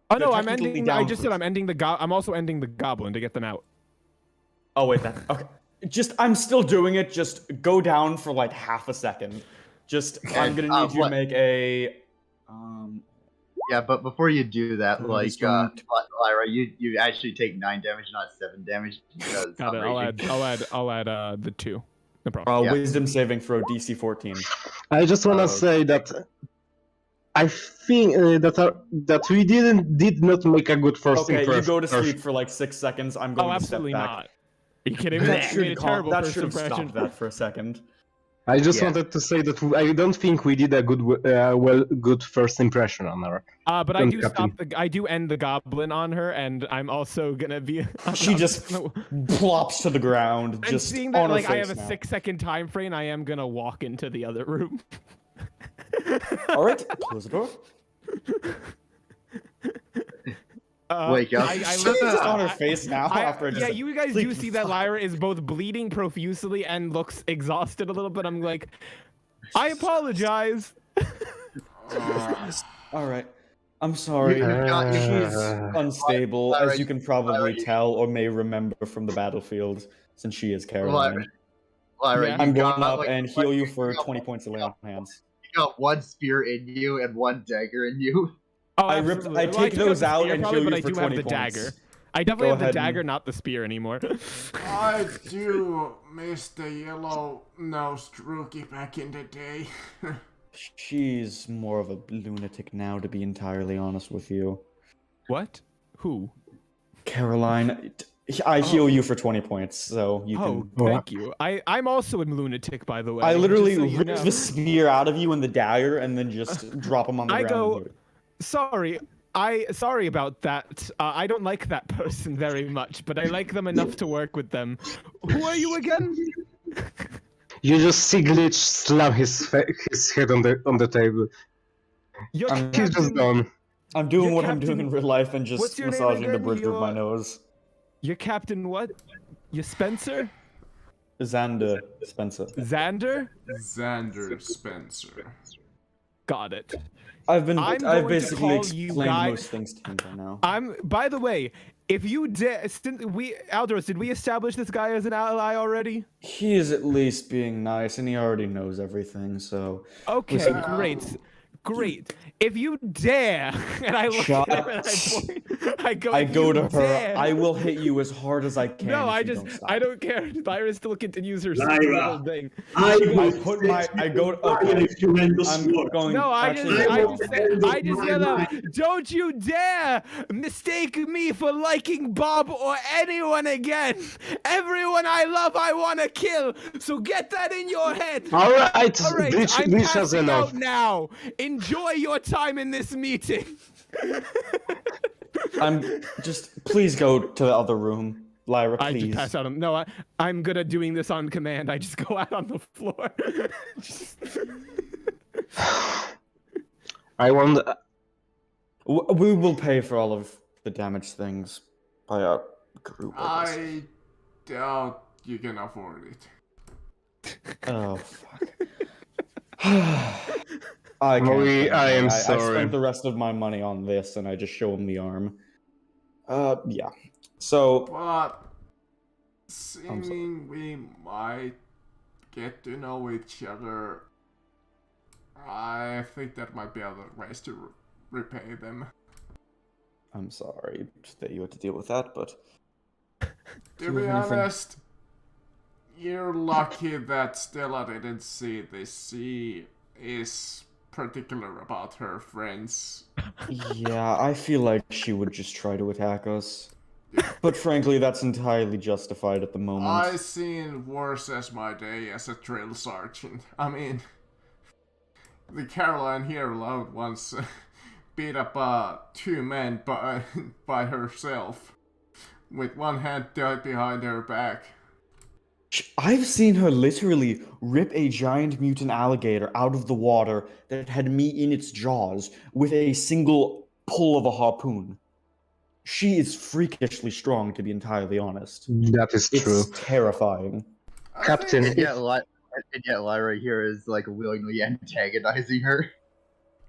S1: Oh no,
S8: They're
S1: I'm
S8: technically
S1: ending.
S8: down
S1: I just said
S8: first.
S1: I'm ending the I'm also ending the goblin to get them out.
S8: Oh wait, that okay. I'm still doing it. Just go down for like half a second. I'm gonna need you to
S5: what-
S8: make a.
S5: Yeah, but before you do that,
S8: I'm
S5: like
S8: just going
S5: Lyra, you actually take 9 damage, not 7 damage. Because
S1: Got it.
S5: I'm
S1: I'll
S5: raging.
S1: add the 2. No problem.
S5: Yeah.
S8: Wisdom saving throw DC 14.
S3: I just want to
S5: Oh.
S3: say that I think that we did not make a good first
S8: Okay, you
S3: impression.
S8: go to sleep for like 6 seconds. I'm going
S1: Oh,
S8: to step
S1: absolutely
S8: back.
S1: not. Are you kidding me?
S8: That
S1: You made a
S8: should
S1: terrible
S8: that
S1: first
S8: should have
S1: impression.
S8: stopped that for a second.
S3: I just
S5: Yeah.
S3: wanted to say that I don't think we did a good first impression on her.
S1: But I
S3: Don't
S1: do
S3: captain.
S1: stop. I do end the goblin on her, and I'm also gonna be.
S8: She just plops to the ground,
S1: And
S8: just
S1: seeing
S8: on
S1: that,
S8: her
S1: like, I have
S8: face
S1: a
S8: now.
S1: 6-second time frame, I am gonna walk into the other room.
S8: All right, close the door.
S5: Wake up.
S8: She's on her face now. After I just
S1: yeah,
S8: said,
S1: you guys do
S8: "Please
S1: see that
S8: fuck."
S1: Lyra is both bleeding profusely and looks exhausted a little bit. I'm like, I apologize.
S8: All right, I'm sorry. She's unstable,
S5: Lyra,
S8: as you can probably tell or may remember from the battlefield, since she is Caroline.
S5: Lyra,
S1: Yeah.
S5: you
S8: I'm
S5: got,
S8: going up
S5: like,
S8: and
S5: one-
S8: heal you for
S5: you got
S8: 20
S5: one-
S8: points of lay on hands.
S5: You got 1 spear in you and 1 dagger in you.
S1: Oh,
S8: I
S1: absolutely.
S8: take
S1: Well, took
S8: those
S1: the
S8: out
S1: spear
S8: and
S1: probably,
S8: heal
S1: but
S8: you
S1: I
S8: for
S1: do have
S8: 20
S1: the
S8: points.
S1: dagger. I definitely
S8: Go
S1: have the
S8: ahead and-
S1: dagger, not the spear anymore.
S2: I do miss the yellow-nosed rookie back in the day.
S8: She's more of a lunatic now, to be entirely honest with you.
S1: What? Who?
S8: Caroline, I heal you for 20 points, so you
S1: Oh,
S8: can.
S1: thank you. I'm also a lunatic, by the way.
S8: I literally
S1: just so you
S8: rip
S1: know.
S8: the spear out of you and the dagger, and then just drop them on the
S1: I
S8: ground.
S1: go, sorry. Sorry about that. I don't like that person very much, but I like them enough to work with them. Who are you again?
S3: You just see Glitch slam his head on the table.
S1: You're
S8: I'm-
S3: He's just
S1: Captain,
S3: gone.
S8: I'm doing
S1: You're
S8: what I'm doing
S1: Captain-
S8: in real life and
S1: What's
S8: just
S1: your name
S8: massaging the
S1: again?
S8: bridge of my
S1: You're-
S8: nose.
S1: you're Captain what? You Spencer?
S8: Xander Spencer.
S1: Xander?
S2: Xander Spencer.
S1: Got it.
S8: I've
S1: I'm going
S8: I've
S1: to
S8: basically
S1: call
S8: explained
S1: you guys-
S8: most things to him by now.
S1: By the way, if you Aldros, did we establish this guy as an ally already?
S8: He is at least being nice, and he already knows everything. So
S1: Okay,
S8: Listen,
S1: great. Great. If you dare, and I look
S8: Shut-
S1: at her and I point,
S8: I
S1: "If
S8: go
S1: you
S8: to her.
S1: dare."
S8: I will hit you as hard as I can.
S1: No,
S8: if
S1: I
S8: you
S1: just,
S8: don't stop.
S1: I don't care. Lyra still continues her
S6: Lyra.
S1: stupid little thing.
S6: I will
S8: put my-
S6: set
S8: I
S6: you
S8: go-
S6: on fire
S8: okay.
S6: if you end the
S8: I'm
S6: sword.
S8: going.
S1: No, I
S8: actually,
S1: just,
S6: I
S1: I
S6: will
S1: just,
S6: end
S1: I
S6: of
S1: just
S6: my
S1: yell out,
S6: mind.
S1: "Don't you dare mistake me for liking Bob or anyone again! Everyone I love, I wanna kill. So get that in your head."
S3: All right,
S1: All right,
S3: Glitch,
S1: I'm
S3: Glitch has
S1: passing
S3: enough.
S1: out now. Enjoy your time in this meeting.
S8: I'm just. Please go to the other room, Lyra.
S1: I just
S8: Please.
S1: pass out. No, I'm good at doing this on command. I just go out on the floor.
S3: I want.
S8: We will pay for all of the damaged things by our group. I guess.
S2: I doubt you can afford it.
S8: Oh fuck. I can't.
S3: Molly,
S8: think,
S3: I
S8: man.
S3: am
S8: I
S3: sorry.
S8: spent the rest of my money on this, and I just show him the arm. Yeah. So
S2: But seeming we might get to know each other, I think there might be other ways to repay them.
S8: I'm sorry that you had to deal with that, but
S2: To
S8: you
S2: be
S8: have anything-
S2: honest, you're lucky that Stella didn't see this. She is particular about her friends.
S8: yeah, I feel like she would just try to attack us. But frankly, that's entirely justified at the moment.
S2: I seen worse as my day as a drill sergeant. I mean, the Caroline here alone once beat up 2 men by herself, with one hand tied behind her back.
S8: I've seen her literally rip a giant mutant alligator out of the water that had meat in its jaws with a single pull of a harpoon. She is freakishly strong, to be entirely honest.
S3: That is
S8: It's
S3: true.
S8: terrifying.
S2: I
S3: Captain,
S2: think-
S5: And yet Lyra here is like willingly antagonizing her.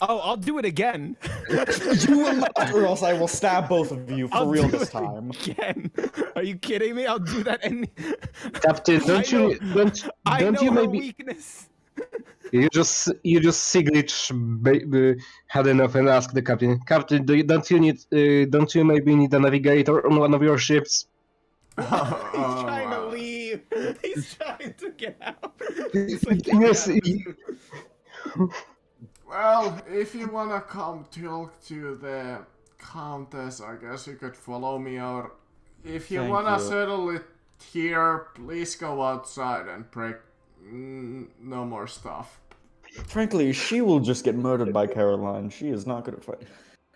S1: Oh, I'll do it again.
S8: You will not, or else I will stab both of you for
S1: I'll
S8: real
S1: do
S8: this
S1: it
S8: time.
S1: Again. Are you kidding me? I'll do that any.
S3: Captain,
S1: I
S3: don't
S1: know-
S3: you don't
S1: I
S3: don't
S1: know
S3: you
S1: her
S3: maybe
S1: weakness.
S3: you just Siglitch had enough and asked the captain. Captain, don't you maybe need a navigator on one of your ships?
S1: He's
S2: Oh,
S1: trying to
S2: wow.
S1: leave. He's trying to get out. He's like,
S3: Yes.
S2: Well, if you wanna come talk to the Countess, I guess you could follow me out. If you
S8: Thank
S2: wanna
S8: you.
S2: settle it here, please go outside and break no more stuff.
S8: Frankly, she will just get murdered by Caroline. She is not good at fighting.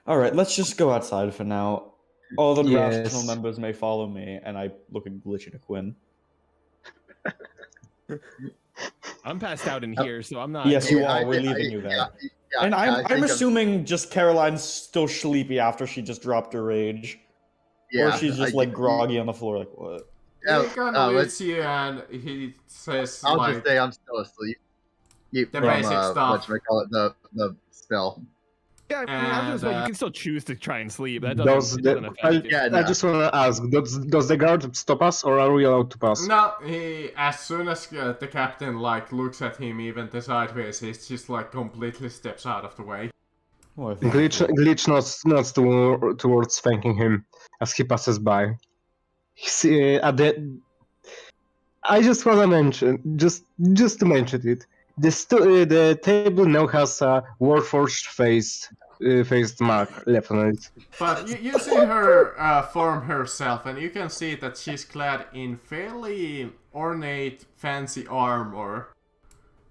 S8: Alright, let's just go outside for now. All the
S3: Yes.
S8: rational members may follow me, and I look at Glitch and Quinn.
S1: I'm passed out in here, so I'm not.
S8: Yes, you
S5: Yeah,
S8: are. We're
S5: I-
S8: leaving you there.
S5: yeah,
S8: And
S5: I
S8: I'm
S5: think
S8: assuming just Caroline's still sleepy after she just dropped her rage. Or she's just like groggy on the floor, like, what?
S5: Yeah,
S2: He kind
S5: uh,
S2: of
S5: leads
S2: leads you and he says
S5: I'll
S2: like,
S5: just say I'm still asleep.
S2: The basic stuff.
S5: Whatchamacallit, the spell.
S1: Yeah, I mean, I'm just,
S2: And,
S1: you can still choose to try and sleep. That
S3: Does
S1: doesn't, it
S3: the,
S1: doesn't affect it.
S5: Yeah,
S3: I
S5: no.
S3: just want to ask, does the guard stop us, or are we allowed to pass?
S2: No, he, as soon as the captain like looks at him even the sideways, he just like completely steps out of the way.
S8: Oh, I think-
S3: Glitch nods towards thanking him as he passes by. I just want to mention, just to mention it, the table now has a Warforged faced mark left on it.
S2: But you see her form herself, and you can see that she's clad in fairly ornate, fancy armor.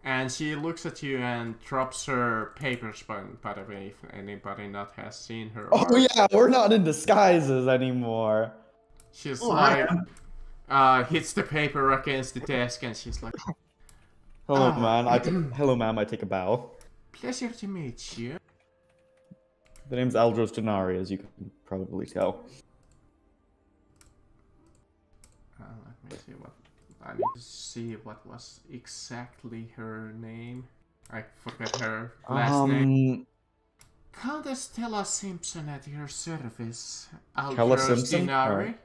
S2: And she looks at you and drops her papers, by the way, if anybody not has seen her.
S8: Oh
S2: armor.
S8: yeah, we're not in disguises anymore.
S2: She's
S6: Oh, I
S2: like, hits the paper against the desk, and she's like,
S8: Hello,
S2: Ah.
S8: man. Hello, ma'am. I take a bow.
S2: pleasure to meet you.
S8: The name's Aldros Denari, as you can probably tell.
S2: Let me see what. I need to see what was exactly her name. I forget her last name. Countess Stella Simpson at your service.
S8: Stella
S2: Aldros
S8: Simpson?
S2: Denari.
S8: Alright.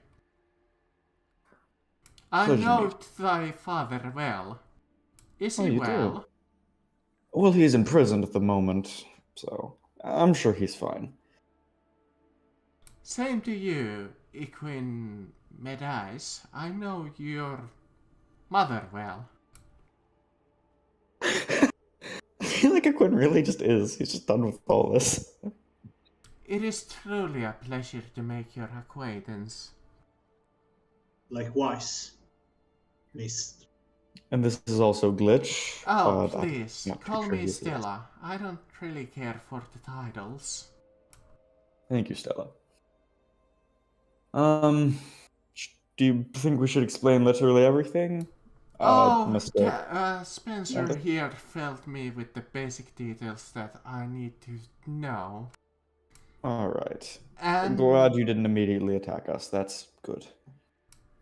S2: I
S8: Pleasure to
S2: know
S8: meet
S2: thy father well. Is
S8: Oh,
S2: he
S8: you do?
S2: well?
S8: Well, he's imprisoned at the moment, so I'm sure he's fine.
S2: Same to you, Iquin Medais. I know your mother well.
S8: I feel like Quinn really just is. He's just done with all this.
S2: It is truly a pleasure to make your acquaintance.
S6: Likewise, Miss.
S8: And this is also Glitch.
S2: Oh,
S8: but I'm
S2: please,
S8: not too
S2: call
S8: sure
S2: me
S8: he's here.
S2: Stella. I don't really care for the titles.
S8: Thank you, Stella. Do you think we should explain literally everything? Mr.
S2: Spencer
S8: Wanda?
S2: here filled me with the basic details that I need to know.
S8: Alright. I'm
S2: And,
S8: glad you didn't immediately attack us. That's good.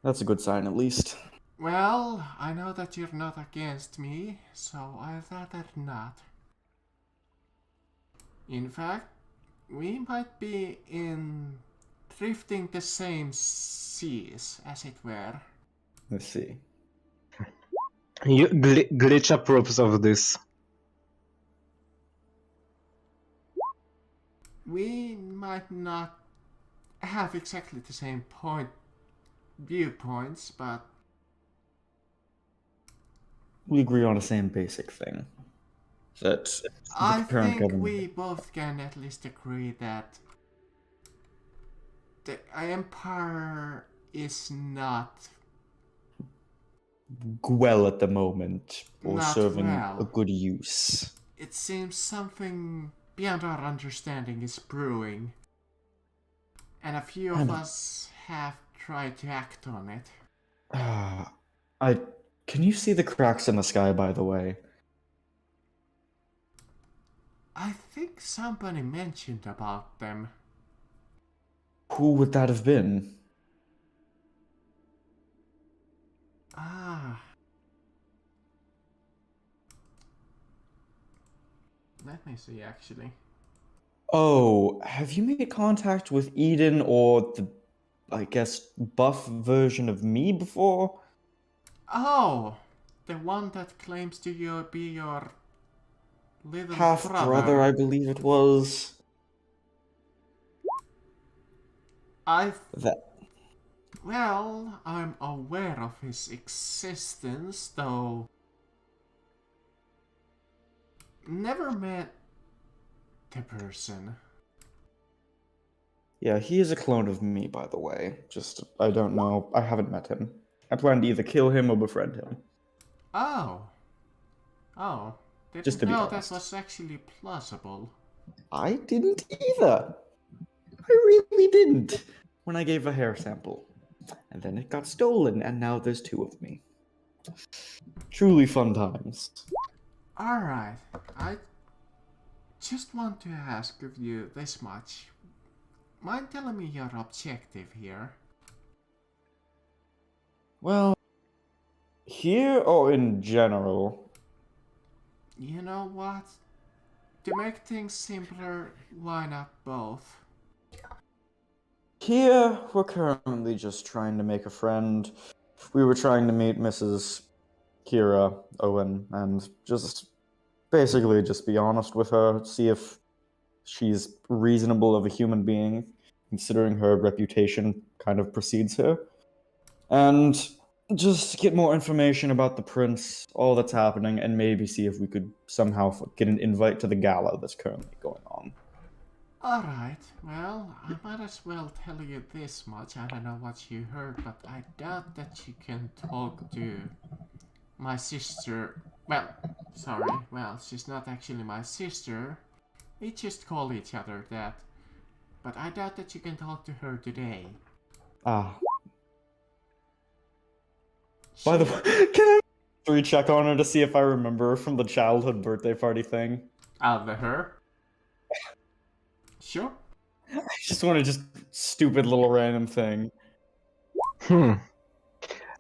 S8: That's a good sign, at least.
S2: well, I know that you're not against me, so I'd rather not. In fact, we might be in drifting the same seas, as it were.
S8: Let's see.
S3: Glitch approves of this.
S2: We might not have exactly the same viewpoints, but
S8: We agree on the same basic thing. That the
S2: I
S8: current
S2: think
S8: government...
S2: we both can at least agree that the Empire is not
S8: well at the moment, or
S2: Not
S8: serving
S2: well.
S8: a good use.
S2: It seems something beyond our understanding is brewing. And a few of us have tried to act on it.
S8: Can you see the cracks in the sky, by the way?
S2: I think somebody mentioned about them.
S8: Who would that have been?
S2: Ah. Let me see, actually.
S8: Oh, have you made contact with Eden or the, I guess, buff version of me before?
S2: Oh! The one that claims to be your little
S8: Half brother, I believe it was. That
S2: Well, I'm aware of his existence, though never met the person.
S8: Yeah, he is a clone of me, by the way. Just, I don't know. I haven't met him. I plan to either kill him or befriend him.
S2: Oh. Oh. Didn't
S8: Just to be
S2: know
S8: honest.
S2: that was actually plausible.
S8: I didn't either. I really didn't. When I gave a hair sample. And then it got stolen, and now there's two of me. Truly fun times.
S2: Alright, I just want to ask of you this much. Mind telling me your objective here?
S8: Well, here or in general?
S2: You know what? To make things simpler, why not both?
S8: Here, we're currently just trying to make a friend. We were trying to meet Mrs. Kira Owen and just basically just be honest with her, see if she's reasonable of a human being, considering her reputation kind of precedes her. And just get more information about the prince, all that's happening, and maybe see if we could somehow get an invite to the gala that's currently going on.
S2: Alright, well, I might as well tell you this much. I don't know what you heard, but I doubt that you can talk to my sister. Well, she's not actually my sister. We just call each other that. But I doubt that you can talk to her today.
S8: Ah. By the way, can I recheck on her to see if I remember her from the childhood birthday party thing?
S2: Her? Sure.
S8: I just want to just stupid little random thing.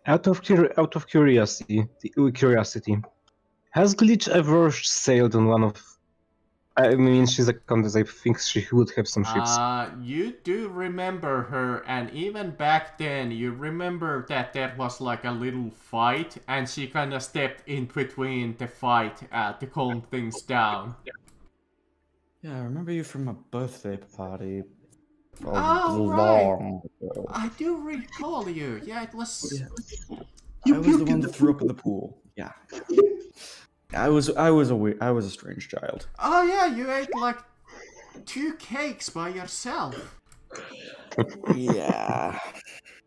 S3: Out of curiosity, has Glitch ever sailed on one of? I mean, she's a countess. I think she would have some ships.
S2: You do remember her, and even back then, you remember that there was like a little fight, and she kind of stepped in between the fight to calm things down.
S8: Yeah, I remember you from a birthday party.
S2: Oh, right.
S8: Long ago.
S2: I do recall you. Yeah, it was.
S8: I was the one that threw up in the pool. Yeah. I was a strange child.
S2: Oh yeah, you ate like 2 cakes by yourself.
S8: Yeah.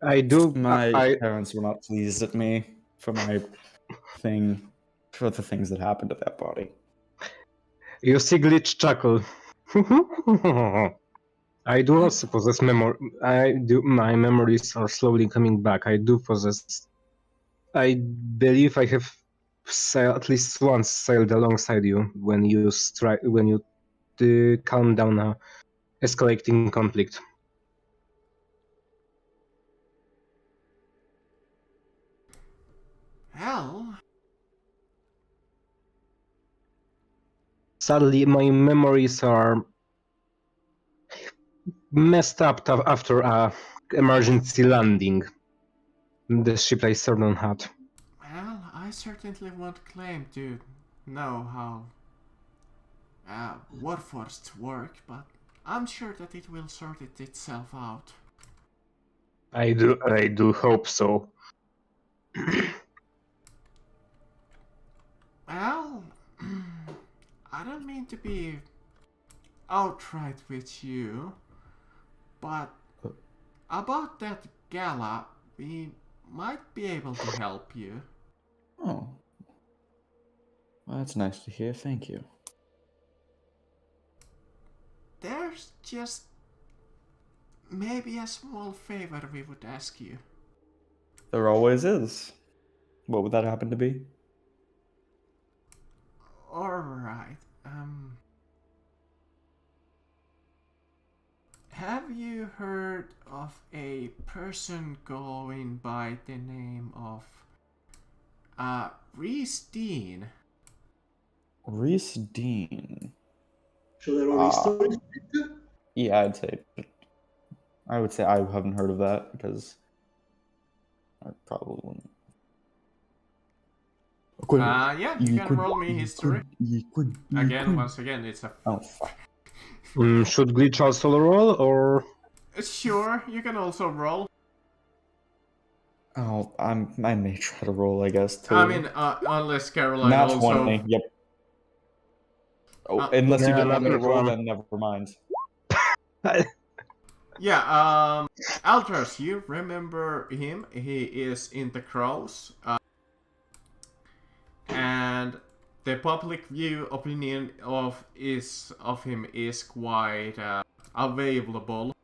S3: I do.
S8: My
S3: I
S8: parents were not pleased at me for for the things that happened at that party.
S3: you see Glitch chuckle. I do also possess memory. I do. My memories are slowly coming back. I do possess. I believe I have at least once sailed alongside you when you calm down a escalating conflict.
S2: Well,
S3: Sadly, my memories are messed up after a emergency landing. The ship I served on had.
S2: well, I certainly won't claim to know how Warforged work, but I'm sure that it will sort itself out.
S3: I do hope so.
S2: Well, I don't mean to be outright with you, but about that gala, we might be able to help you.
S8: Oh. Well, that's nice to hear. Thank you.
S2: There's just maybe a small favor we would ask you.
S8: There always is. What would that happen to be?
S2: Alright, have you heard of a person going by the name of Reese Dean?
S8: Reese Dean.
S6: Should I roll history?
S8: Yeah, I would say I haven't heard of that because I probably wouldn't.
S2: Yeah, you can roll me history. Again, once again, it's a...
S8: Oh, fuck.
S3: Should Glitch also roll, or
S2: Sure, you can also roll.
S8: Oh, I may try to roll, I guess, too.
S2: I mean, unless Caroline
S8: Nat
S2: also...
S8: 20, yep. Oh, unless you
S3: yeah,
S8: didn't want me to
S3: not
S8: roll,
S3: wrong.
S8: then never mind.
S2: Yeah, Altras, you remember him. He is in the Crows. And the public view opinion of him is quite available.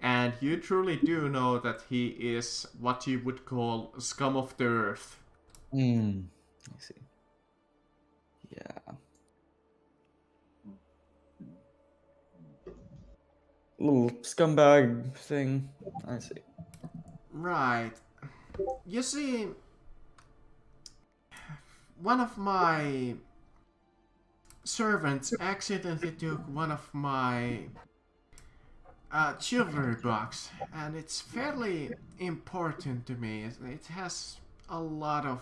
S2: And you truly do know that he is what you would call scum of the earth.
S8: I see. Yeah. Little scumbag thing. I see.
S2: Right. You see, one of my servants accidentally took one of my jewelry box, and it's fairly important to me. It has a lot of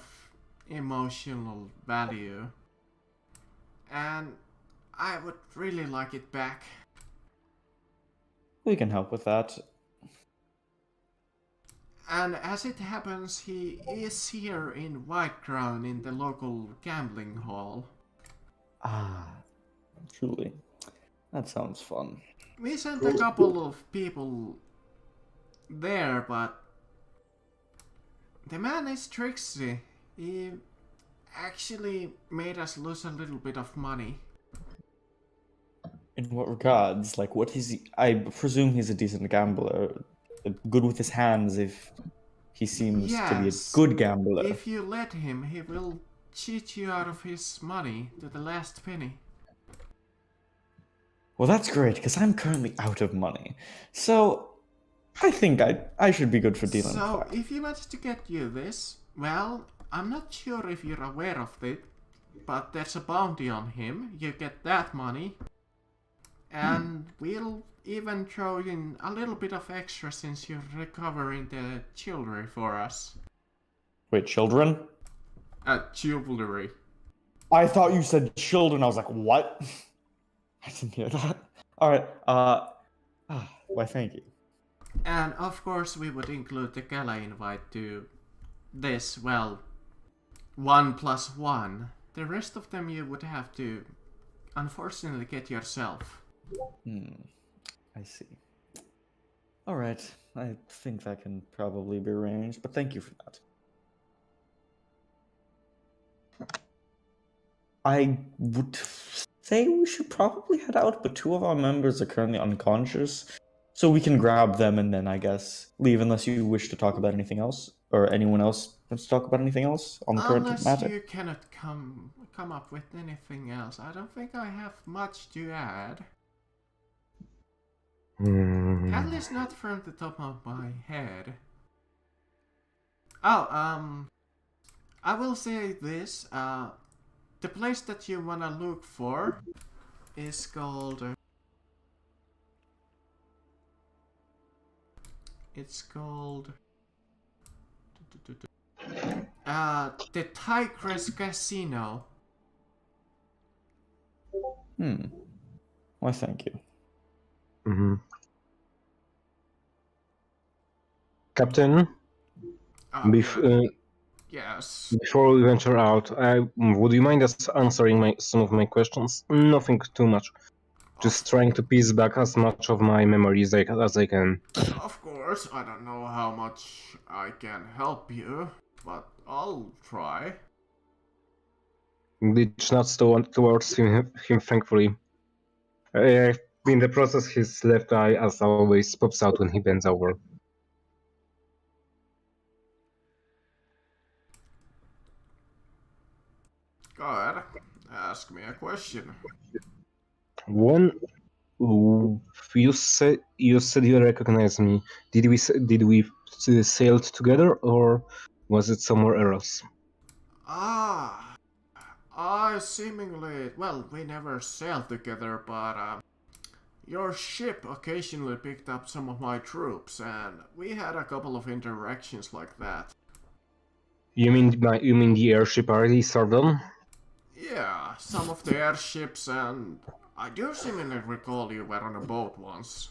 S2: emotional value, and I would really like it back.
S8: We can help with that.
S2: And as it happens, he is here in Whitecrown in the local gambling hall.
S8: Ah, truly. That sounds fun.
S2: We sent a couple of people there, but the man is tricksy. He actually made us lose a little bit of money.
S8: In what regards? Like, what is he? I presume he's a decent gambler. Good with his hands if he seems to be a
S2: Yes.
S8: good gambler.
S2: If you let him, he will cheat you out of his money to the last penny.
S8: Well, that's great, because I'm currently out of money. So, I think I should be good for dealing
S2: So,
S8: with that.
S2: if he managed to get you this, well, I'm not sure if you're aware of it, but there's a bounty on him. You get that money. And we'll even throw in a little bit of extra since you're recovering the jewelry for us.
S8: Wait, children?
S2: Jewelry.
S8: I thought you said children. I was like, what? I didn't hear that. All right. Why, thank you.
S2: And of course, we would include the gala invite to this, well, 1+1. The rest of them you would have to, unfortunately, get yourself.
S8: I see. All right. I think that can probably be arranged, but thank you for that. I would say we should probably head out, but two of our members are currently unconscious, so we can grab them and then I guess leave unless you wish to talk about anything else, or anyone else wants to talk about anything else on the current
S2: Unless
S8: matter.
S2: you cannot come up with anything else, I don't think I have much to add. At least not from the top of my head. Oh, I will say this, the place that you wanna look for is called... it's called... the Tigress Casino.
S8: Why, thank you.
S3: Captain,
S2: Yes.
S3: before we venture out, would you mind us answering some of my questions? Nothing too much. Just trying to piece back as much of my memories as I can.
S2: Of course, I don't know how much I can help you, but I'll try.
S3: Glitch nods towards him, thankfully. In the process, his left eye, as always, pops out when he bends over.
S2: Go ahead, ask me a question.
S3: When you said you recognize me, did we sailed together, or was it somewhere else?
S2: I seemingly, well, we never sailed together, but your ship occasionally picked up some of my troops, and we had a couple of interactions like that.
S3: You mean the airship already served on?
S2: Yeah, some of the airships, and I do seemingly recall you were on a boat once.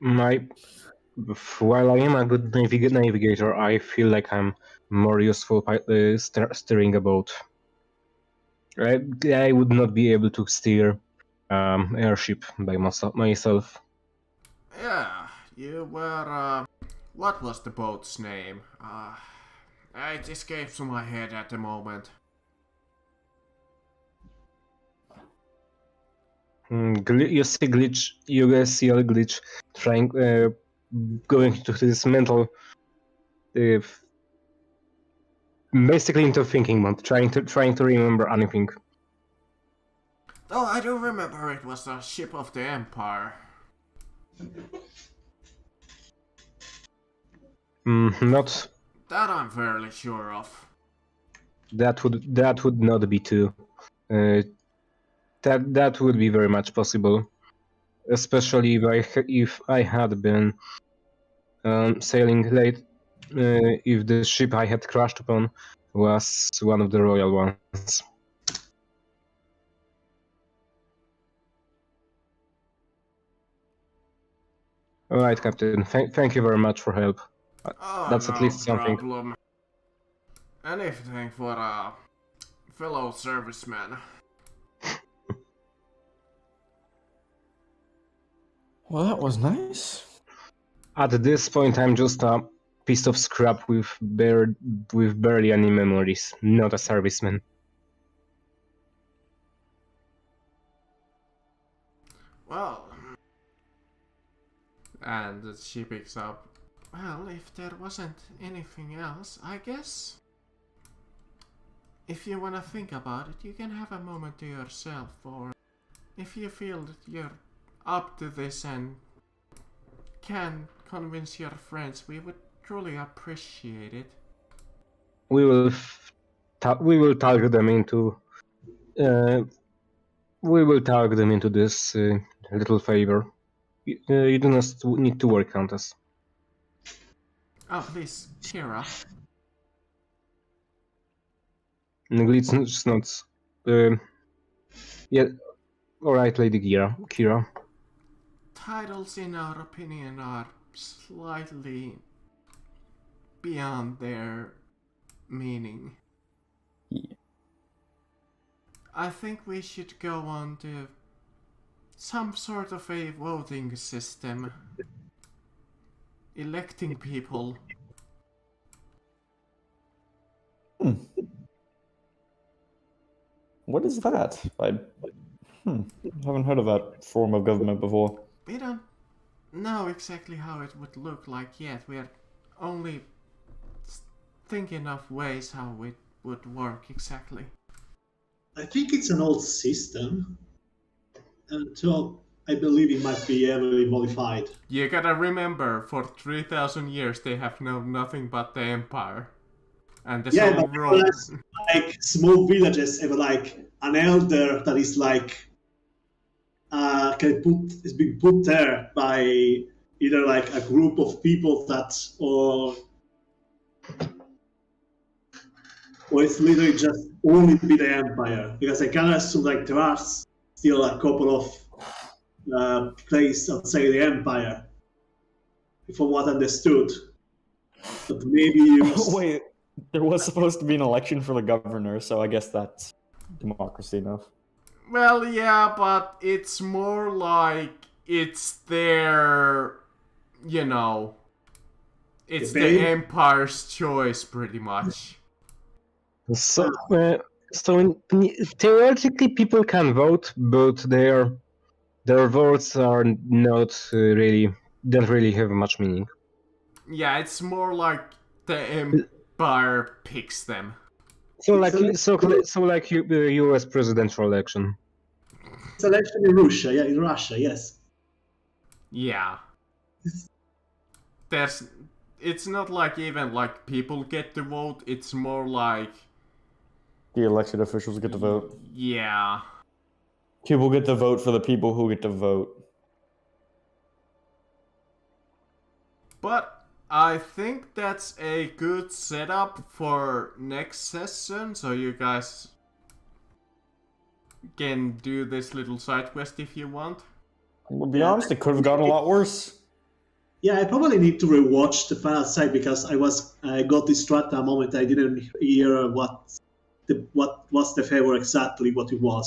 S3: While I am a good navigator, I feel like I'm more useful steering a boat. I would not be able to steer airship by myself.
S2: Yeah, you were, what was the boat's name? It escapes my head at the moment.
S3: You see Glitch, you guys see a Glitch trying, going into this mental, basically into thinking mode, trying to remember anything.
S2: Oh, I do remember it was a ship of the Empire.
S3: Not
S2: That I'm fairly sure of.
S3: that would not be too. That would be very much possible, especially if I had been sailing late. If the ship I had crashed upon was one of the royal ones. All right, Captain. Thank you very much for help. That's
S2: No
S3: at least something.
S2: problem. Anything for a fellow serviceman.
S8: Well, that was nice.
S3: At this point, I'm just a piece of scrap with barely any memories, not a serviceman.
S2: Well, and she picks up. Well, if there wasn't anything else, I guess if you wanna think about it, you can have a moment to yourself, or if you feel that you're up to this and can convince your friends, we would truly appreciate it.
S3: We will talk them into. We will talk them into this little favor. You do not need to worry, Countess.
S2: Oh, please, cheer up.
S3: Glitch nods. Yeah, Alright, Lady Kira.
S2: Titles, in our opinion, are slightly beyond their meaning.
S8: Yeah.
S2: I think we should go on to some sort of a voting system. Electing people.
S8: What is that? I haven't heard of that form of government before.
S2: We don't know exactly how it would look like yet. We're only thinking of ways how it would work exactly.
S6: I think it's an old system, and so I believe it might be heavily modified.
S2: You gotta remember, for 3,000 years they have known nothing but the Empire. And the
S6: Yeah,
S2: sole
S6: but
S2: role.
S6: like small villages have like an elder that is like is being put there by either like a group of people that or it's literally just only be the Empire, because I can assume like there are still a couple of places outside the Empire, from what I understood. But maybe
S8: Wait, there was supposed to be an election for the governor, so I guess that's democracy enough.
S2: Well, yeah, but it's more like it's their, you know, it's the
S6: Debate?
S2: Empire's choice, pretty much.
S3: So theoretically, people can vote, but their votes are not don't really have much meaning.
S2: Yeah, it's more like the Empire picks them.
S3: So like U.S. presidential election.
S6: it's election in Russia, in Russia, yes.
S2: Yeah. It's not like even like people get to vote, it's more like,
S8: The elected officials get to vote.
S2: yeah.
S8: People get to vote for the people who get to vote.
S2: But I think that's a good setup for next session, so you guys can do this little side quest if you want.
S8: I'll be honest, it could have gotten a lot worse.
S6: Yeah, I probably need to rewatch the final side because I got distracted a moment. I didn't hear what was the favor exactly what it was.